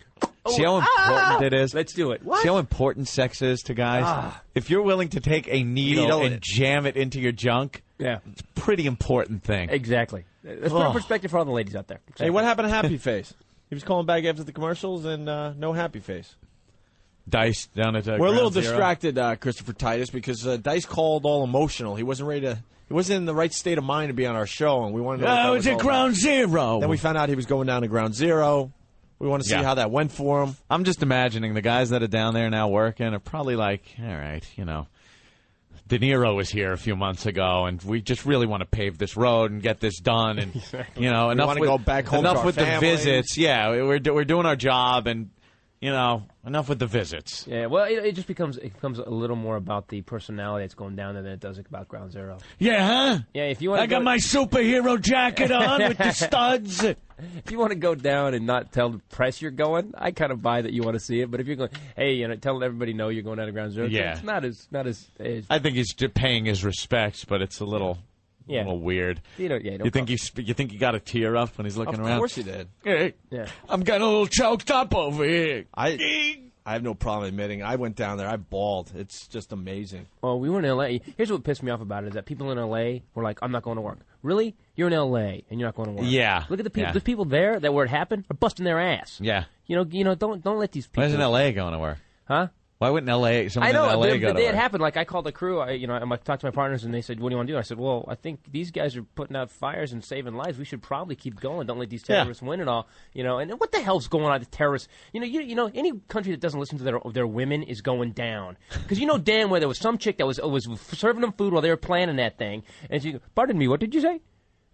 See how important it is? Let's do it. See how important sex is to guys? If you're willing to take a needle and jam it into your junk, yeah, it's a pretty important thing. Exactly. Let's put in perspective for all the ladies out there. Hey, what happened to Happy Face? He was calling back after the commercials, and no Happy Face. Dice down at We're a Ground little Zero. distracted, Christopher Titus, because Dice called all emotional. He wasn't ready to. He wasn't in the right state of mind to be on our show, and we wanted to know. what that I was was at all Ground about. Zero. Then we found out he was going down to Ground Zero. We want to see Yeah. how that went for him. I'm just imagining the guys that are down there now working are probably like, all right, De Niro was here a few months ago, and we just really want to pave this road and get this done, and enough wanna with, go back home enough to our with families. the visits. Yeah, we're doing our job, and enough with the visits. Yeah, well, it just becomes a little more about the personality that's going down there than it does about Ground Zero. Yeah, huh? Yeah, if you want, I got my superhero jacket on with the studs. If you want to go down and not tell the press you're going, I kind of buy that you want to see it. But if you're going, hey, telling everybody no, you're going down to Ground Zero. Yeah. It's not as I think he's just paying his respects, but it's a little weird. You think you think he got a tear up when he's looking around? Of course he did. Hey, yeah. I'm getting a little choked up over here. I have no problem admitting I went down there. I bawled. It's just amazing. Well, we were in L.A. Here's what pissed me off about it is that people in L.A. were like, I'm not going to work. Really? You're in L.A. and you're not going to work. Yeah. Look at the people. Yeah. The people there that where it happened are busting their ass. Yeah. Don't let these people. Why isn't L.A. going to work? Huh? Why wouldn't L.A. someone I know, in L.A. the go to day it work? happened, like I called the crew, I talked to my partners, and they said, what do you want to do? I said, well, I think these guys are putting out fires and saving lives. We should probably keep going. Don't let these terrorists win it all. And what the hell's going on with the terrorists? Any country that doesn't listen to their women is going down. Because damn well there was some chick that was serving them food while they were planning that thing. And she goes, pardon me, what did you say?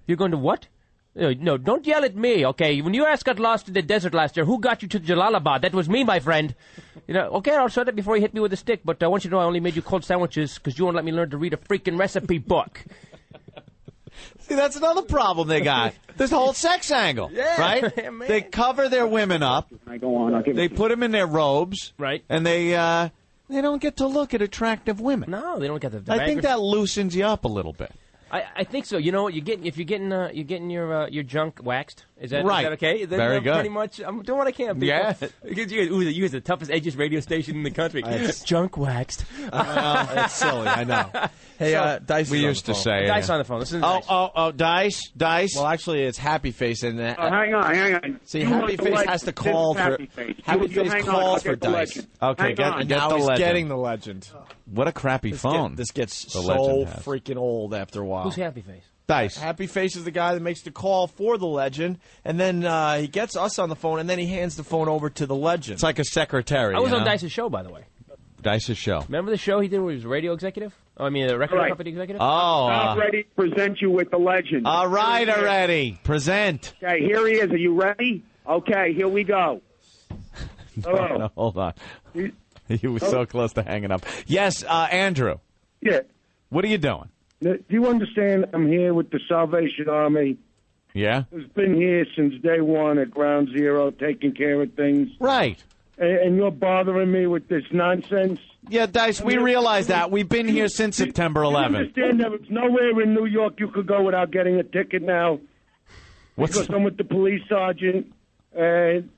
You're going to what? No, don't yell at me, okay? When your ass got lost in the desert last year, who got you to Jalalabad? That was me, my friend. Okay, I'll shut it before you hit me with a stick, but I want you to know I only made you cold sandwiches because you won't let me learn to read a freaking recipe book. See, that's another problem they got. This whole sex angle, right? Man. They cover their women up. They put them in their robes, right? And they don't get to look at attractive women. No, they don't get the I think that loosens you up a little bit. I think so. You know what? If you're getting your junk waxed, is that Right. Is that okay? Then, Very good. Pretty much, I'm doing what I can. People. Yeah. Because you guys are the toughest, edgiest radio station in the country. Junk waxed. It's silly, I know. Hey, Dice. We used to say it. Dice on the phone. Listen to Dice. Dice. Well, actually, it's Happy Face, and hang on. see, You Happy want the Face legend. has to This call is for Happy Face. Happy You Face hang on, I'll calls for get the Dice. legend. Okay, Hang on. get Now the he's legend. getting the legend. What a crappy phone. This gets The so legend has. freaking old after a while. Who's Happy Face? Dice. Happy Face is the guy that makes the call for the legend, and then he gets us on the phone, and then he hands the phone over to the legend. It's like a secretary. I was you on know? Dice's show, by the way. Dice's show. Remember the show he did where he was a radio executive? Oh, I mean, a record Right. company executive? I'm ready to present you with the legend. All right, already. Present. Okay, here he is. Are you ready? Okay, here we go. Hello. No, hold on. You were so close to hanging up. Yes, Andrew. Yeah. What are you doing? Do you understand I'm here with the Salvation Army? Yeah? Who's been here since day one at Ground Zero, taking care of things. Right. And you're bothering me with this nonsense? Yeah, Dice, we realize that. We've been here since September You 11th. understand there was nowhere in New York you could go without getting a ticket now? Because I'm with the police sergeant, and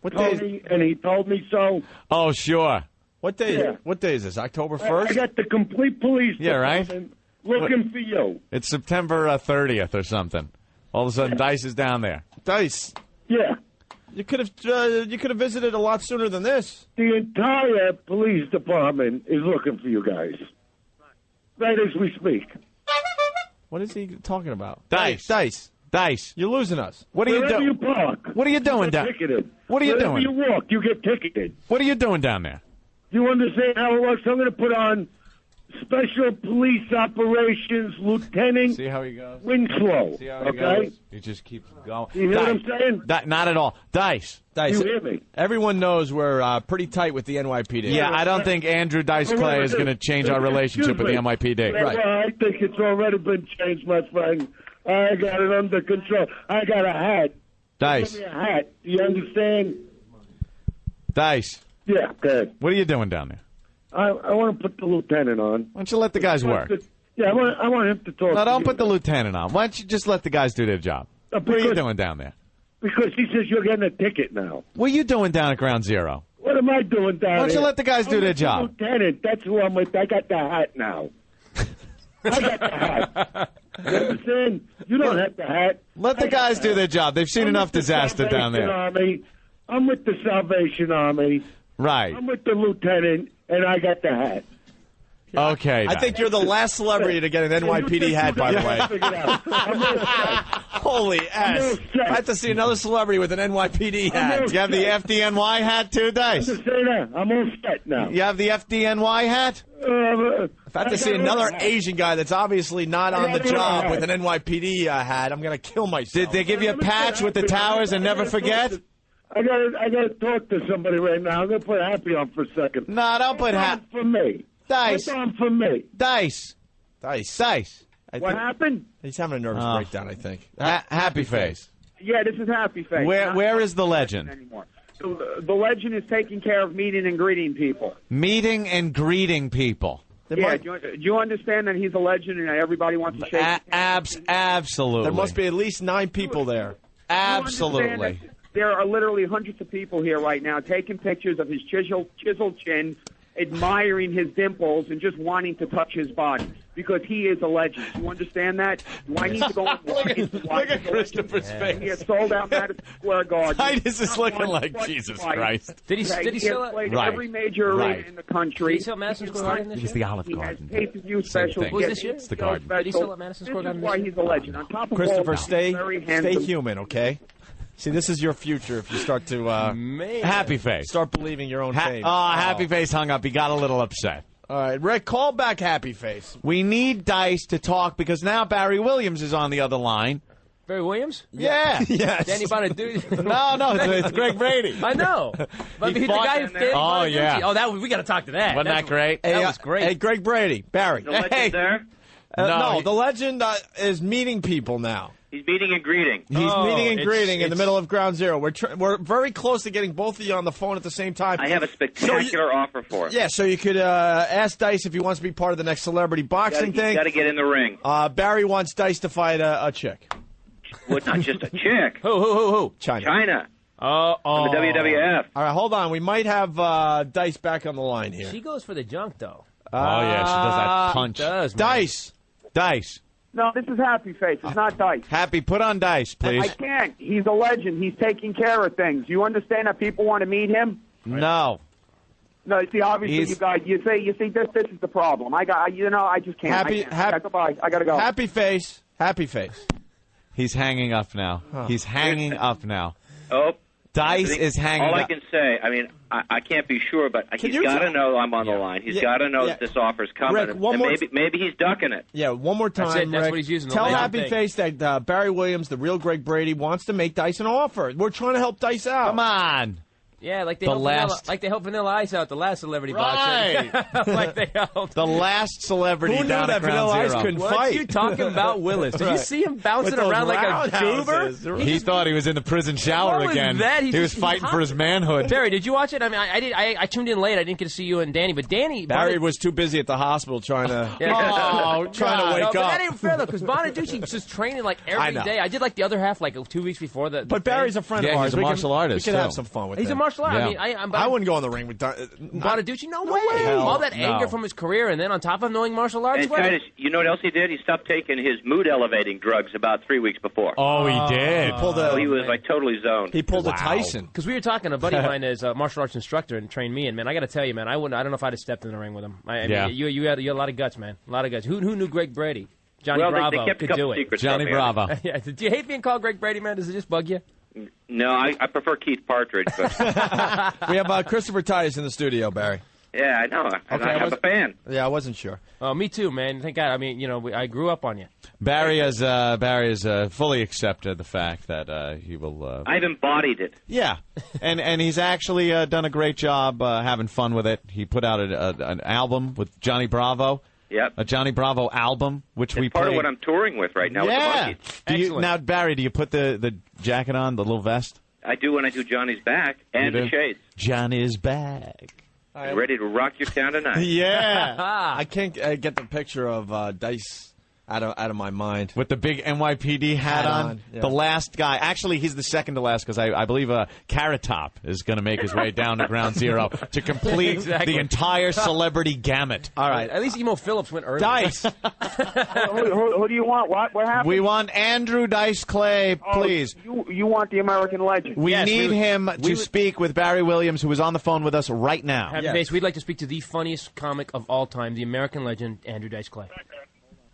he told me so. Oh, sure. What day? Yeah. What day is this? October I 1st? got the complete police Yeah, right? department looking for you. It's September 30th or something. All of a sudden, Dice is down there. Dice. Yeah. You could have visited a lot sooner than this. The entire police department is looking for you guys. Right as we speak. What is he talking about? Dice. Dice. You're losing us. What are you Wherever doing? you park. What are you doing get down? ticketed. What are you Wherever doing? you walk, you get ticketed. What are you doing down there? You understand how it works? I'm going to put on Special Police Operations Lieutenant See how he goes? Winslow. See how he Okay? goes? He just keeps going. You hear what I'm saying? Not at all. Dice. Dice. You hear me? Everyone knows we're pretty tight with the NYPD. Yeah, I don't think Andrew Dice Clay is going to change our relationship with the NYPD. Well, I think it's already been changed, my friend. I got it under control. I got a hat. Dice. Give me a hat. Do you understand? Dice. Yeah, good. What are you doing down there? I want to put the lieutenant on. Why don't you let the guys work? Yeah, I want him to talk. No, to don't you. put the lieutenant on. Why don't you just let the guys do their job? What are you doing down there? Because he says you're getting a ticket now. What are you doing down at Ground Zero? What am I doing down Why don't you here? let the guys do I'm their with the job? Lieutenant, that's who I'm with. I got the hat now. I got the hat. You understand? You don't have the hat. Let the guys do their job. They've seen enough disaster down there. Army. I'm with the Salvation Army. Right. I'm with the lieutenant, and I got the hat. Okay. I think you're the last celebrity to get an NYPD hat, by the way. Holy ass. I have to see another celebrity with an NYPD hat. Do you have the FDNY hat too, Dice? I'm all set now. You have the FDNY hat? If I have to see another Asian guy that's obviously not on the job with an NYPD hat, I'm going to kill myself. Did they give you a patch with the towers and never forget? I gotta talk to somebody right now. I'm gonna put Happy on for a second. No, don't put Happy for me. Dice. What's on for me? Dice. Dice. What happened? He's having a nervous Oh. breakdown, I think. Happy Face. Yeah, this is Happy Face. Where is the legend? Anymore. So the legend is taking care of meeting and greeting people. Meeting and greeting people. Yeah, do you understand that he's a legend and everybody wants to shake? Absolutely. There must be at least 9 people there. Absolutely. There are literally hundreds of people here right now taking pictures of his chiseled chin, admiring his dimples, and just wanting to touch his body because he is a legend. You understand that? Do I need to go and Look at Christopher's face. He has sold out Madison Square Garden. Titus is looking like Jesus Christ. Did he has sell it? played Right. every major arena Right. in the country. Did he sell Madison Square Garden this year? It's the Olive He has Garden. pay-per-view Same specials. thing. Was this year? It's the garden. Special. Did he sell at Madison Square This Garden is why this he's a legend. On top of Christopher, all stay that, very handsome. human, okay? See, this is your future if you start to Happy Face. start believing your own fame. Happy Face hung up. He got a little upset. All right, Rick, call back Happy Face. We need Dice to talk because now Barry Williams is on the other line. Barry Williams? Yeah. Yes. Danny Bonaduce. No, it's Greg Brady. I know. But He the fought guy in who there. Danny Oh, Bonaduce. yeah. Oh, we got to talk to that. Wasn't that great? That was great. Hey, Greg Brady, Barry. The legend there? No, the legend is meeting people now. He's meeting and greeting. He's meeting and greeting in the middle of Ground Zero. We're very close to getting both of you on the phone at the same time. I have a spectacular offer for him. Yeah, so you could ask Dice if he wants to be part of the next celebrity boxing thing. Got to get in the ring. Barry wants Dice to fight a chick. Well, not just a chick. Who? China. From the WWF. All right, hold on. We might have Dice back on the line here. She goes for the junk, though. Oh, yeah, she does that punch. Does, man. Dice. Dice. No, this is Happy Face. It's not Dice. Happy, put on Dice, please. I can't. He's a legend. He's taking care of things. You understand that people want to meet him? No. No, see, obviously you guys, you see, this is the problem. I just can't. Happy, goodbye. I gotta go. Happy Face. He's hanging up now. He's hanging up now. Oh. Dice is hanging all up. I can say, I mean, I can't be sure, but he's got to know I'm on the line. He's got to know that this offer's coming. Rick, one more maybe he's ducking it. Yeah, one more time, That's it. That's Rick. what he's using. Tell Happy Face that Barry Williams, the real Greg Brady, wants to make Dice an offer. We're trying to help Dice out. Come on. Yeah, like they The helped Vanilla Ice out, the last celebrity Right. boxer. Like they helped. The last celebrity Who knew down that at Ground Vanilla Ice Zero. couldn't What fight? you talking about, Willis? Did you Right. see him bouncing With those around like a roundhouses. goober? He thought he was in the prison shower What was again. that? He was fighting for his manhood. Barry, did you watch it? I mean, I tuned in late. I didn't get to see you and Danny, but Danny. Barry was too busy at the hospital trying to wake But up. that ain't fair though, because Bonaducci was just training like every know. day. I did like the other half like 2 weeks before the. But Barry's a friend of ours. he's a martial artist, We can have too. some fun with He's him. a martial artist. Yeah. I mean, I wouldn't go in the ring with Bonaducci. No way. Hell All that no. anger from his career, and then on top of knowing martial arts. And Titus, you know what else he did? He stopped taking his mood-elevating drugs about 3 weeks before. Oh, he did. So he was like totally zoned. He pulled a Tyson. Because we were talking, a buddy of mine is a martial arts instructor and trained me, and man, I got to tell you, man, I don't know if I'd have stepped in the ring with him. I Yeah. mean, you had a lot of guts, man, a lot of guts. Who knew Greg Brady? Johnny Well, Bravo they kept a could couple do it. secrets Johnny from me. Bravo. Yeah. Do you hate being called Greg Brady, man? Does it just bug you? No, I prefer Keith Partridge, but We have Christopher Titus in the studio, Barry. yeah, I know. I'm a fan. Yeah, I wasn't sure. Oh, me too, man. Thank God. I mean, I grew up on you. Barry has fully accepted the fact that he will. I've embodied it. Yeah, and he's actually done a great job having fun with it. He put out an album with Johnny Bravo. Yep. A Johnny Bravo album, which we Part played. of what I'm touring with right now with the Yeah. monkeys. Now, Barry, do you put the jacket on, the little vest? I do when I do Johnny's back and You the do? shades. Johnny's back. Ready to rock your town tonight. Yeah. I can't get the picture of Dice out of my mind. With the big NYPD hat on. yeah. The last guy. Actually, he's the second to last because I believe Carrot Top is going to make his way down to Ground Zero to complete Exactly. the entire celebrity gamut. All right. At least Emo Phillips went early. Dice. Who do you want? What happened? We want Andrew Dice Clay, please. You want the American legend? We Yes, need him to speak with Barry Williams, who is on the phone with us right now. Happy Face, we'd like to speak to the funniest comic of all time, the American legend, Andrew Dice Clay.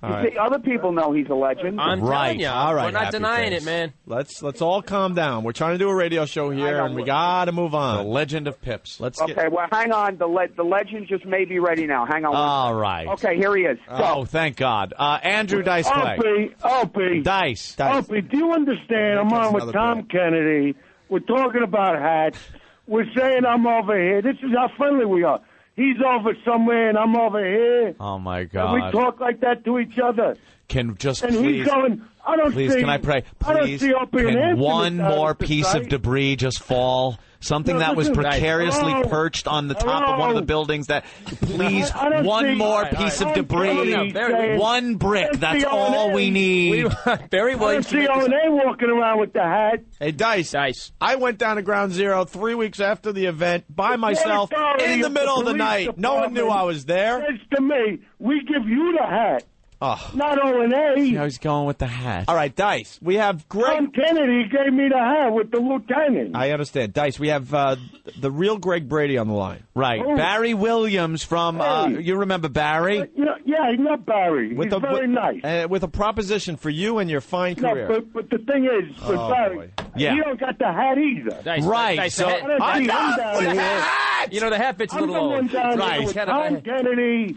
You see, other people know he's a legend. I'm telling you, All right, we're not Happy denying Face. it, man. Let's all calm down. We're trying to do a radio show here, and we got to move The on. Legend of Pips. Let's Okay, get. well, hang on. The legend just may be ready now. Hang on. All right. Okay, here he is. Oh, thank God. Andrew Dice Clay. Opie. Dice. Opie, do you understand? I'm on with another Tom Kennedy. We're talking about hats. We're saying I'm over here. This is how friendly we are. He's over somewhere and I'm over here. Oh, my And God. we talk like that to each other. Can just And please. he's going, I don't Please, see. can I pray? I don't Please, see Opie and can Anthony one down more at the piece of site. debris just fall? Something No, that was listen. precariously Hello? perched on the top of one of the Hello? buildings. That please, I don't one see- more all right, piece all of right. debris, I'm saying- one brick. I don't That's see all O&A. we need. Barry I don't Williams. see O&A walking around with the hat. Hey, Dice. Dice. I went down to Ground Zero 3 weeks after the event by myself authority in the of middle of the police night. No one knew department I was there. says to me, we give you the hat, Oh. not O&A. I was going with the hat. All right, Dice. We have Tom Greg. Kennedy gave me the hat with the lieutenant. I understand. Dice, we have the real Greg Brady on the line. Right, Oh. Barry Williams from. Hey. You remember Barry? Yeah, he's not Barry. He's very nice. With a proposition for you and your fine No, career. but the thing is, with Oh, Barry, boy. Yeah. he don't got the hat either. Dice, Right, Dice, so- the I hat- don't see him down here. you know, the hat fits a I'm little the one old. down Right. here with He's got a- Tom Kennedy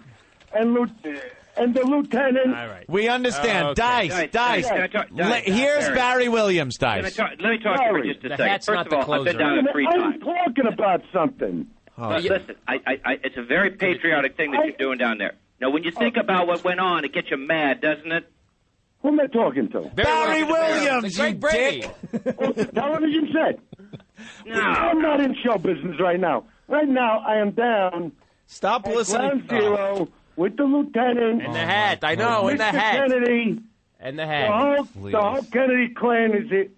and the lieutenant. All right. We understand. Oh, okay. Dice. Can I talk- Dice, Here's Barry. Barry Williams, Let me Dice. talk to you for just a The second. hat's First not of the all, I've been closer. down there 3 I'm times. talking about something. Listen, it's a very patriotic thing that you're doing down there. Now, when you think about what went on, it gets you mad, doesn't it? Who am I talking to? Barry Williams, you Greg Brady. dick. Oh, the television set. No. I'm not in show business right now. Right now, I am down Stop at listening. Ground Zero with the lieutenant. And the hat. I know, and the Mr. hat. Kennedy. And the The hat. whole Kennedy clan is it.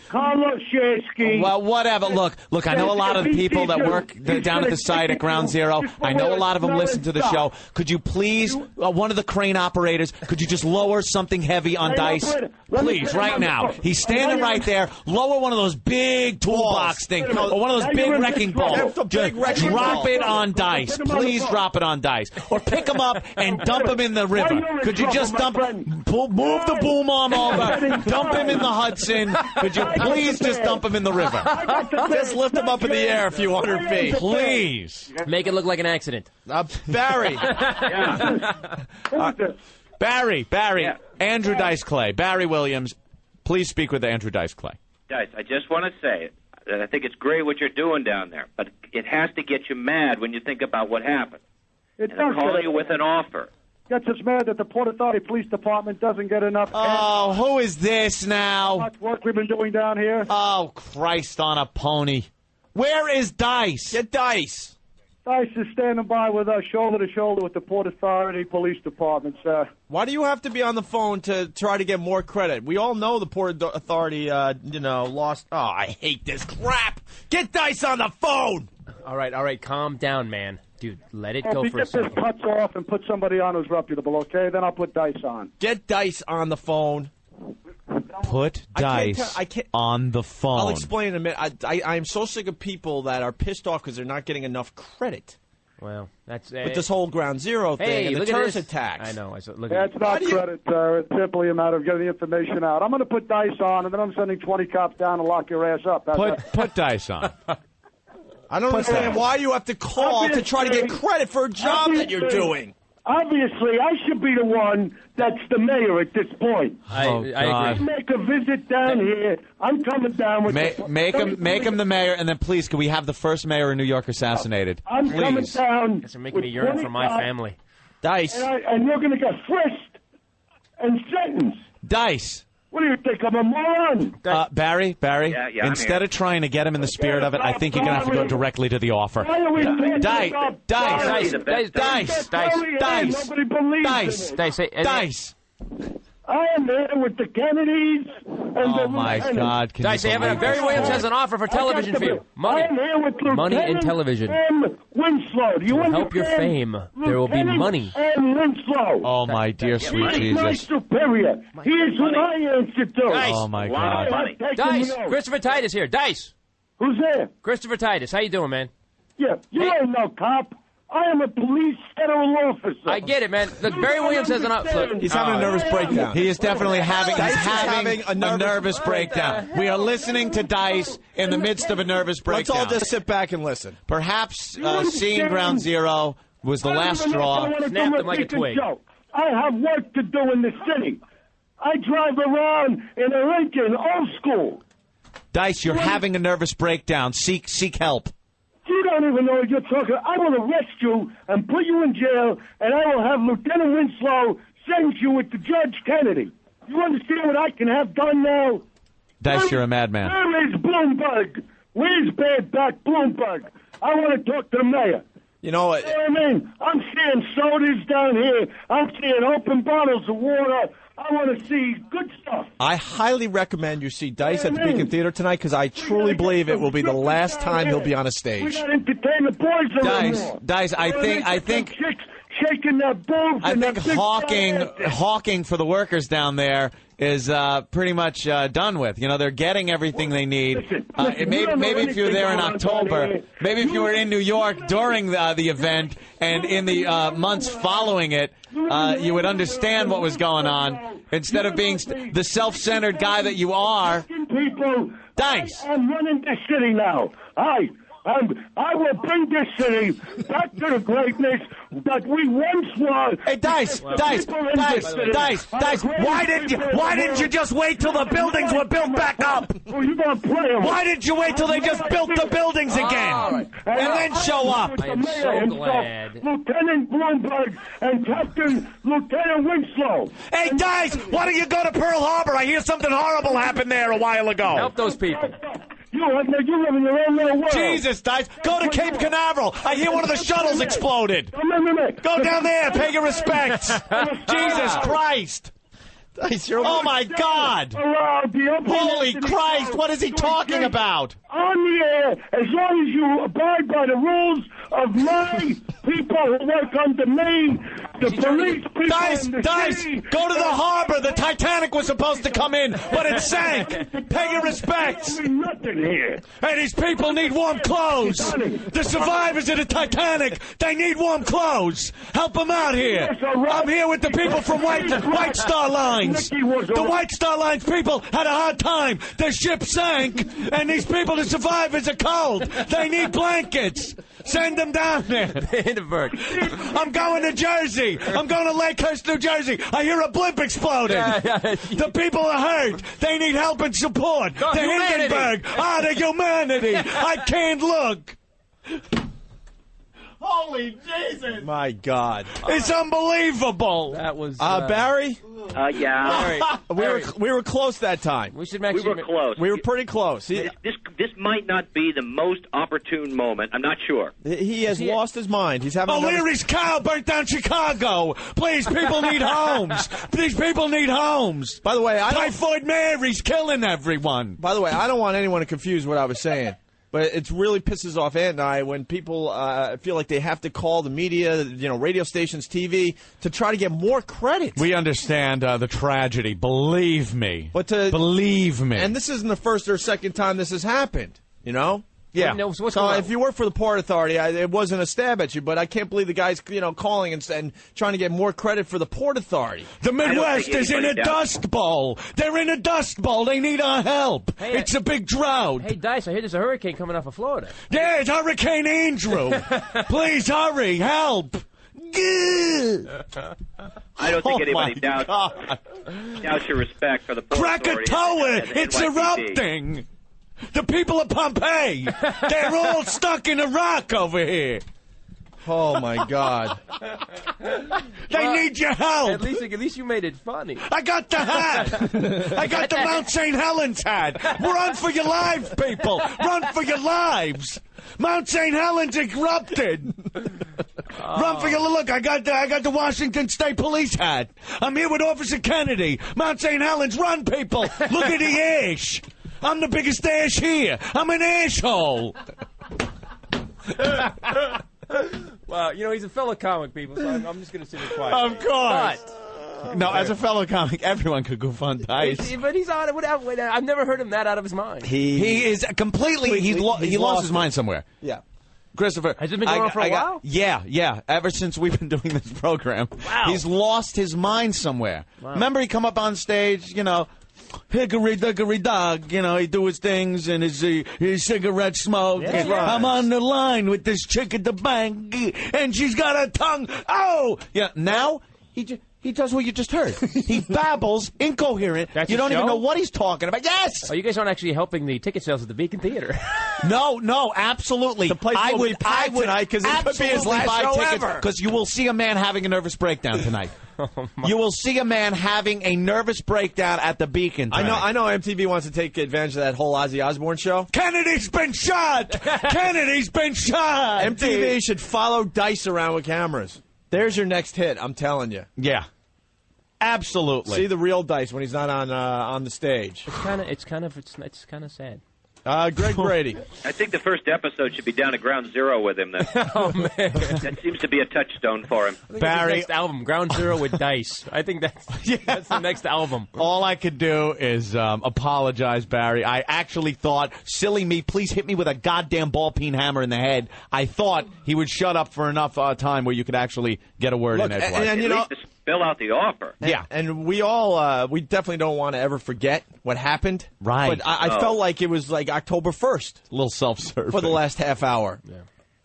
Carlos Shasky. Well, whatever. Look. I know a lot of the people that work down at the site at Ground Zero. I know a lot of them listen to the show. Could you please, one of the crane operators, could you just lower something heavy on Dice? Please, right now. He's standing right there. Lower one of those big toolbox things, or one of those big wrecking balls. Just drop it on Dice. Please drop it on Dice. Or pick him up and dump him in the river. Could you just move the boom arm over, dump him in the Hudson? Could you please just dump him in the river? Just lift him up in the air a few hundred feet. Please. Make it look like an accident. Barry. Barry. Yeah. Andrew Dice Clay. Barry Williams. Please speak with Andrew Dice Clay. Dice, I just want to say that I think it's great what you're doing down there, but it has to get you mad when you think about what happened. And I'm calling you with an offer. Gets us mad that the Port Authority Police Department doesn't get enough. Oh, who is this now? How much work we've been doing down here? Oh, Christ on a pony. Where is Dice? Get Dice. Dice is standing by with us, shoulder to shoulder with the Port Authority Police Department, sir. Why do you have to be on the phone to try to get more credit? We all know the Port Authority, lost. Oh, I hate this crap. Get Dice on the phone. All right, calm down, man. Dude, let it go for a second. Get this putz off and put somebody on who's reputable, okay? Then I'll put Dice on. Get Dice on the phone. Put Dice on the phone. I'll explain in a minute. I'm so sick of people that are pissed off because they're not getting enough credit. Well, that's... with this whole Ground Zero thing and the terrorist attacks. I know. That's not credit, sir. It's simply a matter of getting the information out. I'm going to put Dice on, and then I'm sending 20 cops down to lock your ass up. Put Dice on. I don't understand why you have to call to try to get credit for a job that you're doing. Obviously, I should be the one that's the mayor at this point. I agree. Make a visit down here. I'm coming down with make him the mayor, and then please, can we have the first mayor in New York assassinated? I'm coming down. Guess you're making me yearn for my family. Dice. And you're going to get frisked and sentenced. Dice. What do you think? I'm a moron. Barry, Yeah, instead of trying to get him in the spirit of it, I think you're going to have to go directly to the offer. Nobody believes Dice. I am there with the Kennedys. Oh, my God. Dice, Barry Williams has an offer for television for you. Money. I'm here with Money in television. Winslow. Do you to help your fame, there will be money. And Winslow. Oh, my dear sweet He's my Jesus. superior. He is who I answer to. Dice. Oh, my God. Dice, Christopher Titus here. Dice. Who's there? Christopher Titus. How you doing, man? Yeah, you ain't no cop. I am a police federal officer. I get it, man. Look, Barry Williams has an offer. He's having a nervous breakdown. He is definitely having a nervous breakdown. We are listening to Dice in the midst of a nervous breakdown. Let's all just sit back and listen. Perhaps seeing Ground Zero was the last straw. Snap him like a twig. I have work to do in the city. I drive around in a Lincoln, old school. Dice, you're having a nervous breakdown. Seek help. You don't even know what you're talking. I will arrest you and put you in jail, and I will have Lieutenant Winslow send you with the Judge Kennedy. You understand what I can have done now? Dice, you're a madman. Where is Bloomberg? Where's bad back Bloomberg? I want to talk to the mayor. You know what? You know what I mean? I'm seeing sodas down here. I'm seeing open bottles of water. I want to see good stuff. I highly recommend you see Dice at the Beacon Theater tonight because I truly believe it will be the last time he'll be on a stage. We got to entertain the boys anymore. Dice, I think shaking their boobs. I think hawking for the workers down there is pretty much done with. You know, they're getting everything they need. Maybe if you were there in October, maybe if you were in New York during the event and in the months following it, you would understand what was going on instead of being the self-centered guy that you are. Dice. I'm running this city now. I will bring this city back to the greatness that we once were. Hey, Dice! Why didn't you just wait till the buildings were built back up? Why didn't you wait till they just built the buildings again and then show up? I am so glad. Lieutenant Bloomberg and Captain Lieutenant Winslow. Hey, Dice! Why don't you go to Pearl Harbor? I hear something horrible happened there a while ago. Help those people. You live in your own little world. Jesus, Dice. Go to Cape Canaveral. I hear one of the shuttles exploded. Go down there. Pay your respects. Jesus Christ. Oh, my God! Holy Christ, what is he talking about? On the air, as long as you abide by the rules of my people who work under me, the police people Dice, in the Dice, city. go to the harbor. The Titanic was supposed to come in, but it sank. Pay your respects. Nothing here. Hey, these people need warm clothes. The survivors of the Titanic, they need warm clothes. Help them out here. I'm here with the people from White Star Lines. The White Star Lines people had a hard time. The ship sank, and these people, the survivors, are cold. They need blankets. Send them down there. Hindenburg. I'm going to Jersey. I'm going to Lakehurst, New Jersey. I hear a blimp exploding. The people are hurt. They need help and support. The humanity. Hindenburg. The humanity. I can't look. Holy Jesus. My God. It's unbelievable. That was... Barry? Yeah. We were close that time. We should We were close. We were pretty close. This might not be the most opportune moment. I'm not sure. He has lost his mind. He's having O'Leary's cow burnt down Chicago. Please, people need homes. These people need homes. By the way, Typhoid Mary's killing everyone. By the way, I don't want anyone to confuse what I was saying. But it really pisses off Ant and I when people feel like they have to call the media, radio stations, TV, to try to get more credit. We understand the tragedy. Believe me. Believe me. And this isn't the first or second time this has happened, Yeah. No, so what's so going on? if you work for the Port Authority, it wasn't a stab at you, but I can't believe the guy's calling and trying to get more credit for the Port Authority. The Midwest is in a dust bowl. They're in a dust bowl. They need our help. Hey, it's a big drought. Hey, Dice, I hear there's a hurricane coming off of Florida. Yeah, it's Hurricane Andrew. Please hurry, help. I don't think anybody doubts your respect for the Port Authority. Krakatoa, and it's NYPD. erupting. The people of Pompeii, they're all stuck in a rock over here. Oh, my God. They need your help. At least you made it funny. I got the hat. I got the Mount St. Helens hat. Run for your lives, people. Run for your lives. Mount St. Helens erupted. Run for your look. I got the Washington State Police hat. I'm here with Officer Kennedy. Mount St. Helens, run, people. Look at the ash. I'm the biggest ash here. I'm an asshole. Well, he's a fellow comic, people, so I'm just going to sit here quiet. Of course. No, as a fellow comic, everyone could goof on Dice. But he's on it. I've never heard him that out of his mind. He is completely. He lost his mind somewhere. Yeah. Christopher. Has it been going on for a while? Yeah. Ever since we've been doing this program. Wow. He's lost his mind somewhere. Wow. Remember, he come up on stage, hickory dickory dog, he do his things and his cigarette smoke. Yeah, and right. I'm on the line with this chick at the bank, and she's got a tongue. Oh! Yeah, now he does what you just heard. He babbles, incoherent. That's you a don't even show? know what he's talking about. Yes! Oh, you guys aren't actually helping the ticket sales at the Beacon Theater. No, absolutely. The place will be packed tonight 'cause it could be his last show ever. Because you will see a man having a nervous breakdown tonight. You will see a man having a nervous breakdown at the Beacon tonight. I know MTV wants to take advantage of that whole Ozzy Osbourne show. Kennedy's been shot! Kennedy's been shot! MTV should follow Dice around with cameras. There's your next hit, I'm telling you. Yeah. Absolutely. See the real Dice when he's not on the stage. It's kind of sad. Greg Brady. I think the first episode should be down at Ground Zero with him. Oh, man. That seems to be a touchstone for him. I think that's his next album, Ground Zero with Dice. I think that's the next album. All I could do is apologize, Barry. I actually thought, silly me, please hit me with a goddamn ball-peen hammer in the head. I thought he would shut up for enough time where you could actually get a word in edgewise. At least to spell out the offer. Yeah. And we all, we definitely don't want to ever forget what happened. Right. But I felt like it was like October 1st. A little self-serving. For the last half hour. Yeah.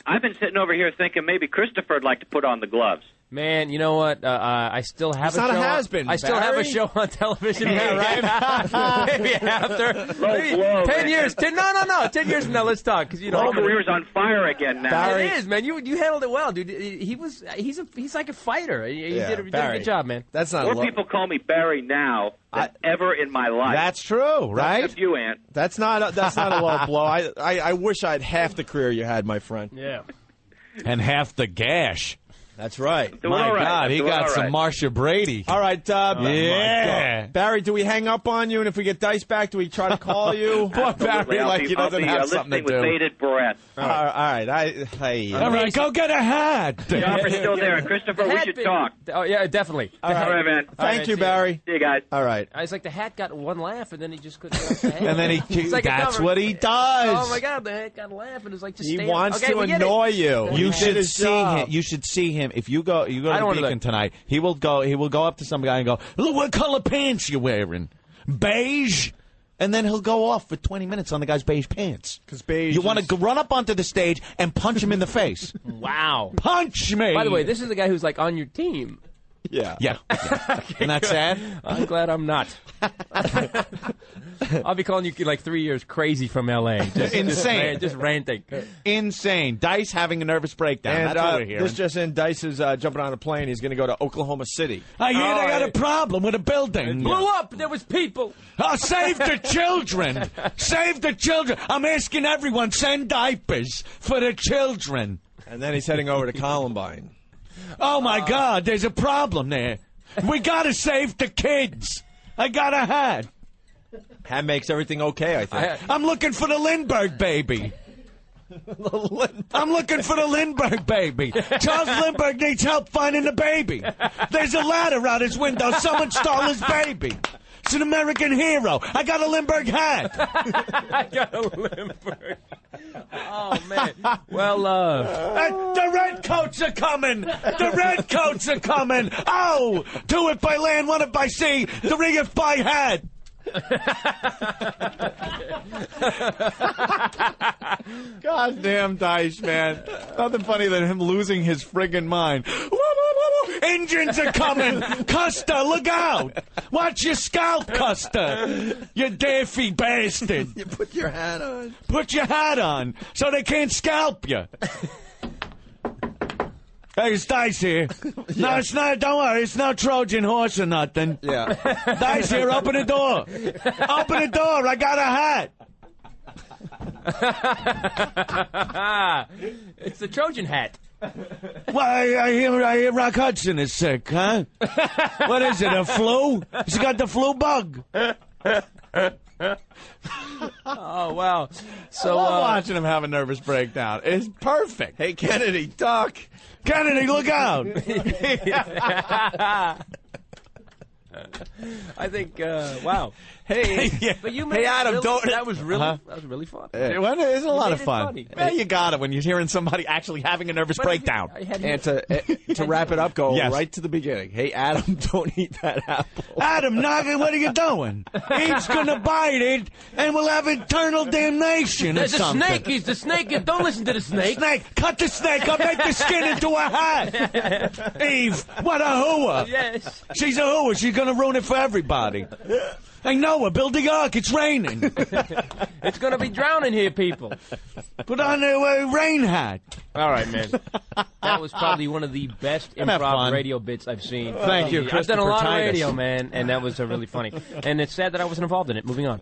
I've been sitting over here thinking maybe Christopher would like to put on the gloves. Man, you know what? I still have It's a not show. a has-been, I still have a Barry. show on television. Yeah, right. Maybe after maybe blow, 10 man. years. 10 years from now, let's talk. Because My career's on fire again now. It is, man. You handled it well, dude. He's like a fighter. You did a good job, man. That's not More people call me Barry now than ever in my life. That's true, right? Except you, Ant. That's not a low blow. I wish I had half the career you had, my friend. Yeah. And half the gash. That's right. Doing My all right. God, I'm he doing got all some right. Marcia Brady. All right, yeah. Barry, do we hang up on you? And if we get Dice back, do we try to call you? Poor Absolutely. Barry, like he doesn't have something to listening with do. bated breath. All right. All right, go get a hat. The offer's still there. Christopher, we should talk. Oh, yeah, definitely. All right, man. Thank you, Barry. See you guys. All right. It's like the hat got one laugh, and then he just couldn't get off the hat. And then It's like a that's cover. what he does. Oh, my God, the hat got a laugh, and it's like just He stand wants okay, to we get it. annoy you. You He should did his see job. him. You should see him. If you go I to don't the wanna Beacon look. tonight, he will go up to some guy and go, "Look, what color pants you wearing? Beige." And then he'll go off for 20 minutes on the guy's beige pants. Because beige. You want to run up onto the stage and punch him in the face. Wow. Punch me. By the way, this is the guy who's like on your team. Yeah. Yeah. Isn't that sad? I'm glad I'm not. I'll be calling you like 3 years crazy from L.A. Insane. Just ranting. Insane. Dice having a nervous breakdown. And That's what we're hearing. this just in, Dice is jumping on a plane. He's going to go to Oklahoma City. I hear they got a problem with a building. Blew up. There was people. Save the children. Save the children. I'm asking everyone, send diapers for the children. And then he's heading over to Columbine. Oh, my God, there's a problem there. We got to save the kids. I got a hat. Hat makes everything okay, I think. I'm looking for the Lindbergh baby. I'm looking for the Lindbergh baby. Charles Lindbergh needs help finding the baby. There's a ladder out his window. Someone stole his baby. It's an American hero. I got a Lindbergh hat. I got a Lindbergh. Oh, man. Well, the redcoats are coming. The redcoats are coming. Oh, do it by land, one it by sea. The ring it by hat. Goddamn Dice, man. Nothing funnier than him losing his friggin' mind. Engines are coming. Custer, look out. Watch your scalp, Custer. You daffy bastard. You put your hat on. Put your hat on so they can't scalp you. Hey, it's Dice here. No, it's not. Don't worry. It's no Trojan horse or nothing. Yeah. Dice here. Open the door. Open the door. I got a hat. it's the Trojan hat. Well, I hear Rock Hudson is sick, huh? What is it, a flu? He's got the flu bug. Oh, wow. So, I love watching him have a nervous breakdown. It's perfect. Hey, Kennedy, duck. Kennedy, look out. I think, wow. Hey, but you hey, Adam, really, don't. That was really fun. It's a lot of fun. Funny. Yeah, you got it when you're hearing somebody actually having a nervous breakdown. And to wrap it up, go right to the beginning. Hey, Adam, don't eat that apple. Adam, Nugget, what are you doing? He's gonna bite it, and we'll have eternal damnation or There's a something. snake. He's the snake. Don't listen to the snake. Snake, cut the snake. I'll make the skin into a hat. Eve, what a hooah. Yes. She's a hooah. She's gonna ruin it for everybody. Hey, Noah, build the ark. It's raining. It's going to be drowning here, people. Put on a rain hat. All right, man. That was probably one of the best improv radio bits I've seen. Thank you, I've done a lot Christopher of Titus. radio, man, and that was really funny. And it's sad that I wasn't involved in it. Moving on.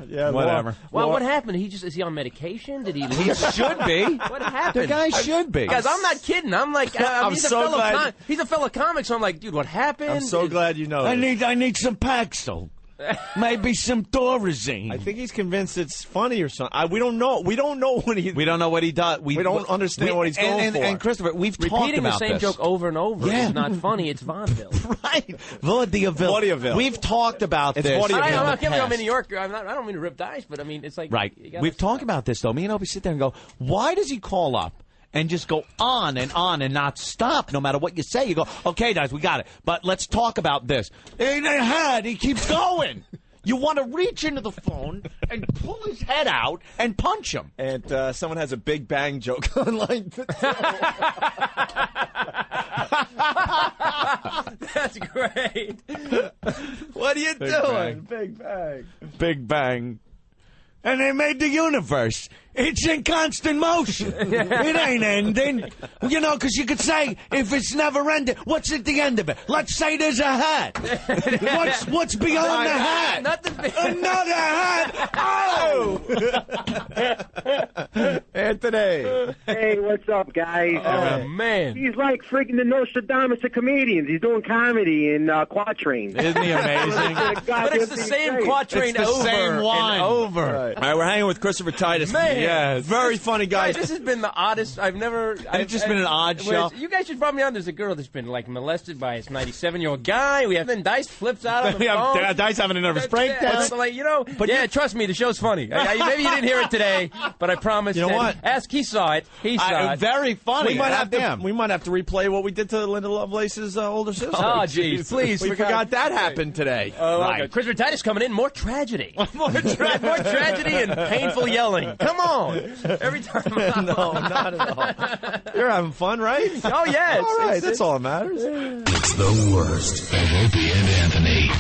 Yeah, whatever. Well, what happened? Is he on medication? Did he leave? He should be. What happened? The guy should be. Guys, I'm not kidding. I'm like, he's so a fellow glad- he's a fellow comic, so I'm like, dude, what happened? I'm so glad you know. I this. need some Paxil. Maybe some Thorazine. I think he's convinced it's funny or something. We don't know. We don't know what he. We don't know what he does. We don't understand what he's going for. And Christopher, we've talked Repeating about the same this. joke over and over Yeah. is not funny. It's vaudeville. Right. Vaudeville. We've talked about It's this. vaudeville. I in can't the I'm in past. New York. I don't mean to rip dice, but I mean it's like Right. you gotta We've talked about this, though. Me and Opie sit there and go, why does he call up and just go on and not stop no matter what you say? You go, okay, guys, we got it. But let's talk about this. He keeps going. You want to reach into the phone and pull his head out and punch him. And someone has a Big Bang joke online. That's great. What are you doing? Bang. Big Bang. Big Bang. And they made the universe. It's in constant motion. It ain't ending. You know, because you could say, if it's never ending, what's at the end of it? Let's say there's a hat. What's beyond the hat? Another hat. Oh! Anthony. Hey, what's up, guys? Oh, man. He's like freaking the Nostradamus of comedians. He's doing comedy in Quatrain. Isn't he amazing? But it's the same quatrain It's the over same line. and over. All right, we're hanging with Christopher Titus. Man. Yeah, very funny guy. Guys, this has been the oddest. I've just been an odd show. You guys should brought me on. There's a girl that's been like molested by his 97-year-old guy. We have then Dice flips out on the phone. Dice having a nervous breakdown. Like, trust me, the show's funny. Maybe you didn't hear it today, but I promise. You know what? He saw it. He saw it. Very funny. We We might have to replay what we did to Linda Lovelace's older sister. Oh, geez, please. We forgot that happened today. Oh, right. Christopher Titus coming in. More tragedy. more tragedy and painful yelling. Come on. Every time. No, not at all. You're having fun, right? Oh, yeah. All right, that's all that matters. It's the worst of Opie and Anthony.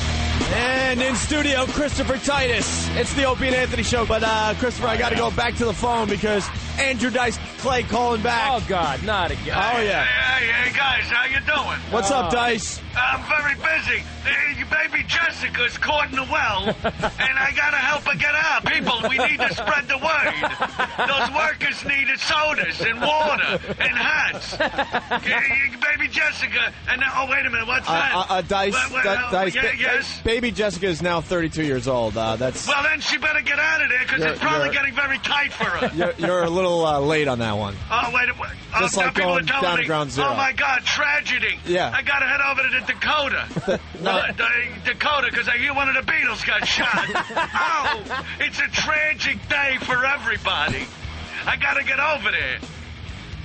And in studio, Christopher Titus. It's the Opie and Anthony show, but Christopher, I got to go back to the phone because Andrew Dice Clay calling back. Oh, God, not again. Oh, yeah. Hey, guys, how you doing? What's up, Dice? I'm very busy. Baby Jessica's caught in the well, and I gotta help her get out. People, we need to spread the word. Those workers needed sodas and water and hats. Baby Jessica, and wait a minute, what's that? Dice, Dice. Yes? Baby Jessica is now 32 years old. Well, then she better get out of there, because it's probably getting very tight for her. You're a little late on that one. Oh, wait a minute. Just like people going are telling down to me, ground zero. Oh, my God, tragedy. Yeah. I gotta head over to Dakota. Dakota, because I hear one of the Beatles got shot. Oh, it's a tragic day for everybody. I gotta get over there.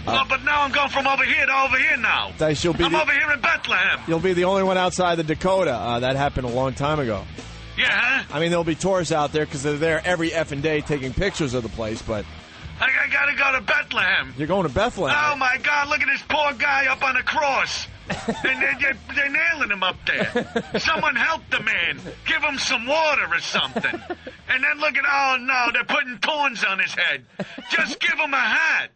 But now I'm going from over here to over here now. Dice, I'm over here in Bethlehem. You'll be the only one outside the Dakota. That happened a long time ago. Yeah? I mean, there'll be tourists out there because they're there every effing day taking pictures of the place, but... I gotta go to Bethlehem. You're going to Bethlehem? Oh, my God, look at this poor guy up on a cross. And they're nailing him up there. Someone help the man. Give him some water or something. And then look at, oh, no, they're putting thorns on his head. Just give him a hat.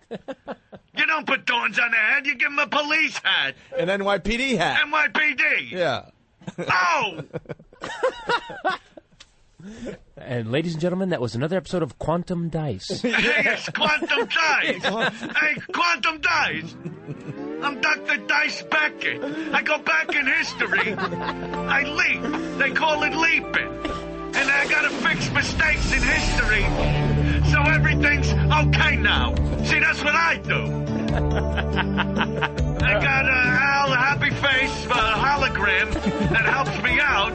You don't put thorns on their head. You give him a police hat. An NYPD hat. NYPD. Yeah. Oh! And ladies and gentlemen, that was another episode of Quantum Dice. Yes, Quantum Dice. Hey, Quantum Dice. I'm Dr. Dice Beckett. I go back in history. I leap. They call it leaping. And I gotta fix mistakes in history. So everything's okay now. See, that's what I do. I got a happy face hologram that helps me out.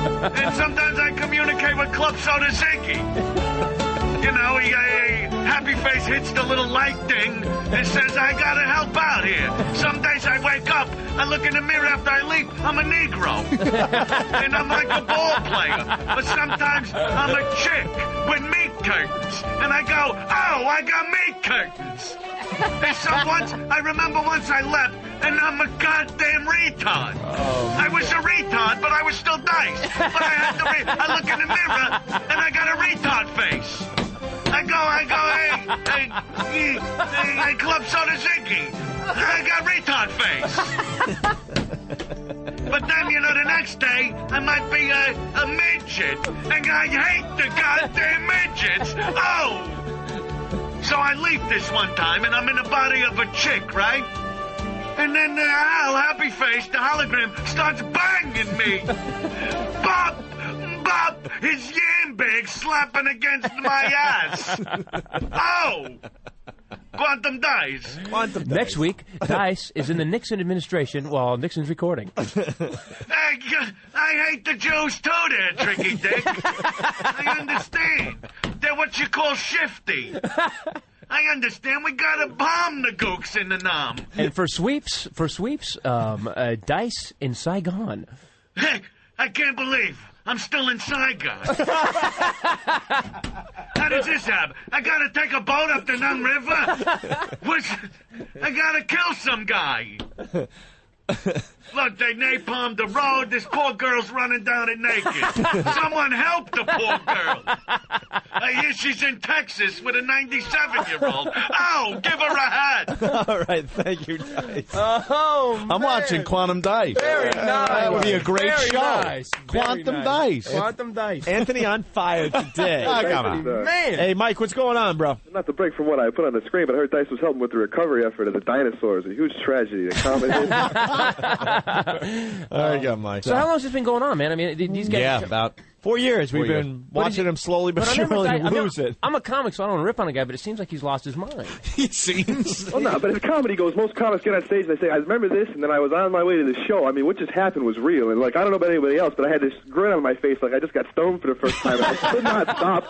And sometimes I communicate with Club Soda Ziggy. You know, Happy Face hits the little light thing and says, I gotta help out here. Some days I wake up, I look in the mirror after I leap, I'm a Negro. And I'm like a ball player. But sometimes I'm a chick with meat curtains. And I go, oh, I got meat curtains. And so I remember once I left, and I'm a goddamn retard. Oh. I was a retard, but I was still Dice. But I look in the mirror, and I got a retard face. I go, hey, Club Soda Ziggy. I got retard face. But then, the next day, I might be a midget. And I hate the goddamn midgets. Oh! So I leap this one time, and I'm in the body of a chick, right? And then Al, Happy Face, the hologram, starts banging me. Bop! Bop! His yam bag slapping against my ass. Oh! Quantum Dice. Next week, Dice is in the Nixon administration while Nixon's recording. Hey, I hate the Jews too there, Tricky Dick. I understand. They're what you call shifty. I understand. We gotta bomb the gooks in the Nam. And for sweeps, Dice in Saigon. Heck, I can't believe I'm still in Saigon. How does this happen? I gotta take a boat up the Nam River? I gotta kill some guy. Look, they napalmed the road. This poor girl's running down it naked. Someone help the poor girl. I hear she's in Texas with a 97-year-old. Ow, give her a hat. All right, thank you, Dice. Oh, man. I'm watching Quantum Dice. Very nice. That would be a great Very show. nice. Very Quantum nice. Dice. Quantum Dice. Anthony on fire today. Oh, come on. Man. Hey, Mike, what's going on, bro? Not to break from what I put on the screen, but I heard Dice was helping with the recovery effort of the dinosaurs. A huge tragedy. A There you go, Mike. So how long has this been going on, man? I mean, these guys... Yeah, about 4 years. We've 4 years. been watching him slowly but I never surely thought- lose it. I'm a comic, so I don't want to rip on a guy, but it seems like he's lost his mind. He seems. Well, no, but as comedy goes, most comics get on stage and they say, I remember this, and then I was on my way to the show. I mean, what just happened was real. And, like, I don't know about anybody else, but I had this grin on my face like I just got stoned for the first time. And I could not stop.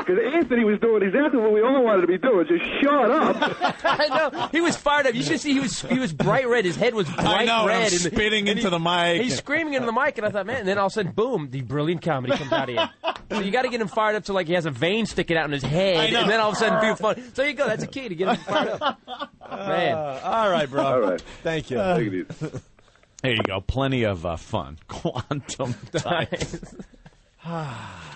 Because Anthony was doing exactly what we all wanted to be doing. Just shut up. I know. He was fired up. You should see he was bright red. His head was bright I know, and I'm red. spitting into the mic. He's screaming into the mic, and I thought, man, and then all of a sudden, boom, the brilliant comedy comes out of you. So you got to get him fired up so like he has a vein sticking out in his head, and then all of a sudden be fun. So you go. That's a key to get him fired up. Man. All right, bro. All right. Thank you. Take it easy. There you go. Plenty of fun. Quantum Dice.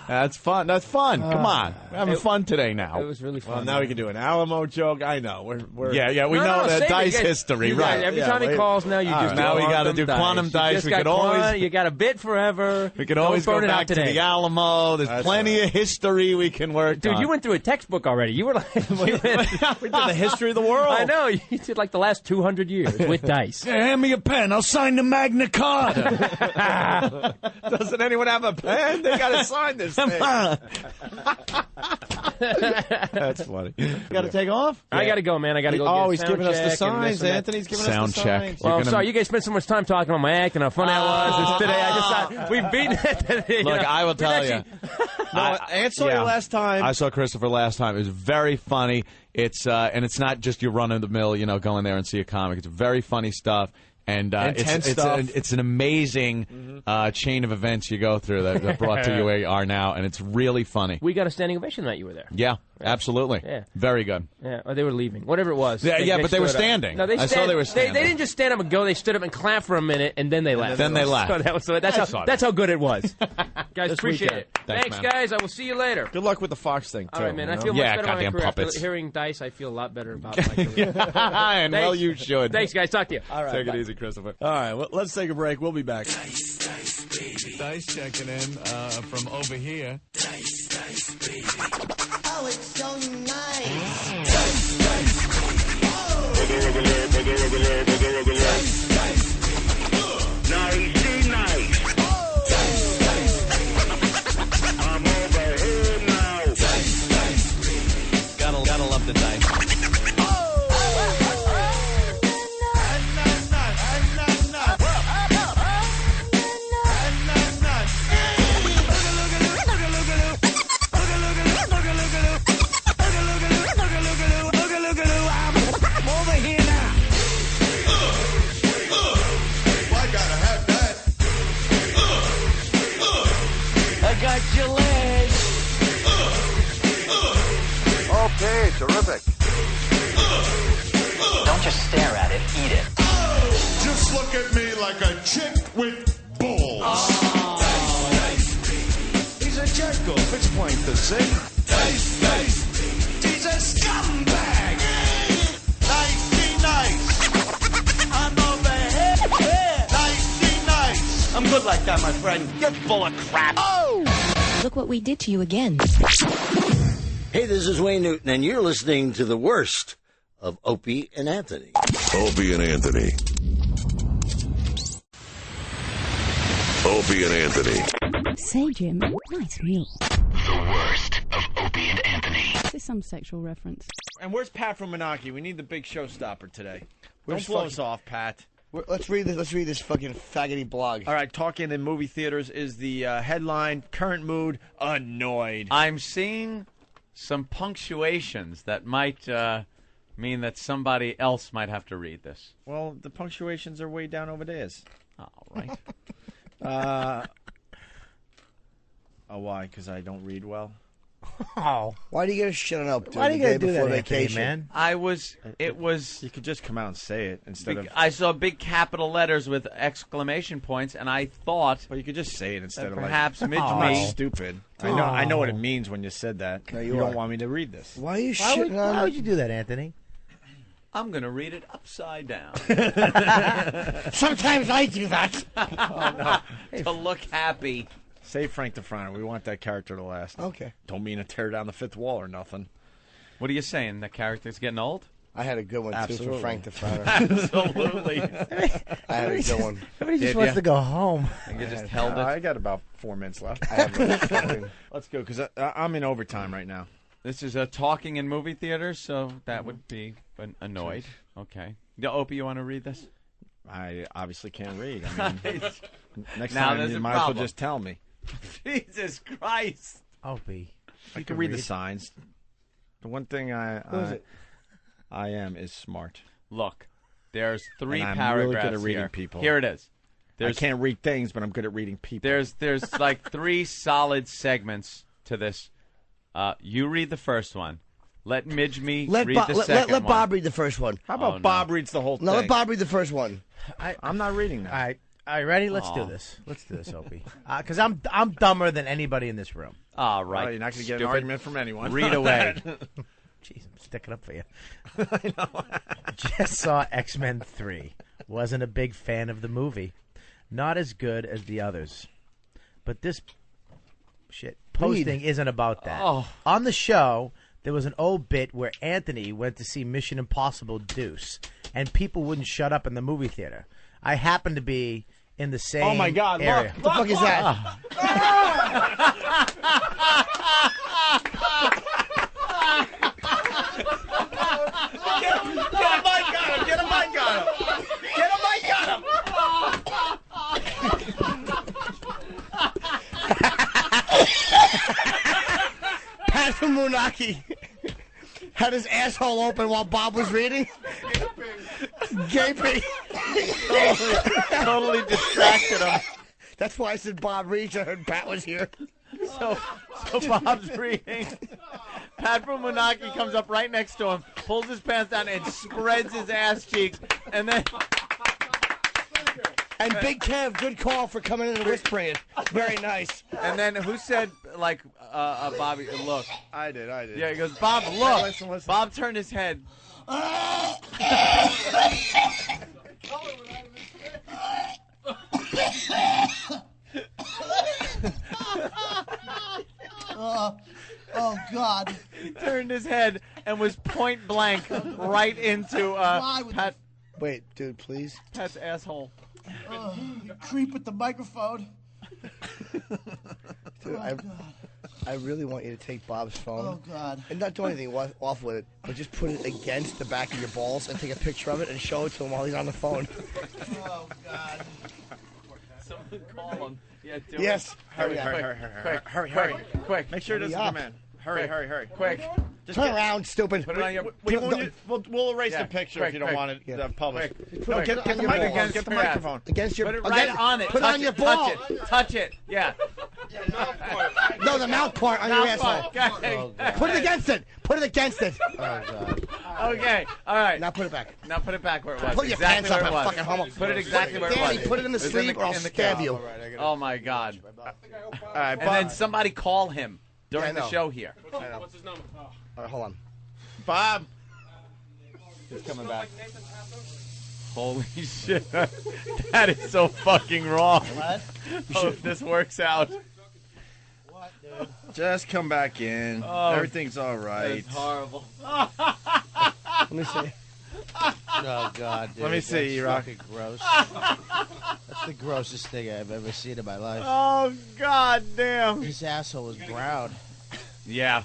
That's fun. That's fun. Come on. We're having fun today now. It was really fun. Well, now we can do an Alamo joke. I know. We're Yeah, we know the save it, Dice guys. history, You right? guys, every time he calls now, you just do now we got to do Dice. Quantum You Dice. just We got could always Quantum, you got a bit forever. we could Don't always burn go it out back to today. the Alamo. There's plenty of history we can work Dude, on. you went through a textbook already. You were like, we did the history of the world. I know. You did like the last 200 years with Dice. Hey, hand me a pen. I'll sign the Magna Carta. Doesn't anyone have a pen? They got to sign this thing. That's funny. You got to take off? I got to go, man. I got to go. Oh, get he's sound giving us the check and signs. this and that. Anthony's giving Sound us the check. signs. Well, I'm sorry you guys spent so much time talking about my act and how funny I was. It's today. I just thought we've beaten it. Look, I will tell you. Aunt saw you last time. I saw Christopher last time. It was very funny. It's and it's not just your run of the mill, going there and see a comic. It's very funny stuff. And Intense stuff. It's an amazing chain of events you go through that brought to you where you are now, and it's really funny. We got a standing ovation that you were there. Yeah, absolutely. Yeah. Very good. Yeah, or they were leaving. Whatever it was. Yeah, but they were stood up. standing. No, I saw they were standing. They didn't just stand up and go. They stood up and clapped for a minute, and then they left. Then they left. So that's how good it was. Guys, appreciate it. Thanks, man. guys. I will see you later. Good luck with the Fox thing, too. All right, man. I you feel know? much better about my goddamn career. puppets. After hearing Dice, I feel a lot better about my career. And well, you should. Thanks, guys. Talk to you. All right, Take bye. it easy, Christopher. All right, well, let's take a break. We'll be back. Dice checking in from over here. Oh, it's so nice. Nicey nice. I'm over here now. Gotta love the dice. Okay, terrific. Don't just stare at it, eat it. Just look at me like a chick with balls. He's a jerk-off. It's plain to see. He's a scumbag. Nice. I'm over here. Nice. I'm good like that, my friend. You're full of crap. Look what we did to you again. Hey, this is Wayne Newton, and you're listening to the worst of Opie and Anthony. Opie and Anthony. Opie and Anthony. Say, Jim, nice meal. The worst of Opie and Anthony. Is this some sexual reference? And where's Pat from Menaki? We need the big showstopper today. Where's Don't blow fucking- us off, Pat. Let's read this fucking faggoty blog. All right, talking in movie theaters is the headline. Current mood, annoyed. I'm seeing some punctuations that might mean that somebody else might have to read this. Well, the punctuations are way down over there. All right. Oh, why? Because I don't read well? Oh, why do you get a shit on up? Why do you gotta do that, Anthony, vacation, man? It was. You could just come out and say it instead of. I saw big capital letters with exclamation points, and I thought. Well, you could just say it instead of perhaps like. Midge I'm me. not stupid. I know what it means when you said that. No, you you don't are. want me to read this. Why are you Why shitting on? why would you do that, Anthony? I'm going to read it upside down. Sometimes I do that. Oh, no. To look happy. Say Frank Defrano. We want that character to last. Okay. Don't mean to tear down the fifth wall or nothing. What are you saying? The character's getting old? I had a good one, too, Absolutely. for Frank Defrano. Absolutely. I had a good one. Everybody just Did wants ya? to go home. And you just held it? I got about 4 minutes left. Let's go, because I'm in overtime right now. This is a talking in movie theaters, so that would be annoyed. Okay. Opie, you want to read this? I obviously can't read. I mean, next Now time there's you a might as well problem. just tell me. Jesus Christ. Opie. I can read the signs. The one thing I am is smart. Look, there's 3 And I'm paragraphs really good at reading here. people. Here it is. I can't read things, but I'm good at reading people. There's like 3 solid segments to this. You read the first one. Let Midge me read the second let one. Bob read the first one. How about Bob reads the whole thing? No, let Bob read the first one. I'm not reading that. All right. All right, ready? Let's do this. Let's do this, Opie. Because I'm dumber than anybody in this room. All right. Oh, you're not going to get an Stupid. argument from anyone. Read away. Jeez, I'm sticking up for you. I know. Just saw X-Men 3. Wasn't a big fan of the movie. Not as good as the others. But this posting isn't about that. Oh. On the show, there was an old bit where Anthony went to see Mission Impossible Deuce, and people wouldn't shut up in the movie theater. I happened to be in the same Oh, my God, look. area. What the fuck is that? Get a mic on him! Get a mic on him! Get a mic on him! Patrick Munaki had his asshole open while Bob was reading. Gaping. Totally distracted him. That's why I said Bob reads. I heard Pat was here. So Bob's reading. Pat from Munaki comes up right next to him, pulls his pants down, and spreads his ass cheeks, and then. And Big Kev, good call for coming in and whispering it. Very nice. And then who said, like, Bobby, look? I did. Yeah, he goes, Bob, look. Listen. Bob turned his head. Oh, God. He turned his head and was point blank right into Pat. Wait, dude, please. Pat's asshole. You creep with the microphone. Dude, I really want you to take Bob's phone. Oh, God. And not do anything off with it, but just put it against the back of your balls and take a picture of it and show it to him while he's on the phone. Oh, God. Someone call him. Yeah, do Yes. it. Hurry. Quick. Make sure it doesn't come in. Hurry. Quick. Just Turn around, stupid. Put it on your. We'll erase Yeah, the picture quick, if you don't quick. want it Yeah. published. No, get Get the your microphone. balls. Get the Yeah. microphone. Against your. Put it right on it. Put touch on your it. ball. Touch it. Yeah. No, the mouth part on your asshole. Okay. Put it against it. Put it against it. Oh, God. Okay. All right. Now put it back. Now put it back where it was. Put your exactly pants up where it and was. fucking homo. Put it exactly where it Danny, was. put it in the It was sleeve or I'll in the stab couch. you. Oh my God. All right, And then somebody call him during Yeah, I the know. show here. What's his number? All right, hold on. Bob. He's coming back. Holy shit. That is so fucking wrong. What? Hope this works out. What, dude? Just come back in. Oh, Everything's all right. That's horrible. Let me see. Oh, God, dude. Let me see, That's E-Rock. fucking gross. That's the grossest thing I've ever seen in my life. Oh, God damn. His asshole was brown. Yeah.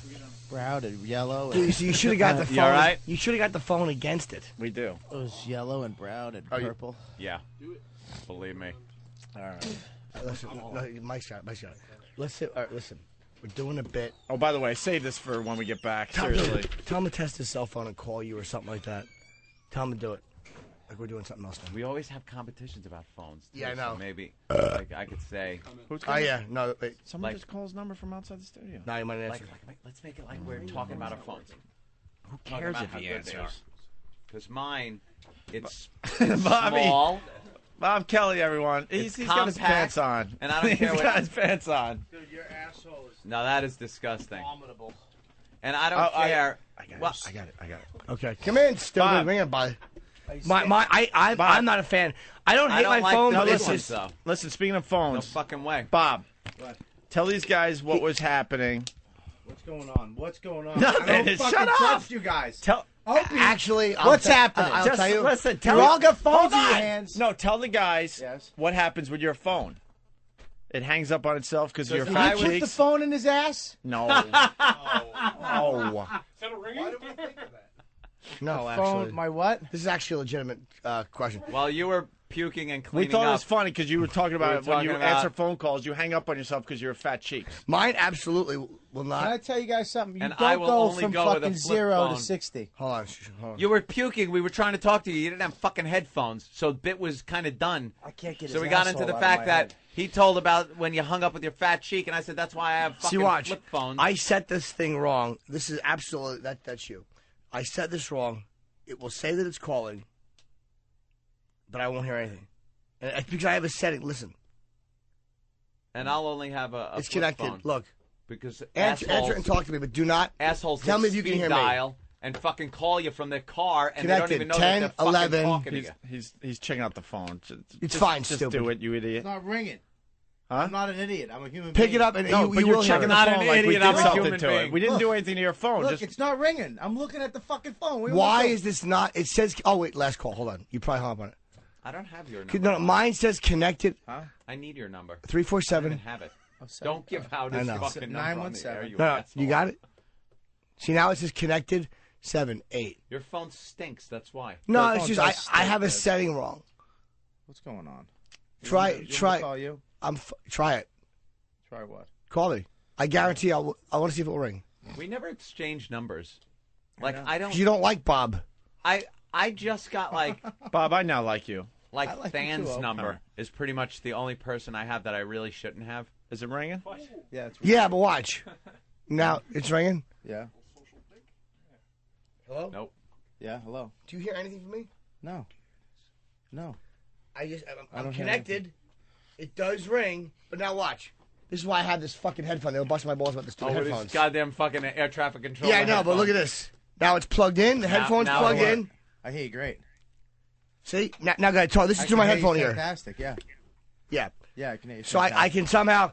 Brown and yellow. Dude, And so you should have got the phone. You all right? You should have got the phone against it. We do. it was yellow and brown and purple. Yeah. Believe me. All right. Listen, no, Mike's got it. Listen, all right, listen. We're doing a bit. Oh, by the way, save this for when we get back. Tell Seriously. him to test his cell phone and call you or something like that. Tell him to do it. Like we're doing something else now. We always have competitions about phones. Too, Yeah, I know. So maybe like I could say. Who's Oh, yeah. No, wait. Someone Like- just calls number from outside the studio. No, you might answer. Let's make it like we're talking about our phones. Who Talking cares about if how he good they are. answers? Because mine, it's Bobby. small. Bob Kelly, everyone. It's He's got his compact, pants on. and I don't care He's what. got his pants on. Dude, your asshole is No, that is disgusting. abominable. And I don't Oh, care. I got Well, it. I got it. I got it. Okay, come in, stupid. Bob. Ring it, bud. I'm not a fan. I don't hate my like phone, the but big listen. ones, though. Listen, speaking of No phones, fucking way. Bob, tell these guys what was happening. What's going on? What's going on? Nothing. I don't Shut fucking up. trust you guys. Tell. Actually, What's happening? I'll Just tell you. listen. You Tell all got phones Hold in your on. hands. No, tell the guys Yes. what happens with your phone. It hangs up on itself because of your Did fat he put cheeks. the phone in his ass? No. Oh. No, Phone, actually. my what? This is actually a legitimate question. While you were puking and We cleaning thought it was up, funny because you were talking about We were it when you talking about- answer phone calls. You hang up on yourself because you're fat cheeks. Mine absolutely will Can I not. tell you guys something? You And don't I will go only from go with a fucking flip 0 phone. to 60. Hold on. Hold on. you were puking. We were trying to talk to you. You didn't have fucking headphones, so the bit was kind of done. I can't get So his we got into asshole the out of fact my that head. he told about when you hung up with your fat cheek, and I said that's why I have See, fucking watch. flip phones. I set this thing wrong. This is absolutely that's you. I set this wrong. It will say that it's calling, but I won't hear anything. And it's because I have a setting. Listen, and I'll only have a it's flip connected. phone Look, because answer it and talk to me, but do not. assholes Tell will me if you can speed hear me. dial and fucking call you from their car, and they don't Connected. even know 10, that they're fucking 11. talking to you. He's checking out the phone. It's fine, Just stupid. do it, you idiot. It's not ringing. Huh? I'm not an idiot. I'm a human Pick being. it up and No, you, but you you're will hear checking it. the Not phone an like we idiot, did I'm a something human to it. being. We didn't Look. do anything to your phone. Look, Just it's not ringing. I'm looking at the fucking phone. Why is this not? It says. Oh wait, last call. Hold on. You probably hung up on it. I don't have your number. No, mine says connected. Huh? I need your number. I 347. don't have it. Don't give out I his know. fucking number on the air, 917. you No, asshole. you got it. See now it says connected 7 8. Your phone stinks. That's why. No, Your it's phone just does I have a stink, setting wrong. What's going on? Try You want me to try. call you? Try it. Try what? Call me. I guarantee I want to see if it will ring. We never exchange numbers. Like I don't. You don't like Bob. I just got like Bob, I now like you. like I like you Than's too, number is pretty much the only person I have that I really shouldn't have. Is it ringing? Yeah, it's Yeah, but watch. Now it's ringing. yeah. Hello. Nope. Yeah, hello. Do you hear anything from me? No. No. I'm I don't hear connected. It does ring, but now watch. This is why I have this fucking headphone. They were busting my balls about this Oh, stupid with headphones. these goddamn fucking air traffic control. Yeah, I know, but look at this. Now it's plugged in. The headphones now plug it works. in. I hear you great. See? Now gotta talk. This is I through can my hear you headphone here. Fantastic, yeah. Yeah. Yeah, I can hear you. So I can somehow.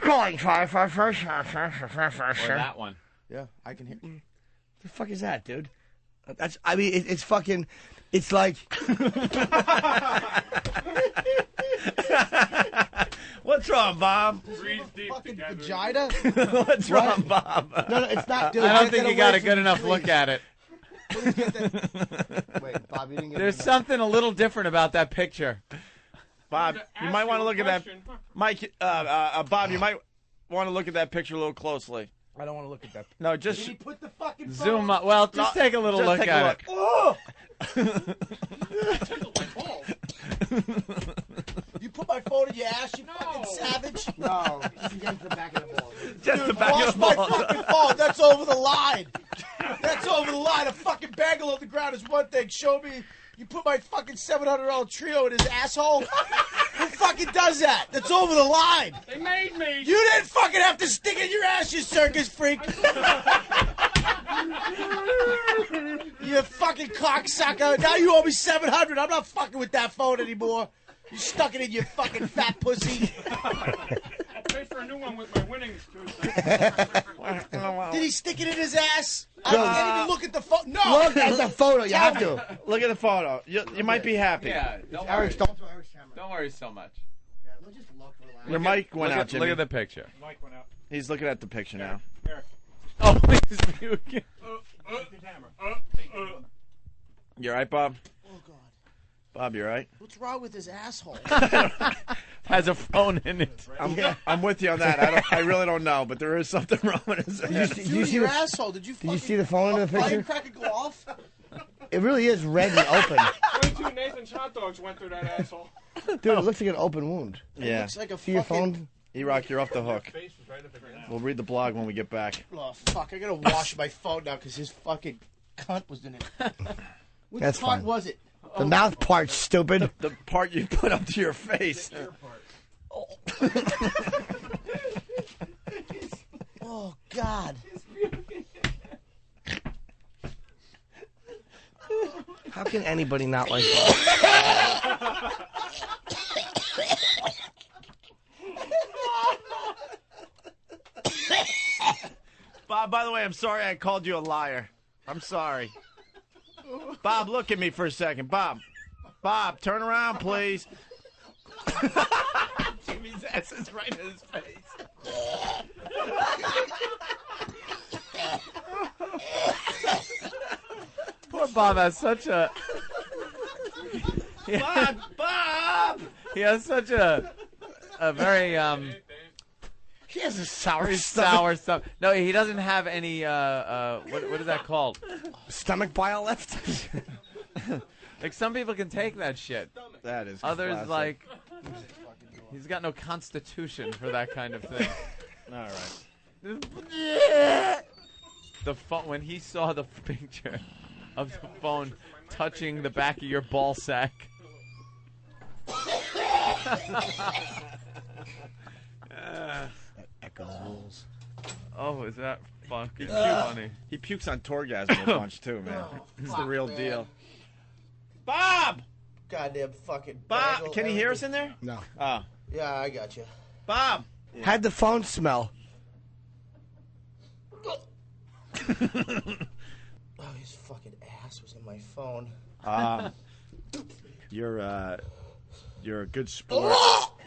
Calling. Try first. Or that one. Yeah, I can hear you. The fuck is that, dude? That's. I mean, it's fucking. It's like. What's wrong, Bob? Fucking vagina? What's wrong, Bob? No, it's not. Dude, I don't get think that you got away a from good me, enough please. look at it. Wait, Bob, you didn't get There's it. something a little different about that picture. Bob, you might want to look at that. Mike, Bob, you might want to look at that picture a little closely. I don't want to look at that. No, just Did he put the fucking Zoom up. Well, just take a little just look take a at look. it. Oh! You put my phone in your ass, you fucking savage. No, just against the back of the ball. just the back Wash of the my ball. fucking phone. That's over the line. That's over the line. A fucking bagel on the ground is one thing. Show me. You put my fucking $700 trio in his asshole? Who fucking does that? That's over the line. They made me. You didn't fucking have to stick it in your ass, you circus freak. You fucking cocksucker. Now you owe me $700. I'm not fucking with that phone anymore. You stuck it in your fucking fat pussy. I'll pay for a new one with my winnings Tuesday. Did he stick it in his ass? I can't even look at the phone. No. Look at the photo. You have to. Look at the photo. You might be happy. Yeah, don't worry. Eric's, don't throw Eric's camera. Don't worry so much. We'll just look for a Your mic went Look out, at, Jimmy. look at the picture. Mike went out. He's looking at the picture now. Oh, he's puking. You all right, Bob? Oh, God. Bob, you all right? What's wrong with his asshole? Has a phone in it. I'm with you on that. I really don't know, but there is something wrong with his Did head. you see your the, asshole. Did you did you see the phone in the picture? Firecracker go off? It really is red and open. 22 Nathan's hot dogs went through that asshole. Dude, it looks like an open wound. Yeah. looks like a See your fucking- phone? E-Rock, you're off the hook. We'll read the blog when we get back. Oh, fuck. I gotta wash my phone now because his fucking cunt was in it. Which That's part fine. was it? The mouth part, stupid. The part you put up to your face. Oh, God. How can anybody not like that? Bob, by the way, I'm sorry I called you a liar. I'm sorry. Bob, look at me for a second. Bob, turn around, please. Jimmy's ass is right in his face. Poor Bob has such a. Bob! He has such a very He has a sour sour stuff. No, he doesn't have any. What is that called? Stomach bile left. Like some people can take that shit. That is. Others classic. like. He's got no constitution for that kind of thing. All right. The phone when he saw the picture of the phone touching the back of your ball sack. Echo rules. Oh, is that fucking Ugh. funny? He pukes on Torgasm a bunch too, man. It's the real deal. Bob! Goddamn fucking Bob, bagel, can you hear us everything. in there? No. Oh. Yeah, I got you. Bob! How'd the phone smell? Oh, his fucking ass was in my phone. You're a good sport.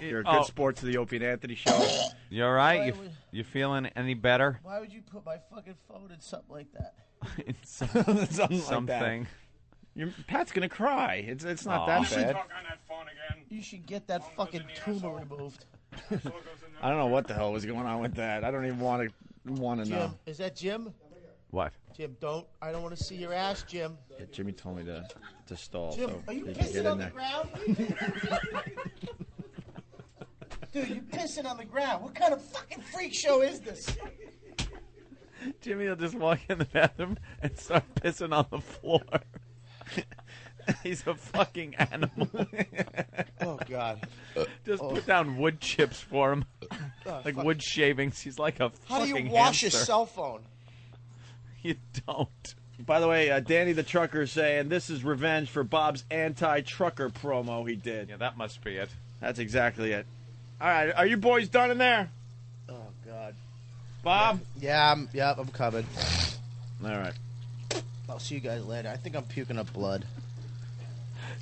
You're a good sport to the Opie and Anthony show. You all right? You feeling any better? Why would you put my fucking phone in something like that? In Something like that. Pat's gonna cry. It's not that bad. You should get that fucking tumor removed. I don't know what the hell was going on with that. I don't even want to know. Jim, is that Jim? What? Jim, I don't want to see your ass, Jim. Yeah, Jimmy told me to stall. Jim, so are you he can get pissing in on the there. ground? Dude, you're pissing on the ground. What kind of fucking freak show is this? Jimmy will just walk in the bathroom and start pissing on the floor. He's a fucking animal. Oh, God. Just put down wood chips for him. Like fuck. wood shavings. He's like a How do fucking you wash hamster. a cell phone? You don't. By the way, Danny the Trucker is saying this is revenge for Bob's anti-trucker promo he did. Yeah, that must be it. That's exactly it. All right, are you boys done in there? Oh, God. Bob? Yeah, I'm coming. All right. I'll see you guys later. I think I'm puking up blood.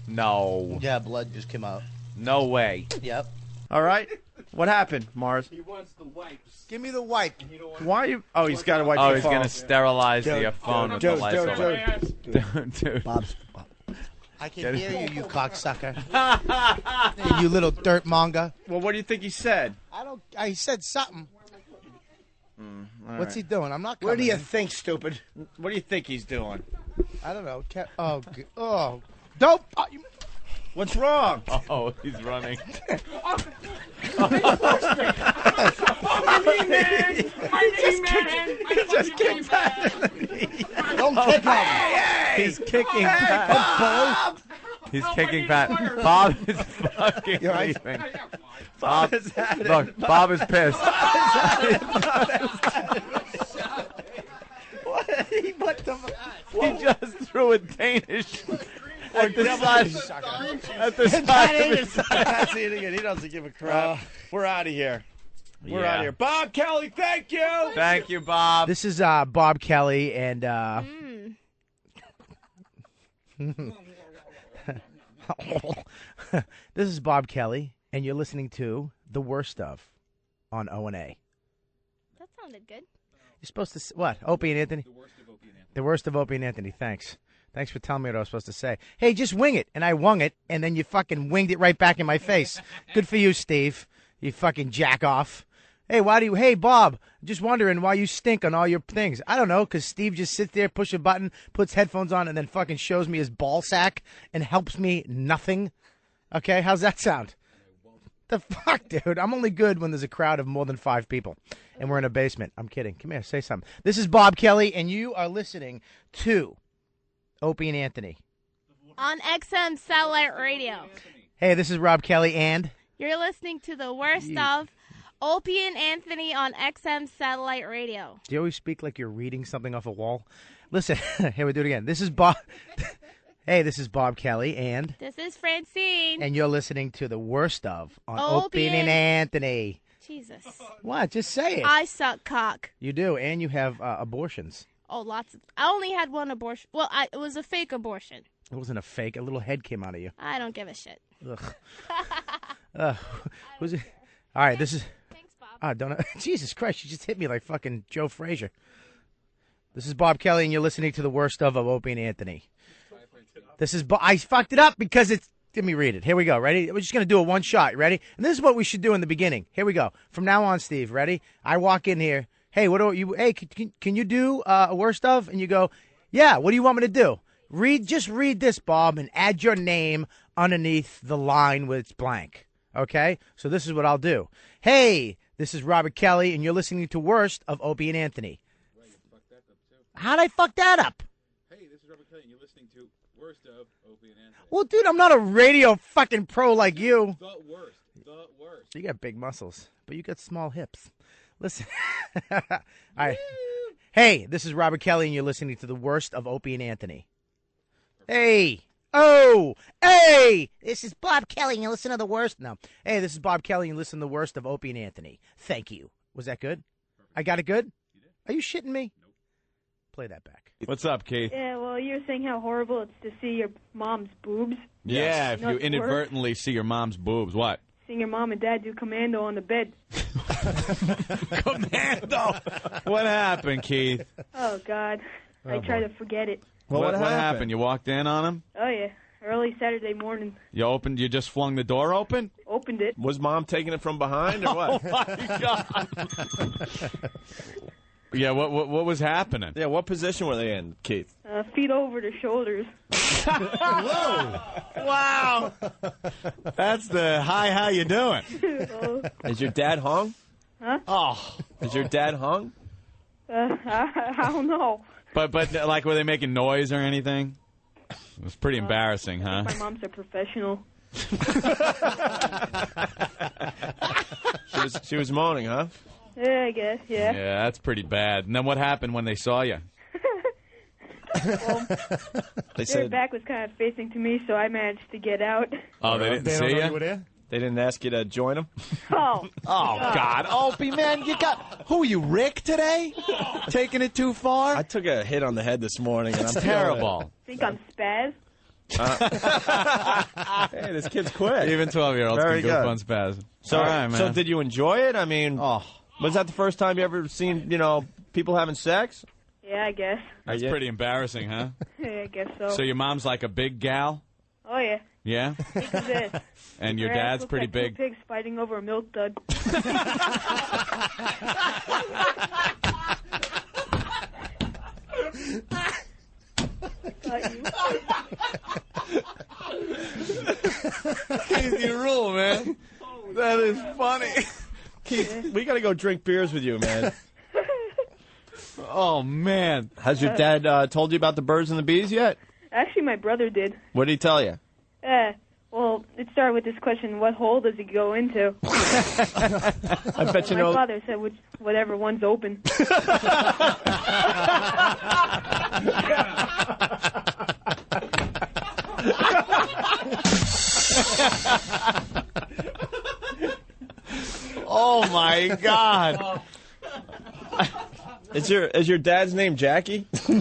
No. Yeah, blood just came out. No way. Yep. All right. What happened, Mars? He wants the wipes. Give me the wipe. Why are you? Oh, he's got to wipe Oh, the he's phone. going to sterilize the Dude, phone with dude, the Lysol. Dude. Bob's. I can Get it. hear you cocksucker. Hey, you little dirt monger. Well, what do you think he said? I said something. All What's he right. doing? I'm not coming. What do you in. think, stupid? What do you think he's doing? I don't know. Oh. Don't. What's wrong? Oh, he's running. Just kicked Pat. Don't kick him. He's kicking Pat. He's kicking Pat. Bob is fucking leaving. Bob is at it. Look, Bob is pissed. What the? He just threw a Danish at the side. At the side of his Pat's eating it. He doesn't give a crap. We're out of here. We're Yeah. out of here. Bob Kelly, thank you. Thank you, Bob. This is Bob Kelly, and this is Bob Kelly, and you're listening to The Worst Of on O&A. That sounded good. You're supposed to what? Opie and Anthony? The Worst of Opie and Anthony. Thanks. Thanks for telling me what I was supposed to say. Hey, just wing it. And I wung it, and then you fucking winged it right back in my face. Good for you, Steve. You fucking jack off. Hey, hey, Bob, just wondering why you stink on all your things. I don't know, because Steve just sits there, push a button, puts headphones on, and then fucking shows me his ball sack and helps me nothing. Okay, how's that sound? The fuck, dude? I'm only good when there's a crowd of more than 5 people, and we're in a basement. I'm kidding. Come here, say something. This is Bob Kelly, and you are listening to Opie and Anthony. On XM Satellite Radio. Hey, this is Rob Kelly, and... You're listening to the worst of Opie and Anthony on XM Satellite Radio. Do you always speak like you're reading something off a wall? Listen, here we do it again. This is Bob... Hey, this is Bob Kelly, and... This is Francine. And you're listening to the worst of on Opie and Anthony. Jesus. What? Just say it. I suck cock. You do, and you have abortions. Oh, lots of... I only had one abortion. Well, it was a fake abortion. It wasn't a fake. A little head came out of you. I don't give a shit. Ugh. Who's it? All right, this is... Thanks, Bob. Don't... Jesus Christ, you just hit me like fucking Joe Frazier. This is Bob Kelly, and you're listening to the worst of Opie and Anthony. This is... I fucked it up because it's... Let me read it. Here we go. Ready? We're just going to do a one shot. Ready? And this is what we should do in the beginning. Here we go. From now on, Steve. Ready? I walk in here. Hey, what do you... Hey, can you do a worst of? And you go, yeah, what do you want me to do? Just read this, Bob, and add your name underneath the line where it's blank. Okay? So this is what I'll do. Hey, this is Robert Kelly, and you're listening to Worst of Opie and Anthony. Right, you fucked that up, too. How'd I fuck that up? Hey, this is Robert Kelly, and you're listening to Worst of Opie and Anthony. Well, dude, I'm not a radio fucking pro like you. The worst. The worst. You got big muscles, but you got small hips. Listen. All right. Hey, this is Robert Kelly, and you're listening to the Worst of Opie and Anthony. Hey. Oh. Hey. This is Bob Kelly, and you listen to the worst. No. Hey, this is Bob Kelly, and you listen to the Worst of Opie and Anthony. Thank you. Was that good? Perfect. I got it good? You did. Are you shitting me? Nope. Play that back. What's up, Keith? Yeah, well, you're saying how horrible it's to see your mom's boobs. Yeah, if You know you what's inadvertently see your mom's boobs, what? Seeing your mom and dad do commando on the bed. Commando. What happened, Keith? Oh, God. I try to forget it. Well, what happened? You walked in on him? Oh, yeah. Early Saturday morning. You just flung the door open? Opened it. Was Mom taking it from behind or what? Oh, my God. Yeah, what was happening? Yeah, what position were they in, Keith? Feet over the shoulders. Whoa! Wow! That's the hi, how you doing? Is your dad hung? Huh? Oh. Is your dad hung? I don't know. But like, were they making noise or anything? It was pretty embarrassing, huh? My mom's a professional. She was moaning, huh? Yeah, I guess, yeah. Yeah, that's pretty bad. And then what happened when they saw you? Well, their back was kind of facing to me, so I managed to get out. Oh, they didn't see you? They didn't ask you to join them? Oh. Oh, God. Opie, man, who are you, Rick, today? Taking it too far? I took a hit on the head this morning. And That's I'm terrible. Think I'm spaz? Hey, this kid's quick. Even 12-year-olds can Very goof good. on spaz. So, All right, man. So did you enjoy it? I mean, was that the first time you ever seen, people having sex? Yeah, I guess. That's pretty embarrassing, huh? Yeah, I guess so. So your mom's like a big gal? Oh, yeah. Yeah? Big as this. And your Her ass dad's looks pretty like big? Two pigs fighting over a milk dud. Keith, you rule, man. That is funny. Keith, we got to go drink beers with you, man. Oh, man. Has your dad told you about the birds and the bees yet? Actually, my brother did. What did he tell you? Well, it started with this question, what hole does he go into? I bet you know. My father said whatever one's open. Oh, my God. Is your dad's name Jackie? No,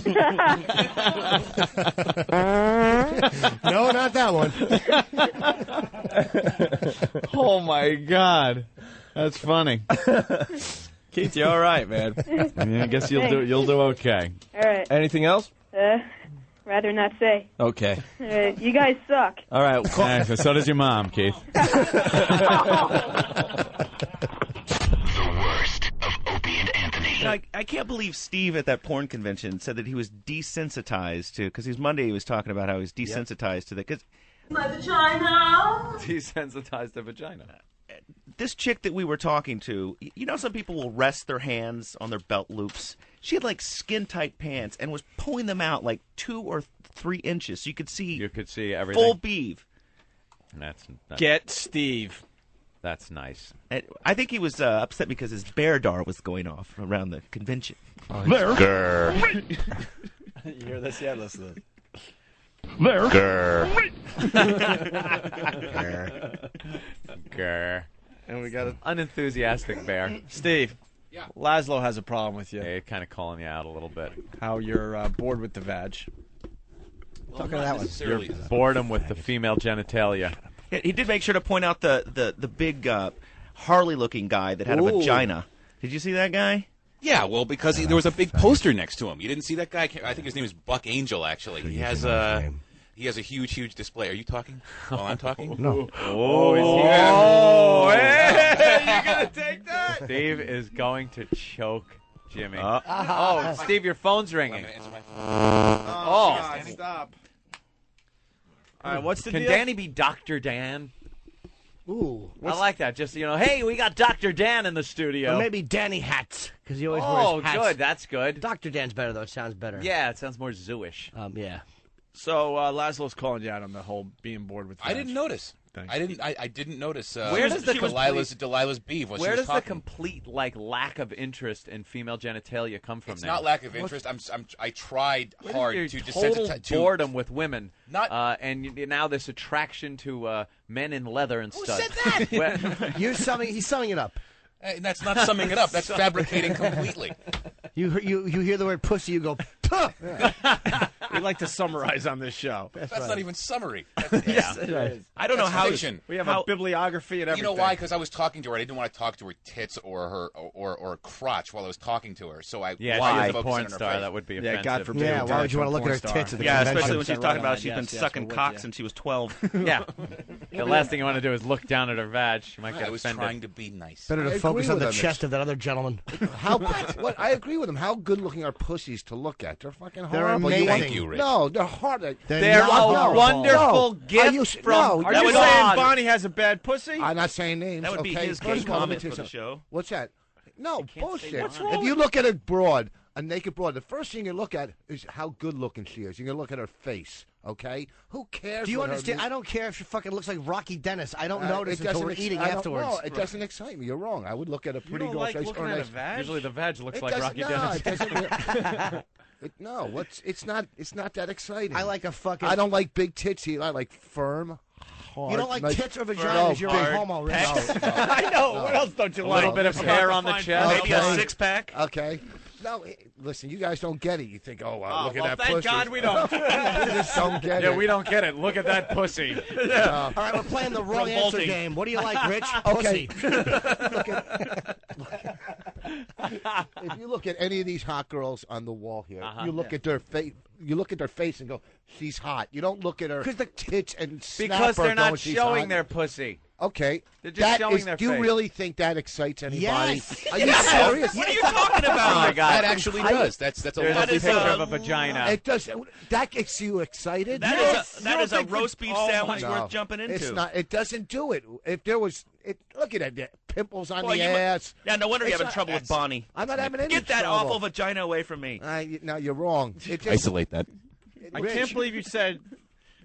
not that one. Oh, my God. That's funny. Keith, you all right, man? Yeah, I guess you'll do okay. All right. Anything else? Rather not say. Okay. You guys suck. All right. Thanks. So does your mom, Keith. The worst I can't believe Steve at that porn convention said that he was desensitized to, because Monday he was talking about how he's desensitized to that. Cause My vagina. Desensitized to vagina. this chick that we were talking to, you know, some people will rest their hands on their belt loops. She had like skin tight pants and was pulling them out like 2 or 3 inches, so you could see. You could see everything. Full beeve. That's Get Steve. That's nice. And I think he was upset because his bear dar was going off around the convention. There. Grr. You hear this? Yeah, listen to this. There. Grr. Grr. Grr. And we got an unenthusiastic bear. Steve. Yeah. Laszlo has a problem with you. Yeah, kind of calling you out a little bit. How you're bored with the vag. Well, Talking not to that one. necessarily. Your boredom with the female genitalia. He did make sure to point out the big Harley-looking guy that had a Ooh. vagina. Did you see that guy? Yeah, well, because there was a big poster next to him. You didn't see that guy? I think his name is Buck Angel, actually. He has a huge display. Are you talking while I'm talking? No. Oh, hey, you gonna take that? Steve is going to choke Jimmy. Oh, Steve, your phone's ringing. Oh, God, stop. All right, what's the Can deal? Danny be Dr. Dan? Ooh. I like that. Just, hey, we got Dr. Dan in the studio. Or maybe Danny Hats, because he always Oh, wears hats. good. That's good. Dr. Dan's better, though. It sounds better. Yeah, it sounds more zoo-ish. Yeah. So Laszlo's calling you out on the whole being bored with the I didn't notice. Thanks. I didn't notice. Where does the Delilah's beef? Where does the complete lack of interest in female genitalia come from? It's now? not lack of interest. I tried hard Your to total desensitize boredom with women, Not- and now this attraction to men in leather and stuff. said that? He's summing it up. Hey, that's not summing it up. That's fabricating completely. You hear the word pussy, you go, puh! We like to summarize on this show. That's not even summary. Yes, it is. I don't know how fiction. We have a bibliography and everything. You know why? Because I was talking to her. I didn't want to talk to her tits or her crotch while I was talking to her. So I Yeah, wanted she's to a focus porn on her star. face. That would be Yeah, offensive. God forbid. Yeah, why would you want to look at her tits at the Yeah, convention? especially when she's talking about she's Yes, been yes, sucking we're with cock you. since she was 12. Yeah. The last thing you want to do is look down at her vag. She might get I was offended. trying to be nice. Better to I focus agree on the with him. chest of that other gentleman. How? What? I agree with him. How good looking are pussies to look at? They're fucking They're horrible. amazing. Thank you, Rich. No, they're hard. They're not a wonderful gift you, from no, Are That you was saying odd. Bonnie has a bad pussy? I'm not saying names. That would be okay? his First gay of all, let me comment tell you for the something. show. What's that? No, bullshit. What's If you look at a broad, a naked broad, the first thing you look at is how good looking she is. You're gonna look at her face. Okay? Who cares? Do you what her understand? mu- I don't care if she fucking looks like Rocky Dennis. I don't notice it until doesn't we're ex- eating I don't- afterwards. No, it doesn't excite me. You're wrong. I would look at a pretty don't girl's like face looking or a at a nice- vag? Usually the vag looks It like doesn't- Rocky no, Dennis. it doesn't. No, it's not that exciting. I like a fucking. I don't like big tits either. I like firm, hard. You don't like nice- tits or No, vaginas? You're a big- homo, Rich. I know. What else don't you A like? little bit of hair on the chest. Maybe a six-pack. Okay. No, listen, you guys don't get it. You think, oh, look well, at that thank pussy. God we don't. You just don't get it. Yeah, we don't get it. Look at that pussy. All right, we're playing the wrong answer Revolting. game. What do you like, Rich? Okay. Pussy. If you look at any of these hot girls on the wall here, Uh-huh. you look at their face. You look at their face and go, "She's hot." You don't look at her tits and snap Because her they're not going, "She's showing hot." their pussy. Okay, They're just showing their Do you face. really think that excites anybody? Yes. Are you serious? What are you talking about? Oh my God. That actually does. That's a There's a lovely picture photo. of a vagina. It does. That gets you excited. That is a roast beef Oh, sandwich No, worth jumping into. It's not. It doesn't do it. If there was, look at that pimples on Well, the you mu- ass. Yeah, no wonder you're It's having not- trouble with Bonnie. I'm not having any Get that trouble. awful vagina away from me. Now you're wrong. It just, Isolate that. I Rich, can't believe you said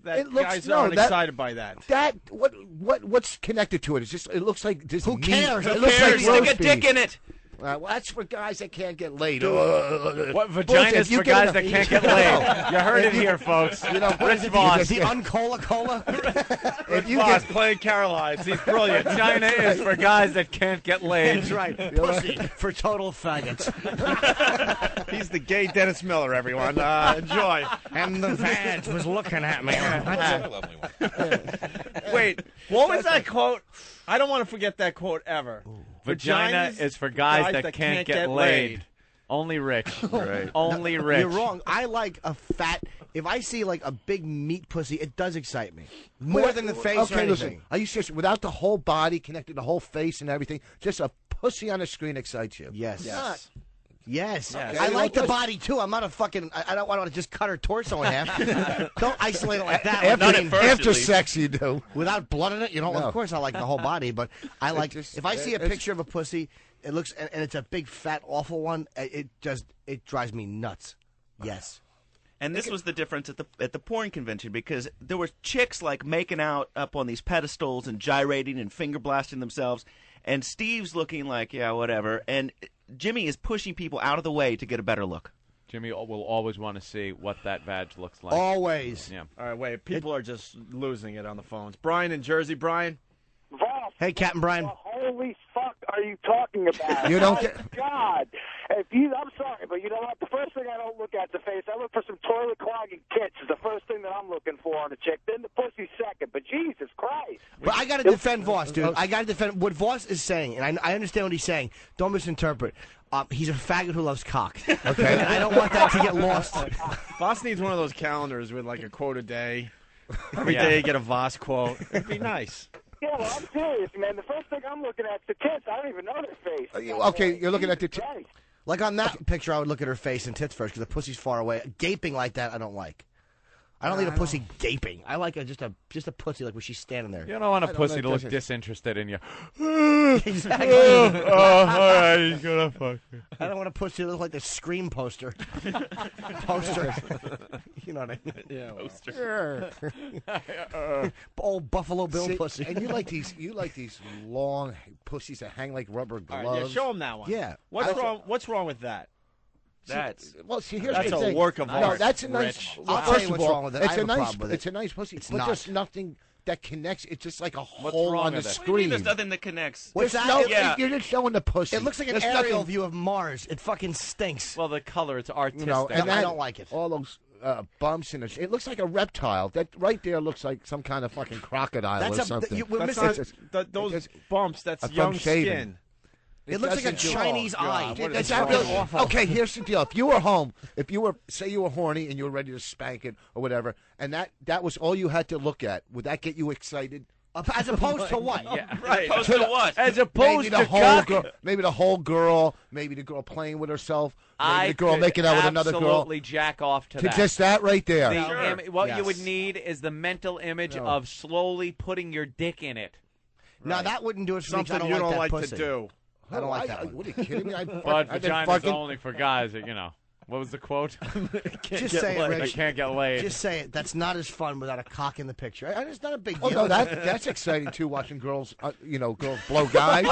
that It looks- guys no, aren't that- excited by that. that what's connected to it? It's just it looks like this. Who meat. cares? It Who looks cares? like Stick roast a dick beef. in it. Well, that's for guys that can't get laid. What Bullshit. vaginas If you for get guys enough- that can't get laid? You heard it here, folks. You know, Rich Voss. The uncola cola. if you Voss get playing Caroline's. He's brilliant. Vagina is for guys that can't get laid. That's right. Pussy for total faggots. He's the gay Dennis Miller, everyone. Enjoy. And the vag was looking at me. That's a lovely one. Wait, what was that quote? I don't want to forget that quote ever. Vagina Vaginas is for guys that can't get laid. Only Rich. Right. Only Rich. You're wrong. I like a fat. If I see like a big meat pussy, it does excite me more than the face or Okay, anything. listen. Are you serious? Without the whole body connected, the whole face and everything, just a pussy on the screen excites you. Yes. Not Yes. Yes. I Okay, like the well, body too. I'm not a fucking. I don't want to just cut her torso in half. Don't isolate it like that. After sex, you do. Without blood in it, you know. No. Of course, I like the whole body, but I like if I see a it's- picture of a pussy, it looks and it's a big fat awful one. It drives me nuts. Yes. And this was the difference at the porn convention, because there were chicks like making out up on these pedestals and gyrating and finger blasting themselves, and Steve's looking like, yeah, whatever, and Jimmy is pushing people out of the way to get a better look. Jimmy will always want to see what that vag looks like. Always. Yeah. All right, wait. People are just losing it on the phones. Brian in Jersey. Brian. Voss, Hey, Captain Brian. what holy fuck are you talking about? You don't My get- God. I'm sorry, but you know what? The first thing I don't look at is the face. I look for some toilet clogging tits is the first thing that I'm looking for on a chick. Then the pussy second. But Jesus Christ. But I got to defend Voss, dude. I got to defend what Voss is saying, and I understand what he's saying. Don't misinterpret. He's a faggot who loves cock. Okay. And I don't want that to get lost. Voss needs one of those calendars with like a quote a day. Every day you get a Voss quote. It'd be nice. Yeah, well, I'm serious, man. The first thing I'm looking at is the tits. I don't even know their face. Okay, you're looking at the. Christ. Like on that picture, I would look at her face and tits first because the pussy's far away. Gaping like that, I don't like. I don't need a pussy gaping. I like just a pussy like when she's standing there. You don't want a I don't pussy like to look pussies. disinterested in you. Exactly. All right, he's gonna fuck me. I don't want a pussy to look like the Scream poster. Poster. You know what I mean? Yeah. Poster. Old Buffalo Bill See, pussy. And you like these long pussies that hang like rubber gloves. All right, yeah, show him that one. Yeah. What's wrong with that? See, here's That's the a thing. work of No, art, that's a nice. Rich. Well, I'll tell first you of what's all, wrong with it. I it's have a a nice. problem with it. It's a nice pussy, It's but not. just nothing that connects. It's just like a What's hole wrong on the with it? What do you mean screen. there's nothing that connects? What's There's that? no- Yeah. You're just showing the pussy. It looks like an There's aerial nothing- view of Mars. It fucking stinks. Well, the color, it's artistic. You know, and I that- don't like it. All those bumps in it. It looks like a reptile. That right there looks like some kind of fucking crocodile That's or a- something. we're That's missing- not, those it's- bumps. That's I'm young shaving. skin. It looks like a doesn't do- Chinese Oh, eye. God, what That's is wrong? really awful. Okay, here's the deal. If you were home, say you were horny and you were ready to spank it or whatever, and that was all you had to look at, would that get you excited? As opposed to what? Yeah. Right. As opposed to what? As Maybe opposed the to whole cock. girl, maybe the whole girl, maybe the girl playing with herself, maybe I the girl could making out with another girl. absolutely jack off to that. Just that right there. What you Yes. would need is the mental image No. of slowly putting your dick in it. Now that wouldn't do it for me. 'cause Something I don't you like don't that like pussy. to do. I don't like that one. What are you kidding me? But I've been vagina's fucking. only for guys that, What was the quote? Just say it, I Rich. can't get laid. Just say it. That's not as fun without a cock in the picture. It's not a big Oh deal. no, that's exciting too. Watching girls, girls blow guys.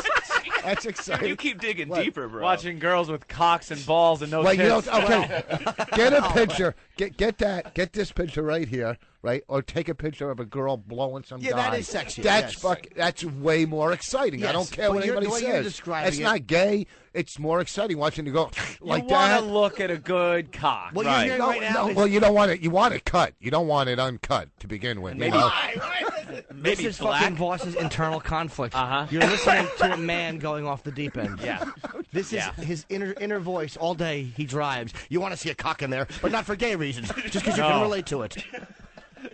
That's exciting. You keep digging What? deeper, bro. Watching girls with cocks and balls and no Well, tits. okay. Get a picture. Get that. Get this picture right here, right? Or take a picture of a girl blowing some Yeah, guy. that is sexy, That's yes. That's way more exciting. I Yes, don't care but what you're- anybody the way you're says. describing It's it- not gay. It's more exciting watching you go like you that. want to look at a good cock. What Right. you're hearing No, right now no, is well, you don't want it. You want it cut. You don't want it uncut to begin with. Maybe- You know? this is fucking Voss's internal conflict. You're listening to a man going off the deep end. Yeah. This is his inner voice all day. He drives. You want to see a cock in there, but not for gay reasons, just because you can No. relate to it.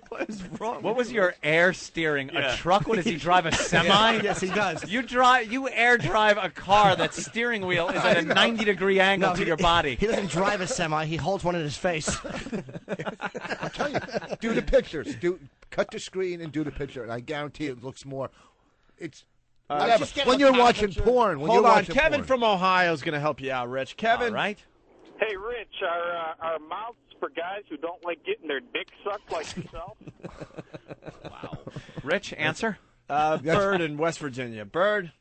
What is wrong? What was your air steering? A truck? What does he drive? A semi? Yes, he does. You air drive a car that steering wheel is at a 90-degree angle No, to your body. He doesn't drive a semi. He holds one in his face. I'm telling you, do the pictures. Cut the screen and do the picture, and I guarantee it looks more. It's whatever. just get When a you're cock watching picture. porn. When Hold you're on, watching Kevin porn. from Ohio is going to help you out, Rich. Kevin, All right. Hey, Rich, are mouths for guys who don't like getting their dick sucked like yourself? Rich, answer. Bird in West Virginia. Bird.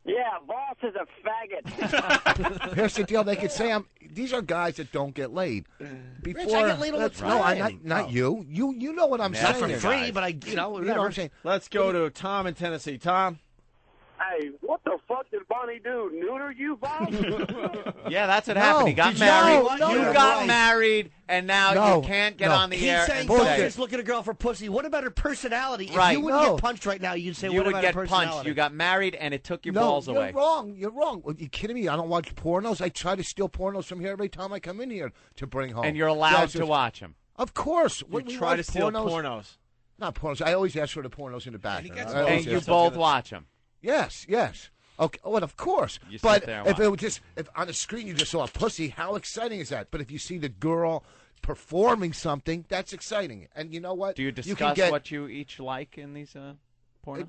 Yeah, Voss is a faggot. Here's the deal: they could say these are guys that don't get laid. Before, Rich, I get laid all the No, time. not you. You know what I'm Not saying. for free, but You know what I'm saying. Let's go to Tom in Tennessee. Tom. Hey, what the fuck did Bonnie do? Neuter you, Voss? Yeah, that's what happened. He got Did you? married. No, you you're got right. married, and now No, you can't get no. on the He's air saying and don't say just look at a girl for pussy. What about her personality? Right. If you wouldn't No. get punched right now, you'd say, you what would about get her punched. personality? You got married, and it took your No, balls you're away. wrong. You're wrong. Are you kidding me? I don't watch pornos. I try to steal pornos from here every time I come in here to bring home. And you're allowed That's to just- watch them. Of course. You When we try watch to steal pornos. Not pornos. I always ask for the pornos in the back. he gets I always And you ask. both watch them. Yes, yes. Okay, well, of course. You sit But there and if watch. it was just if on the screen you just saw a pussy, how exciting is that? But if you see the girl performing something, that's exciting. And you know what? Do you can discuss get, what you each like in these porno?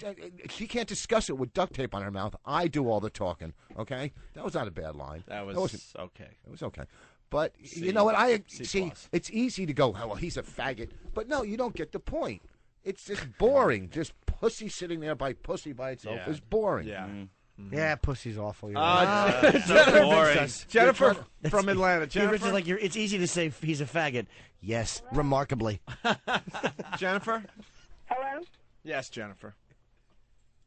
She can't discuss it with duct tape on her mouth. I do all the talking. Okay, that was not a bad line. That was okay. It was okay. But C- you know what? C see. plus. It's easy to go, oh, well, he's a faggot. But no, you don't get the point. It's just boring. Just pussy sitting there by pussy by itself Yeah. is boring. Yeah. Yeah, pussy's awful. You're Jennifer from Atlanta. Jennifer's Jennifer, like, it's easy to say he's a faggot. Yes, remarkably. Jennifer. Hello? Yes, Jennifer.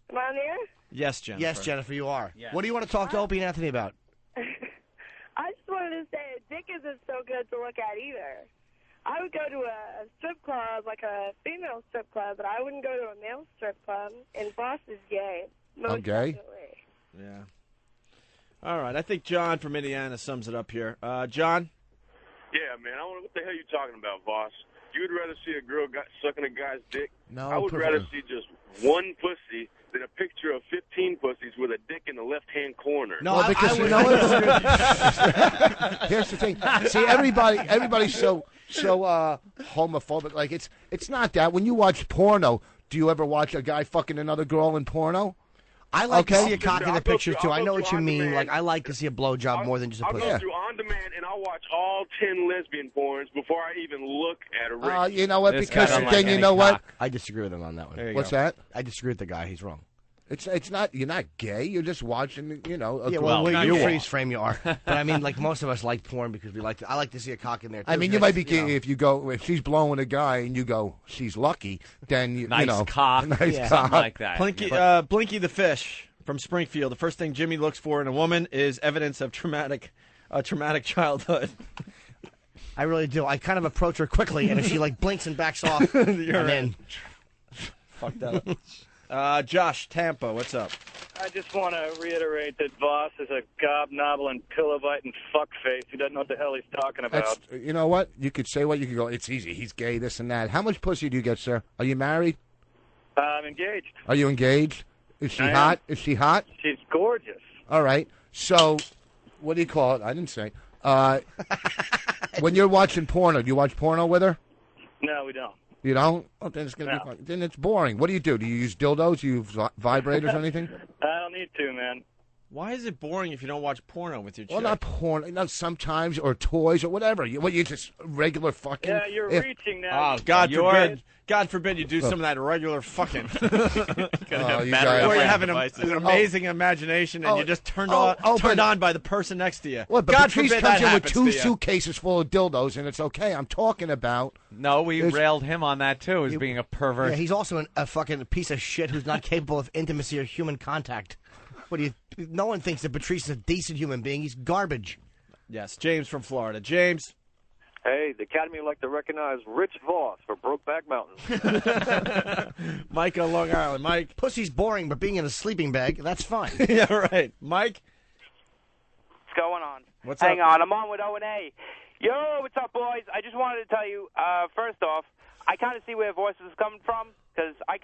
Am I on the air? Yes, Jennifer. Yes, Jennifer, you are. Yes. What do you want to talk to Opie and Anthony about? I just wanted to say a dick isn't so good to look at either. I would go to a strip club, like a female strip club, but I wouldn't go to a male strip club, and Boss is gay. I'm gay? Definitely. Yeah. All right. I think John from Indiana sums it up here. John? Yeah, man. I don't know what the hell you talking about, boss. You'd rather see a girl sucking a guy's dick? No, I would perfectly. rather see just one pussy than a picture of 15 pussies with a dick in the left-hand corner. No, well, because you know what? Here's the thing. See, everybody's so homophobic. Like it's not that. When you watch porno, do you ever watch a guy fucking another girl in porno? I like to Okay. see a cock in the pictures, too. I know what you mean. Like, I like to see a blowjob more than just a I'll pussy. go through on demand and I'll watch all 10 lesbian porns before I even look at a rig. You know what? Because then you know what? I disagree with him on that one. What's that? I disagree with the guy. He's wrong. It's not. You're not gay. You're just watching. You know. A Yeah, girl. well, you freeze frame you are. But I mean, like most of us like porn because we like to. I like to see a cock in there. Too, I mean, you might be because, gay if you go if she's blowing a guy and you go she's lucky. Then you Nice know cock. nice Yeah. cock. Something like that. Blinky the fish from Springfield. The first thing Jimmy looks for in a woman is evidence of traumatic childhood. I really do. I kind of approach her quickly, and if she like blinks and backs off, I'm in. Fuck that up. Josh, Tampa, what's up? I just want to reiterate that Voss is a gobnobbling, pillow-biting fuckface who doesn't know what the hell he's talking about. That's, you know what? You could say what you could go. It's easy. He's gay. This and that. How much pussy do you get, sir? Are you married? I'm engaged. Are you engaged? Is she I am. hot? Is she hot? She's gorgeous. All right. So, what do you call it? I didn't say. When you're watching porno, do you watch porno with her? No, we don't. You don't? Oh, then it's gonna No. be fun. Then it's boring. What do you do? Do you use dildos? Do you use vibrators or anything? I don't need to, man. Why is it boring if you don't watch porno with your chick? Well, not porn. Not sometimes, or toys, or whatever. You just regular fucking. Yeah, you're if- reaching now. Oh, God forbid you do some of that regular fucking. you guys- Or you have an amazing imagination and you're just turned on by the person next to you. What? But God Patrice forbid comes that in with happens two to you. suitcases full of dildos, and it's okay. I'm talking about. No, we railed him on that too, as being a pervert. Yeah, he's also a fucking piece of shit who's not capable of intimacy or human contact. What do you? No one thinks that Patrice is a decent human being. He's garbage. Yes, James from Florida. James. Hey, the Academy would like to recognize Rich Voss for Brokeback Mountain. Mike on Long Island. Mike. Pussy's boring, but being in a sleeping bag, that's fine. Yeah, right. Mike. What's going on? What's Hang up? on, I'm on with O&A. Yo, what's up, boys? I just wanted to tell you, first off, I kind of see where Voices is coming from, because I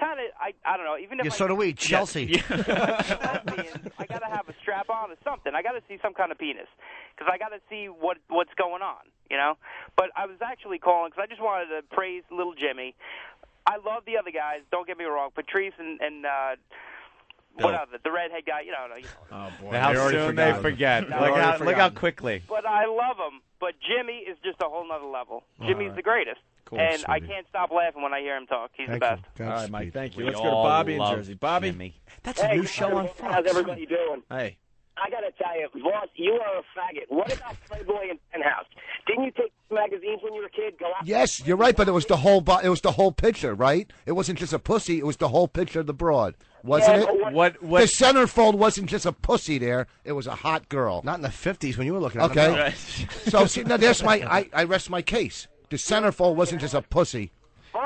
don't know, even if Yeah, so do we. Chelsea. I got to have a strap on or something. I got to see some kind of penis, because I got to see what's going on, you know? But I was actually calling because I just wanted to praise little Jimmy. I love the other guys, don't get me wrong, Patrice and what other, the redhead guy, you know. Oh, boy. How soon they forget. Look how quickly. But I love him. But Jimmy is just a whole nother level. Jimmy's the greatest. Cool, and I sweetie. can't stop laughing when I hear him talk. He's the best. All right, Mike, thank you. We Let's go to all Bobby in love Jersey. Bobby. Jimmy. That's a new show on Fox. How's everybody doing? Hey. I got to tell you, Voss, you are a faggot. What about Playboy and Penthouse? Didn't you take magazines when you were a kid? Go out. Yes, you're right, but it was the whole. It was the whole picture, right? It wasn't just a pussy. It was the whole picture of the broad, wasn't Yeah, it? but What? The centerfold wasn't just a pussy there. It was a hot girl. Not in the 50s when you were looking at Okay. them. So see, now there's I rest my case. The centerfold wasn't just a pussy.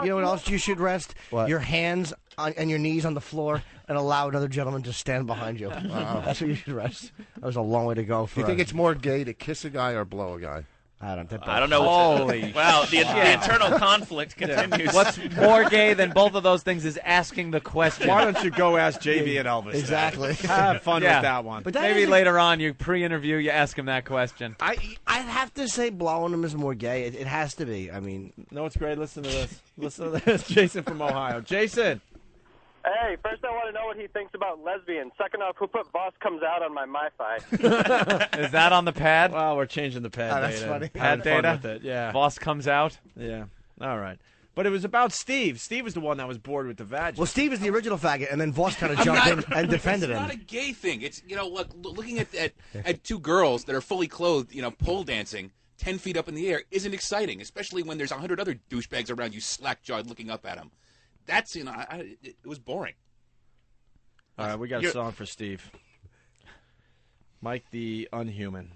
You know what else you should rest? What? Your hands and your knees on the floor and allow another gentleman to stand behind you. Wow. That's what you should rest. That was a long way to go. For Do you think it's more gay to kiss a guy or blow a guy? I don't know. Holy wow, the shit. internal conflict continues. What's more gay than both of those things is asking the question. Why don't you go ask JV and Elvis? Exactly. Have fun with that one. But that Maybe is later on, you pre-interview, you ask him that question. I'd have to say blowing him is more gay. It has to be. I mean, no, it's great. Listen to this. Listen to this. Jason from Ohio. Jason. Hey, first I want to know what he thinks about lesbians. Second off, who put Voss Comes Out on my MiFi? Is that on the pad? Well, we're changing the pad data. That's funny. Pad Having fun data? with it. Yeah. Voss comes out? Yeah. All right. But it was about Steve. Steve was the one that was bored with the vag. well, Steve is the original faggot, and then Voss kind of jumped in and defended It's him. not a gay thing. It's look, looking at two girls that are fully clothed, pole dancing 10 feet up in the air isn't exciting, especially when there's 100 other douchebags around you, slack-jawed, looking up at them. That's it was boring. All right, we got a song for Steve. Mike the Unhuman.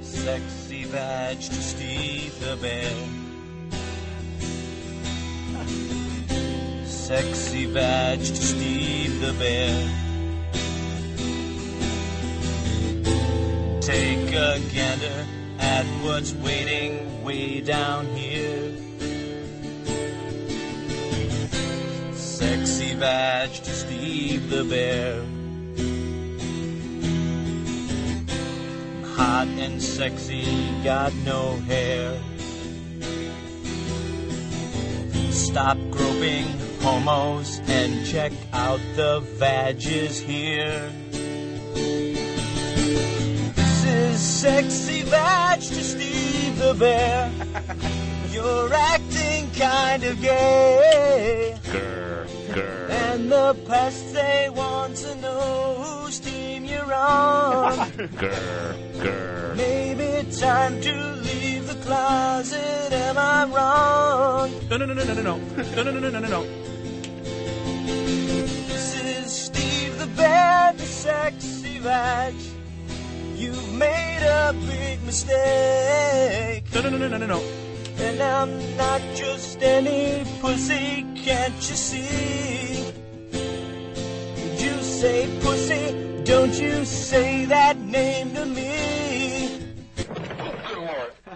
Sexy vag to Steve the Bear. Sexy vag to Steve the Bear. Take a gander at what's waiting way down here. Sexy vag to Steve the Bear. Hot and sexy, got no hair. Stop groping homos and check out the vages here. This is Sexy Vag to Steve the Bear. You're acting kind of gay. Grr, grr. And the pests, they want to know whose team you're on. Grr, grr. Maybe time to leave the closet, am I wrong? No. This is Steve the Bear, the sexy vag. You've made a big mistake. No. And I'm not just any pussy, can't you see? Did you say pussy? Don't you say that name to me.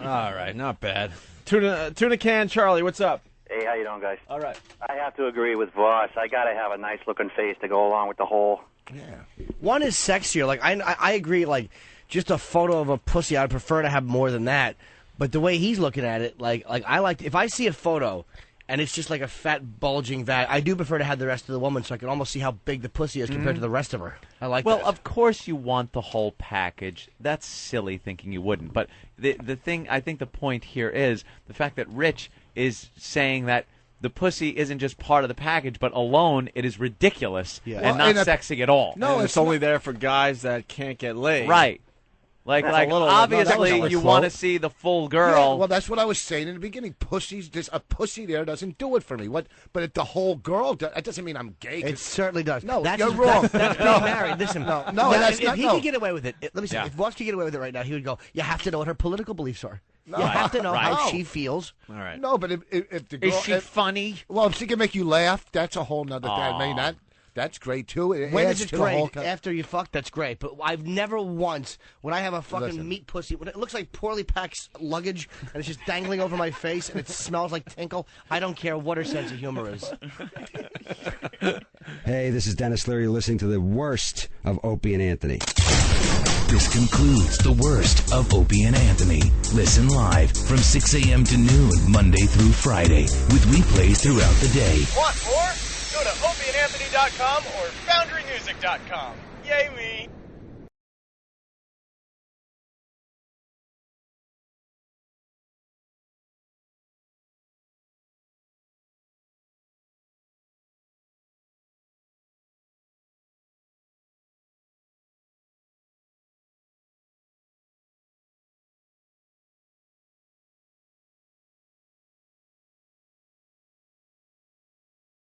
All right, not bad. Tuna can, Charlie, what's up? Hey, how you doing, guys? All right. I have to agree with Voss. I got to have a nice-looking face to go along with the whole... One is sexier. Like I agree. Like just a photo of a pussy, I'd prefer to have more than that. But the way he's looking at it, like I like if I see a photo and it's just like a fat bulging vag, I do prefer to have the rest of the woman so I can almost see how big the pussy is compared to the rest of her. I like Well, that. of course you want the whole package. That's silly thinking you wouldn't. But the thing, I think the point here is the fact that Rich is saying that the pussy isn't just part of the package, but alone it is ridiculous and not sexy at all. No, it's only there for guys that can't get laid. Right. Like obviously you want to see the full girl. Yeah, well, that's what I was saying in the beginning. Pussies, a pussy there doesn't do it for me. But if the whole girl, that doesn't mean I'm gay. It certainly does. No, that's you're wrong. That's being married. Listen, no, now, that's if not. he No. could get away with it, let me say, if Voss could get away with it right now, he would go. You have to know what her political beliefs are. No. You have to know how Right. she feels. All right. No, but if the girl Is she funny? Well, if she can make you laugh, that's a whole nother thing. I mean, that's great too. When adds is it to the whole great? After you fuck, that's great. But I've never once, when I have a fucking Listen. meat pussy, when it looks like poorly packed luggage and it's just dangling over my face and it smells like tinkle, I don't care what her sense of humor is. Hey, this is Dennis Leary listening to the worst of Opie and Anthony. This concludes the worst of Opie and Anthony. Listen live from 6 a.m. to noon, Monday through Friday, with replays throughout the day. Want more? Go to opieandanthony.com or foundrymusic.com. Yay me!